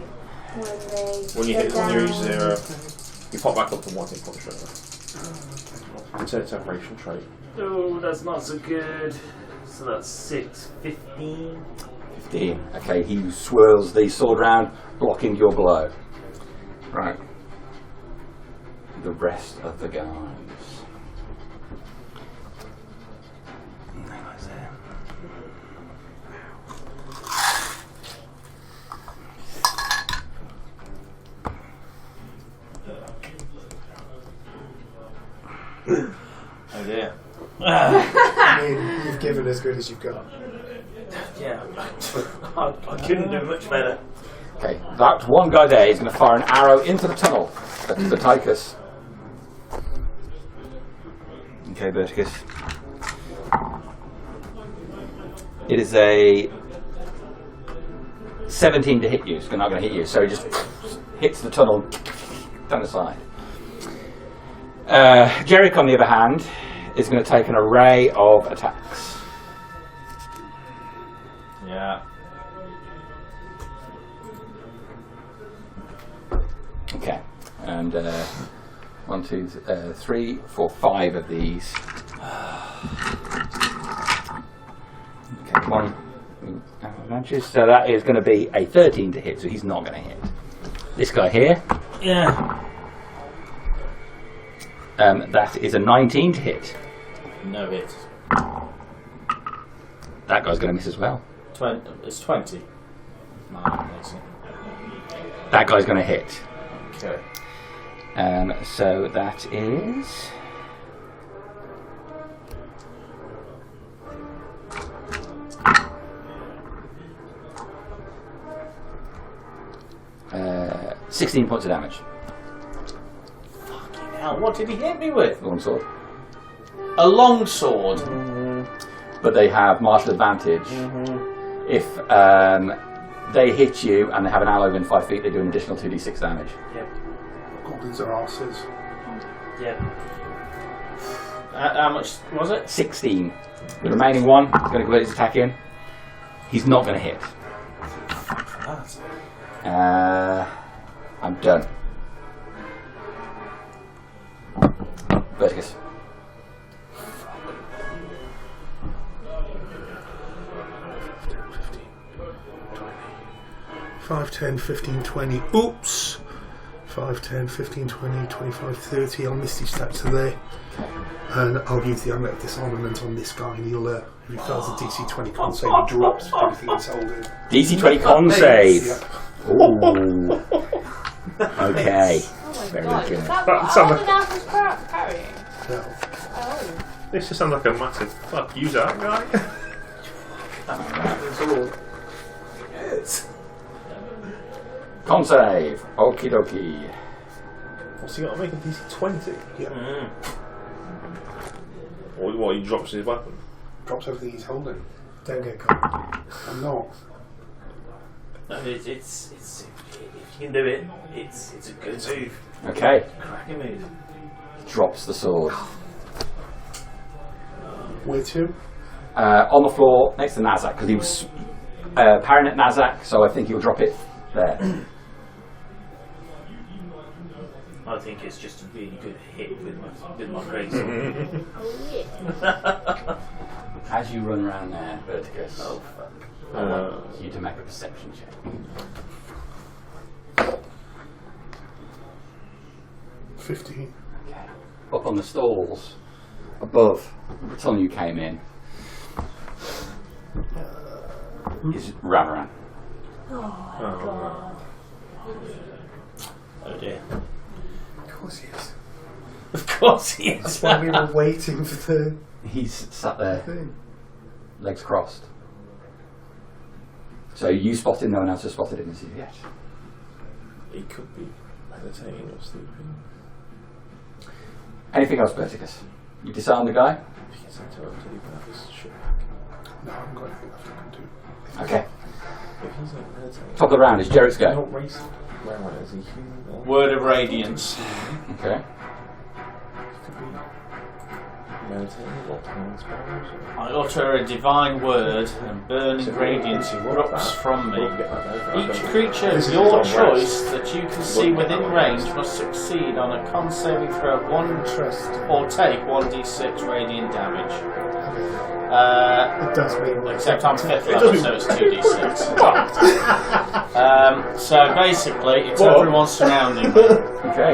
When you
go
hit when you reach
down.
0, you pop back up to 1 hit point straight away. It's a separation trait.
Oh, that's not so good. So that's 6, 15.
15. Okay, he swirls the sword round, blocking your blow. Right. The rest of the guys.
Oh dear.
I mean, you've given as good as you've got.
Yeah, I couldn't do much better.
Okay, that one guy there is going to fire an arrow into the tunnel. That's Berticus. Okay, Berticus. It is a 17 to hit you. It's not going to hit you, so he just hits the tunnel down the side. Jerek, on the other hand, is going to take an array of attacks.
Yeah.
Okay, and 1, 2, 3, 4, 5 of these. Okay, 1 matches. So that is going to be a 13 to hit. So he's not going to hit. This guy here.
Yeah.
That is a 19 to hit.
No hit.
That guy's going to miss as well.
It's 20. Mine, isn't it?
That guy's going to hit.
Okay.
So that is. Uh, 16 points of damage.
Fucking hell, what did he hit me with?
Long sword.
A long sword.
But they have martial advantage. If they hit you and they have an ally within 5 feet, they do an additional 2d6 damage.
Yep.
Goblins are arses.
Yep.
How much was it?
16. The remaining one is going to convert his attack in. He's not going to hit. I'm done. Berticus.
5, 10, 15, 20. Oops! 5, 10, 15, 20, 25, 30. I'll miss these stats today. And I'll use the amulet of disarmament on this guy, and he'll, if he fails the DC 20 con save, he drops everything he's holding.
DC 20 con save.
Yep.
Ooh. Okay.
Oh my
Very
god,
good.
is that
That
what
sounds
the knife was carrying?
No.
Oh.
This just sounds like a massive fuck you, that guy.
It's all.
Con save. Okie dokie.
What's he got to make a DC 20?
Yeah.
Or what, he drops his weapon?
Drops everything he's holding.
Don't get caught.
I'm not.
No, it's if you can do it, it's a good move.
Okay.
Cracking move.
Drops the sword.
Where to?
On the floor next to Nazzak, because he was parrying at Nazzak, so I think he'll drop it there.
I think it's just a really good hit with my greatsword.
As you run around there, Berticus,
Oh fuck.
I want you to make a perception check.
15.
Okay. Up on the stalls, above the tunnel you came in, is Ramaran.
Oh,
Oh dear.
Of course he is.
Of course he is.
That's why we were waiting for the
He's sat there,
thing.
legs crossed. So you spotted, no one else has spotted him as you yet.
he could be meditating or sleeping.
Anything else, Berticus? You disarmed the guy?
If he gets into it, he can have his shit.
No, I haven't got anything left I can do.
Okay.
If he's like meditating,
Top of the round is Jerek's
he's
go.
not racing. Where is he? Human?
Word of Radiance.
Okay.
Could be meditating. What time spells?
I utter a divine word and burning radiance erupts from me. Each creature of your choice that you can see within range must succeed on a con saving throw of 1 or take 1d6 radiant damage.
It does mean
Except I'm 5th level, so it's 2d6. So basically, it's everyone surrounding me.
Okay.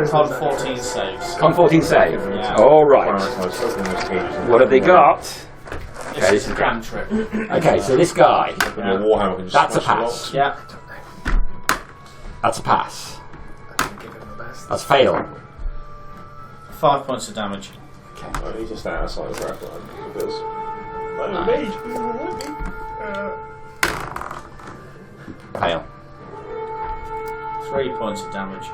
Con 14 saves.
Con 14 save.
Yeah.
Alright. What have they got?
This is a cantrip.
Okay, so this guy, that's a pass.
Yeah.
That's a pass.
Give him the best.
That's fail.
5 points of damage.
Oh, he's just outside the grapple because
Fail.
3 points of damage.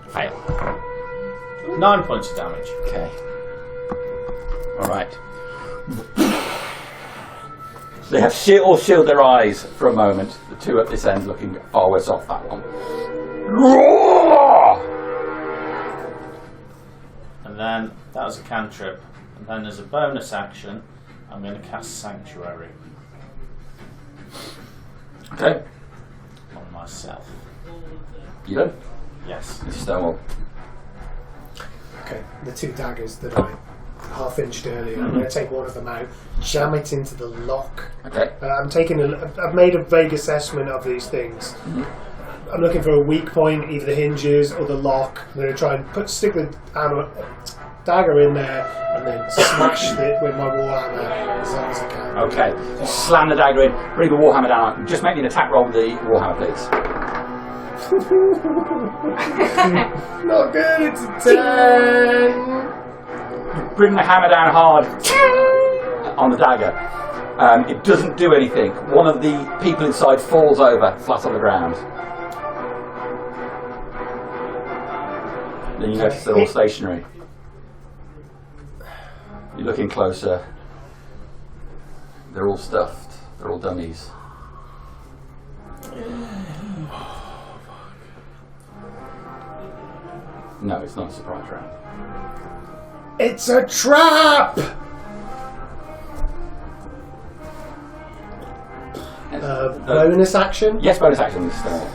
Fail.
9 points of damage.
Okay. Alright. They have all shield their eyes for a moment. The two at this end looking far worse off that one. Roar!
And then that was a cantrip. And then as a bonus action, I'm going to cast Sanctuary
Okay.
on myself.
You done?
Yes.
This is Stonewall.
Okay, the 2 daggers that I half-inched earlier, I'm going to take one of them out, jam it into the lock.
Okay.
I've made a vague assessment of these things. I'm looking for a weak point, either the hinges or the lock. I'm going to try and stick the dagger in there and then smash it with my warhammer as long as I can.
Okay. Slam the dagger in, bring the warhammer down. Just make me an attack roll with the warhammer, please.
Not good, it's a 10!
Bring the hammer down hard on the dagger. It doesn't do anything. One of the people inside falls over, flat on the ground. Then you notice they're all stationary. You're looking closer. They're all stuffed. They're all dummies. No, it's not a surprise round.
It's a trap! Bonus action?
Yes, bonus action. This time.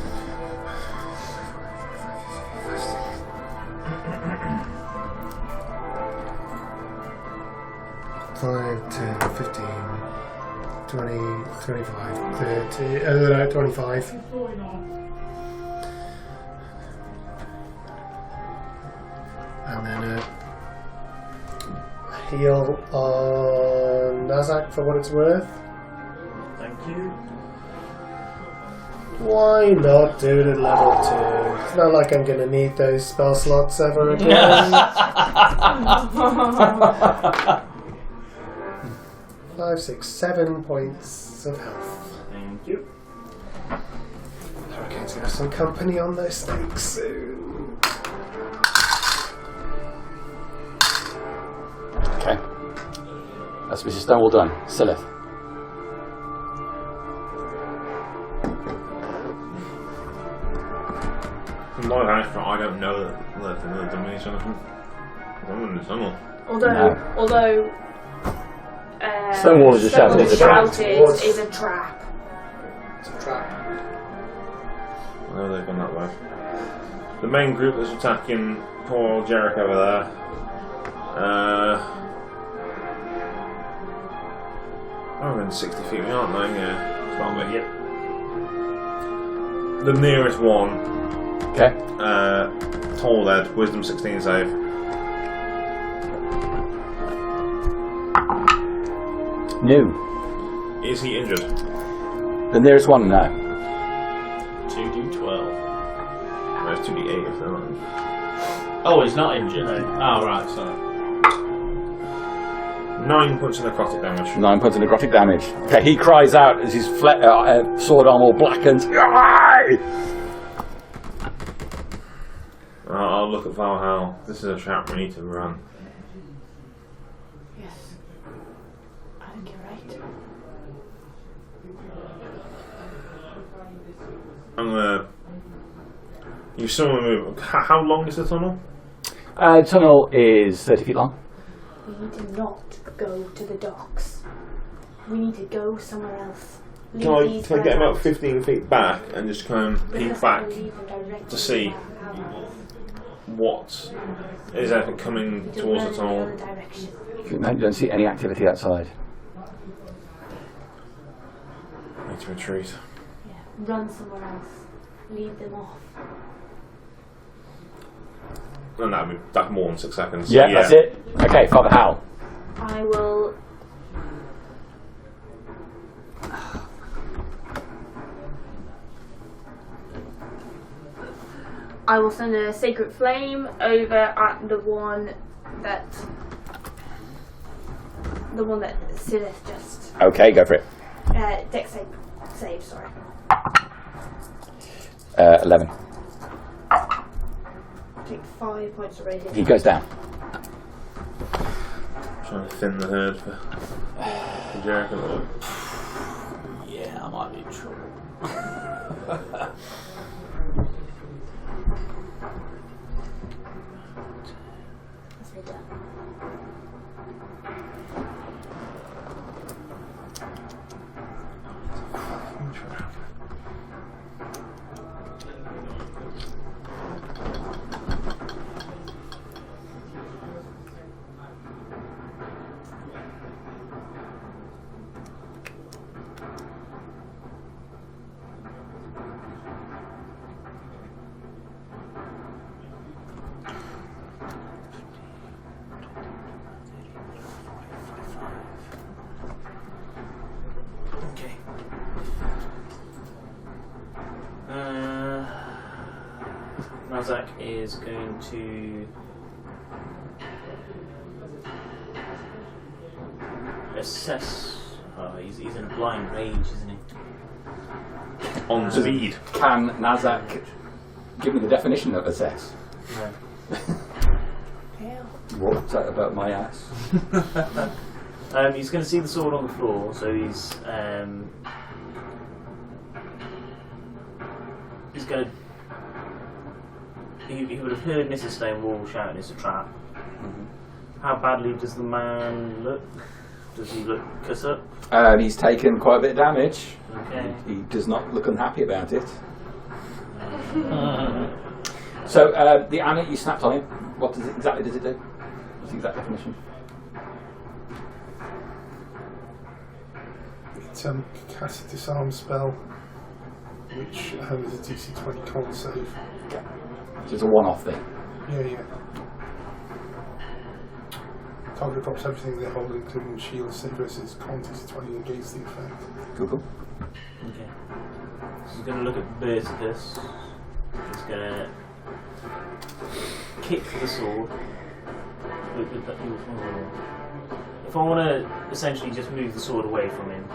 5, 10, 15, 20, 25, 30, 25. And then heal on Nazzak for what it's worth.
Thank you.
Why not do it at level 2? It's not like I'm going to need those spell slots ever again. 5, 6, 7 points of health.
Thank you.
Okay. Kids have some company on their stakes.
Okay. That's Mrs. Stonewall done. Sylleth.
I don't know that they've done me something. I'm in the tunnel.
Although
Stonewall has just shouted, it's a trap.
is a trap.
It's a trap.
I know they've gone that way. The main group that's attacking poor old Jerek over there. Oh, in 60 feet, aren't they? Yeah, it's not me. Yep. The nearest one.
Okay.
Tall Ed, Wisdom 16 save.
New.
Is he injured?
The nearest one, no.
2d12.
There's 2d8 if they're not.
Oh, he's not injured. Oh, right, sorry.
9 points of necrotic damage.
9 points of necrotic damage. Okay, he cries out as his sword arm all blackens.
I'll look at Valhalla. This is a trap, we need to run.
Yes. I think you're right.
I'm gonna... You saw me move. How long is the tunnel?
The tunnel is 30 feet long.
We need to not go to the docks. We need to go somewhere else.
Can I get about 15 feet back and just kind of peek back to see what is anything coming towards the tunnel?
You don't see any activity outside.
I need to retreat.
Yeah. Run somewhere else. Lead them off.
And that'd be more than 6 seconds.
Yeah, that's it. Okay, Father Howel.
I will send a sacred flame over at the one that Sylleth just.
Okay, go for it.
Dex save, sorry.
11.
Take 5 points of radiant.
He goes down.
Trying to thin the herd for Jerek a little.
Yeah, I might be in trouble.
That's me done.
Okay. Nazzak is going to assess. Oh, he's in a blind rage, isn't he?
On speed.
Can Nazzak give me the definition of assess?
No.
What's that about my ass?
He's going to see the sword on the floor, so he's going to. He would have heard Mrs. Stonewall shouting, "It's a trap."
Mm-hmm.
How badly does the man look? Does he look cut up?
He's taken quite a bit of damage.
Okay.
He does not look unhappy about it. So the amulet you snapped on him, what does it exactly does it do? What's the exact definition?
It cast a disarm spell, which is a DC 20 con save.
Okay. So it's a one-off thing.
Yeah. Target drops everything they hold, including shield save versus con DC 20 against the effect.
Cool.
Okay. So he's going to look at Berticus. He's going to kick the sword. If I want to essentially just move the sword away from him,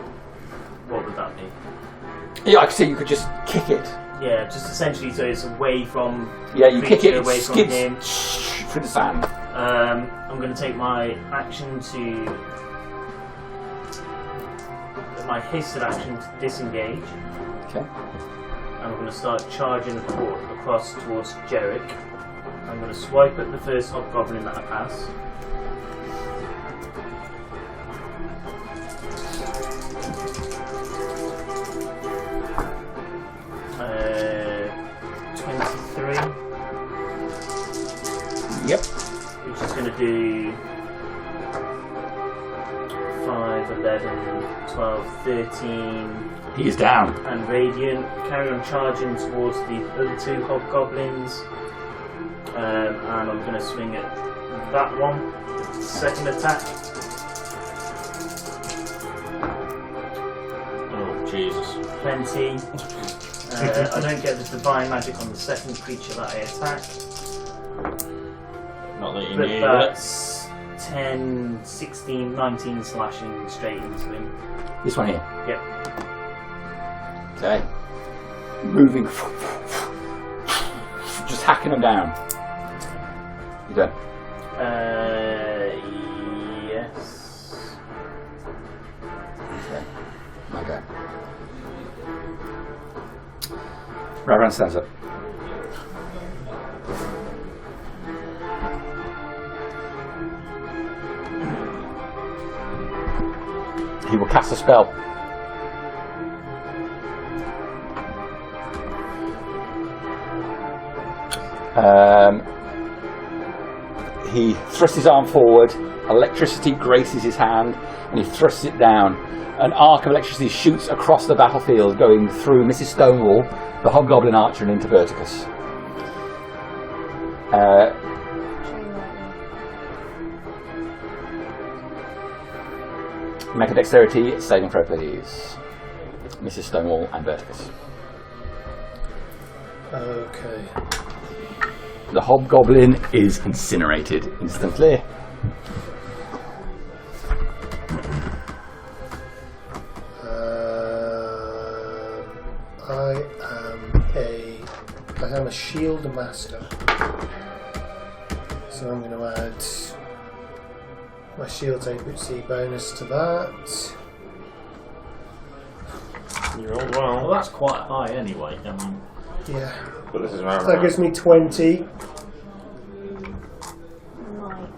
what would that be?
Yeah, I could say you could just kick it.
Yeah, just essentially so it's away from.
Yeah, you kick it,
away
it
from
skids
him.
through the sand.
I'm going to take my action to. My hasted action to disengage.
Okay.
And I'm going to start charging across towards Jerek. I'm going to swipe at the first hobgoblin that I pass. Uh, 23.
Yep.
Which is going to do 5, 11, 12, 13.
He is down.
And Radiant. Carry on charging towards the other 2 hobgoblins. And I'm going to swing at that one. Second attack.
Oh, Jesus.
20. I don't get the divine magic on the second creature that I attack.
Not that you
But
need
that's 10, 16, 19 slashing straight into him.
This one here.
Yep.
Okay. Moving. Just hacking them down. You done?
Yes.
Okay. Ravan stands up. He will cast a spell. He thrusts his arm forward, electricity graces his hand, and he thrusts it down. An arc of electricity shoots across the battlefield, going through Mrs. Stonewall, the hobgoblin archer, and into Berticus. Make a dexterity saving throw, please. Mrs. Stonewall and Berticus.
Okay.
The hobgoblin is incinerated instantly.
I am a shield master, so I'm going to add my shield's AC bonus to that.
You rolled
Well,
well.
that's quite high anyway. I mean,
Yeah.
But this is
So that gives me 20.
Right.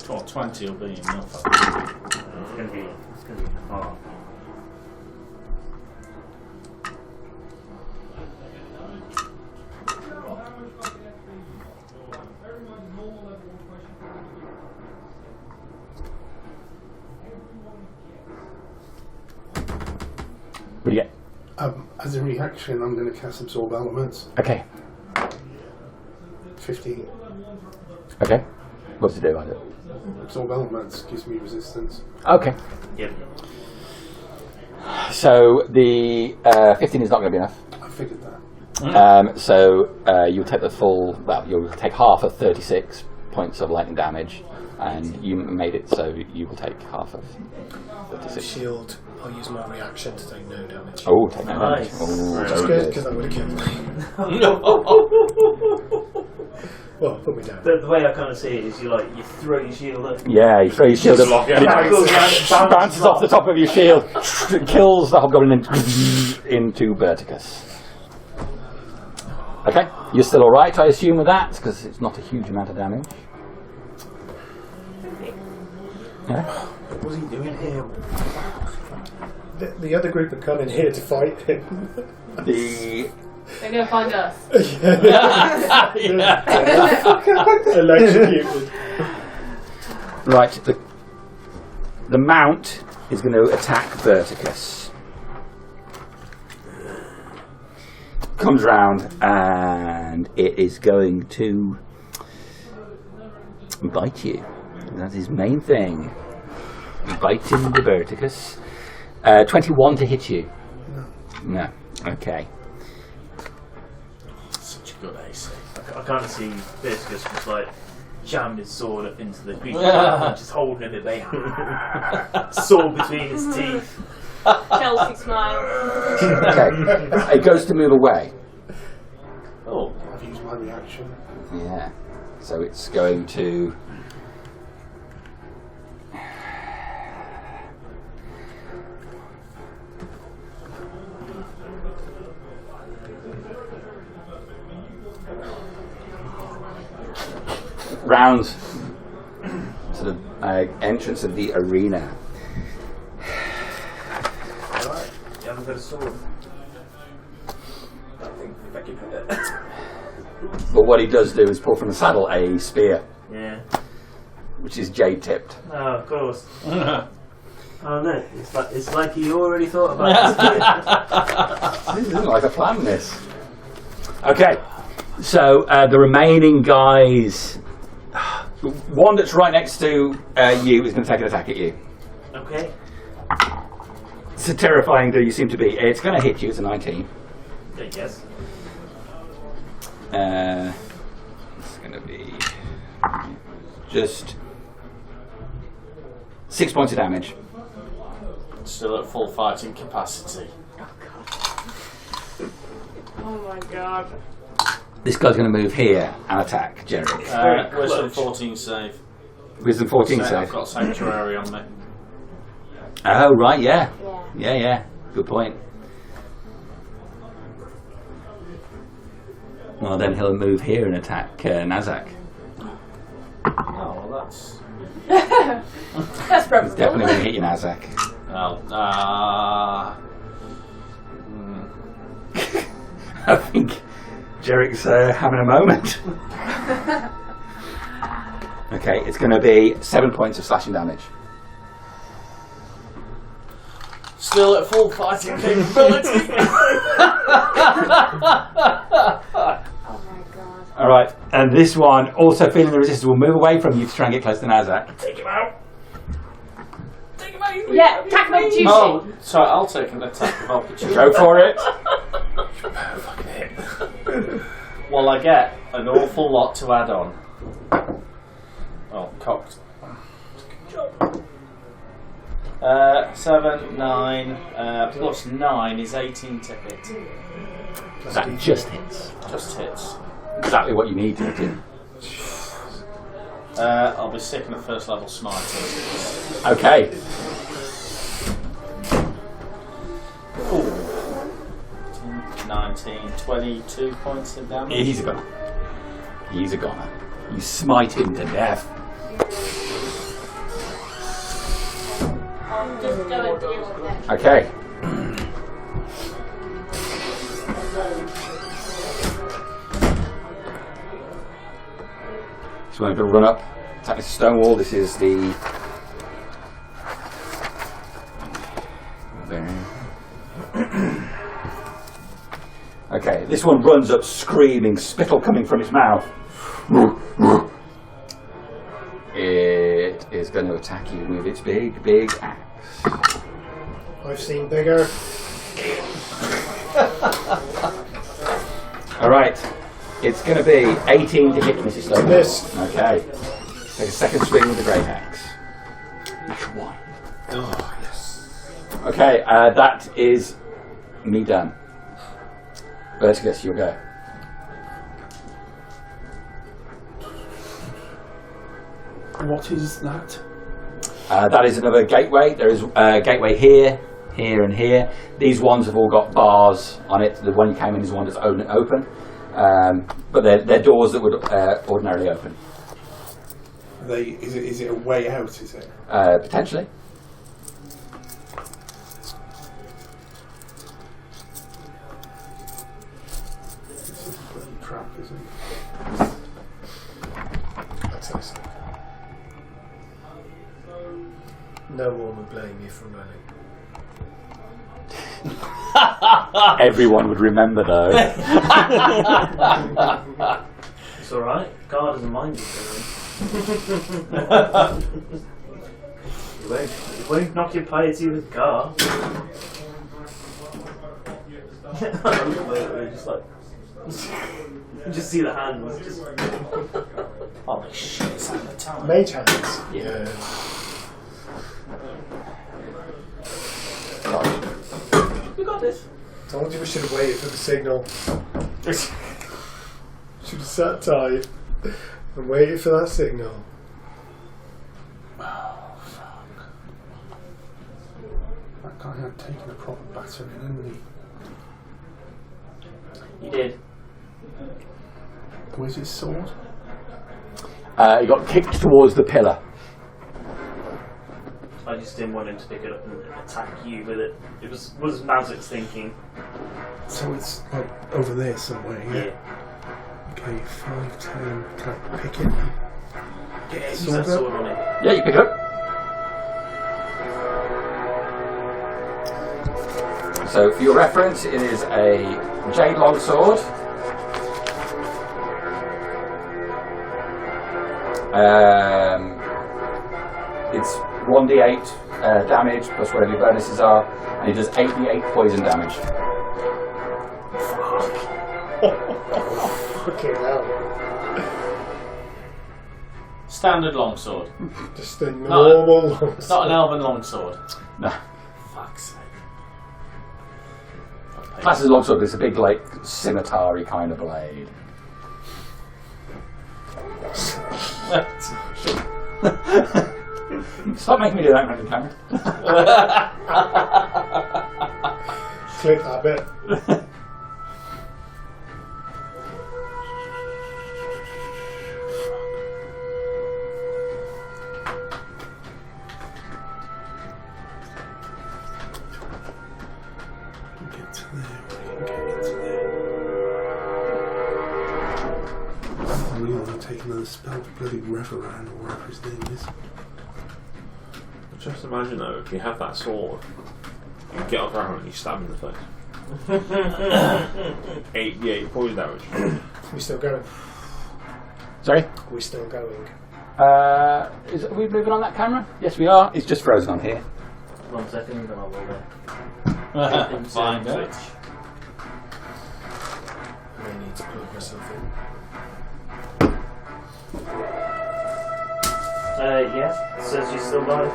well, 20 will be enough.
It's going to be hard.
What do you get?
As a reaction, I'm going to cast Absorb Elements.
Okay.
15.
Okay. What does it do? I do?
Absorb Elements gives me resistance.
Okay.
Yep.
So the 15 is not going to be enough.
I figured that.
So you'll take the full. Well, you'll take half of 36 points of lightning damage, and you made it so you will take half of 36.
Shield. I'll use my reaction to take no damage.
Oh, take no damage.
Nice.
Oh,
That's
very
good,
good.
because that would have killed me. Well, put me down.
The way I kind of see it is you throw your shield up.
Yeah, you throw your shield up,
Lock it
and
out.
it bounces off the top of your shield, kills the hobgoblin, and into Berticus. Okay, you're still alright, I assume, with that, because it's not a huge amount of damage. Yeah?
What's he doing here?
The other group are coming here to fight him.
The
They're going to find us.
Electrocuted.
right, the mount is going to attack Berticus. Comes round and it is going to bite you. That's his main thing. Bites into Berticus. 21 to hit you. No. Okay.
Such a good AC.
I kind of see Berticus just jam his sword up into the creature and just holding him at bay. Sword between his teeth.
Chelsea smile.
Okay. It goes to move away.
Oh.
I've used my reaction.
Yeah. So it's going to. Round to the entrance of the arena.
Alright, you haven't got a sword. I think I can do it.
But what he does do is pull from the saddle a spear,
Yeah.
which is jade tipped.
Oh, of course. Oh no, it's like you already thought about
This isn't like a plan, this. Okay, so the remaining guys. One that's right next to you is going to take an attack at you.
this. Okay.
It's a terrifying though you seem to be. It's going to hit you. It's a 19.
I guess.
It's going to be just 6 points of damage.
Still at full fighting capacity.
Oh my god.
This guy's going to move here and attack Jerek.
Wisdom 14 save.
Wisdom 14
I've
save.
got Sanctuary on me.
Oh, right, yeah.
Yeah.
Yeah. Good point. Well, then he'll move here and attack Nazzak.
Oh, well, that's.
That's
He's
probably.
definitely going to hit you, Nazzak.
Well,
I think Jerek's having a moment. Okay, it's going to be 7 points of slashing damage.
still at full fighting capability.
Oh my god.
All right, and this one, also feeling the resistance, will move away from you to try and get close to Nazzak.
Take him out. Take him out.
Yeah, attack of opportunity.
Oh, sorry, I'll take an attack of opportunity.
Go for it.
Fucking hit. Well, I get an awful lot to add on. Oh, cocked. 7, 9, plus 9 is 18 to hit.
That just hits.
Just hits.
Exactly what you need to hit him.
I'll be sticking a first level smiting.
Okay.
Ooh. 19, 22 points of damage.
He's a goner. He's a goner. You smite him to death.
I'll just go and deal with it.
Okay. So we're going to run up, attack this Stonewall. This is the. Okay, this one runs up screaming, spittle coming from its mouth. It is going to attack you with its big, big axe.
I've seen bigger.
Alright, it's going to be 18 to hit Mrs. Stonewall.
Miss.
Okay, take a second swing with the great axe. Which one?
Oh, yes.
Okay, that is me done. Berticus, you'll go.
What is that?
That is another gateway. There is a gateway here, here, and here. These ones have all got bars on it. The one you came in is the one that's open. But they're doors that would ordinarily open.
Is it a way out, is it?
Potentially.
This is a bloody trap, isn't it?
That's nice. No one would blame you for running.
Everyone would remember though.
It's alright. God doesn't mind you doing. You won't knock your piety with Gar. We're just like. You just see the hands. Just.
Holy shit, is that the time?
Mage hands. Yeah.
God,
We got this.
Told you we should have waited for the signal. Should have sat tight and waited for that signal.
Oh, fuck. That guy had taken a proper battering, hadn't he?
You did.
Where's his sword?
He got kicked towards the pillar.
I just didn't want him to pick it up and attack you with it. It was Nazzak's thinking.
So it's like over there somewhere, yeah?
Yeah.
Okay, 5, 10. Can I pick it?
Yeah,
Sword
use that
up?
sword on it.
Yeah, you pick it up. So, for your reference, it is a jade longsword. It's 1d8 damage plus whatever your bonuses are, and it does 8d8 poison damage.
Fucking hell.
Standard longsword.
Just a normal longsword.
It's not an elven longsword.
No.
Fuck's sake.
Class as a longsword, but it's a big, like, scimitar-y kind of blade. Stop making me do that, man, camera.
Clip that bit.
Get to there. Get to there. I really want to take another spell to bloody Reverend or whatever his name is.
Just imagine though, if you have that sword, you get off around and you stab him in the face. 8d8 poison damage.
We still going?
Sorry?
We still going?
Are we moving on that camera? Yes, we are. It's just frozen on here.
1 second, then I'll roll it.
Fine,
Switch.
I need to plug myself in.
Yeah, it says you're still live.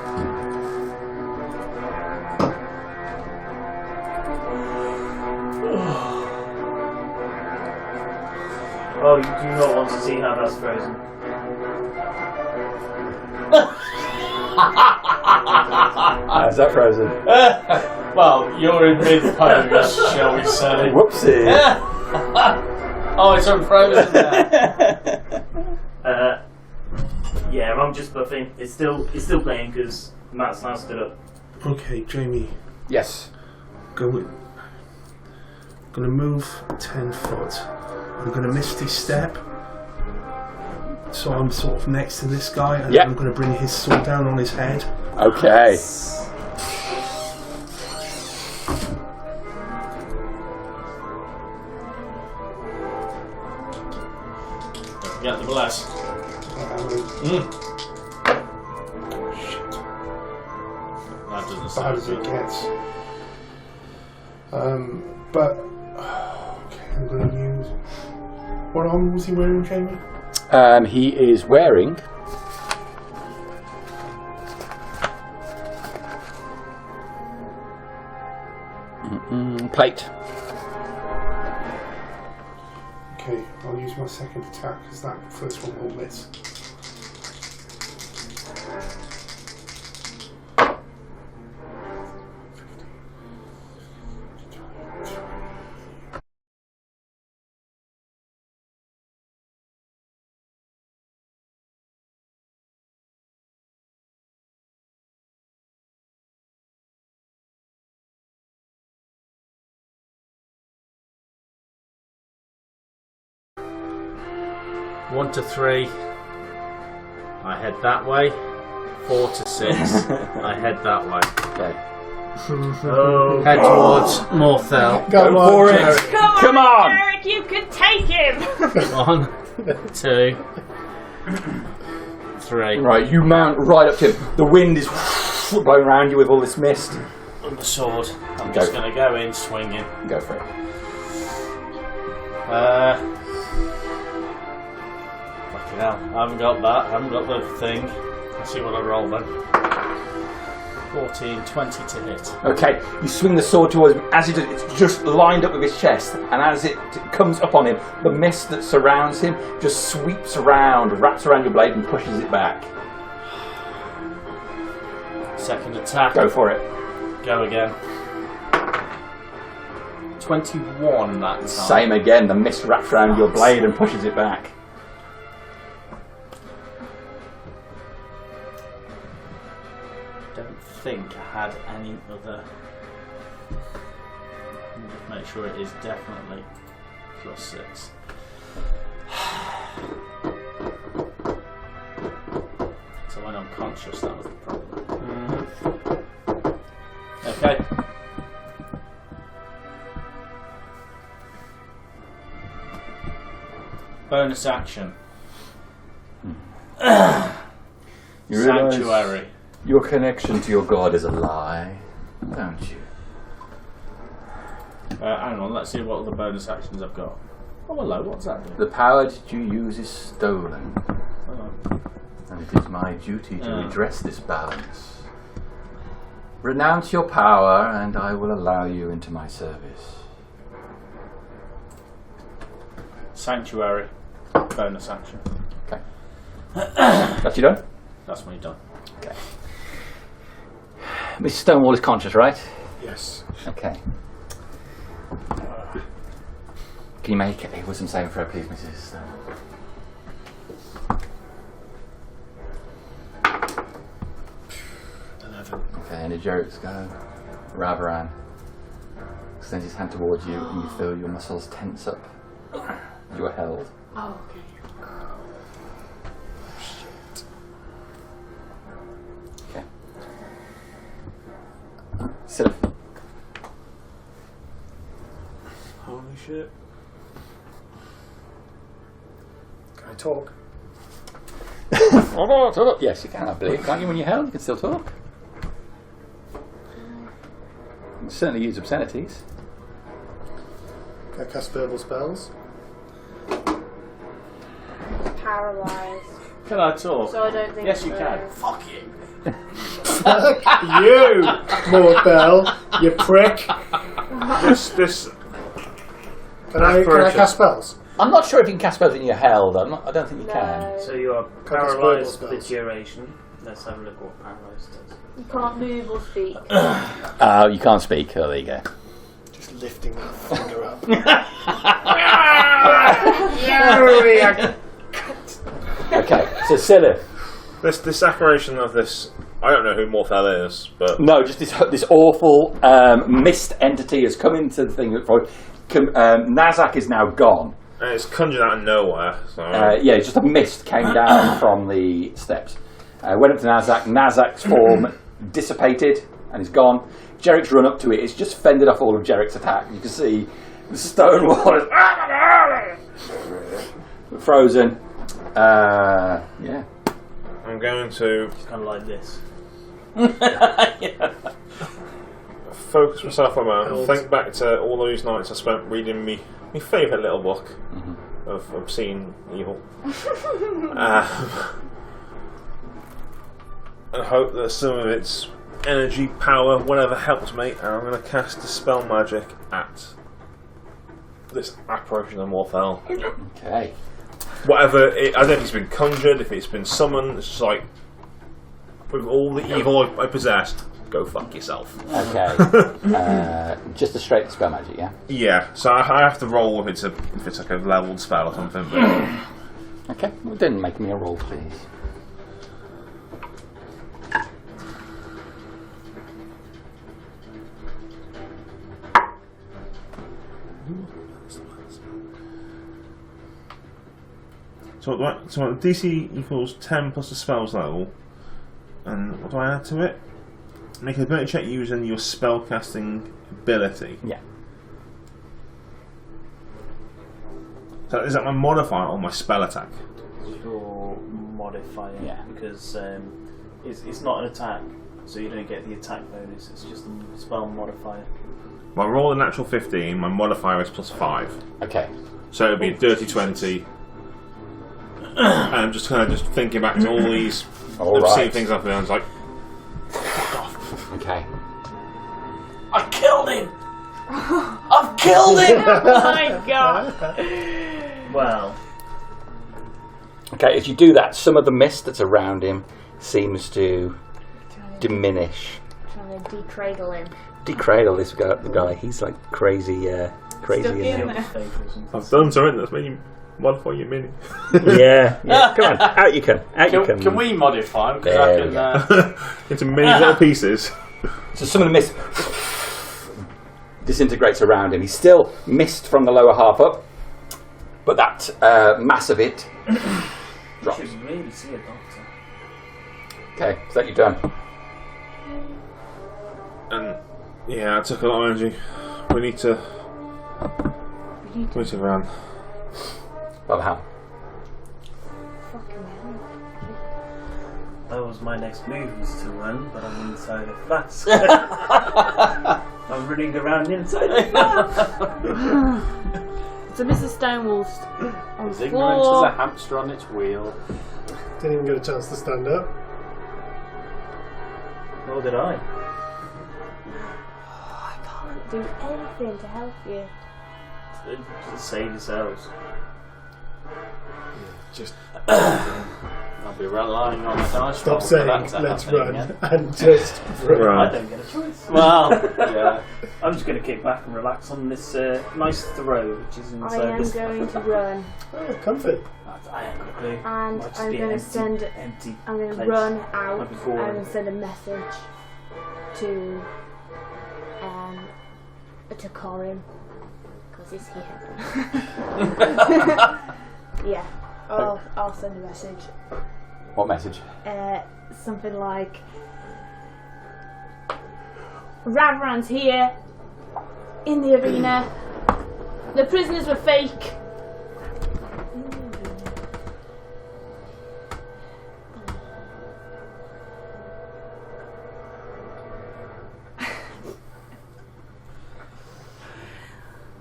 Oh, you do not want to see how that's frozen.
Is that frozen?
Well, you're in mid-pose, shall we say.
Whoopsie.
Oh, it's unfrozen now.
Yeah, I'm just buffing. It's still playing because Matt's now stood up.
Okay, Jamie,
Yes.
gonna move 10 foot. I'm gonna Misty Step. So I'm sort of next to this guy, and
Yeah.
I'm gonna bring his sword down on his head.
Okay.
Get the blast.
Shit.
That doesn't
Bad
sound
as it
good.
gets. But okay, I'm gonna use. What armor was he wearing, Jamie?
He is wearing plate.
Okay, I'll use my second attack because that first one will miss.
One to 3. I head that way. 4 to 6. I head that way.
Okay.
Oh,
Head towards Morthel.
Go
for
on,
it.
Jerek.
Come on!
Jerek, you can take him!
1, 2, 3.
Right, you mount right up to him. The wind is blowing around you with all this mist.
On the sword. I'm
Go.
just going to go in swinging.
Go for it.
Fucking hell. I haven't got that. I haven't got the thing. Let's see what I roll then. 14, 20 to hit.
Okay, you swing the sword towards him. As he does, it's just lined up with his chest, and as it comes up on him, the mist that surrounds him just sweeps around, wraps around your blade, and pushes it back.
Second attack.
Go for it.
Go again. 21 that time.
Same again. The mist wraps around your blade and pushes it back.
Don't think I had any other. Let me just make sure it is definitely +6. So when I'm conscious, that was the problem. Okay. Bonus action.
You realise
Sanctuary.
your connection to your god is a lie, don't you?
Hang on, let's see what other bonus actions I've got. Oh, hello, what's that do?
The power that you use is stolen, and it is my duty to redress this balance. Renounce your power, and I will allow you into my service.
Sanctuary. Bonus action.
Okay. That you done?
That's me done.
Okay. Mr. Stonewall is conscious, right?
Yes.
Okay. Can you make a wisdom saving throw, please, Mrs. Stonewall? Okay, and Jerek's going to Ravaran extends his hand towards you, and you feel your muscles tense up. You are held.
Oh, okay.
Okay. Sylleth.
Holy shit.
Can I talk?
Yes, you can, I believe. Can't you when you're held? You can still talk. You can certainly use obscenities.
Can I cast verbal spells?
Paralysed.
Can I talk?
So I don't think.
Yes, you
so.
can. Fuck you.
You, Mortbell, you prick.
This.
Can I cast spells?
I'm not sure if you can cast spells when you're held. I don't think you can.
No.
So you are
Can I
paralysed
spell
for the
spells?
duration. Let's have a look what paralysed does.
You can't move or speak.
You can't speak. Oh, there you go.
Just lifting that finger up.
Okay, so Sylleth.
This apparition of this. I don't know who Morthel is, but
No, just this awful mist entity has come into the thing. Nazzak is now gone.
it's conjured out of nowhere. So
Yeah, just a mist came down from the steps. Went up to Nazzak. Nazzak's form dissipated and is gone. Jerek's run up to it. It's just fended off all of Jerek's attack. You can see the Stonewall is frozen. Yeah.
I'm going to
It's kind of like this.
focus myself a moment and think back to all those nights I spent reading my favourite little book of obscene evil. And hope that some of its energy, power, whatever helps me, and I'm going to cast Dispel Magic at this apparition of Morthel.
Okay.
Whatever, I don't know if it's been conjured, if it's been summoned, it's just like, with all the evil I possess, go fuck yourself.
Okay. Just a straight spell magic, yeah?
Yeah, so I have to roll if it's like a leveled spell or something. But
Okay. Well, then make me a roll, please.
So DC equals 10 plus the spells level, and what do I add to it? Make an ability check using your spellcasting ability.
Yeah.
So is that my modifier or my spell attack?
Your modifier.
Yeah.
Because it's not an attack, so you don't get the attack bonus. It's just a spell modifier.
Well, I rolled a natural 15, my modifier is +5.
Okay.
So it would be a dirty 20. And I'm just kind of thinking back to all these obscene things I've done. I was like, fuck off.
Okay.
I killed him! I've killed him!
Oh my god!
Well,
Okay, as you do that, some of the mist that's around him seems to diminish.
Trying to decradle him.
Decradle this guy. He's like crazy, crazy.
Stuck in
in
there.
I've done something that's made you modify your mini.
Yeah. Come on, out you come. Out you come.
Can we modify him? Because
There
I
we
can.
Into many little pieces.
So some of the mist disintegrates around him. He's still mist from the lower half up, but that mass of it drops.
you should really see a doctor.
Okay, is that you done?
And yeah, I took a lot of energy. We need to run.
Well, how?
Fucking hell.
That was my next move, was to run, but I'm inside a flask. I'm running around inside a flask.
So Mrs. Stonewall's on
As
the
ignorant
floor.
as a hamster on its wheel.
Didn't even get a chance to stand up.
Nor did I.
I can't do anything to help you.
Just save yourselves.
Just
I'll be relying on the dice roll
stop
for
saying
that to
let's
happen
run
again.
and just run.
I
Right.
don't get a choice.
Well, yeah.
I'm just going to kick back and relax on this nice throw, which is
I
inside
am
this.
going to run,
Oh, comfort.
I ain't got a clue.
and
Might just
I'm
be
going to
empty-
send.
empty
I'm going to
place.
run out
Might be boring.
and send a message to Corin because he's here. Yeah, I'll send a message.
What message?
Something like, Ravran's here in the arena. The prisoners were fake.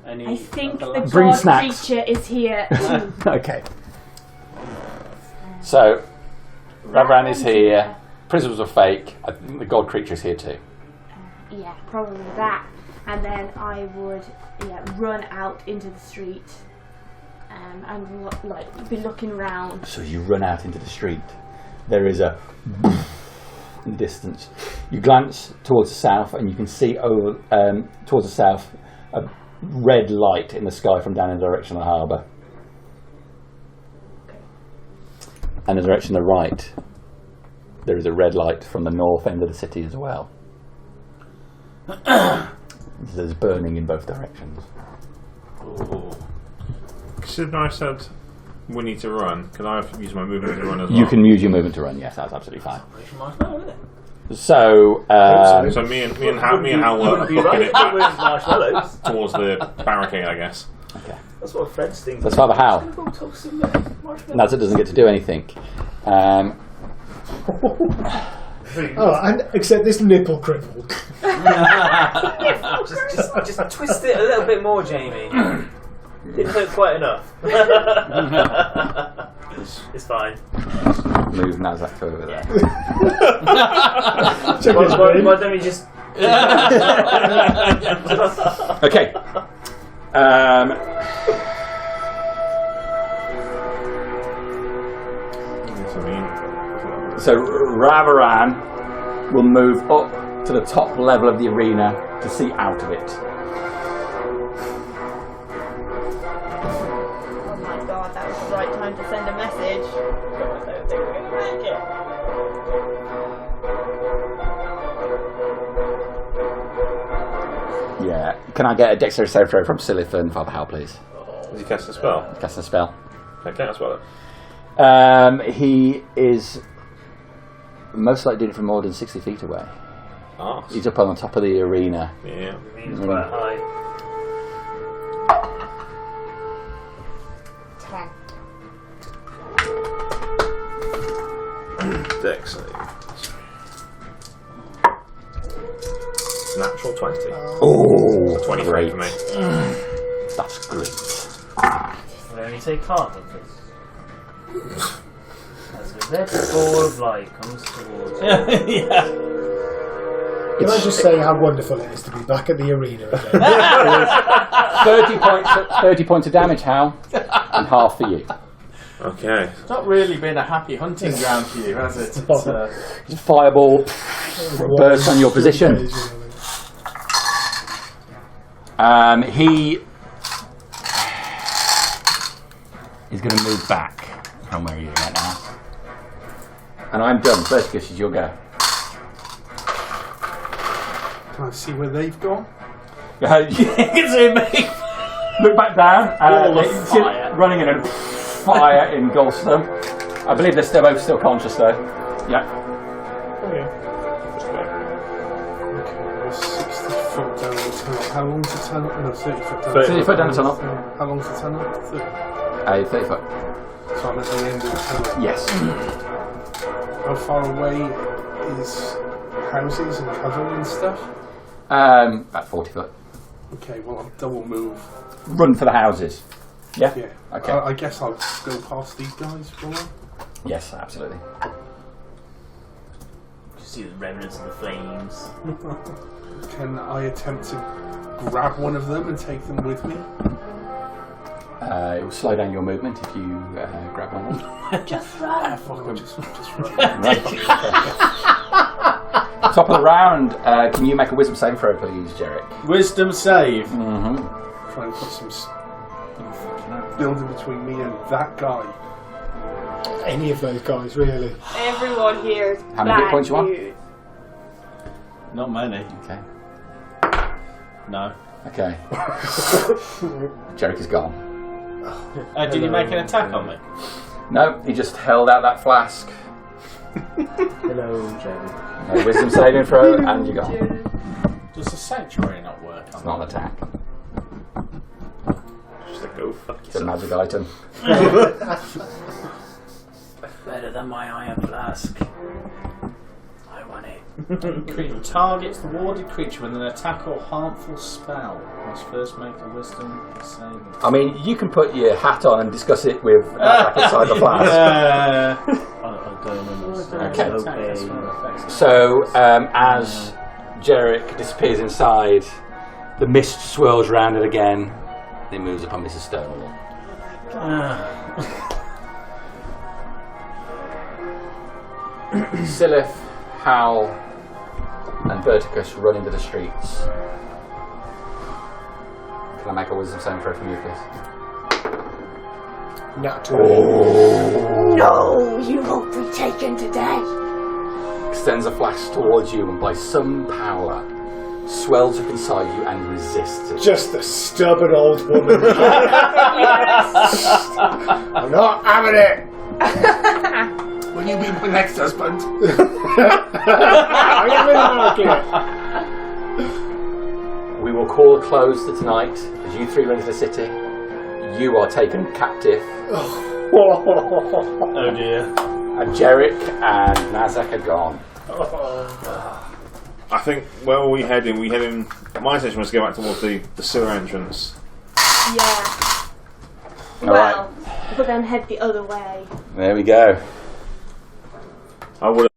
I think the
Bring
god
snacks.
creature is here too.
Okay. So, Ravran is here. Prisoners are fake. I think the god creature is here too.
Yeah, probably that. And then I would run out into the street and be looking around.
So you run out into the street. There is a in the distance. You glance towards the south, and you can see over towards the south a red light in the sky from down in the direction of the harbour. And in the direction of the right, there is a red light from the north end of the city as well. There's burning in both directions.
Considering I said we need to run, can I use my movement to run as well?
You can use your movement to run. Yes, that's absolutely fine. So,
So me and Howel were looking at back
marshmallows.
towards the barricade, I guess.
okay.
That's what Fred's thinking.
That's Father Howell. Nazzak doesn't get to do anything.
Oh, and except this nipple crippled.
just twist it a little bit more, Jamie. Didn't hurt quite enough. It's fine.
Move Nazzak over there.
Check his brain.
Why don't we just...
Okay. So Ravaran will move up to the top level of the arena to see out of it.
Oh my god, that was the right time to send a message. I don't think we're going to make it.
Yeah. Can I get a dexterity save throw from Sylleth and Father Howell, please?
Does he cast a spell?
Cast a spell.
Okay, that's well.
He is most likely did it from more than 60 feet away.
Ah,
He's up on the top of the arena.
yeah.
Means quite high.
10.
Dex save. Natural 20.
Oh,
23
great.
for me.
That's great.
Will only take half of this. As the red ball of light comes towards you.
Yeah.
Can I just say how wonderful it is to be back at the arena again?
30 points of damage, Hal, and half for you.
Okay.
It's not really been a happy hunting ground for you, has it? It's,
Fireball bursts on your position. He is going to move back from where he is right now. And I'm done. Berticus, is your go.
Can I see where they've gone?
You can see me. Look back down.
Ball of fire.
Running in and fire engulfs them. I believe they're both still conscious though. Yeah.
Okay, we're 60 foot down the tunnel. How long's the tunnel? No, 30 foot down.
30 foot down the tunnel.
How long's the tunnel?
30 foot.
So I'm at the end of the tunnel.
Yes.
How far away is houses and cover and stuff?
About 40 foot.
Okay, well I'll double move.
Run for the houses. Yeah?
Yeah.
Okay.
I guess I'll go past these guys for a while.
Yes, absolutely.
You see the remnants of the flames.
Can I attempt to grab one of them and take them with me?
It will slow down your movement if you grab one of them.
Just run.
Just run.
Top of the round, can you make a wisdom saving throw, please, Jerek?
wisdom save.
Mm-hmm.
Try and put some building between me and that guy.
Any of those guys, really.
Everyone here is
How many hit points you want?
dude.
Not many.
Okay.
No.
Okay. Jerek is gone.
Did he make an attack on me?
No, he just held out that flask.
Hello, Jerek.
No wisdom saving throw, and you're gone.
Does the sanctuary not work on
It's not an attack.
Just like, go fuck
It's a
yourself.
magic item.
Better than my iron flask. I want it.
Targets the warded creature with an attack or harmful spell. Must first make a wisdom saving.
I mean, you can put your hat on and discuss it with Nazzak inside the flask.
I'll go and understand.
Okay.
Okay.
So, as Jerek disappears inside, the mist swirls around it again. It moves upon Mrs. Stonewall. Sylleth, Howel, and Berticus run into the streets. Can I make a wisdom saving throw from you, please?
Naturally.
No, you won't be taken today.
Extends a flask towards you and by some power swells up inside you and resists it.
Just a stubborn old woman. I'm not having it.
Will you be my next husband?
I'm having it.
We will call a close to tonight as you three run into the city. You are taken captive.
Oh dear.
And Jerek and Nazzak are gone.
I think, where are we heading? We heading. My intention was to go back towards the sewer entrance.
Yeah.
All
Well, but then head the other way.
There we go.
I would